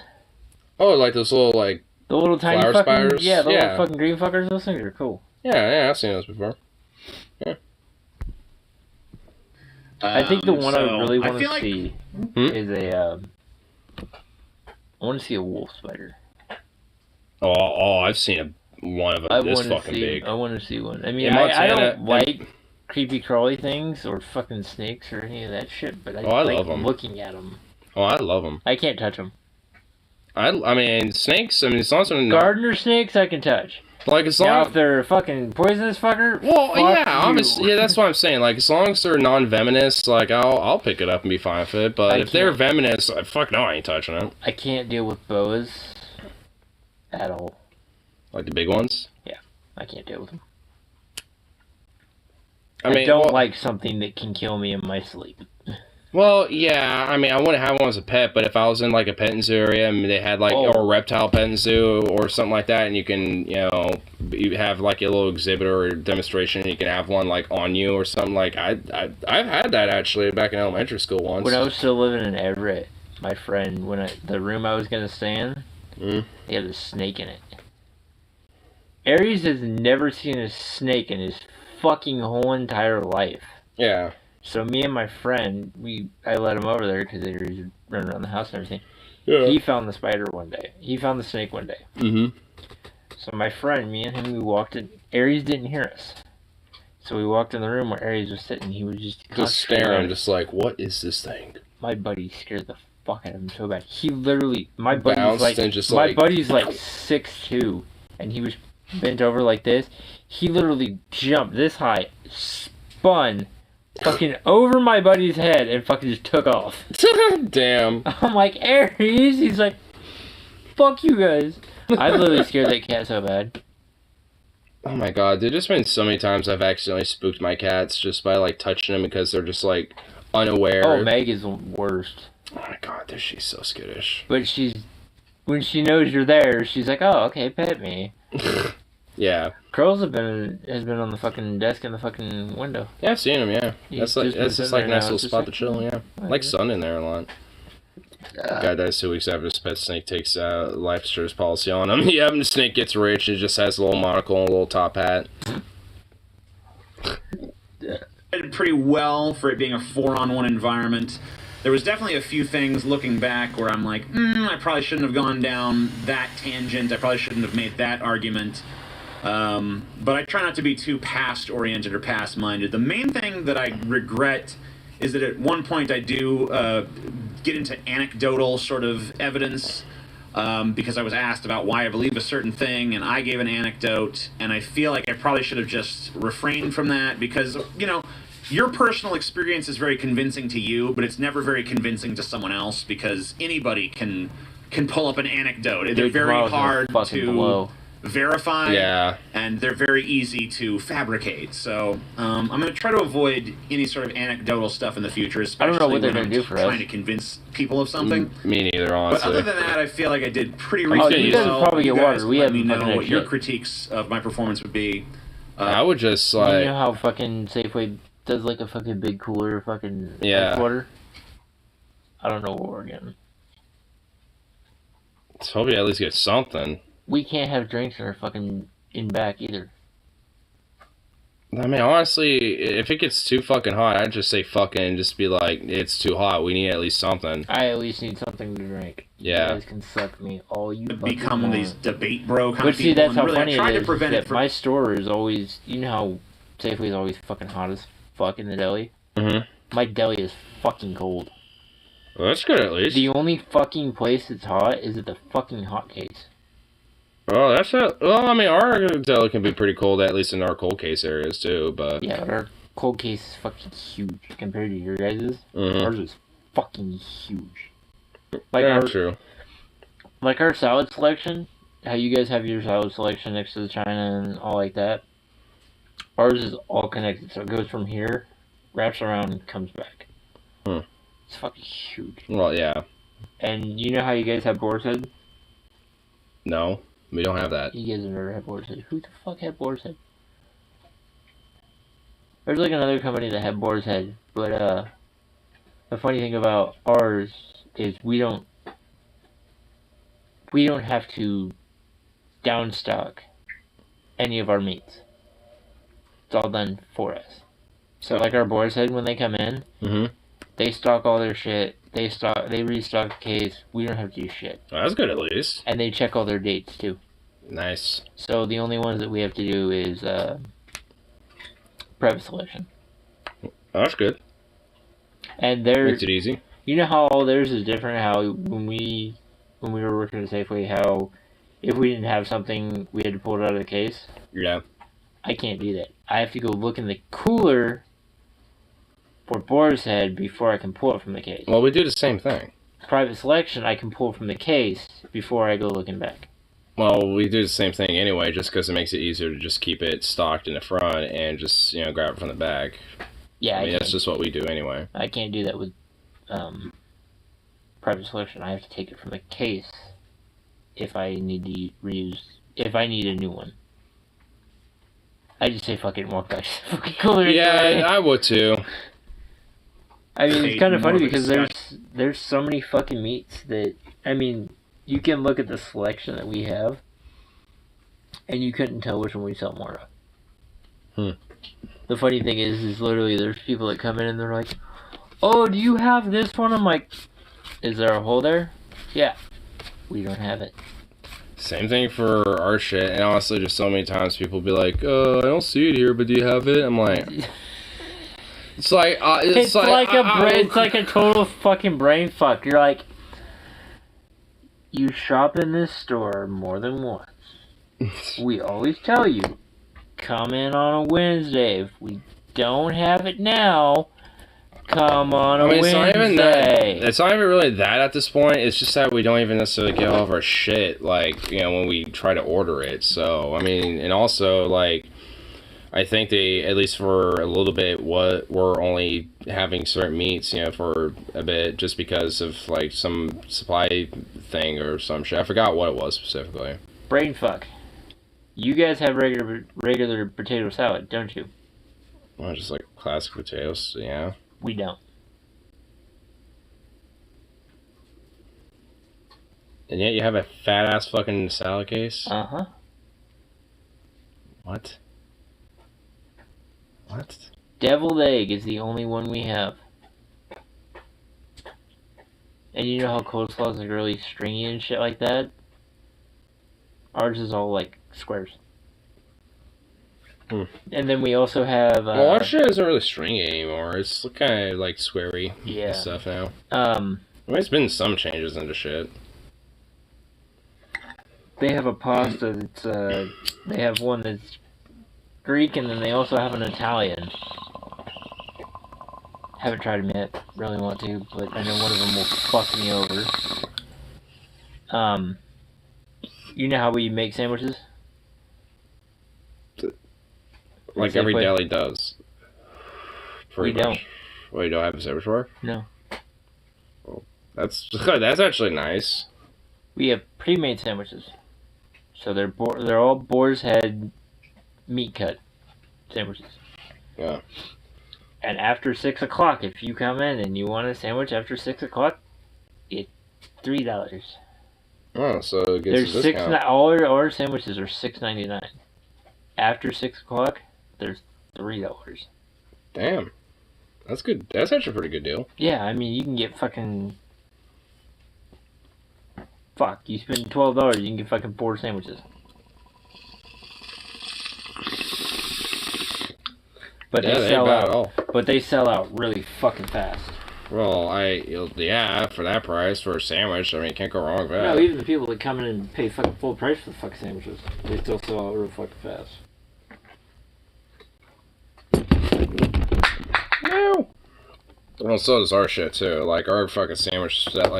Oh, like those little, like, the little tiny flower fucking, spiders? Yeah, the little fucking green fuckers. Those things are cool. Yeah, I've seen those before. Yeah. I think the one I really want to like... see is a. I want to see a wolf spider. Oh, I've seen one of them this fucking big. I want to see one. I mean, I don't like creepy crawly things or fucking snakes or any of that shit, but I like love them. Looking at them. Oh, I love them. I can't touch them. I mean, snakes, I mean, as long as they're not... Gardener snakes, I can touch. Like, as long now, if they're fucking poisonous fucker, well, yeah, yeah, that's what I'm saying. Like, as long as they're non-venomous, like, I'll pick it up and be fine with it. But if they're venomous, fuck no, I ain't touching it. I can't deal with boas at all. Like the big ones? Yeah, I can't deal with them. I don't like something that can kill me in my sleep. Well, yeah, I mean, I wouldn't have one as a pet, but if I was in, like, a petting zoo area and they had, like, or a reptile petting zoo or something like that, and you can, you have, like, a little exhibit or a demonstration, and you can have one, like, on you or something, like, I've had that, actually, back in elementary school once. When I was still living in Everett, my friend, the room I was going to stay in, they had a snake in it. Aries has never seen a snake in his fucking whole entire life. Yeah. So me and my friend, I let him over there because they were running around the house and everything. Yeah. He found the spider one day. He found the snake one day. Mm-hmm. So my friend, me and him, we walked in. Aries didn't hear us. So we walked in the room where Aries was sitting. He was just staring, just like, what is this thing? My buddy scared the fuck out of him so bad. He literally, my buddy's like 6'2", and he was bent over like this. He literally jumped this high, spun, fucking over my buddy's head and fucking just took off. Damn. I'm like, Aries? He's like, fuck you guys. I literally scared that cat so bad. Oh my god, there's just been so many times I've accidentally spooked my cats just by, like, touching them because they're just, like, unaware. Oh, Meg is the worst. Oh my god, she's so skittish. But when she knows you're there, she's like, oh, okay, pet me. Yeah. Curls has been on the fucking desk in the fucking window. Yeah, I've seen him, yeah. That's just like a nice little spot to chill, yeah. I like sun in there a lot. Guy dies 2 weeks after his pet snake takes life insurance policy on him. Yeah, the snake gets rich and just has a little monocle and a little top hat. Did pretty well for it being a 4-on-1 environment. There was definitely a few things looking back where I'm like, I probably shouldn't have gone down that tangent. I probably shouldn't have made that argument. But I try not to be too past-oriented or past-minded. The main thing that I regret is that at one point I do get into anecdotal sort of evidence because I was asked about why I believe a certain thing, and I gave an anecdote, and I feel like I probably should have just refrained from that because, your personal experience is very convincing to you, but it's never very convincing to someone else because anybody can pull up an anecdote. They're very hard to verify, and they're very easy to fabricate. So I'm going to try to avoid any sort of anecdotal stuff in the future, especially I don't know what they're when I'm do for trying us. to convince people of something. Me neither, honestly. But other than that, I feel like I did pretty you guys well. probably get water. We let me haven't know what your shit. critiques of my performance would be. I would just like... You know how fucking Safeway does like a fucking big cooler of fucking ice water? I don't know what we're getting. Let's hope you at least get something. We can't have drinks in our fucking in back either. I mean, honestly, if it gets too fucking hot, I'd just say fucking just be like, it's too hot. We need at least something. I at least need something to drink. Yeah. You guys can suck me all you become these debate bro kind but of see, people. that's how really, funny I it is. prevent That it from... my store is always, you know how Safeway is always fucking hot as fuck in the deli? Mm-hmm. My deli is fucking cold. Well, that's good at least. The only fucking place that's hot is at the fucking hot case. Oh, that's not... Well, I mean, our deli can be pretty cold, at least in our cold case areas, too, but... Yeah, but our cold case is fucking huge compared to your guys's. Mm-hmm. Ours is fucking huge. Like yeah, true. Like our salad selection, how you guys have your salad selection next to the china and all like that. Ours is all connected, so it goes from here, wraps around, and comes back. It's fucking huge. Well, yeah. And you know how you guys have boar's head? No, we don't have that. You guys have never had boar's head. Who the fuck had boar's head? There's like another company that had boar's head, but The funny thing about ours is we don't have to downstock any of our meats. It's all done for us. So like our boar's head, when they come in, they stock all their shit. They restock the case. We don't have to do shit. Well, that's good at least. And they check all their dates too. Nice. So the only ones that we have to do is private selection. Oh, that's good. And they're makes it easy. You know how all theirs is different. How when we were working at Safeway, how if we didn't have something, we had to pull it out of the case. Yeah. I can't do that. I have to go look in the cooler for boar's head before I can pull it from the case. Well, we do the same thing. Private selection, I can pull from the case before I go looking back. Well, we do the same thing anyway, just because it makes it easier to just keep it stocked in the front and just, grab it from the back. Yeah, I mean, that's just what we do anyway. I can't do that with private selection. I have to take it from the case if I need to if I need a new one. I just say fuck it and walk back to the fucking cooler. Yeah, I would too. I mean, it's kind of funny because there's so many fucking meats that, I mean, you can look at the selection that we have, and you couldn't tell which one we sell more of. The funny thing is literally there's people that come in and they're like, oh, do you have this one? I'm like, is there a hole there? Yeah. We don't have it. Same thing for our shit, and honestly, just so many times people be like, I don't see it here, but do you have it? I'm like... It's like it's like a total fucking brain fuck. You're like, you shop in this store more than once. We always tell you, come in on a Wednesday. If we don't have it now, come on a Wednesday. It's not even really that at this point. It's just that we don't even necessarily get all of our shit, when we try to order it. So, I mean, and also, I think they, at least for a little bit, were only having certain meats, for a bit, just because of, some supply thing or some shit. I forgot what it was specifically. Brain fuck. You guys have regular potato salad, don't you? Well, just classic potatoes, yeah. We don't. And yet you have a fat-ass fucking salad case? Uh-huh. What? What? Deviled egg is the only one we have. And you know how coleslaw is really stringy and shit like that? Ours is all squares. And then we also have... well, our shit isn't really stringy anymore. It's kind of squarey and stuff now. I mean, it's been some changes into shit. They have a pasta that's... they have one that's Greek, and then they also have an Italian. Haven't tried them yet. Really want to, but I know one of them will fuck me over. You know how we make sandwiches? Like every deli does. We don't. Well, you don't have a sandwich bar? No. Well, that's actually nice. We have pre-made sandwiches. So they're all boar's head meat cut sandwiches. Yeah. And after 6 o'clock, if you come in and you want a sandwich after 6 o'clock, it's $3. Oh, so it gets a discount. All our sandwiches are $6.99. After 6 o'clock, there's $3. Damn. That's good. That's actually a pretty good deal. Yeah, I mean, you can get fucking... Fuck, you spend $12, you can get fucking 4 sandwiches. But yeah, they sell bad out. at all. But they sell out really fucking fast. Well, for that price for a sandwich, I mean, can't go wrong with that. No, even the people that come in and pay fucking full price for the fucking sandwiches, they still sell out real fucking fast. No. Well, so does our shit too. Our fucking sandwich that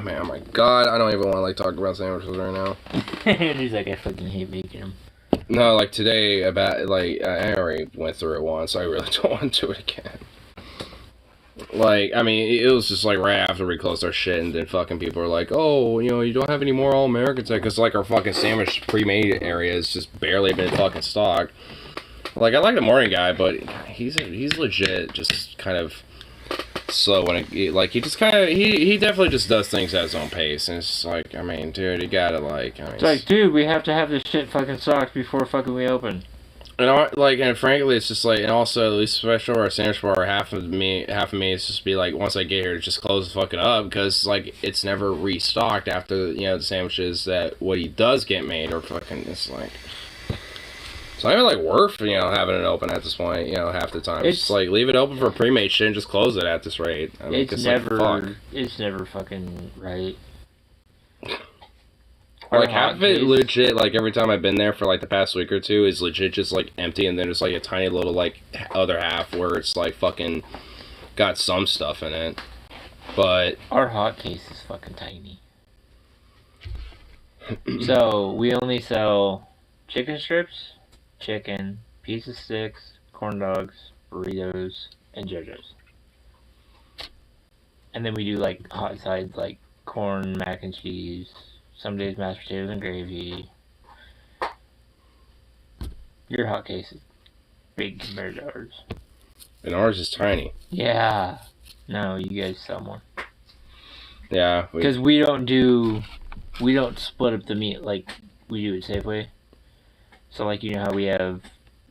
man, oh my god, I don't even want to talk about sandwiches right now. He's like, I fucking hate making them. No, today I already went through it once. I really don't want to do it again. I mean, it was just right after we closed our shit, and then fucking people are like, oh, you don't have any more All-Americans, because our fucking sandwich pre-made area has just barely been fucking stocked. I like the morning guy, but he's legit just kind of slow when he just kind of he definitely just does things at his own pace, and it's just like, I mean, dude, you gotta it's like, dude, we have to have this shit fucking stocked before fucking we open. And frankly, it's just like, and also at least special or sandwich bar, half of me is just be like, once I get here, just close the fucking up, because like it's never restocked after the sandwiches that what he does get made, or fucking it's like. It's not even like worth, having it open at this point, half the time. It's like, leave it open for pre-made shit and just close it at this rate. I mean, it's never fucking right. Like, half of it legit, like, every time I've been there for, like, the past week or two is legit just, like, empty, and then there's, like, a tiny little, like, other half where it's, like, fucking got some stuff in it. But... our hot case is fucking tiny. So, we only sell chicken strips, chicken, pizza sticks, corn dogs, burritos, and JoJo's. And then we do, like, hot sides, like corn, mac and cheese, some days mashed potatoes and gravy. Your hot case is big compared to ours. And ours is tiny. Yeah. No, you guys sell more. Yeah. Because we don't split up the meat like we do at Safeway. So, like, how we have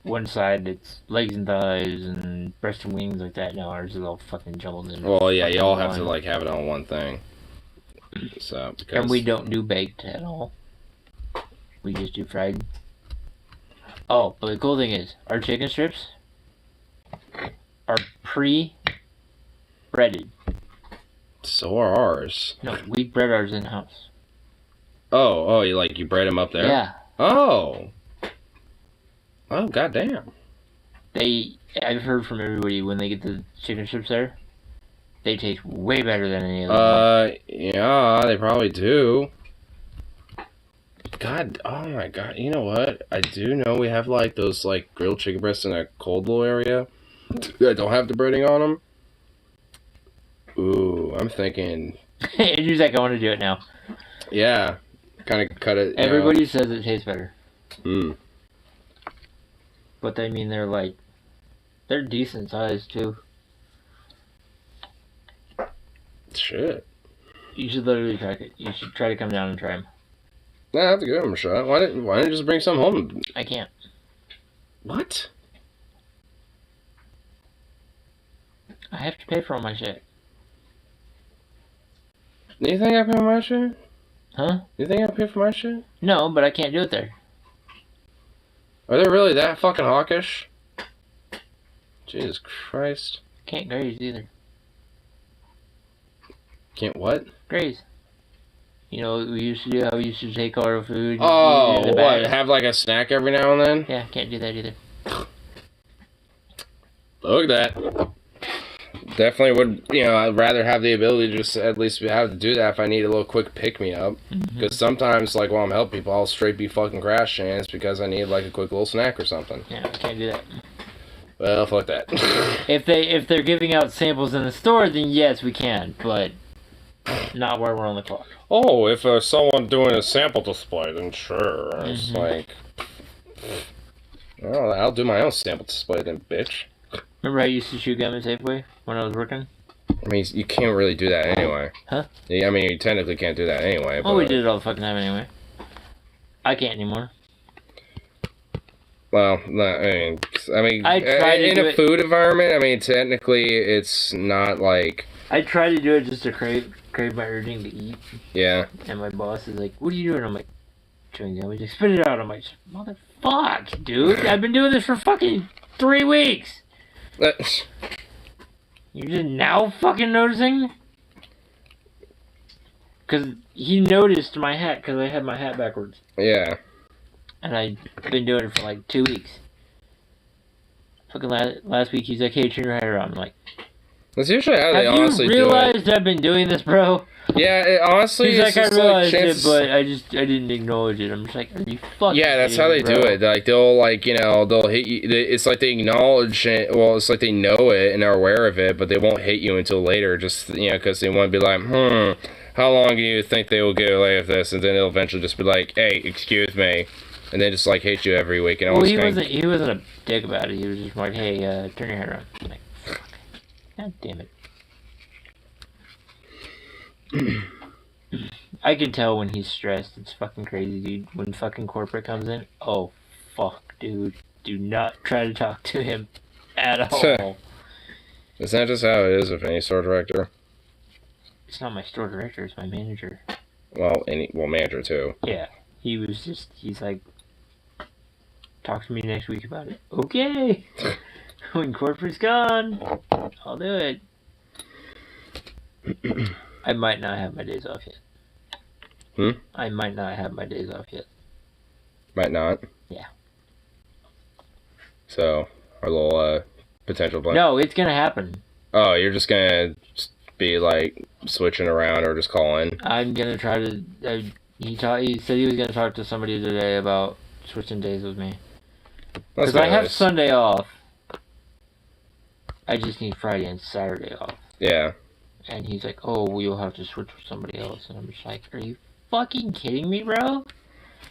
one side that's legs and thighs and breast and wings like that. No, ours is all fucking jumbled in. Well, yeah, you all have to, like, have it on one thing. So, and we don't do baked at all. We just do fried. Oh, but the cool thing is, our chicken strips are pre-breaded. So are ours. No, we bread ours in-house. Oh, you bread them up there? Yeah. Oh, goddamn. I've heard from everybody when they get the chicken strips there, they taste way better than any other. Yeah, they probably do. God, oh my God, you know what? I do know we have, like, those, like, grilled chicken breasts in a cold little area that don't have the breading on them. Ooh, I'm thinking... Andrew's like, I want to do it now. Yeah, kind of cut it. Everybody says it tastes better. Hmm. But I mean, they're decent size too. Shit. You should literally try it. You should try to come down and try them. Yeah, I have to give them a shot. Why didn't you just bring some home? I can't. What? I have to pay for all my shit. Do you think I pay for my shit? Huh? You think I pay for my shit? No, but I can't do it there. Are they really that fucking hawkish? Jesus Christ. Can't graze either. Can't what? Graze. You know what we used to do? How we used to take our food. Oh, what? Have like a snack every now and then? Yeah, can't do that either. Look at that. Definitely would, I'd rather have the ability to just at least be able to do that if I need a little quick pick-me-up. Because sometimes, like, while I'm helping people, I'll straight be fucking crashing, and it's because I need, like, a quick little snack or something. Yeah, I can't do that. Well, fuck that. If they're giving out samples in the store, then yes, we can, but not while we're on the clock. Oh, if there's someone doing a sample display, then sure. It's like, well, I'll do my own sample display then, bitch. Remember how I used to chew gum at Safeway when I was working? I mean, you can't really do that anyway. Huh? Yeah, I mean, you technically can't do that anyway. Oh, we did it all the fucking time anyway. I can't anymore. Well, I mean, in a food environment, I mean, technically, it's not like... I try to do it just to crave my urging to eat. Yeah. And my boss is like, what are you doing? I'm like, chewing gum. He's like, spit it out. I'm like, motherfuck, dude. I've been doing this for fucking 3 weeks. You're just now fucking noticing? Because he noticed my hat, because I had my hat backwards. Yeah. And I've been doing it for like 2 weeks. Fucking last week, he's like, hey, turn your hat around. I'm like... That's usually how they honestly do it. Have you realized I've been doing this, bro? Yeah, honestly, he's it's like, just I realized like it, but I didn't acknowledge it. I'm just like, are you fucking Yeah, that's how they do it. Like, they'll, like, they'll hit you. It's like they acknowledge it. Well, it's like they know it and are aware of it, but they won't hit you until later, just, because they want to be like, how long do you think they will get away with this? And then they'll eventually just be like, hey, excuse me. And they just, like, hate you every week. And he wasn't a dick about it. He was just like, hey, turn your head around. I'm like, fuck. God damn it. I can tell when he's stressed. It's fucking crazy, dude. When fucking corporate comes in, oh, fuck, dude. Do not try to talk to him at all. Isn't that just how it is with any store director? It's not my store director, it's my manager. Well, manager too. Yeah. He's like, talk to me next week about it. Okay. When corporate's gone, I'll do it. I might not have my days off yet. I might not have my days off yet. Might not? Yeah. So, our little, potential plan. No, it's gonna happen. Oh, you're just gonna be, like, switching around or just calling? I'm gonna try to... he said he was gonna talk to somebody today about switching days with me. Because I have Sunday off. I just need Friday and Saturday off. Yeah. And he's like, oh, well, you'll have to switch with somebody else. And I'm just like, are you fucking kidding me, bro?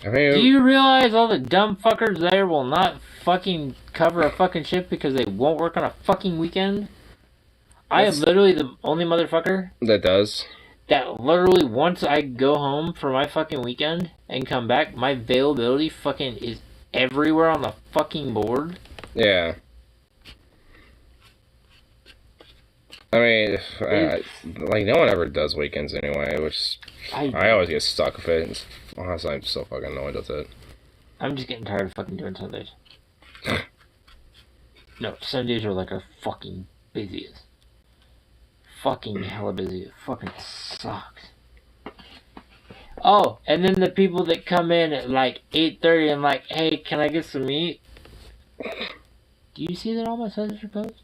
I mean, do you realize all the dumb fuckers there will not fucking cover a fucking shift because they won't work on a fucking weekend? I am literally the only motherfucker that does. That literally, once I go home for my fucking weekend and come back, my availability fucking is everywhere on the fucking board. Yeah. I mean, like, no one ever does weekends anyway, which I always get stuck with it. It's, honestly, I'm so fucking annoyed with it. I'm just getting tired of fucking doing Sundays. No, Sundays are like our fucking busiest. Fucking hella busy. It fucking sucks. Oh, and then the people that come in at like 8:30 and like, hey, can I get some meat? Do you see that all my sizes are posted?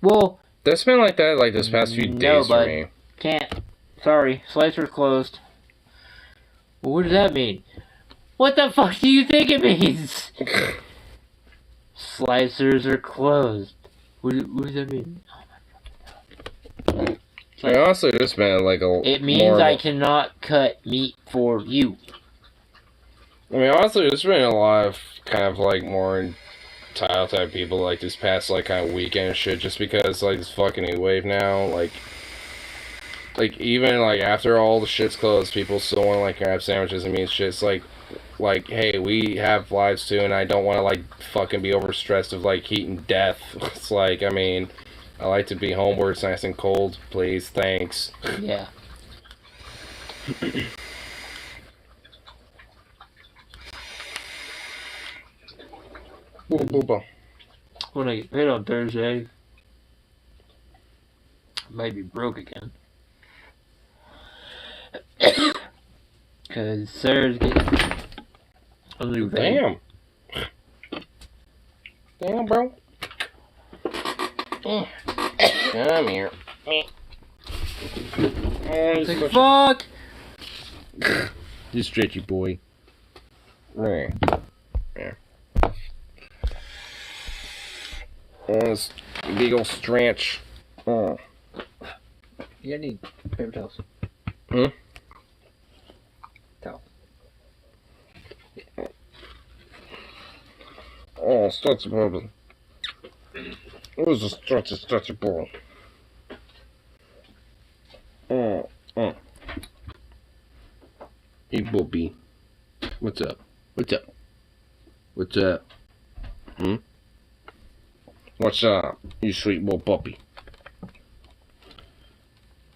Well... That's been like that like this past few days for me. Can't. Sorry, Slicer's closed. Well, what does that mean? What the fuck do you think it means? Slicers are closed. What does that mean? Oh my god. I also just been like a. It means I cannot cut meat for you. I mean, honestly, there's been a lot of kind of like more tile type people like this past like kind of weekend shit, just because like this fucking heat wave now, like even like after all the shit's closed, people still want to like grab sandwiches and meat shit. It's like hey, we have lives too, and I don't want to like fucking be overstressed of like heat and death. It's like, I mean, I like to be home where it's nice and cold, please, thanks. Yeah. Boom, boom, boom. When I get paid on Thursday, I might be broke again. Because Sarah's getting a new van. Damn, bro. Come here. Like, fuck! You stretchy boy. There. Yeah. This big ol' stretch. Oh. You need paper towels. Towel. Oh, stretchy boy. Where's the stretchy boy? Hey, Bobby. What's up? What's up? What's up? What's up, you sweet little puppy?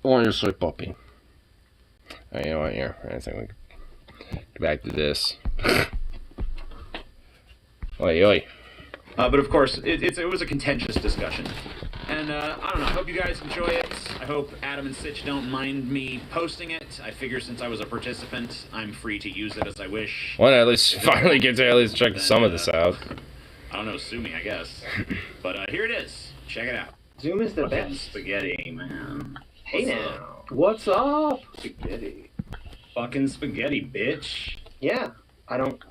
Oh, you sweet puppy. Oh, you know what, here, I think we can get back to this. Oi, oi. But of course, it was a contentious discussion. And I don't know, I hope you guys enjoy it. I hope Adam and Sitch don't mind me posting it. I figure since I was a participant, I'm free to use it as I wish. Well, at least finally get to at least check some of this out. I don't know, sue me, I guess. But here it is. Check it out. Zoom is the Fucking best. spaghetti, man. Hey now. What's up? Spaghetti. Fucking spaghetti, bitch. Yeah, I don't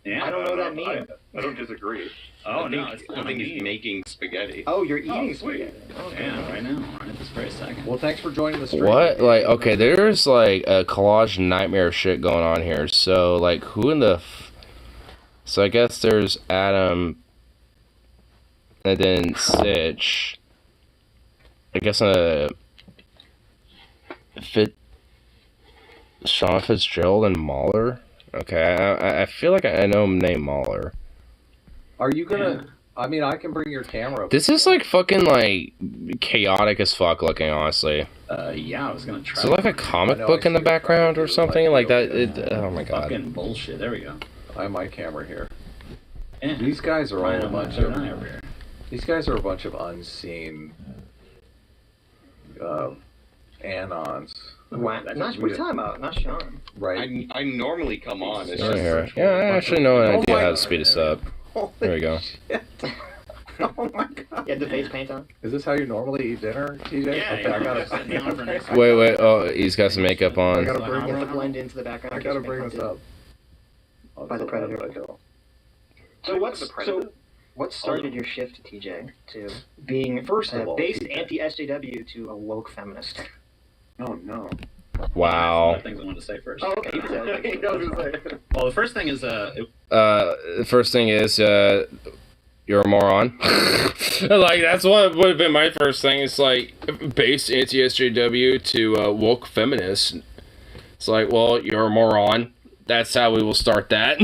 know that meme. I don't disagree. Oh, no, I it's think he's making spaghetti. Oh, you're eating spaghetti. Okay. Yeah, right now. Right this very second. Well, thanks for joining the stream. What? Like, okay, there's like a collage nightmare shit going on here. So, like, who in the... So, I guess there's Adam, and then Sitch. I guess Sean Fitzgerald and Mahler. Okay, I feel like I know him named Mahler. Are you gonna? I mean, I can bring your camera up. This is like fucking like chaotic as fuck looking, honestly. Yeah, I was gonna try. Is there like a comic book in the background or something like that? Oh my god. Fucking bullshit. There we go. I have my camera here. Yeah. These guys are all a bunch of. Over here. These guys are a bunch of unseen anons. What are you talking about? Not Sean. Right. I normally come on. It's Yeah, just here. Yeah, I actually know an idea how to speed this up. There we go. Oh my god. You had the face paint on? Is this how you normally eat dinner, TJ? Yeah, okay, I gotta. Wait. Oh, he's got some makeup on. I gotta bring You have to blend into the background. I gotta bring this up. By the Predator. So what started your shift, TJ, to being first a base anti-SJW to a woke feminist? Oh no. Wow. Things I wanted to say first. Oh, okay. Well, the first thing is The first thing is you're a moron. Like that's what would have been my first thing. It's like base anti-SJW to woke feminist. It's like, well, you're a moron. That's how we will start that.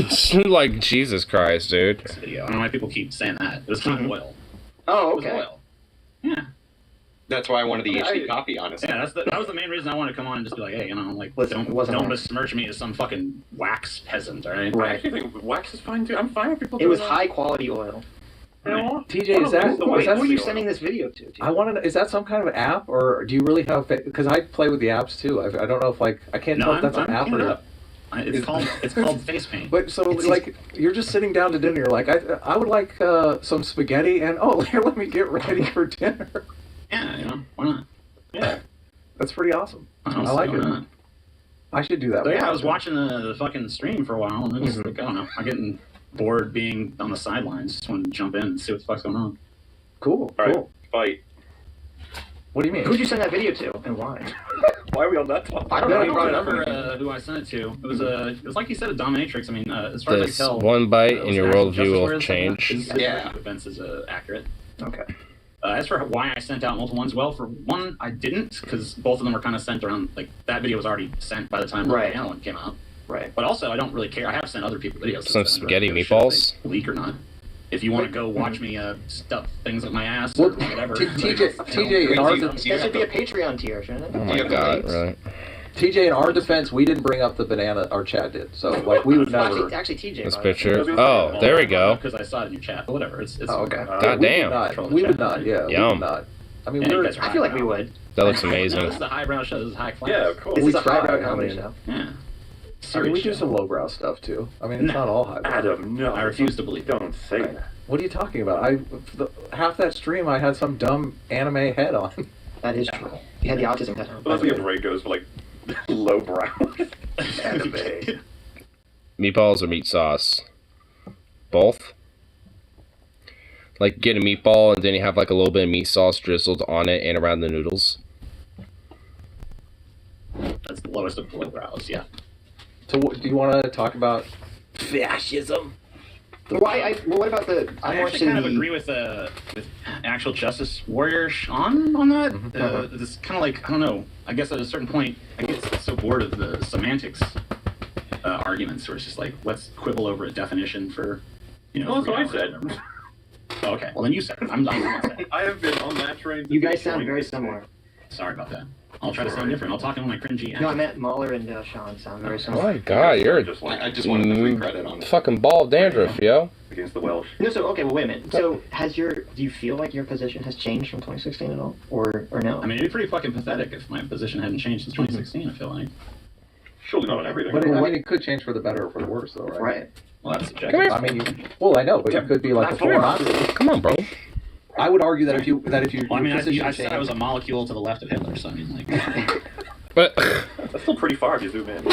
Like Jesus Christ, dude. Video. I don't know why people keep saying that. It was kind of oil. Oh, okay. It was oil. Yeah. That's why I wanted the HD copy, honestly. Yeah, that was the main reason I wanted to come on and just be like, hey, you know, like, Listen, don't besmirch me as some fucking wax peasant, all right? I actually think wax is fine too. I'm fine with people. It was high quality oil. TJ, is that who are you sending this video to? I want to know, is that some kind of an app, or do you really have? Because I play with the apps too. I don't know if like I can't tell if that's an app or not. It's called face paint. But so like you're just sitting down to dinner. You're like I would like some spaghetti and here let me get ready for dinner. Yeah, you know why not? Yeah, that's pretty awesome. I Honestly, like why it. not? I should do that. So yeah, I was watching the fucking stream for a while, and it was like, I don't know, I'm getting bored being on the sidelines. Just wanted to jump in and see what the fuck's going on. Cool. All right, fight. What do you mean? Who'd you send that video to, and why? Why are we on that topic? I don't know. I don't remember who I sent it to. It was like you said, a dominatrix. I mean, as far as I This can tell, one bite and your National worldview Justice will Warriors change. Events is accurate. Okay. As for why I sent out multiple ones, well, for one, I didn't, because both of them were kind of sent around, like, that video was already sent by the time the panel one came out. Right. But also, I don't really care. I have sent other people videos. Some spaghetti I'm not sure meatballs? if they leak or not. If you want to go watch me stuff things up my ass Well, or whatever. TJ, in our That should be a Patreon tier, shouldn't it? Oh my god, really? TJ, in our defense, we didn't bring up the banana. Our chat did, so like we would never. Actually, TJ. This picture. Oh, there we go. Because I saw it in your chat. But whatever. It's okay. God damn. We would not. Yeah. Yum. We would not. I mean, Yeah, I feel like we would. That looks amazing. No, this is a highbrow show. This is high class. Yeah, of course. This is a try, highbrow I comedy mean, show. Yeah. I mean, we do Serious some show. lowbrow stuff too. I mean, it's not all high. Adam, no. I refuse to believe. Don't say that. What are you talking about? Half that stream, I had some dumb anime head on. That is true. You had the autism head on. Well, that's what Ray goes for, like, lowbrow anime. Meatballs or meat sauce? Both? Like get a meatball and then you have like a little bit of meat sauce drizzled on it and around the noodles. That's the lowest of lowbrows, yeah. So, do you want to talk about fascism? Well, what about the? I actually kind of agree with actual Justice Warrior Sean on that. It's kind of like, I don't know. I guess at a certain point, I get so bored of the semantics arguments where it's just like, let's quibble over a definition for, you know. Well, that's what I free said. hours or whatever. Oh, okay, well then you said it. I'm not. I have been on that train. You guys sound very similar. Sorry about that. I'll try to sound different. I'll talk in my cringy. No, I meant Mahler and Sean sound very similar. Oh my god, you're I just wanted the free credit on it. fucking ball of dandruff, yo. Against the Welsh. No, so okay, well wait a minute. So do you feel like your position has changed from 2016 at all, or no? I mean, it'd be pretty fucking pathetic if my position hadn't changed since 2016. I feel like. Surely not on everything. But I mean, it could change for the better or for the worse, though, right? Right. Well, that's subjective. Come I mean, well, I know, but it could be like before or not. Come on, bro. I would argue that if you Well, I mean, your position I said I was a changed- molecule to the left of Hitler, so I mean, like. But That's still pretty far if you zoom in.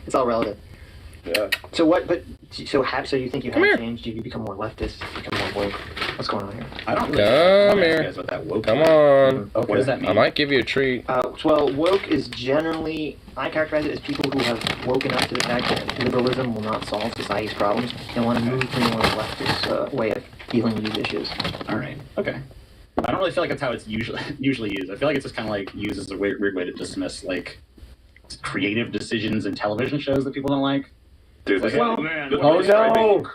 It's all relative. Yeah. So what? But so you think you Come have here. changed? You become more leftist, become more woke. What's going on here? I don't really Come know here. guys what that woke come is. on. Okay. What does that mean? I might give you a treat. Well, woke is generally, I characterize it as people who have woken up to the fact that liberalism will not solve society's problems and want to move to more leftist way of dealing with these issues. All right. Okay. I don't really feel like that's how it's usually used. I feel like it's just kind of like used as a weird way to dismiss like creative decisions in television shows that people don't like. Dude, It's like, well, man, Oh no!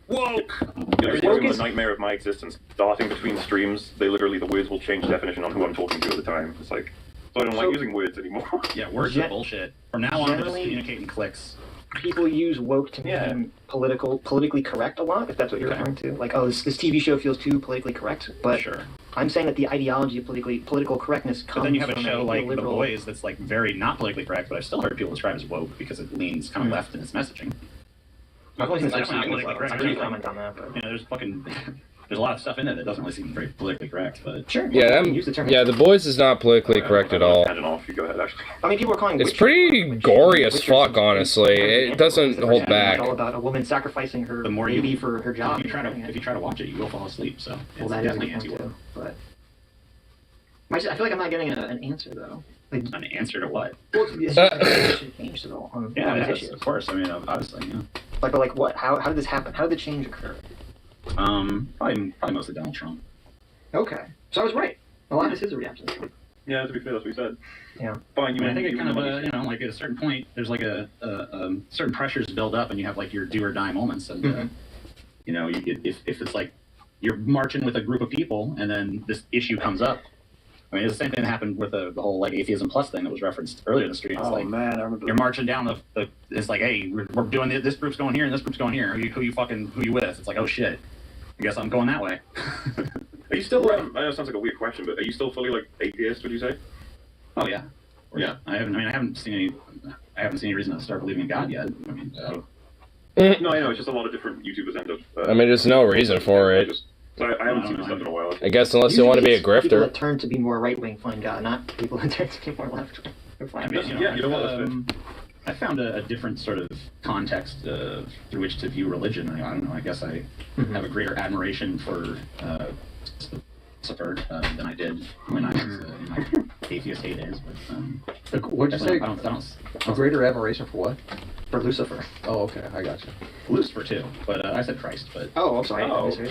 woke. It's the nightmare of my existence. Darting between streams, the words will change definition on who I'm talking to at the time. It's like, so I don't like using words anymore. Yeah, words are bullshit. From now on, we're just Generally- communicating clicks. People use woke to mean politically correct a lot, if that's what you're referring to. Like, oh, this TV show feels too politically correct. But Sure. I'm saying that the ideology of political correctness comes But then you have a from show like The liberal... Boys that's like very not politically correct, but I've still heard people describe as woke because it leans kind of left in its messaging. I've only seen It's some not politically politically correct. I correct. couldn't comment on that, but... You know, there's a lot of stuff in it that doesn't really seem very politically correct, but Sure. Yeah, Use the term. The Boys is not politically correct at all. You go ahead, actually. I mean, people are calling It's pretty gory as fuck, honestly. It doesn't hold back. It's all about a woman sacrificing her baby for her job. If you try to watch it, you will fall asleep. So Well, it's that is a definitely good point, anti-woke. too. But I feel like I'm not getting an answer though. Like, An answer to what? well, it's just like, it should change at all on Yeah, on it these is, issues. of course. I mean, obviously, yeah. But like what? How did this happen? How did the change occur? Probably mostly Donald Trump. Okay, so I was right. A lot of this is a reaction. Yeah, to be fair, that's what we said. Yeah. Fine, I think it kind of, like at a certain point, there's like a certain pressures build up, and you have like your do or die moments, and you know, if it's like you're marching with a group of people, and then this issue comes up. I mean, it's the same thing that happened with the whole like Atheism Plus thing that was referenced earlier in the stream. It's like, man, I remember. You're marching down it's like, hey, we're doing this group's going here and this group's going here. Who you with? It's like, oh shit, I guess I'm going that way. Are you still? I know it sounds like a weird question, but are you still fully like atheist? Would you say? Oh yeah. Yeah. I haven't seen any reason to start believing in God yet. I mean, No, I know. It's just a lot of different YouTubers end up. I mean, there's no reason for it. I haven't seen this stuff in a while. I guess unless you want to be a People grifter. that turn to be more right wing find God, not people that turn to be more left wing. I mean, I found a different sort of context through which to view religion. I don't know. I guess I have a greater admiration for Lucifer than I did when I was in my atheist heydays. But What'd you say? I don't A greater admiration for what? For Lucifer. Oh, okay, I got you. Lucifer too, but I said Christ. But oh, I'm sorry.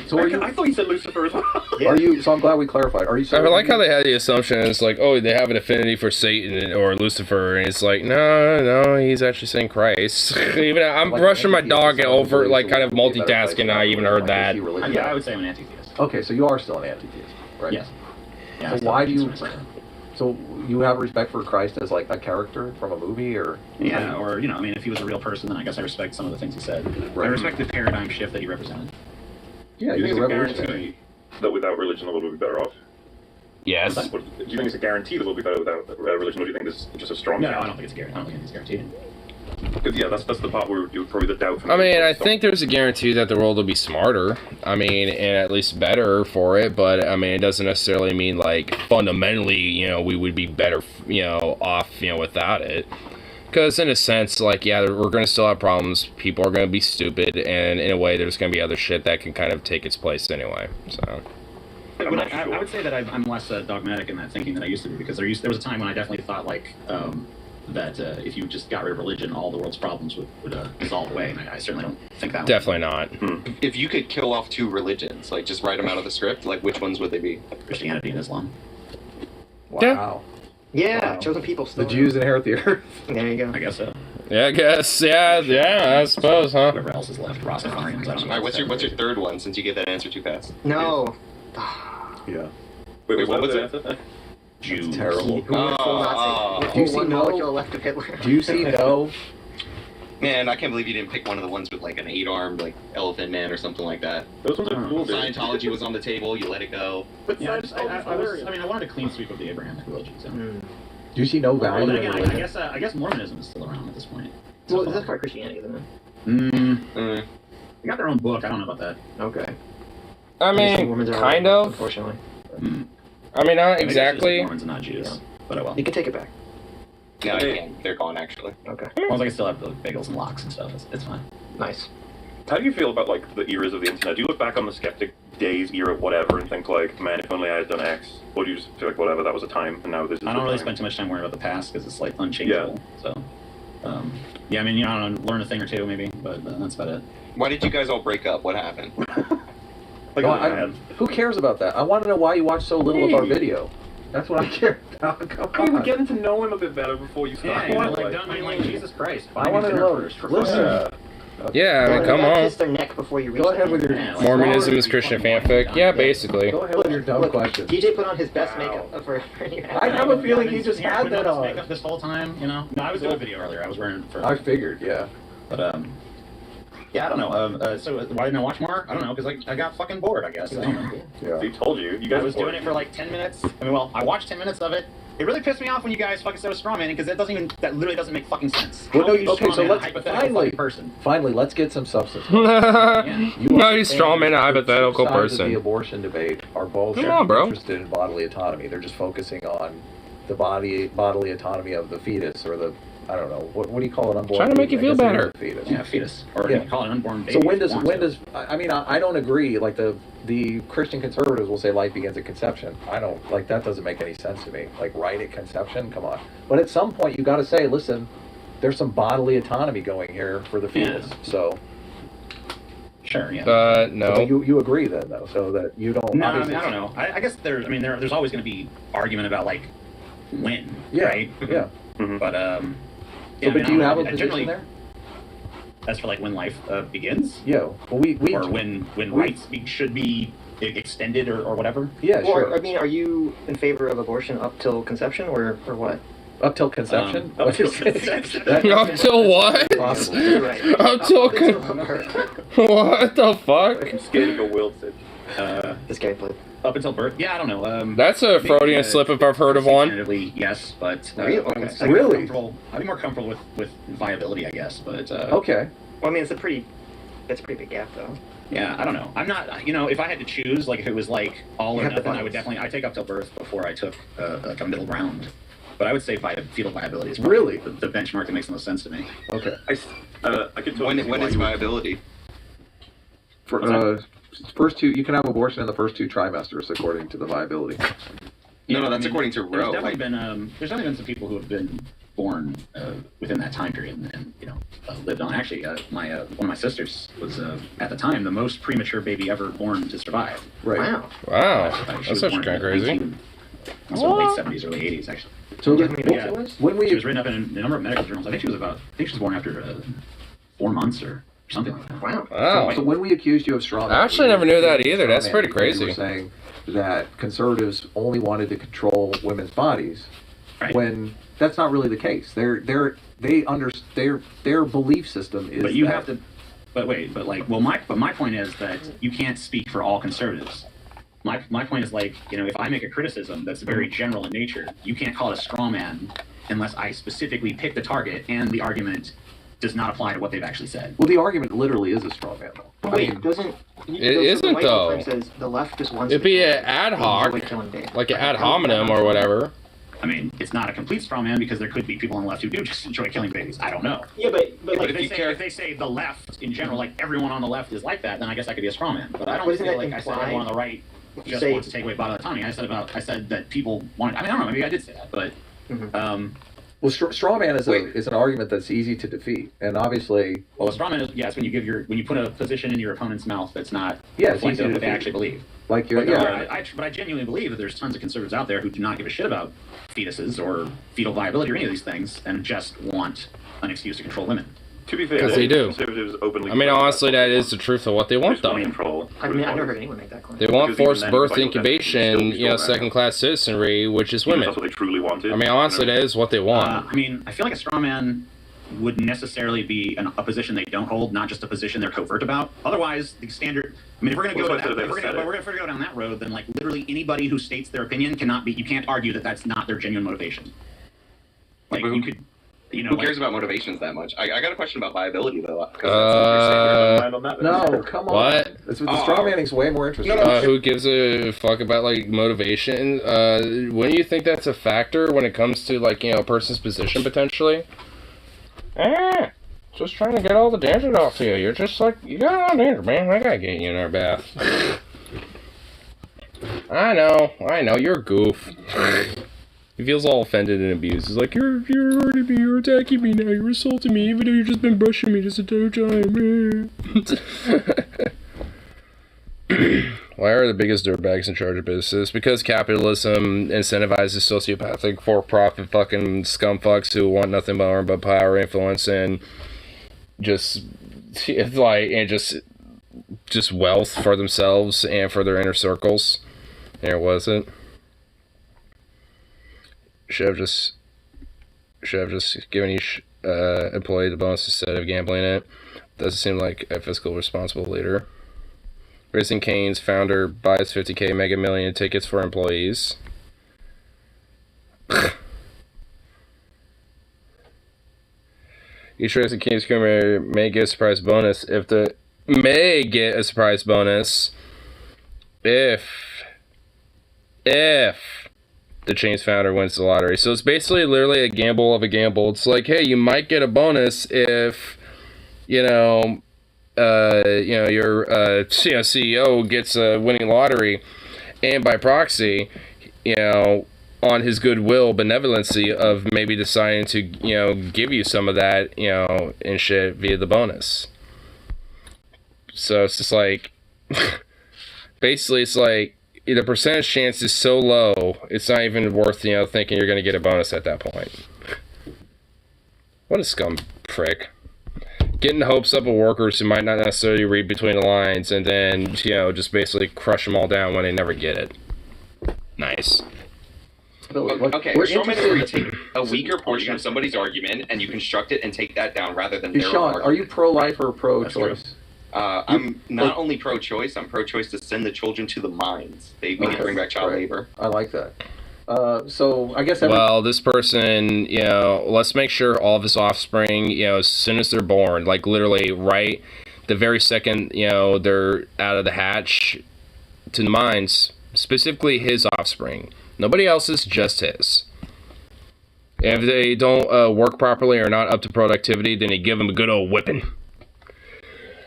So are you? I thought you said Lucifer as well. Are you? So I'm glad we clarified. Are you? I like how they had the assumption it's like, oh, they have an affinity for Satan or Lucifer, and it's like, no, he's actually saying Christ. Even I'm brushing my dog over, like kind of multitasking. I even heard that. Yeah, I would say I'm an anti-theist. Okay, so you are still an anti-theist, right? Yes. Yeah, So why do you? So you have respect for Christ as like a character from a movie, or? Yeah, or I mean, if he was a real person, then I guess I respect some of the things he said. I respect the paradigm shift that he represented. Yeah, Do you he's think a it's a revolutionary. guarantee that without religion the world would be better off? Yes. Do you think it's a guarantee that we'll be better without religion, or do you think there's just a strong? No, I don't think it's guaranteed. I don't think it's guaranteed. Because yeah, that's the part where you probably the doubt. I mean, I think there's a guarantee that the world will be smarter. I mean, and at least better for it. But I mean, it doesn't necessarily mean like fundamentally, we would be better, off, without it. Because in a sense, like, yeah, we're going to still have problems. People are going to be stupid, and in a way, there's going to be other shit that can kind of take its place anyway. So. I would say that I'm less dogmatic in that thinking than I used to be, because there was a time when I definitely thought like that if you just got rid of religion, all the world's problems would dissolve away. And I certainly don't think that. Definitely not. If you could kill off two religions, like just write them out of the script, like which ones would they be? Christianity and Islam. Wow. Yeah, chosen people. The Jews inherit the earth. There you go. I guess so. Yeah, I guess. Yeah, I suppose, huh? Whoever else is left, Rastafarians. All right, what's your third one? Since you gave that answer too fast. No. Yeah. Wait, what was it? Jews. Terrible. Do you see molecule left of Hitler? Do you see no? Man, I can't believe you didn't pick one of the ones with like an 8-armed like elephant man or something like that. Those ones are cool. Scientology was on the table. You let it go. Yeah, I wanted a clean sweep of the Abrahamic religions. Do you see no value But in again, religion? I guess Mormonism is still around at this point. Well, that's part of Christianity, isn't it? They got their own book. I don't know about that. Okay. I mean, Mormons are kind of. Unfortunately. I mean, not Maybe it's just exactly. Mormons and not Jews. But I will. You can take it back. No, you can't. They're gone actually. Okay. As long as I can still have the bagels and locks and stuff, it's fine. Nice. How do you feel about like the eras of the internet? Do you look back on the skeptic days era, whatever, and think like, man, if only I had done X? Or do you just feel like whatever, that was a time, and now this is I the don't really time? spend too much time worrying about the past because it's like unchangeable. So, yeah, I mean, I don't know, learn a thing or two maybe, but that's about it. Why did you guys all break up? What happened? Like, who cares about that? I want to know why you watch so little of our video. That's what I care about. Come on. Getting to know him a bit better before you start. Yeah, like Jesus Christ. I want to know. Listen. Yeah, I mean, come on. Kiss their neck before you reach Go ahead them. with your Mormonism is Christian fanfic. Yeah, basically. Go ahead with your dumb questions. DJ put on his best makeup for you. I have a feeling he just had that on. Makeup this whole time, you know. No, I was doing a video earlier. I was wearing. I figured, yeah. But yeah, I don't know. So why didn't I watch more? I don't know, because I got fucking bored, I guess. I don't know. Yeah. He told you. You guys I was doing it for like 10 minutes. I mean, well, I watched 10 minutes of it. It really pissed me off when you guys fucking started strawmanning, because that literally doesn't make fucking sense. Well, How do you okay, so strawman a let's hypothetical person? Finally, let's get some substance. No, he's strawman a hypothetical Sides of person. the abortion debate are both Come on, bro. interested in bodily autonomy. They're just focusing on the bodily autonomy of the fetus, or the, I don't know, what do you call it? Unborn Trying to make you baby? I feel guess it is better. a fetus. Yeah, fetus. Or Yeah. you call it an unborn baby. So when if you does want to. I mean, I don't agree. Like the Christian conservatives will say life begins at conception. I don't, like, that doesn't make any sense to me. Like, right at conception, come on. But at some point you got to say, listen, there's some bodily autonomy going here for the fetus. Yeah. So Sure, yeah. No. So you agree then, though, so that you don't. No, I mean, I don't know. I guess there's always going to be argument about like when, Yeah, right? yeah. But So, but do you have a position generally, there? As for like when life begins, Yeah. Well, we or when rights should be extended or whatever. Yeah, Or, sure. I mean, are you in favor of abortion up till conception, or what? Up till conception? Up till conception. Up till what? Right. Up till what the fuck? I'm scared to go Wilson. This guy played. Up until birth? Yeah, I don't know. That's a Freudian slip if I've heard of one. Tentatively, yes, but Really? I would say Really? I'd be more comfortable with viability, I guess. But Okay. Well, I mean, that's a pretty big gap, though. yeah, I don't know. I'm not. You know, if I had to choose, like if it was like all or You have the nothing, I would balance. I'd take up till birth before I took like a middle ground. But I would say fetal viability is Really? the benchmark that makes the most sense to me. Okay. I could totally see When why is you would- viability? First two, you can have abortion in the first 2 trimesters according to the viability. No, that's according to There's Roe. definitely been some people who have been born within that time period and you know lived on. Actually, one of my sisters was at the time the most premature baby ever born to survive. Right. Wow. Wow, She that's was actually born kind of in crazy. 19 So late 70s, early 80s, actually. So Do you know how many months it was? when She we was written up in a number of medical journals. I think she was born after 4 months or something like that. Wow. Wow. So when we accused you of straw I actually never knew that either. That's pretty You crazy. were saying that conservatives only wanted to control women's bodies, Right. when that's not really the case. Their belief system is. But you that- have to. But wait. But like. Well, my point is that you can't speak for all conservatives. My point is like, you know, if I make a criticism that's very general in nature, you can't call it a straw man unless I specifically pick the target and the argument does not apply to what they've actually said. Well, the argument literally is a straw man, though. But I wait, mean, doesn't It isn't, though. Says the left just wants It'd to be kill an ad hoc, enjoy killing babies. like an ad hominem or whatever. I mean, it's not a complete straw man because there could be people on the left who do just enjoy killing babies. I don't know. Yeah, but like If they say the left in general, like everyone on the left is like that, then I guess that could be a straw man. But I But don't isn't feel that like I said implied? everyone on the right If you just say- wants to take away bodily autonomy. I said that people want. I mean, I don't know. Maybe I did say that, but well, straw man is an argument that's easy to defeat, and obviously. well, a straw man is yes when you put a position in your opponent's mouth that's not Yeah, it's easy reflective to of what they defeat. actually believe. Like you're, But, yeah. but I genuinely believe that there's tons of conservatives out there who do not give a shit about fetuses or fetal viability or any of these things and just want an excuse to control women. To be fair, Because they do. conservatives openly. I mean, honestly, that is the truth of what they want, though. Control. I mean, I've never heard anyone make that claim. They want Because even forced then, birth like, that's incubation, still you know, straw man. second-class citizenry, which is Because women. That's what they truly wanted. I mean, honestly, that is what they want. I mean, I feel like a straw man would necessarily be a position they don't hold, not just a position they're covert about. Otherwise, the standard. I mean, if we're going to Well, go that's down, why I if said we're it. going to go down that road, then like literally anybody who states their opinion cannot be. You can't argue that that's not their genuine motivation. Like you could. You know, Who cares about motivations that much? I got a question about viability though. No, come on. What? The straw manning's way more interesting. Who gives a fuck about like motivation? Wouldn't you think that's a factor when it comes to like, you know, a person's position potentially? Just trying to get all the danger off you. You're just like, you got all danger, man. I gotta get you in our bath. I know, you're a goof. He feels all offended and abused. He's like, you're hurting me, you're attacking me now, you're assaulting me, even though you've just been brushing me this entire time. Why are the biggest dirtbags in charge of business? Because capitalism incentivizes sociopathic, for-profit fucking scumfucks who want nothing more but power, influence, and just wealth for themselves and for their inner circles. There was it. Should have just given each employee the bonus instead of gambling it. Doesn't seem like a fiscal responsible leader. Raising Cane's founder buys 50K Mega Million tickets for employees. Each Raising Cane's creamer may get a surprise bonus if the the chain's founder wins the lottery. So it's basically literally a gamble of a gamble. It's like, hey, you might get a bonus if your CEO gets a winning lottery, and by proxy, on his goodwill, benevolency of maybe deciding to, give you some of that, and shit via the bonus. So it's just like, basically it's like, the percentage chance is so low, it's not even worth, thinking you're going to get a bonus at that point. What a scum prick. Getting the hopes up of workers who might not necessarily read between the lines, and then, just basically crush them all down when they never get it. Nice. Okay, strawman is where you take a weaker portion of somebody's argument and you construct it and take that down rather than their Sean, argument. are you pro-life or pro-choice? I'm not only pro-choice, I'm pro-choice to send the children to the mines. We need to bring back child labor. I like that. So I guess well, this person, let's make sure all of his offspring, as soon as they're born, like literally right the very second, they're out of the hatch to the mines, specifically his offspring. Nobody else's, just his. If they don't work properly or not up to productivity, then you give them a good old whipping.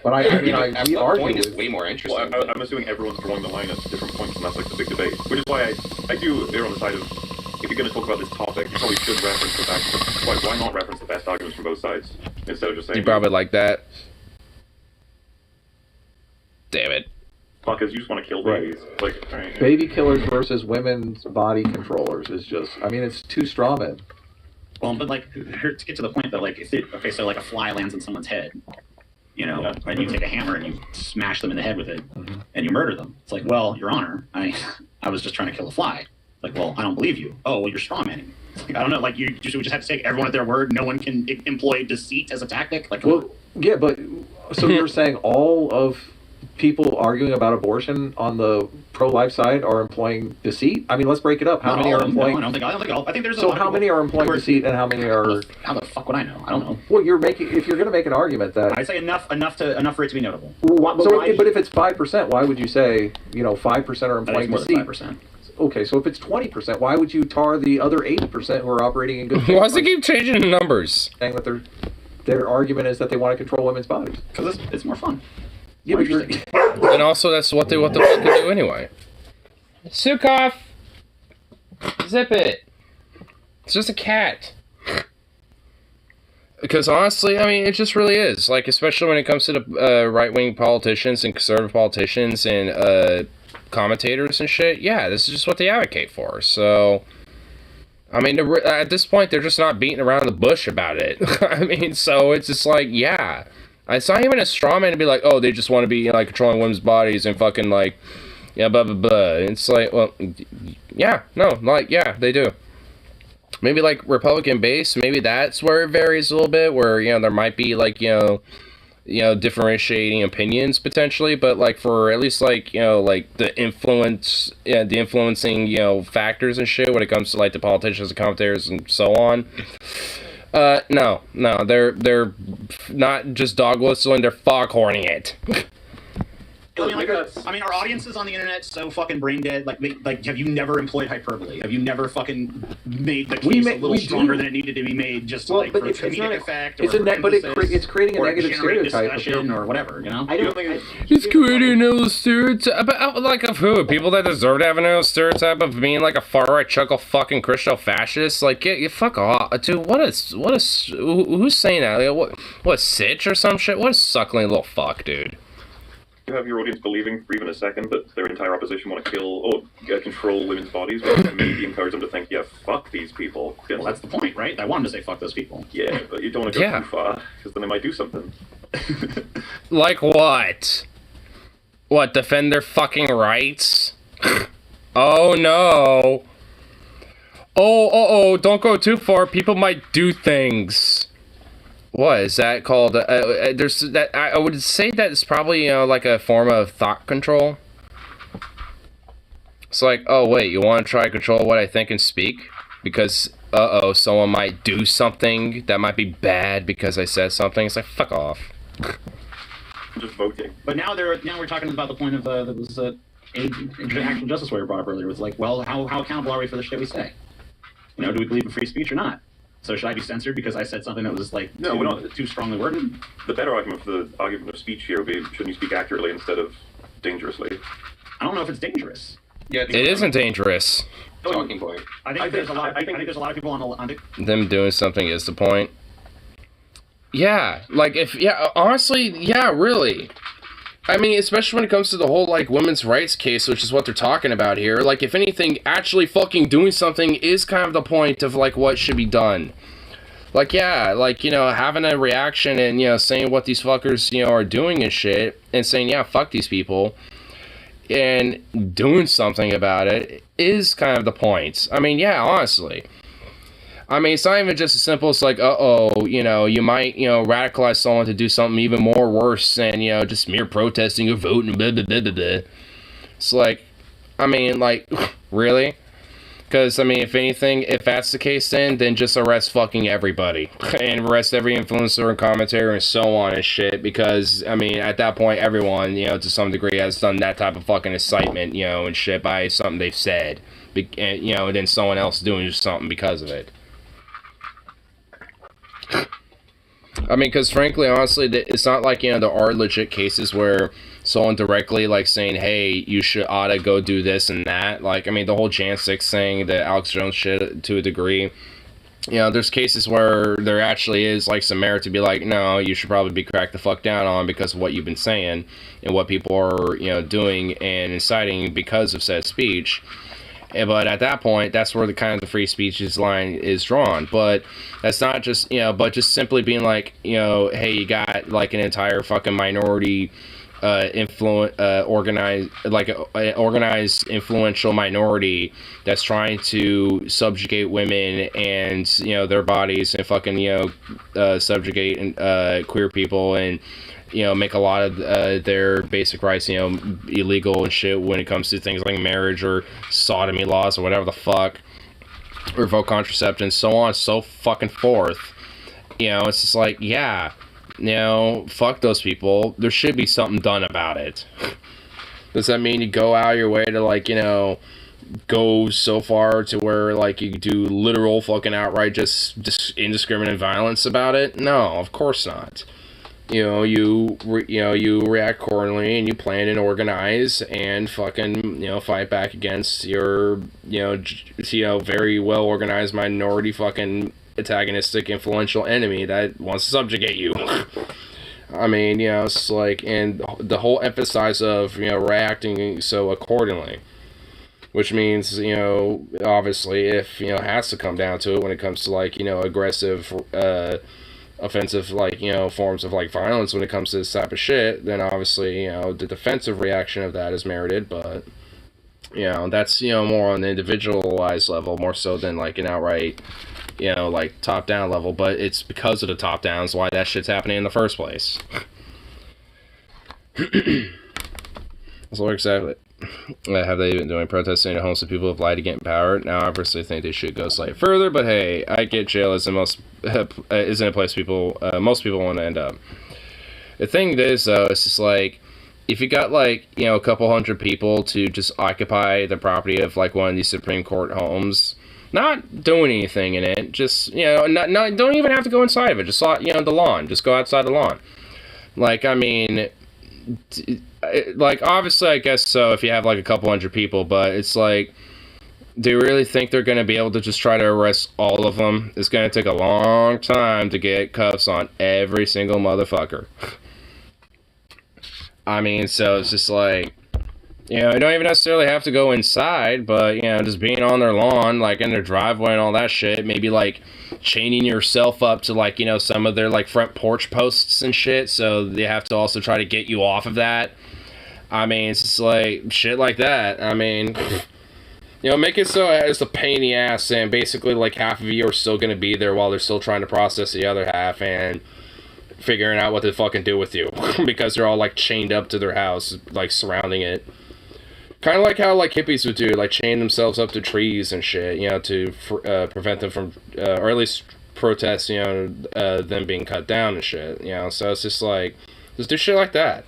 But we argue is way more interesting. Well, I'm assuming everyone's drawing the line at different points, and that's like the big debate. Which is why I do err on the side of, if you're going to talk about this topic, you probably should reference the facts. Why not reference the best arguments from both sides instead of just saying? You probably like that. Damn it. Fuckers, you just want to kill babies. Like, right. Baby killers versus women's body controllers is just, it's too straw men. Well, but to get to the point though, so like a fly lands on someone's head, and you take a hammer and you smash them in the head with it, and you murder them. It's like, well, Your Honor, I was just trying to kill a fly. Like, well, I don't believe you. Oh, well, you're strawmanning. Like, I don't know. Like, we just have to take everyone at their word. No one can employ deceit as a tactic. Like, well, yeah, but so you're saying all of people arguing about abortion on the pro-life side are employing deceit? Let's break it up. How many are employing? No, I don't think all. I think there's. So how many are employing deceit, and how many are? How the fuck would I know? I don't know. Well, if you're going to make an argument that I say enough for it to be notable. But if it's 5%, why would you say 5% are employing deceit? 5%. Okay, so if it's 20%, why would you tar the other 80% who are operating in good faith? Why does it keep changing the numbers? Saying that their argument is that they want to control women's bodies. Because it's more fun. Yeah, but and also that's what they fucking do anyway. Sukov! Zip it! It's just a cat. Because honestly, it just really is. Like, especially when it comes to the right-wing politicians and conservative politicians and commentators and shit, yeah, this is just what they advocate for. So, at this point, they're just not beating around the bush about it. So it's just like, yeah. It's not even a straw man to be like, oh, they just want to be controlling women's bodies and fucking blah blah blah. It's like, well, yeah, no, yeah, they do. Maybe Republican base, maybe that's where it varies a little bit, where there might be differentiating opinions potentially, but for at least the influencing factors and shit when it comes to the politicians and commentators and so on. No, they're not just dog whistling, they're foghorning it. Our audiences on the internet so fucking brain dead. Have you never employed hyperbole? Have you never fucking made the case a little stronger than it needed to be made, just for comedic effect? It's creating a negative stereotype or whatever. I don't think it's creating a little stereotype, but of who? People that deserve to have a stereotype of being a far right chuckle fucking Christo fascist. Get fuck off, dude. Who's saying that? What Sitch or some shit? What a suckling little fuck, dude. you have your audience believing for even a second that their entire opposition want to kill or control women's bodies, but maybe encourage them to think, yeah, fuck these people. Well, that's the point, right? I want them to say fuck those people. Yeah, but you don't want to go too far, because then they might do something. Like what? What, defend their fucking rights? Oh no. Oh, don't go too far. People might do things. What is that called? There's that. I would say that it's probably, you know, like a form of thought control. It's like, oh wait, you want to try to control what I think and speak? Because, someone might do something that might be bad because I said something. It's like, fuck off. Just voting. But now we're talking about the point of there was a actual justice lawyer brought up earlier. It was like, well, how accountable are we for the shit we say? You know, do we believe in free speech or not? So should I be censored because I said something that was like too strongly worded? The better argument for the argument of speech here would be, shouldn't you speak accurately instead of dangerously? I don't know if it's dangerous. Yeah, it isn't dangerous. Talking point. I think there's a lot of people on the. Them doing something is the point. Yeah, like honestly, yeah, really. I mean, especially when it comes to the whole, like, women's rights case, which is what they're talking about here. Like, if anything, actually fucking doing something is kind of the point of, like, what should be done. Like, yeah, like, you know, having a reaction and, you know, saying what these fuckers, you know, are doing and shit, and saying, yeah, fuck these people, and doing something about it is kind of the point. I mean, yeah, honestly. I mean, it's not even just as simple as like, you know, you might, you know, radicalize someone to do something even more worse than, you know, just mere protesting or voting, blah, blah, blah, blah, blah. It's like, I mean, like, really? Because, I mean, if anything, if that's the case, then just arrest fucking everybody. And arrest every influencer and commentator and so on and shit. Because, I mean, at that point, everyone, you know, to some degree has done that type of fucking incitement, you know, and shit by something they've said. And, you know, and then someone else doing something because of it. I mean, because frankly, honestly, it's not like, you know, there are legit cases where someone directly, like, saying, hey, you ought to go do this and that. Like, I mean, the whole Jan 6 thing, the Alex Jones shit, to a degree. You know, there's cases where there actually is, like, some merit to be like, no, you should probably be cracked the fuck down on because of what you've been saying and what people are, you know, doing and inciting because of said speech. But at that point, that's where the kind of the free speech line is drawn. But that's not just, you know, but just simply being like, you know, hey, you got like an entire fucking minority organized, like an organized influential minority that's trying to subjugate women and, you know, their bodies and fucking, you know, subjugate queer people and, you know, make a lot of their basic rights, you know, illegal and shit when it comes to things like marriage or sodomy laws or whatever the fuck, revoke contraception, so on and so fucking forth. You know, it's just like, yeah, you know, fuck those people. There should be something done about it. Does that mean you go out of your way to, like, you know, go so far to where, like, you do literal fucking outright just indiscriminate violence about it? No, of course not. You know, you react accordingly and you plan and organize and fucking, you know, fight back against your, you know, very well organized minority fucking antagonistic influential enemy that wants to subjugate you. I mean, you know, it's like, and the whole emphasis of, you know, reacting so accordingly, which means, you know, obviously if, you know, it has to come down to it when it comes to, like, you know, aggressive, offensive, like, you know, forms of, like, violence when it comes to this type of shit, then obviously, you know, the defensive reaction of that is merited, but, you know, that's, you know, more on the individualized level, more so than, like, an outright, you know, like, top-down level, but it's because of the top-downs why that shit's happening in the first place. So exactly. Have they been doing protesting at homes so people have lied to get in power? Now, I personally think they should go slightly further, but hey, I get jail isn't a place most people want to end up. The thing is, though, it's just like, if you got, like, you know, a couple hundred people to just occupy the property of, like, one of these Supreme Court homes, not doing anything in it, just, you know, not don't even have to go inside of it, just, you know, the lawn, just go outside the lawn. Like, I mean, like, obviously, I guess so if you have, like, a couple hundred people, but it's like, do you really think they're going to be able to just try to arrest all of them? It's going to take a long time to get cuffs on every single motherfucker. I mean, so it's just like, you know, you don't even necessarily have to go inside, but, you know, just being on their lawn, like, in their driveway and all that shit, maybe, like, chaining yourself up to, like, you know, some of their, like, front porch posts and shit, so they have to also try to get you off of that. I mean, it's just, like, shit like that. I mean, you know, make it so it's a pain in the ass, and basically, like, half of you are still gonna be there while they're still trying to process the other half, and figuring out what to fucking do with you, because they're all, like, chained up to their house, like, surrounding it. Kind of like how, like, hippies would do, like, chain themselves up to trees and shit, you know, to prevent them from, or at least protest, you know, them being cut down and shit, you know, so it's just like, just do shit like that.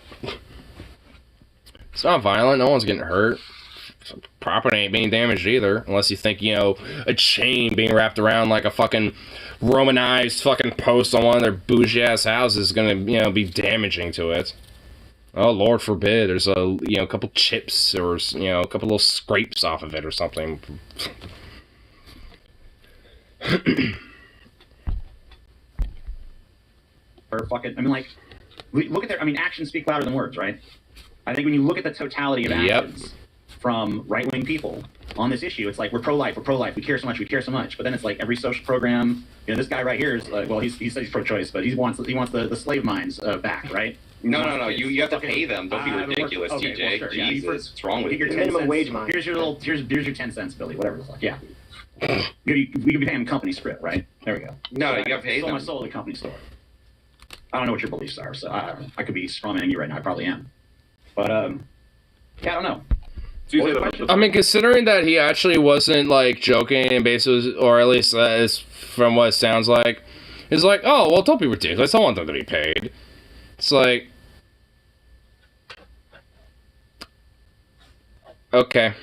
It's not violent, no one's getting hurt. Property ain't being damaged either, unless you think, you know, a chain being wrapped around like a fucking Romanized fucking post on one of their bougie-ass houses is gonna, you know, be damaging to it. Oh, Lord forbid, there's a, you know, a couple chips or, you know, a couple little scrapes off of it or something. Or fucking, I mean, like, look at their, I mean, actions speak louder than words, right? I think when you look at the totality of actions from right-wing people on this issue, it's like, we're pro-life, we care so much, but then it's like every social program, you know, this guy right here is like, well, he says he's pro-choice, but he wants the slave mines back, right? No. You have to pay them. Don't be ridiculous, okay, TJ. well, sure, Jesus, what's wrong with you? Minimum wage mine. Here's your 10 cents, Billy. Whatever the fuck. Yeah. We could be paying company script, right? There we go. No, you got to pay them. I sold the company store. I don't know what your beliefs are, so I could be strawmanning you right now. I probably am. But yeah, I don't know. I mean, considering that he actually wasn't, like, joking and basically, or at least from what it sounds like, it's like, oh, well, don't be ridiculous. I want them to be paid. It's like, okay.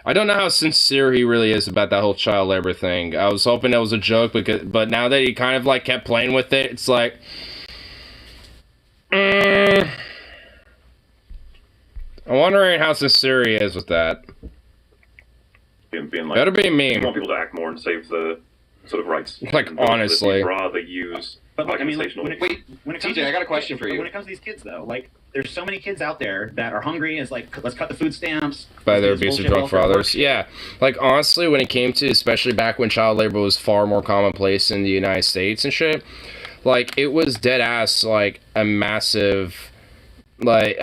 I don't know how sincere he really is about that whole child labor thing. I was hoping that was a joke, but now that he kind of, like, kept playing with it, it's like, I'm wondering how sincere he is with that. Being like, better be mean. You want people to act more and save the sort of rights. Like, honestly. Rather use. But look, I mean, Wait, TJ, I got a question for you. When it comes to these kids, though, like, there's so many kids out there that are hungry. It's like, let's cut the food stamps. By their abusive drug fathers. Yeah. Like, honestly, when it came to, especially back when child labor was far more commonplace in the United States and shit, like, it was dead ass, like, a massive... Like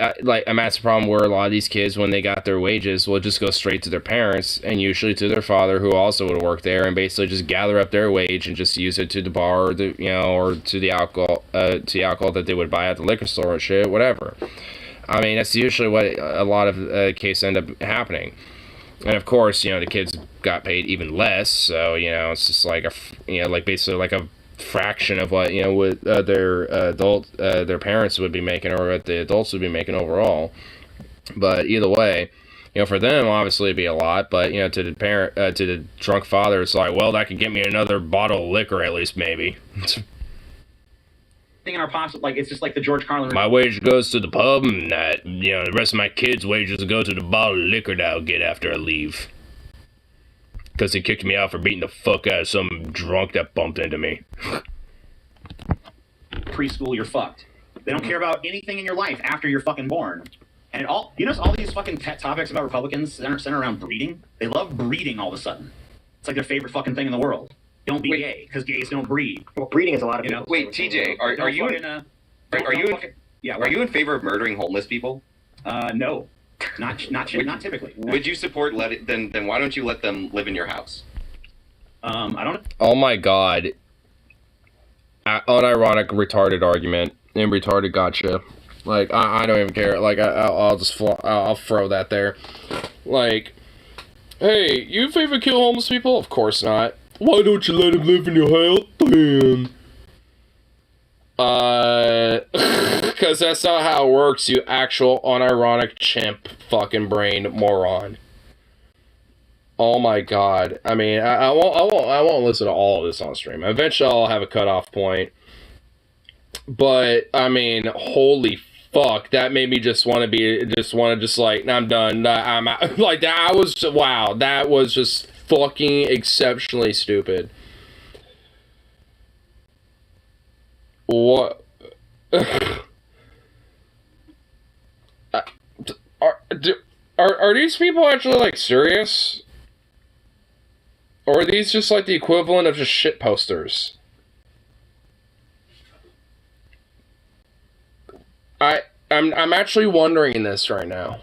a massive problem where a lot of these kids, when they got their wages, will just go straight to their parents and usually to their father, who also would work there, and basically just gather up their wage and just use it to the bar, or the, you know, or to the alcohol that they would buy at the liquor store or shit, whatever. I mean, that's usually what a lot of cases end up happening. And of course, you know, the kids got paid even less, so, you know, it's just like like basically like a fraction of what, you know, what their parents would be making, or what the adults would be making overall. But either way, you know, for them obviously it'd be a lot, but, you know, to the parent, to the drunk father, it's like, well, that could get me another bottle of liquor at least, maybe. Thing in our pops, like, it's just like the George Carlin. My wage goes to the pub, and that, you know, the rest of my kids' wages go to the bottle of liquor that I'll get after I leave. Because he kicked me out for beating the fuck out of some drunk that bumped into me. Preschool, you're fucked. They don't care about anything in your life after you're fucking born. And all, you know, all these fucking pet topics about Republicans center around breeding. They love breeding all of a sudden. It's like their favorite fucking thing in the world. Don't be gay, because gays don't breed. Well, breeding is a lot of people. Wait, TJ, are you in favor of murdering homeless people? No. Not typically. Would you support then why don't you let them live in your house? I don't. Oh my god. Unironic retarded argument and retarded gotcha. Like, I don't even care. Like, I'll throw that there. Like, hey, you favor kill homeless people? Of course not. Why don't you let them live in your house then? Because that's not how it works, you actual unironic chimp fucking brain moron. Oh my god. I mean, I won't listen to all of this on stream. Eventually I'll have a cutoff point. But, I mean, holy fuck, that made me just want to like, I'm done. I'm out. Like, that was, wow, that was just fucking exceptionally stupid. What? Are these people actually like serious? Or are these just like the equivalent of just shit posters? I'm actually wondering this right now.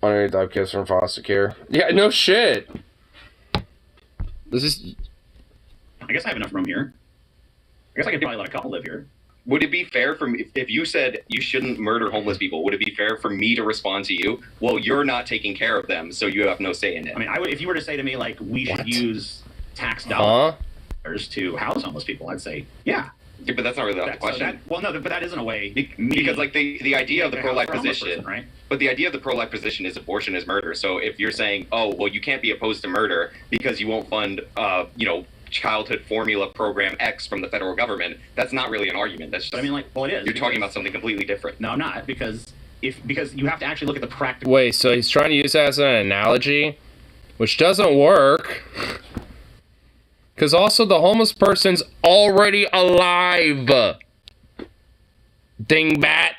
Honorary dive kiss from foster care. Yeah, no shit. This is. I guess I have enough room here. I guess I could probably let a couple live here. Would it be fair for me if you said you shouldn't murder homeless people? Would it be fair for me to respond to you? Well, you're not taking care of them, so you have no say in it. I mean, I would if you were to say to me like we should use tax dollars to house homeless people. I'd say yeah. Yeah, but that's not really the question. Well, no, but that isn't a way. Because like the idea of the pro-life position, person, right? But the idea of the pro-life position is abortion is murder. So if you're saying, oh, well, you can't be opposed to murder because you won't fund, childhood formula program X from the federal government, that's not really an argument. That's just, but I mean, like, well, it is. You're talking about something completely different. No, I'm not, because you have to actually look at the practical. Wait, so he's trying to use that as an analogy, which doesn't work. Because also the homeless person's already alive. Dingbat.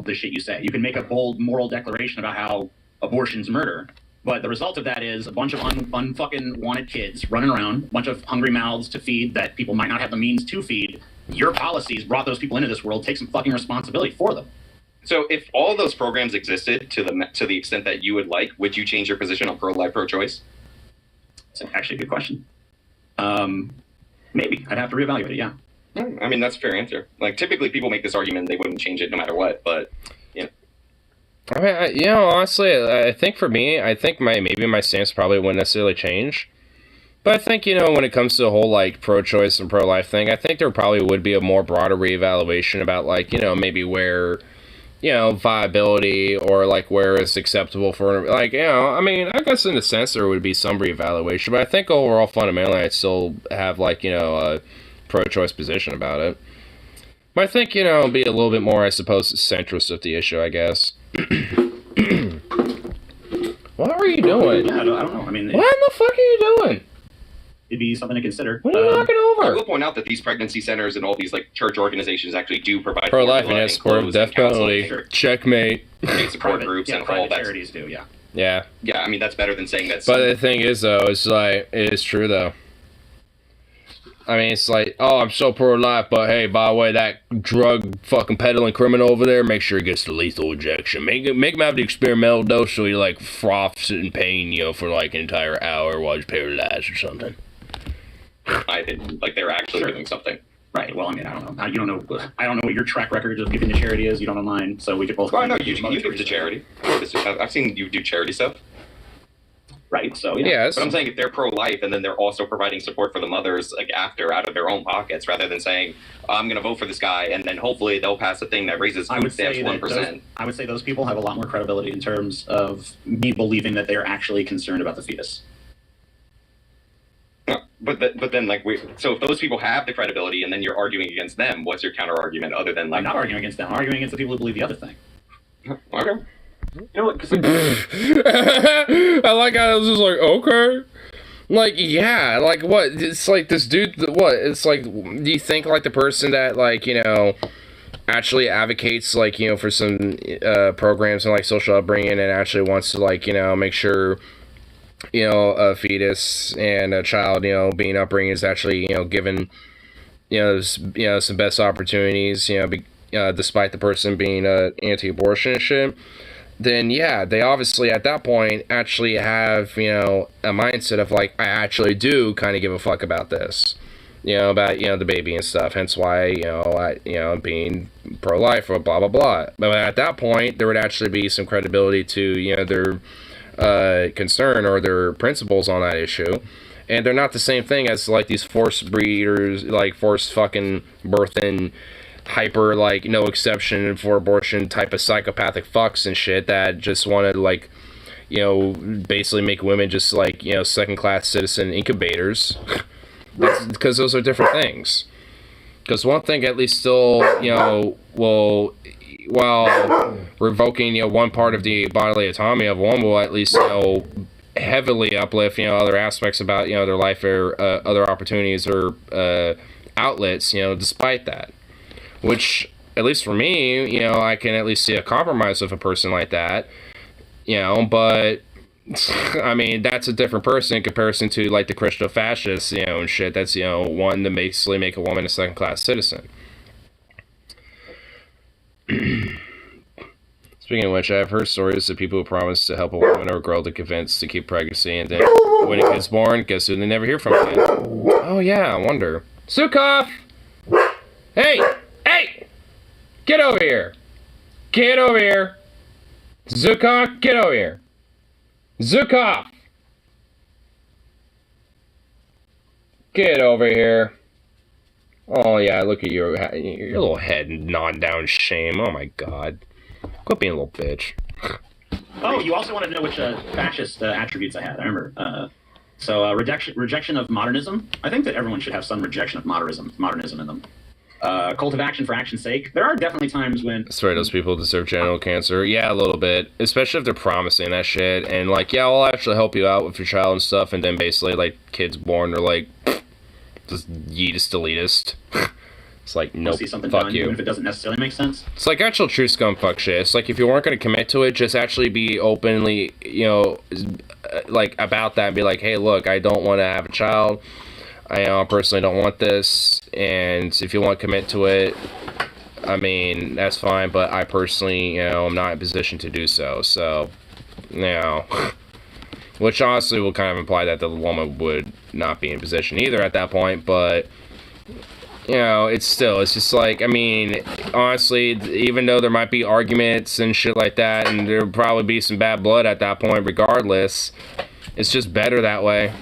The shit you say. You can make a bold moral declaration about how abortion's murder, but the result of that is a bunch of unfucking wanted kids running around, a bunch of hungry mouths to feed that people might not have the means to feed. Your policies brought those people into this world. Take some fucking responsibility for them. So if all those programs existed to the extent that you would like, would you change your position on pro-life, pro-choice? It's actually a good question. Maybe. I'd have to reevaluate it, yeah. I mean, that's a fair answer. Like, typically people make this argument they wouldn't change it no matter what, but, you know. I mean, honestly, I think for me, maybe my stance probably wouldn't necessarily change. But I think, when it comes to the whole, like, pro-choice and pro-life thing, I think there probably would be a more broader reevaluation about, like, maybe where, viability or, like, where it's acceptable for, like, I mean, I guess in a sense there would be some reevaluation, but I think overall, fundamentally, I'd still have, like, a pro-choice position about it. But I think, be a little bit more, I suppose, centrist of the issue, I guess. What are you doing? Yeah, I don't know. I mean, what in the fuck are you doing? It'd be something to consider. What are you knocking over? I will point out that these pregnancy centers and all these like church organizations actually do provide pro-life and support of death penalty. Checkmate. Support groups and all that. Charities do, yeah. Yeah. Yeah, I mean that's better than saying that. But the thing is, though, it's like it is true though. I mean, it's like, oh, I'm so pro-life, but hey, by the way, that drug fucking peddling criminal over there, make sure he gets the lethal injection. Make him have the experimental dose so he like froths in pain, for like an entire hour while he's paralyzed or something. I didn't like they're actually doing something. Right. Well, I mean, I don't know. You don't know. I don't know what your track record of giving to charity is. You don't know mine, so we could both. Well, I know you give to charity. I've seen you do charity stuff. Right. So yeah. Yes. But I'm saying if they're pro-life and then they're also providing support for the mothers like after out of their own pockets, rather than saying I'm going to vote for this guy and then hopefully they'll pass a thing that raises food stamps 1%. I would say those people have a lot more credibility in terms of me believing that they're actually concerned about the fetus. But then so if those people have the credibility and then you're arguing against them, what's your counter argument other than like? I'm not arguing against them. I'm arguing against the people who believe the other thing. Okay. You know what? I like how it was just like, okay. Like, yeah, like what? It's like this dude, what? It's like, do you think like the person that like, actually advocates like, for some programs and like social upbringing and actually wants to like, make sure, a fetus and a child, being upbringing is actually, given, some best opportunities, despite the person being anti-abortion and shit, then yeah, they obviously at that point actually have, a mindset of like, I actually do kind of give a fuck about this, about, the baby and stuff. Hence why, being pro-life or blah, blah, blah. But at that point, there would actually be some credibility to, their concern or their principles on that issue. And they're not the same thing as like these forced breeders, like forced fucking birthing, hyper like no exception for abortion type of psychopathic fucks and shit that just want to like, basically make women just like, second class citizen incubators. Because those are different things. Because one thing at least still, will, while revoking, one part of the bodily autonomy of one will at least, heavily uplift, other aspects about, their life or other opportunities or outlets, despite that. Which at least for me, you know, I can at least see a compromise with a person like that, you know, but I mean, that's a different person in comparison to like the Christo-fascists, you know, and shit. That's, you know, one to basically make a woman a second-class citizen. Speaking of which, I've heard stories of people who promise to help a woman or a girl to convince to keep pregnancy, and then when it gets born, guess who they never hear from again? Oh yeah, I wonder. Sukov! Hey! Hey! Get over here! Get over here! Zukov, get over here! Zukov! Get over here. Oh yeah, look at your little head gnawed down shame. Oh my god. Quit being a little bitch. Oh, you also want to know which fascist attributes I had. I remember. So rejection of modernism. I think that everyone should have some rejection of modernism in them. Cult of action for action's sake. There are definitely times when... That's right, those people deserve genital cancer. Yeah, a little bit. Especially if they're promising that shit. And like, yeah, I'll actually help you out with your child and stuff. And then basically, like, kids born are like, just yeetist elitist. It's like, nope, see something fuck done, you. even if it doesn't necessarily make sense. It's like actual true scumfuck shit. It's like if you weren't going to commit to it, just actually be openly, you know, like about that. And be like, hey, look, I don't want to have a child. I personally don't want this. And if you want to commit to it, I mean, that's fine. But I personally, you know, I'm not in a position to do so. So, you know, which honestly will kind of imply that the woman would not be in position either at that point. But... you know, it's just like, I mean, honestly, even though there might be arguments and shit like that, and there'll probably be some bad blood at that point regardless, it's just better that way.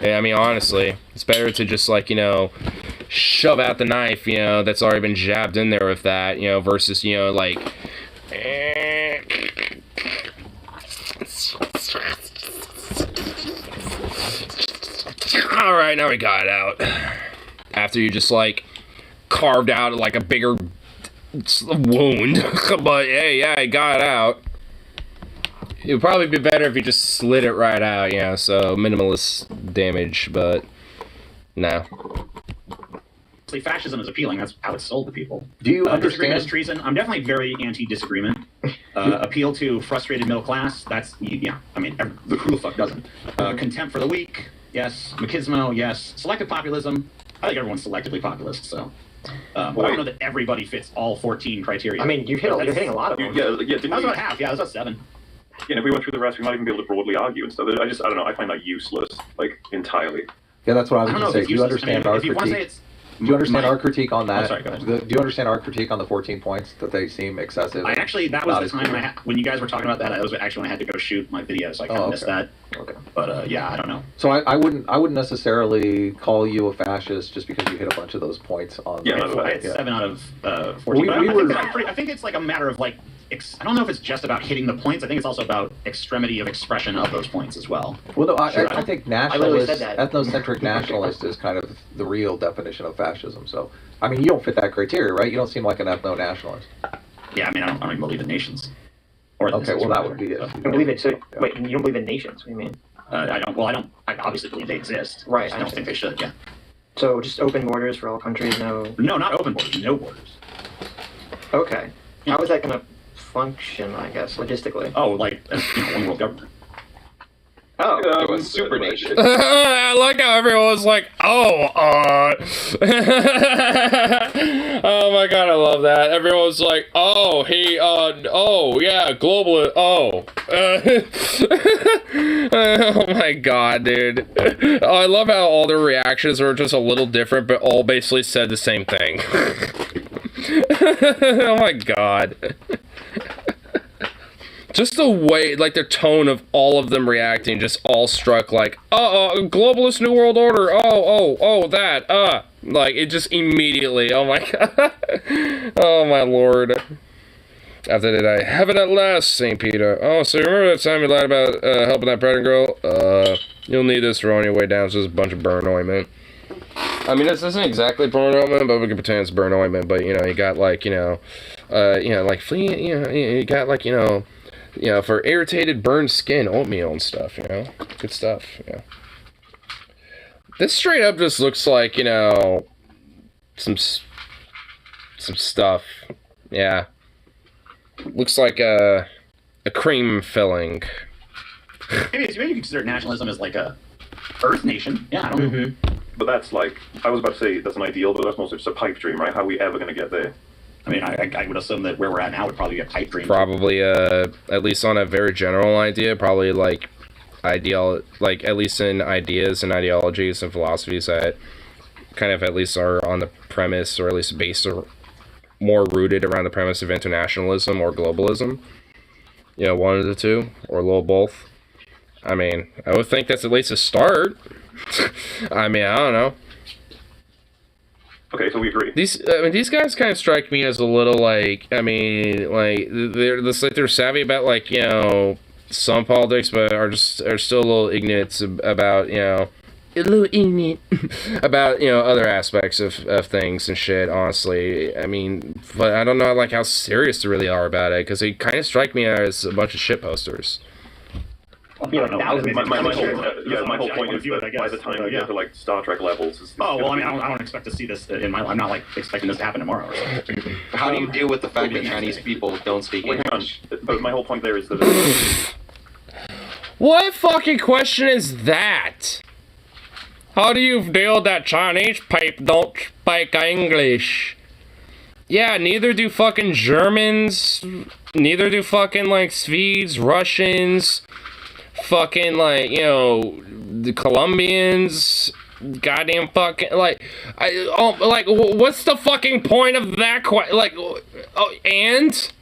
Yeah, I mean, honestly, it's better to just, like, you know, shove out the knife, you know, that's already been jabbed in there with that, you know, versus, you know, like... Alright, now we got it out. After you just, like, carved out, like, a bigger wound. But, hey, yeah, I got it out. It would probably be better if you just slid it right out, yeah, so minimalist damage, but no. Fascism is appealing. That's how it's sold to people. Do you Disagreement understand? is treason. I'm definitely very anti-disagreement. Appeal to frustrated middle class. That's, yeah, I mean, who the fuck doesn't? Contempt for the weak. Yes. Machismo. Yes. Selective populism. I think everyone's selectively populist, so. But I don't know that everybody fits all 14 criteria. I mean, you're hitting a lot of them. Yeah, that was about half. Yeah, that was about 7. Yeah, and if we went through the rest, we might even be able to broadly argue and stuff. I don't know. I find that useless, like, entirely. Yeah, that's what I was going to say. Do you understand our if you want to say critique? it's Do you understand our critique on that? Oh, sorry, go ahead. Do you understand our critique on the 14 points, that they seem excessive? I actually, that was the time when you guys were talking about that, that was actually when I had to go shoot my video, so I kind of missed that. Okay. But yeah, I don't know. So I wouldn't necessarily call you a fascist just because you hit a bunch of those points on. Yeah, it's 7 out of 14. I think it's like a matter of like, I don't know if it's just about hitting the points. I think it's also about extremity of expression of those points as well. Well, no, I think nationalist, that. ethnocentric nationalist is kind of the real definition of fascism. So, I mean, you don't fit that criteria, right? You don't seem like an ethno-nationalist. Yeah, I mean, I don't even believe in nations. Okay, well, that would be it. You don't believe it? So, wait, you don't believe in nations? What do you mean? I don't. Well, I obviously believe they exist. Right. I don't think they should. Yeah. So just open borders for all countries? No, not open borders. No borders. Okay. How is that going to function, I guess, logistically? Oh, like one world government. Oh, super nation. I like how everyone's like, oh my god, I love that. Everyone's like, oh, yeah, global, oh my god, dude. Oh, I love how all their reactions were just a little different, but all basically said the same thing. Oh my god. Just the way, like the tone of all of them reacting, just all struck like, globalist new world order, that, like, it just immediately, oh my god, oh my lord. After that, I heaven at last, St. Peter. Oh, so you remember that time you lied about helping that pregnant girl? You'll need this for on your way down, it's just a bunch of burn ointment. I mean, this isn't exactly burn ointment, but we can pretend it's burn ointment, but, you know, you got, like, like, flea, you got, like, for irritated, burned skin, oatmeal and stuff, good stuff, This straight up just looks like, some stuff. Yeah. Looks like a cream filling. Maybe you can consider nationalism as like a Earth nation. Yeah, I don't know. But that's like, I was about to say that's an ideal, but that's mostly just a pipe dream, right? How are we ever going to get there? I mean, I would assume that where we're at now would probably be a pipe dream. Probably, at least on a very general idea, probably like at least in ideas and ideologies and philosophies that kind of at least are on the premise, or at least based or more rooted around the premise of internationalism or globalism. You know, one of the two, or a little both. I mean, I would think that's at least a start. I mean, I don't know. Okay, so we agree. These guys kind of strike me as a little like, I mean, like they're savvy about, like, you know, some politics, but are still a little ignorant about, you know, about, you know, other aspects of things and shit. Honestly, I mean, but I don't know like how serious they really are about it, because they kind of strike me as a bunch of shit posters. My whole point is that by the time we get to like Star Trek levels, I mean, I don't expect to see this in my. I'm not like expecting this to happen tomorrow. Or something. How do you deal with the fact that Chinese people don't speak English? But my whole point there is that. What fucking question is that? How do you deal with that Chinese people don't speak English? Yeah, neither do fucking Germans. Neither do fucking like Swedes, Russians. Fucking, like, you know, the Colombians, goddamn fucking, like, what's the fucking point of that and?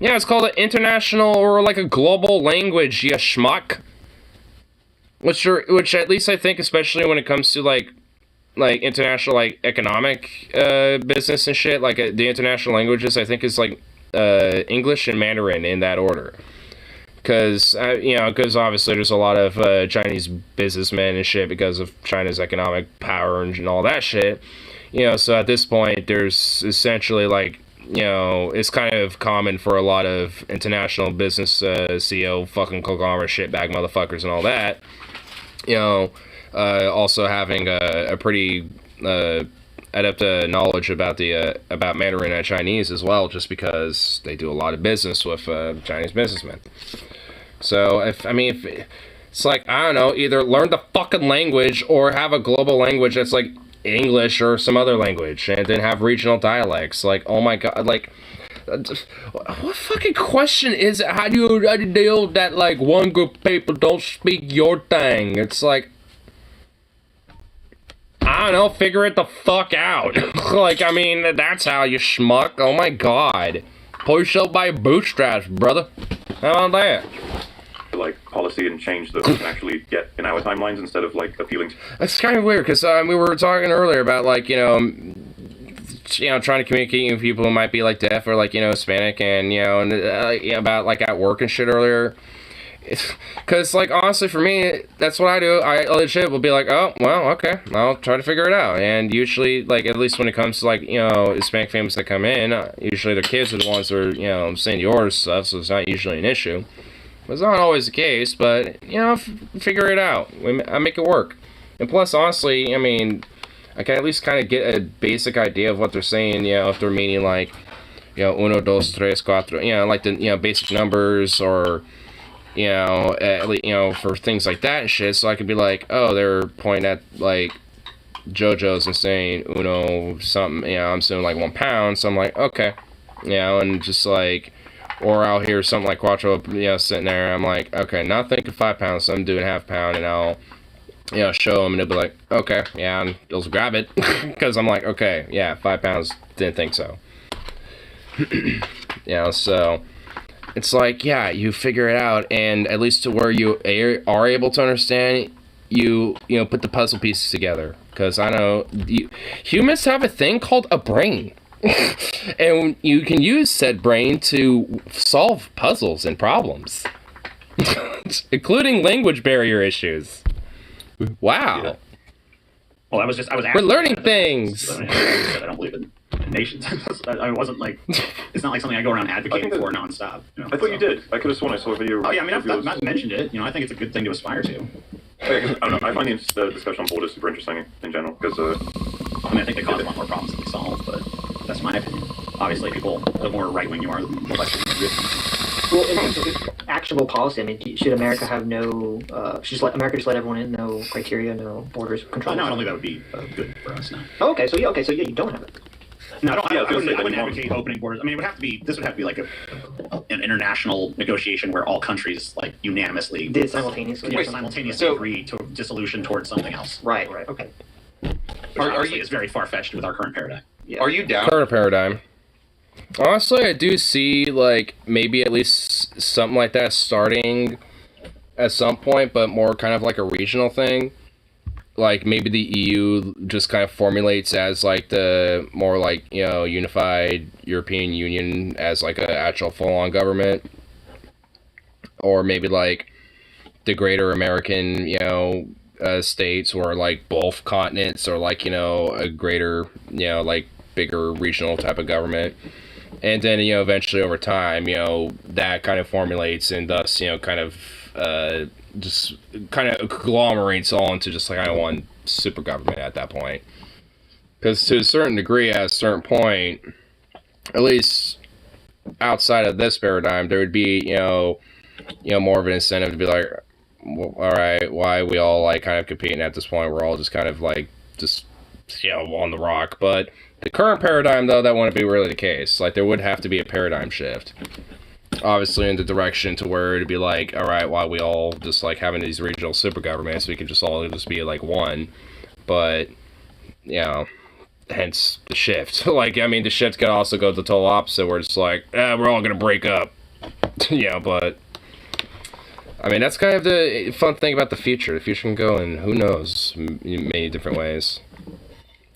Yeah, it's called an international, or like a global language, you schmuck. Which at least I think, especially when it comes to, like international, like, economic, business and shit, like, the international languages, I think is, like, English and Mandarin in that order. Because, you know, because obviously there's a lot of Chinese businessmen and shit because of China's economic power and all that shit. You know, so at this point, there's essentially, like, you know, it's kind of common for a lot of international business CEO fucking conglomerate shitbag motherfuckers and all that. You know, also having a pretty adept knowledge about about Mandarin and Chinese as well, just because they do a lot of business with Chinese businessmen. So if it's like, I don't know, either learn the fucking language or have a global language that's like English or some other language, and then have regional dialects. Like, oh my god, like, what fucking question is it? How do you deal with that, like, one group of people don't speak your thing? It's like, I don't know, figure it the fuck out. Like, I mean, that's how you schmuck. Oh my god. Pull yourself by your bootstraps, brother. How about that? Like, policy and change that we can actually get in our timelines instead of, like, appealing to... It's kind of weird, because we were talking earlier about, like, you know, trying to communicate with people who might be, like, deaf or, like, you know, Hispanic, and, you know, and about, like, at work and shit earlier. Because, like, honestly, for me, that's what I do. I legit will be like, oh, well, okay, I'll try to figure it out. And usually, like, at least when it comes to, like, you know, Hispanic families that come in, usually their kids are the ones who are, you know, seniors stuff, so it's not usually an issue. It's not always the case, but, you know, figure it out. I make it work. And plus, honestly, I mean, I can at least kind of get a basic idea of what they're saying, you know, if they're meaning, like, you know, uno, dos, tres, cuatro, you know, like the, you know, basic numbers, or, you know, for things like that and shit. So I could be like, oh, they're pointing at, like, JoJo's and saying uno something, you know, I'm saying, like, 1 pound, so I'm like, okay, you know, and just, like, or I'll hear something like Quattro, you know, sitting there, I'm like, okay, not thinking 5 pounds, so I'm doing ½ pound, and I'll, you know, show them, and they'll be like, okay, yeah, and they'll grab it, because I'm like, okay, yeah, 5 pounds, didn't think so. You know, so, it's like, yeah, you figure it out, and at least to where you are able to understand, you know, put the puzzle pieces together, because I know, humans have a thing called a brain. And you can use said brain to solve puzzles and problems, including language barrier issues. Wow. Yeah. Well, I was We're learning things. I don't believe in nations. I wasn't like, it's not like something I go around advocating for nonstop. You know, I thought you did. I could have sworn I saw a video. Oh yeah, I mean, I've mentioned it. You know, I think it's a good thing to aspire to. I don't know. I find the discussion on borders super interesting in general, because I mean, I think they cause a lot more problems than they solve, but that's my opinion. obviously, the more right wing you are, the less you can do. Well, in terms of actionable policy, I mean, should America have no? America just let everyone in, no criteria, no borders control? No, I don't think that would be good for us. No. Oh, okay, so yeah, you don't have it. No, I wouldn't advocate opening borders. I mean, this would have to be like an international negotiation where all countries like unanimously did simultaneously agree to dissolution towards something else. Right, okay. Which obviously is very far-fetched with our current paradigm. Yeah. Are you down? Current paradigm. Honestly, I do see like maybe at least something like that starting at some point, but more kind of like a regional thing. Like maybe the EU just kind of formulates as like the more like, you know, unified European Union as like a actual full-on government, or maybe like the greater American, you know, states, or like both continents, or like, you know, a greater, you know, like bigger regional type of government. And then, you know, eventually over time, you know, that kind of formulates and thus, you know, kind of just kind of agglomerates all into just like one super government at that point. Because to a certain degree, at a certain point, at least outside of this paradigm, there would be, you know, more of an incentive to be like, well, all right, why are we all like kind of competing at this point? We're all just kind of like just, you know, on the rock. But the current paradigm, though, that wouldn't be really the case. Like, there would have to be a paradigm shift. Obviously in the direction to where it'd be like, all right, why we all just like having these regional super governments, we could just all just be like one. But, you know, hence the shift. Like, I mean, the shift could also go the total opposite, where it's like, we're all gonna break up. Yeah, but I mean, that's kind of the fun thing about the future. The future can go in, who knows, many different ways.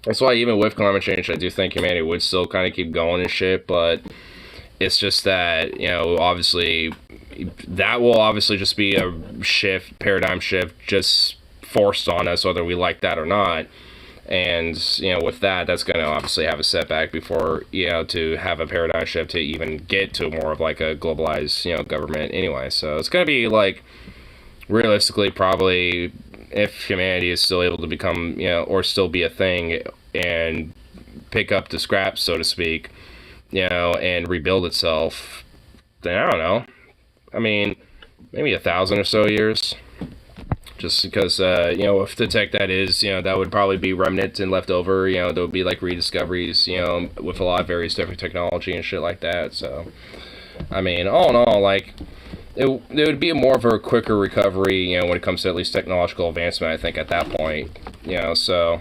That's why even with climate change, I do think humanity would still kind of keep going and shit, but it's just that, you know, obviously, that will obviously just be a paradigm shift, just forced on us, whether we like that or not. And, you know, with that, that's going to obviously have a setback before, you know, to have a paradigm shift to even get to more of like a globalized, you know, government anyway. So it's going to be like, realistically, probably, if humanity is still able to become, you know, or still be a thing and pick up the scraps, so to speak, you know, and rebuild itself, then I don't know. I mean, maybe 1,000 or so years. Just because, you know, if the tech that is, you know, that would probably be remnants and left over, you know, there would be like rediscoveries, you know, with a lot of various different technology and shit like that. So, I mean, all in all, like, it would be more of a quicker recovery, you know, when it comes to at least technological advancement, I think, at that point, you know, so,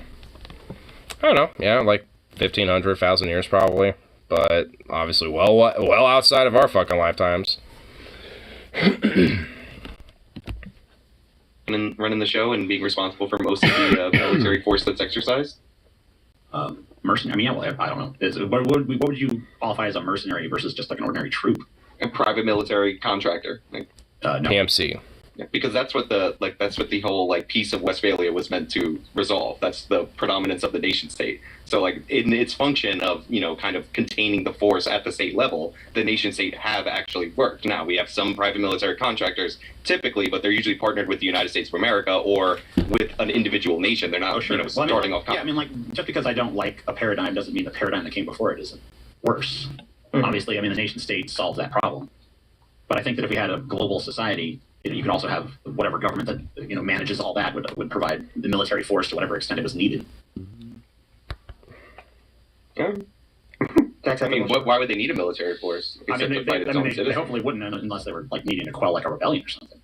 I don't know, yeah, like 1,500, 1,000 years probably. But obviously well outside of our fucking lifetimes. Running the show and being responsible for most of the military force that's exercised? Mercenary. I mean, yeah, well, I don't know. What would you qualify as a mercenary versus just like an ordinary troop? A private military contractor. No. PMC. Yeah, because that's what the whole like Peace of Westphalia was meant to resolve. That's the predominance of the nation state. So like in its function of, you know, kind of containing the force at the state level, the nation state have actually worked. Now we have some private military contractors typically, but they're usually partnered with the United States of America or with an individual nation. They're not, you know, starting off. Yeah, I mean, like, just because I don't like a paradigm doesn't mean the paradigm that came before it isn't worse. Mm-hmm. Obviously, I mean, the nation state solves that problem. But I think that if we had a global society, you could also have whatever government that, you know, manages all that would provide the military force to whatever extent it was needed. Yeah. I mean, why would they need a military force except to fight its own citizens? They hopefully wouldn't unless they were like needing to quell like a rebellion or something.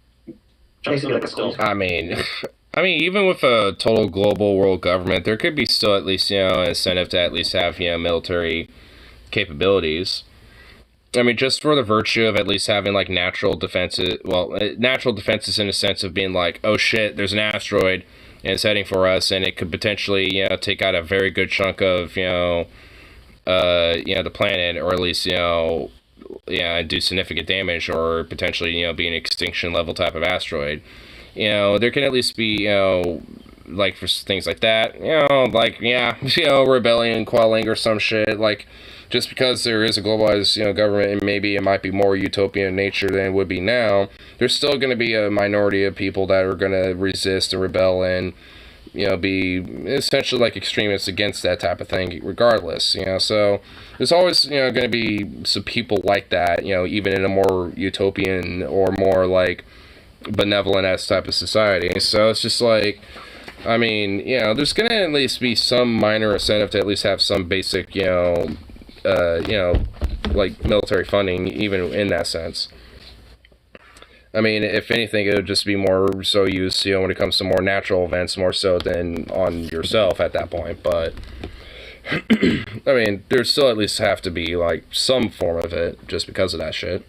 I mean, even with a total global world government, there could be still at least, you know, an incentive to at least have, you know, military capabilities. I mean, just for the virtue of at least having, like, natural defenses in a sense of being like, oh shit, there's an asteroid, and it's heading for us, and it could potentially, you know, take out a very good chunk of, the planet, or at least, do significant damage, or potentially, be an extinction level type of asteroid. There can at least be, like, for things like that, rebellion, quelling, or some shit, like, just because there is a globalized, government, and maybe it might be more utopian in nature than it would be now, there's still going to be a minority of people that are going to resist and rebel and, be essentially like extremists against that type of thing regardless, so there's always, going to be some people like that, even in a more utopian or more like benevolent-esque type of society. So it's just like, I mean, there's going to at least be some minor incentive to at least have some basic, like military funding, even in that sense. I mean, if anything, it would just be more so used, when it comes to more natural events, more so than on yourself at that point. But, I mean, there still at least have to be, like, some form of it, just because of that shit.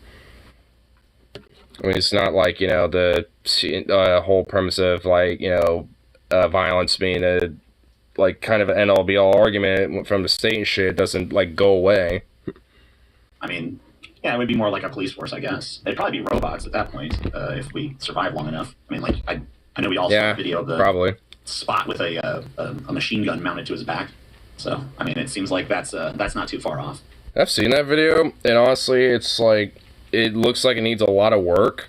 I mean, it's not like, the whole premise of, like, violence being a, like, kind of an end-all be-all argument from the state and shit doesn't, like, go away. I mean... Yeah, it would be more like a police force, I guess. They'd probably be robots at that point, if we survive long enough. I mean, like, I know we all saw a video of the Spot with a machine gun mounted to his back. So, I mean, it seems like that's not too far off. I've seen that video, and honestly, it's like, it looks like it needs a lot of work.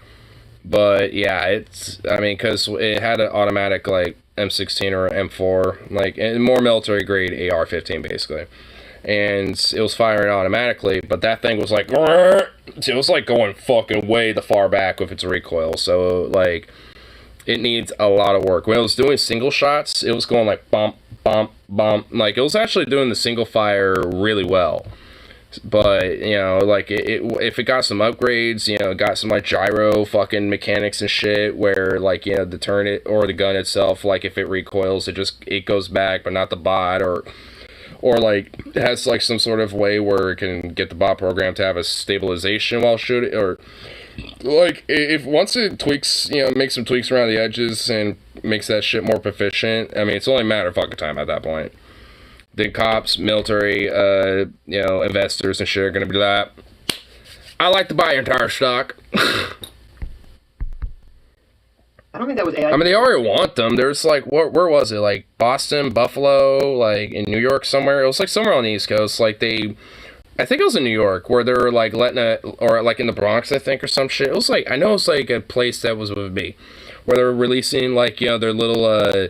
But, yeah, because it had an automatic, like, M16 or M4, like, and more military-grade AR-15, basically. And it was firing automatically, but that thing was like, it was like going fucking way the far back with its recoil. So like, it needs a lot of work. When it was doing single shots, it was going like bump, bump, bump. Like, it was actually doing the single fire really well. But, like, if it got some upgrades, got some, like, gyro fucking mechanics and shit, where, like, the turret or the gun itself, like, if it recoils, it goes back, but not the bot, or like has like some sort of way where it can get the bot program to have a stabilization while shooting, or like if once it tweaks, makes some tweaks around the edges and makes that shit more proficient. I mean, it's only a matter of fucking time at that point. The cops, military, investors and shit are gonna be like, I like to buy your entire stock. I don't think that was AI. I mean, they already want them. There's like, where was it? Like Boston, Buffalo, like in New York somewhere. It was like somewhere on the East Coast. Like I think it was in New York where they were like or like in the Bronx, I think, or some shit. It was like, I know it was like a place that was with me, where they were releasing like, their little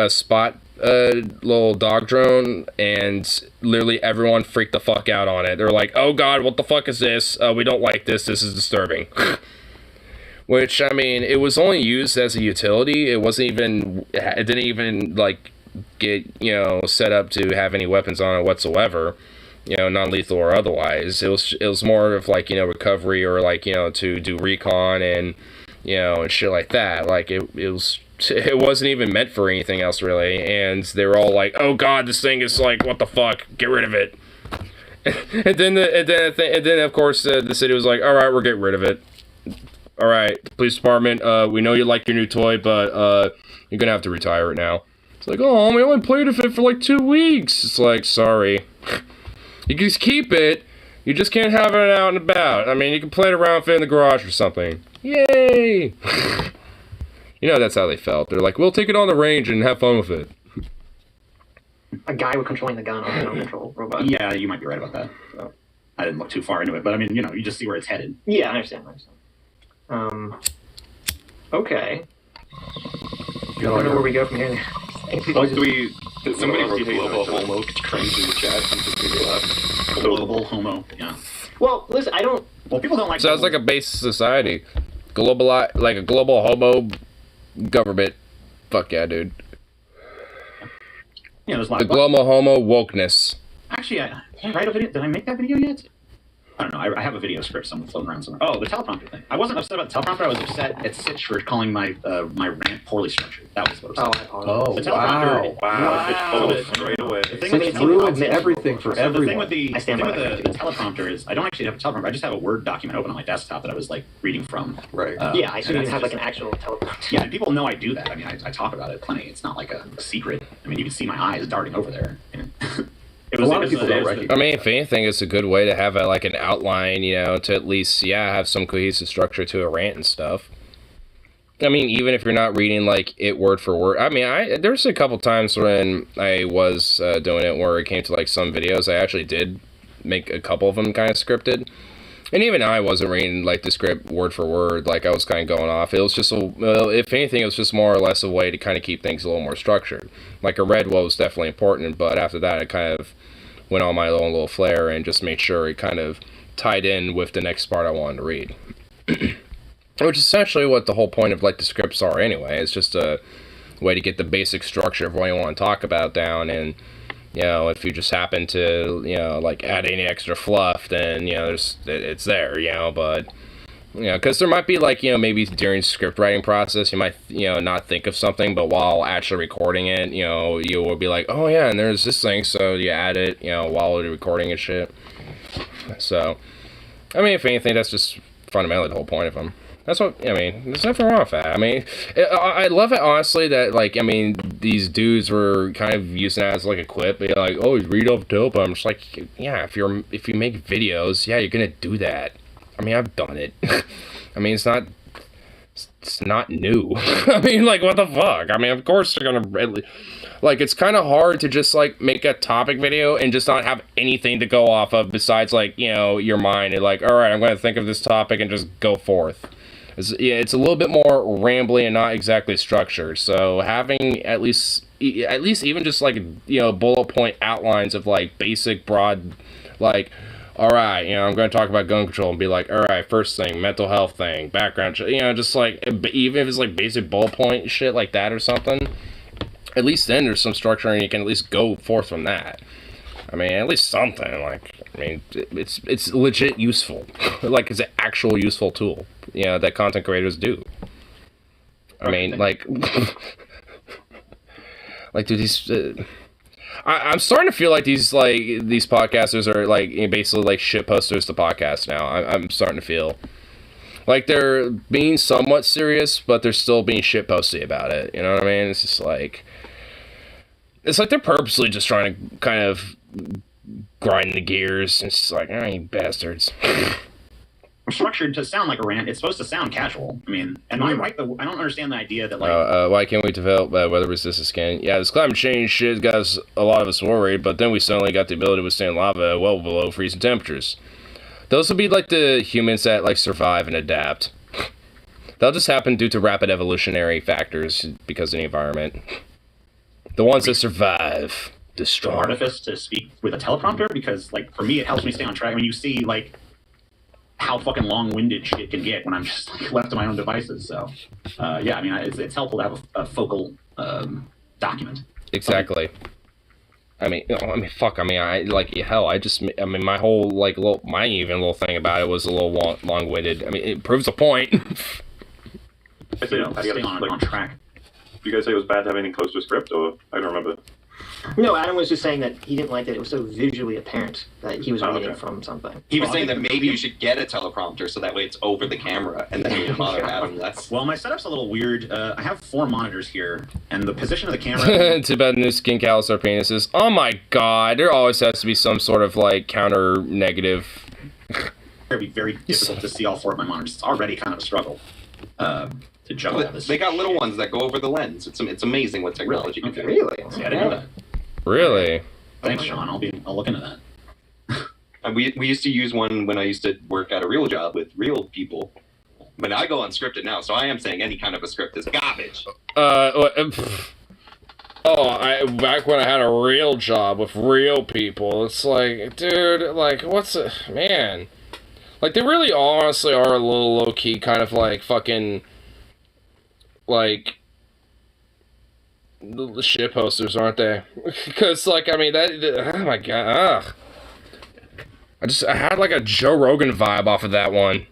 Spot little dog drone, and literally everyone freaked the fuck out on it. They were like, oh god, what the fuck is this? We don't like this. This is disturbing. Which, I mean, it was only used as a utility. It didn't even, like, get, set up to have any weapons on it whatsoever, non-lethal or otherwise. It was more of, like, recovery, or, like, to do recon and, and shit like that. Like, it wasn't even meant for anything else, really. And they were all like, oh god, this thing is like, what the fuck, get rid of it. and then of course, the city was like, alright, we're getting rid of it. Alright, police department, we know you like your new toy, but you're gonna have to retire it now. It's like, oh, we only played with it for like 2 weeks. It's like, sorry. You can just keep it, you just can't have it out and about. I mean, you can play it around, fit in the garage or something. Yay! That's how they felt. They're like, we'll take it on the range and have fun with it. A guy with controlling the gun on a control robot. Yeah, you might be right about that. So, I didn't look too far into it, but I mean, you just see where it's headed. Yeah, I understand. Okay. I don't know where we go from here. Did somebody repeat global homo cringe in the chat? Global homo, yeah. Well, listen, Well, people don't like... Sounds like a base society. Like a global homo government. Fuck yeah, dude. Yeah, there's a lot the global homo wokeness. Actually, did I write a video? Did I make that video yet? I don't know. I have a video script floating around somewhere. Oh, the teleprompter thing. I wasn't upset about the teleprompter. I was upset at Sitch for calling my my rant poorly structured. That was what I was upset. Oh, the teleprompter. Wow. Straight away. Sitch ruined everything for everyone. The thing with the teleprompter is I don't actually have a teleprompter. I just have a Word document open on my desktop that I was like reading from. Right. Yeah, I shouldn't even have like an actual teleprompter. Yeah, and people know I do that. I mean, I talk about it plenty. It's not like a secret. I mean, you can see my eyes darting over there. A lot of people don't recognize. I mean, if anything, it's a good way to have like an outline, to at least, have some cohesive structure to a rant and stuff. I mean, even if you're not reading like it word for word. I mean, there's a couple times when I was doing it where it came to like some videos. I actually did make a couple of them kind of scripted, And even I wasn't reading like the script word for word. Like I was kind of going off. It was just, if anything, it was just more or less a way to kind of keep things a little more structured. Like I read what was definitely important, but after that, I kind of went on my own little flair and just made sure it kind of tied in with the next part I wanted to read. Which is essentially what the whole point of like the scripts are anyway. It's just a way to get the basic structure of what you want to talk about down, and you know, if you just happen to, you know, like add any extra fluff, then, you know, it's there, you know, but, you know, because there might be like, you know, maybe during script writing process, you might, you know, not think of something, but while actually recording it, you know, you will be like, oh yeah, and there's this thing, so you add it, you know, while you're recording and shit. So, I mean, if anything, that's just fundamentally the whole point of them. That's what, I mean, there's nothing wrong with that. I mean, I love it, honestly, that, like, I mean, these dudes were kind of using that as, like, a quip. They're like, oh, read off dope. I'm just like, yeah, if you make videos, yeah, you're gonna do that. I mean, I've done it. I mean, it's not new. I mean, like, what the fuck? I mean, of course they're gonna, like, it's kind of hard to just, like, make a topic video and just not have anything to go off of besides, like, you know, your mind. And, like, all right, I'm gonna think of this topic and just go forth. It's a little bit more rambly and not exactly structured. So having at least even just like, you know, bullet point outlines of like basic broad, like, all right, you know, I'm going to talk about gun control and be like, all right, first thing, mental health thing, background, you know, just like, even if it's like basic bullet point shit like that or something, at least then there's some structure and you can at least go forth from that. I mean, at least something, like, I mean, it's legit useful. Like, it's an actual useful tool, you know, that content creators do. I mean, like, like, dude, these, I'm starting to feel like these podcasters are, like, basically, like, shit posters to podcasts now. I'm starting to feel like they're being somewhat serious, but they're still being shit posty about it, you know what I mean? It's just like, it's like they're purposely just trying to kind of grind the gears. It's just like, oh, you bastards. Structured to sound like a rant. It's supposed to sound casual. I mean, and I don't understand the idea that like. Why can't we develop weather resistance skin? Yeah, this climate change shit got a lot of us worried, but then we suddenly got the ability to withstand lava well below freezing temperatures. Those will be like the humans that like survive and adapt. That'll just happen due to rapid evolutionary factors because of the environment. The ones that survive. The artifice to speak with a teleprompter, because like for me it helps me stay on track. I mean, you see like how fucking long-winded shit can get when I'm just like, left to my own devices. So yeah, I mean it's helpful to have a focal document. Exactly. I mean, fuck. I mean, hell. I mean, my whole like my little thing about it was a little long-winded. I mean, it proves a point. I say, staying on track. You guys say it was bad to have anything close to a script, or I don't remember. No, Adam was just saying that he didn't like that it was so visually apparent that he was reading from something. He was saying that maybe you should get a teleprompter so that way it's over the camera and then you can bother Adam less. Well, my setup's a little weird. I have 4 monitors here, and the position of the camera... Too bad new skin callus our penises. Oh my god, there always has to be some sort of, like, counter-negative... It would be very difficult to see all 4 of my monitors. It's already kind of a struggle to juggle all this. They got little ones that go over the lens. It's amazing what technology can do. Really? See, I didn't know that. Really? Thanks, Sean. I'll look into that. We used to use one when I used to work at a real job with real people. But I go unscripted now, so I am saying any kind of a script is garbage. Back when I had a real job with real people, it's like, dude, like, man. Like, they really honestly are a little low-key kind of, like, fucking, like, the shit posters, aren't they? Because, like, I mean, oh my god, I had, like, a Joe Rogan vibe off of that one.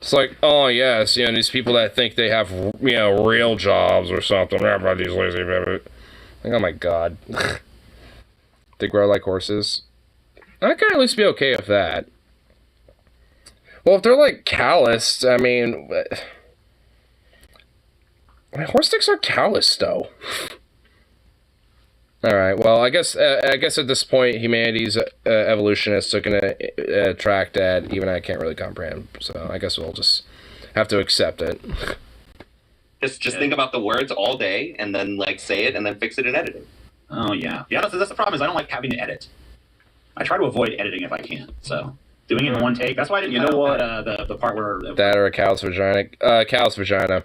It's like, oh, yes, you know, these people that think they have, you know, real jobs or something, about these lazy baby. Like, oh my god. They grow like horses. I can at least be okay with that. Well, if they're, like, calloused, I mean... horse dicks are calloused, though. Alright, well, I guess at this point, humanity's evolutionists are going to track that even I can't really comprehend. So I guess we'll just have to accept it. Just think about the words all day, and then, like, say it, and then fix it in editing. Oh, yeah. Yeah, that's the problem, is I don't like having to edit. I try to avoid editing if I can, so... doing it in one take. That's why I didn't. You know what? The part where That or a cow's vagina. Cow's vagina.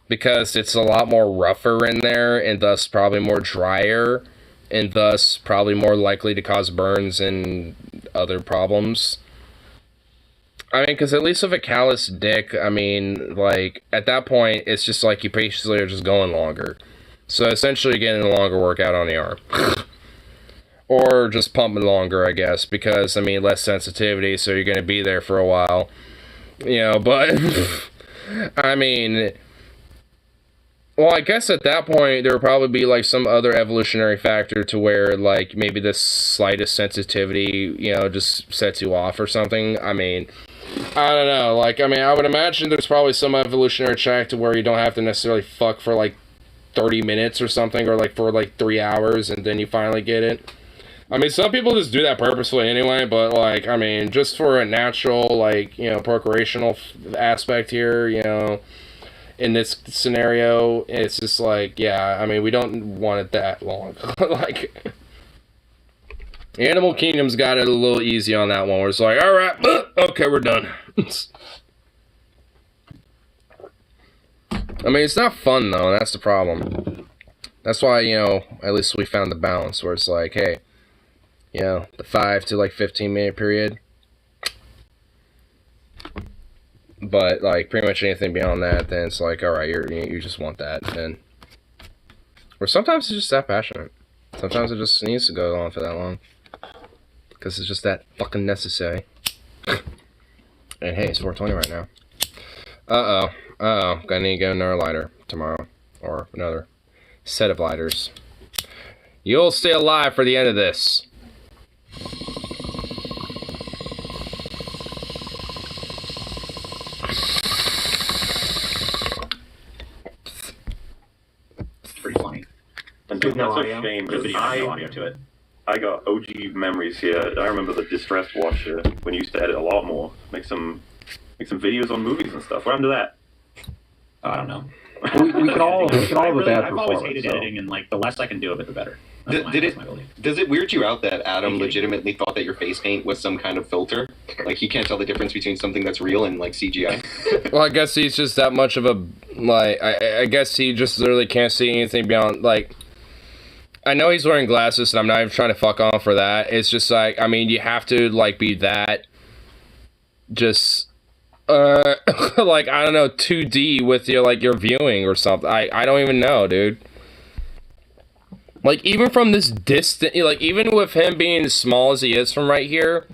Because it's a lot more rougher in there, and thus probably more drier, and thus probably more likely to cause burns and other problems. I mean, because at least with a callous dick, I mean, like, at that point, it's just like you basically are just going longer. So essentially you're getting a longer workout on the arm. Or just pumping longer, I guess, because, I mean, less sensitivity, so you're going to be there for a while. You know, but, I mean, well, I guess at that point, there would probably be, like, some other evolutionary factor to where, like, maybe the slightest sensitivity, you know, just sets you off or something. I mean, I don't know. Like, I mean, I would imagine there's probably some evolutionary track to where you don't have to necessarily fuck for, like, 30 minutes or something, or, like, for, like, 3 hours, and then you finally get it. I mean, some people just do that purposefully anyway, but, like, I mean, just for a natural, like, you know, procreational aspect here, you know, in this scenario, it's just like, yeah, I mean, we don't want it that long. Like, Animal Kingdom's got it a little easy on that one, where it's like, alright, okay, we're done. I mean, it's not fun, though, and that's the problem. That's why, you know, at least we found the balance, where it's like, hey, you know, the 5 to, like, 15-minute period. But, like, pretty much anything beyond that, then it's like, alright, you just want that, then. Or sometimes it's just that passionate. Sometimes it just needs to go on for that long. Because it's just that fucking necessary. And hey, it's 4:20 right now. Gonna need to get another lighter tomorrow. Or another set of lighters. You'll stay alive for the end of this. It's pretty funny. And dude, No that's audio. a shame The because video has no audio to it. I got OG memories here. I remember the Distressed Watcher when you used to edit a lot more, make some videos on movies and stuff. What happened to that? I don't know. We can all have a bad I've always performance. hated So. editing, and like the less I can do of it, the better. That's my belief. Does it weird you out that Adam legitimately thought that your face paint was some kind of filter? Like, he can't tell the difference between something that's real and, like, CGI? Well, I guess he's just that much of a, like, I guess he just literally can't see anything beyond, like, I know he's wearing glasses, and I'm not even trying to fuck on for that. It's just, like, I mean, you have to, like, be that, just, like, I don't know, 2D with your, like, your viewing or something. I don't even know, dude. Like, even from this distance, like, even with him being as small as he is from right here,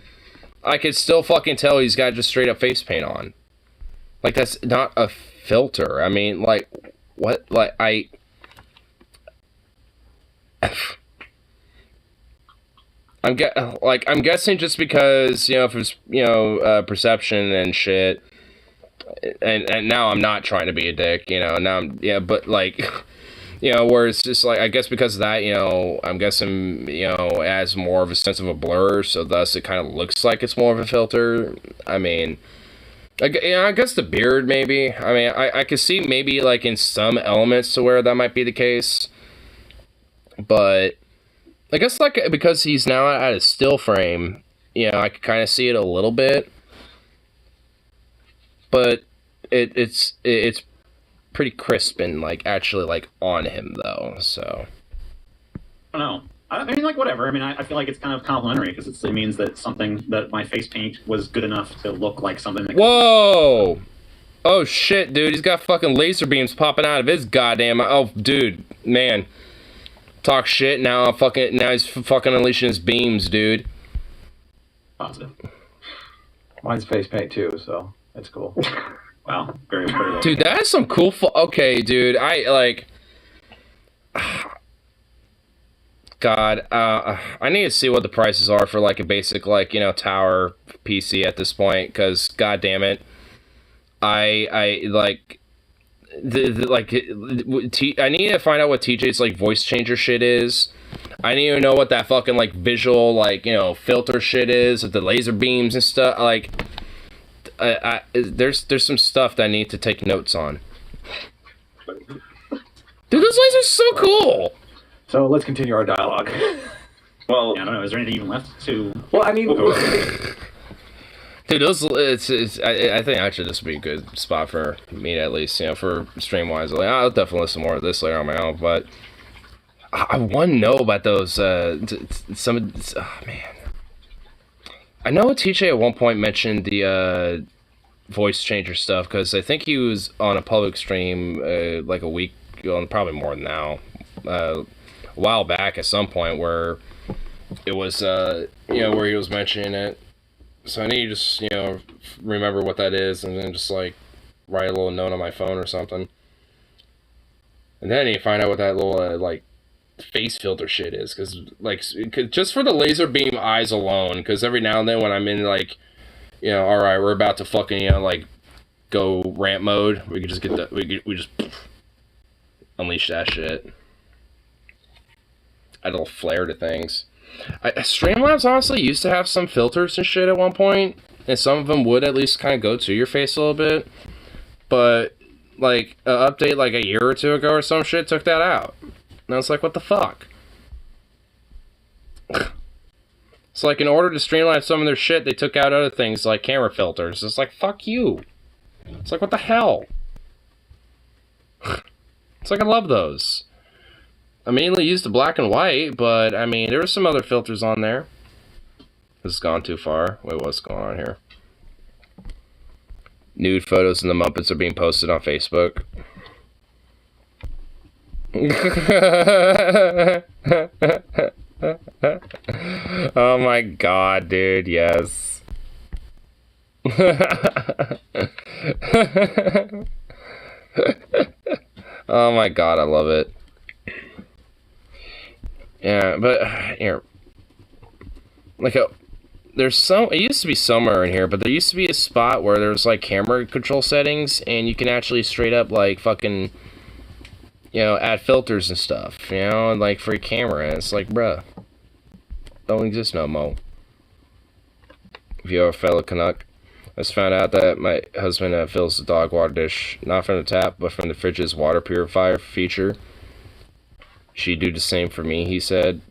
I could still fucking tell he's got just straight up face paint on. Like, that's not a filter. I mean, like, what, like, I'm guessing just because, you know, for, you know, perception and shit, and now I'm not trying to be a dick, you know, now I'm, yeah, but, like, you know, where it's just, like, I guess because of that, you know, I'm guessing, you know, it has more of a sense of a blur, so thus it kind of looks like it's more of a filter. I mean, you know, I guess the beard, maybe. I mean, I could see maybe, like, in some elements to where that might be the case. But I guess, like, because he's now at a still frame, you know, I could kind of see it a little bit. But it's pretty crisp and, like, actually, like, on him, though, so. I don't know. I mean, like, whatever. I mean, I feel like it's kind of complimentary because it means that something, that my face paint was good enough to look like something that... Whoa! Oh, shit, dude. He's got fucking laser beams popping out of his goddamn... Oh, dude. Man. Talk shit, now he's fucking unleashing his beams, dude. Positive. Mine's face paint, too, so it's cool. Wow. Very pretty. Dude, that is some cool... Okay, dude. I, like... God, I need to see what the prices are for, like, a basic, like, you know, tower PC at this point, because, god damn it, I like, I need to find out what TJ's, like, voice changer shit is. I need to know what that fucking, like, visual, like, you know, filter shit is, with the laser beams and stuff, like, there's some stuff that I need to take notes on. Dude, those lasers are so cool! So let's continue our dialogue. Well, yeah, I don't know. Is there anything even left to? Well, I mean, Dude, I think actually this would be a good spot for me at least, you know, for stream wise. Like, I'll definitely listen more to this later on my own, but I want to know about those. Oh man, I know TJ at one point mentioned the voice changer stuff because I think he was on a public stream like a week, probably more than now, a while back at some point where it was you know, where he was mentioning it. So I need to just, you know, remember what that is and then just, like, write a little note on my phone or something. And then I need to find out what that little, like, face filter shit is. Because, like, just for the laser beam eyes alone, because every now and then when I'm in, like, you know, alright, we're about to fucking, you know, like, go rant mode, we could just get the, we just unleash that shit. Add a little flair to things. Streamlabs honestly used to have some filters and shit at one point, and some of them would at least kind of go to your face a little bit, but like an update like a year or two ago or some shit took that out, and I was like, what the fuck? It's like in order to streamline some of their shit, they took out other things like camera filters. It's like, fuck you. It's like, what the hell? It's like, I love those. I mainly used the black and white, but, I mean, there were some other filters on there. This has gone too far. Wait, what's going on here? Nude photos and the Muppets are being posted on Facebook. Oh my god, dude, yes. Oh my god, I love it. Yeah, but here, like there's it used to be somewhere in here, but there used to be a spot where there's like camera control settings, and you can actually straight up like fucking, you know, add filters and stuff, you know, and like for your camera. And it's like, bruh, don't exist no more. If you're a fellow Canuck, I just found out that my husband fills the dog water dish not from the tap, but from the fridge's water purifier feature. She'd do the same for me, he said.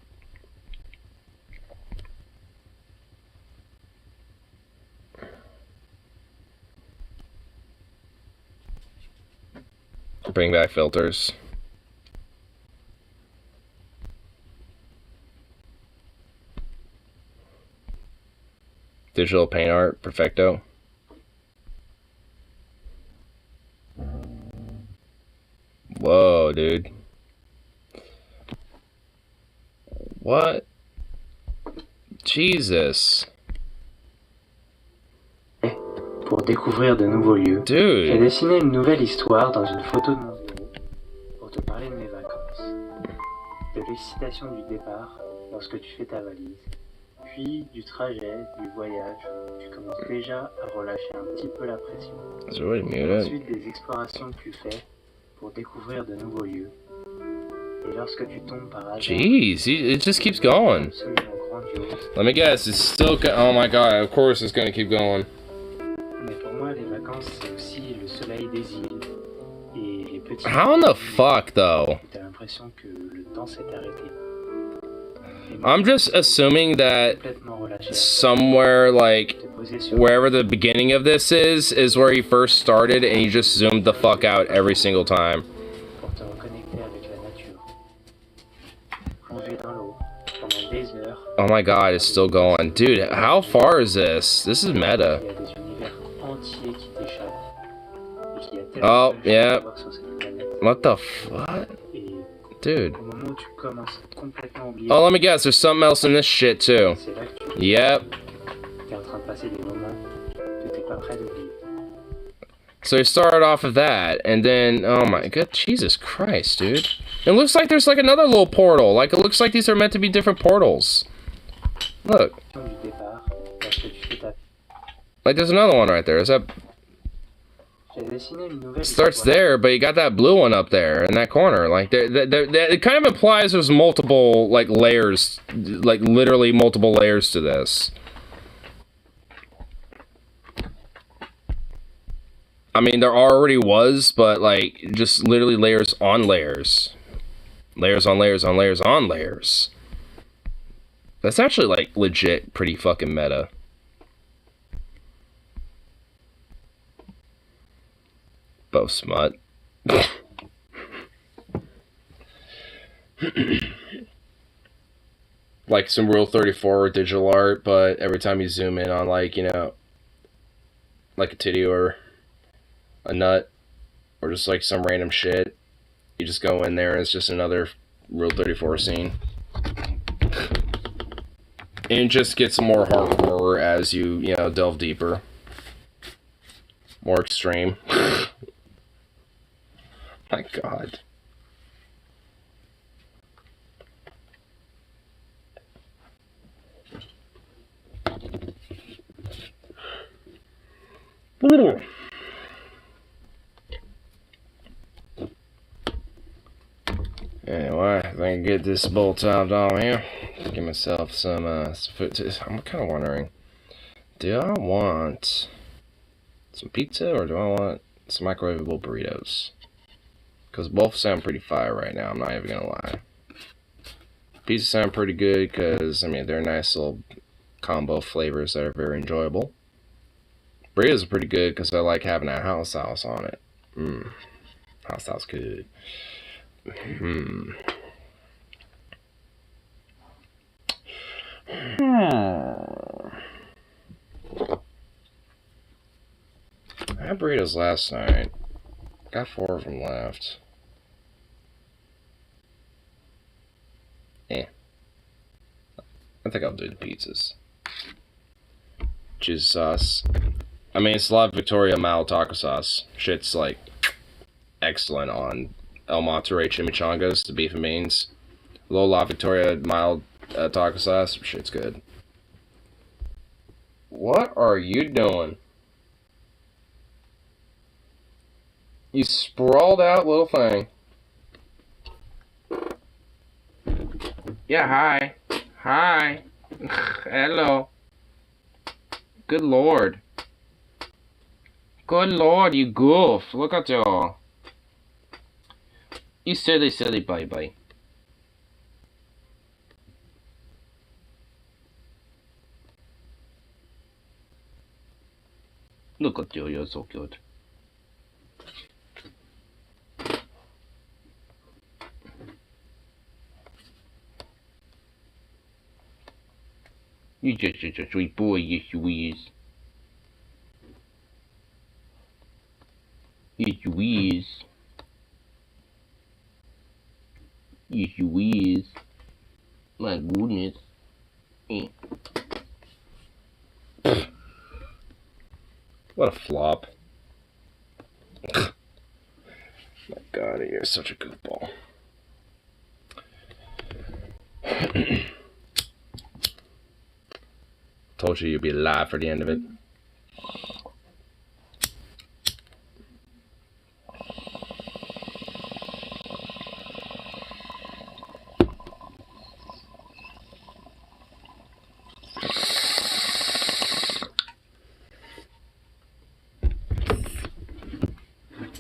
Bring back filters. Digital paint art, perfecto. Whoa, dude. What? Jesus. Pour découvrir de nouveaux lieux, Dude. j'ai dessiné une nouvelle histoire dans une photo de mon bureau pour te parler de mes vacances. De l'excitation du départ lorsque tu fais ta valise, puis du trajet, du voyage, tu commences déjà à relâcher un petit peu la pression. Ensuite des explorations que tu fais pour découvrir de nouveaux lieux. Et lorsque tu tombes par hasard, Jeez, it just keeps going. Let me guess, it's still. Oh my god, of course it's gonna keep going. Mais pour moi, les vacances, c'est aussi le soleil des îles et les petits. How in the fuck, though? T'as l'impression que le temps s'est arrêté. I'm just assuming that somewhere, like, wherever the beginning of this is where he first started, and he just zoomed the fuck out every single time. Pour te reconnecter avec la nature. Plonger dans l'eau pendant des heures. Oh my god, it's still going. Dude, how far is this? This is meta. Il y a des univers entiers qui t'échappent. Et qu'il y a Oh, tellement de choses yeah. à voir sur cette planète. What the fuck? Dude. Au moment où tu commences complètement à oublier. Oh, let me guess, there's something else in this shit, too. C'est là que tu Yep. t'es en train de passer des moments que t'es pas prêt d'oublier. So he started off of that, and then, oh my god, Jesus Christ, dude. It looks like there's like another little portal. Like, it looks like these are meant to be different portals. Look. Du départ, lorsque tu fais ta. Like, there's another one right there. Is that... J'ai dessiné une nouvelle Starts histoire. there, but you got that blue one up there in that corner. Like, it kind of implies there's multiple, like, layers, like, literally multiple layers to this. I mean, there already was, but, like, just literally layers on layers. Layers on layers on layers on layers. That's actually, like, legit pretty fucking meta. Both smut. Like some Rule 34 digital art, but every time you zoom in on, like, you know, like a titty or a nut or just like some random shit, you just go in there and it's just another Rule 34 scene. And it just gets more hardcore as you know, delve deeper. More extreme. My God. Anyway, I think I can get this bowl topped on here. Give myself some food. I'm kind of wondering, do I want some pizza or do I want some microwavable burritos? Because both sound pretty fire right now, I'm not even gonna lie. Pizza sound pretty good because, I mean, they're nice little combo flavors that are very enjoyable. Burritos are pretty good because I like having that house sauce on it. House sauce good. I had burritos last night. Got 4 of them left. I think I'll do the pizzas. Cheese sauce. I mean, it's La Victoria mild taco sauce. Shit's like excellent on El Monterey chimichangas, the beef and beans. Little La Victoria mild taco sauce. Shit's good. What are you doing? You sprawled out little thing. Yeah, hi. Hi. Hello. Good lord. Good lord, you goof. Look at you. You silly baby. Look at you, you're so cute. You're just such a sweet boy, yes you is. Yes you is. Yes you is. My goodness. What a flop. My God, you're such a goofball. Told you you'd be alive for the end of it.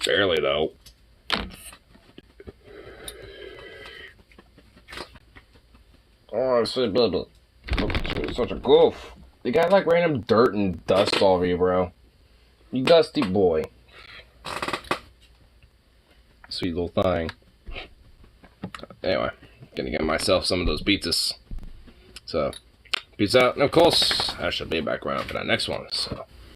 Barely, though. Oh, I said, blah. Such a goof. You got like random dirt and dust all over you, bro. You dusty boy. Sweet little thing. Anyway, gonna get myself some of those pizzas. So, peace out. And of course, I shall be back around for that next one. So.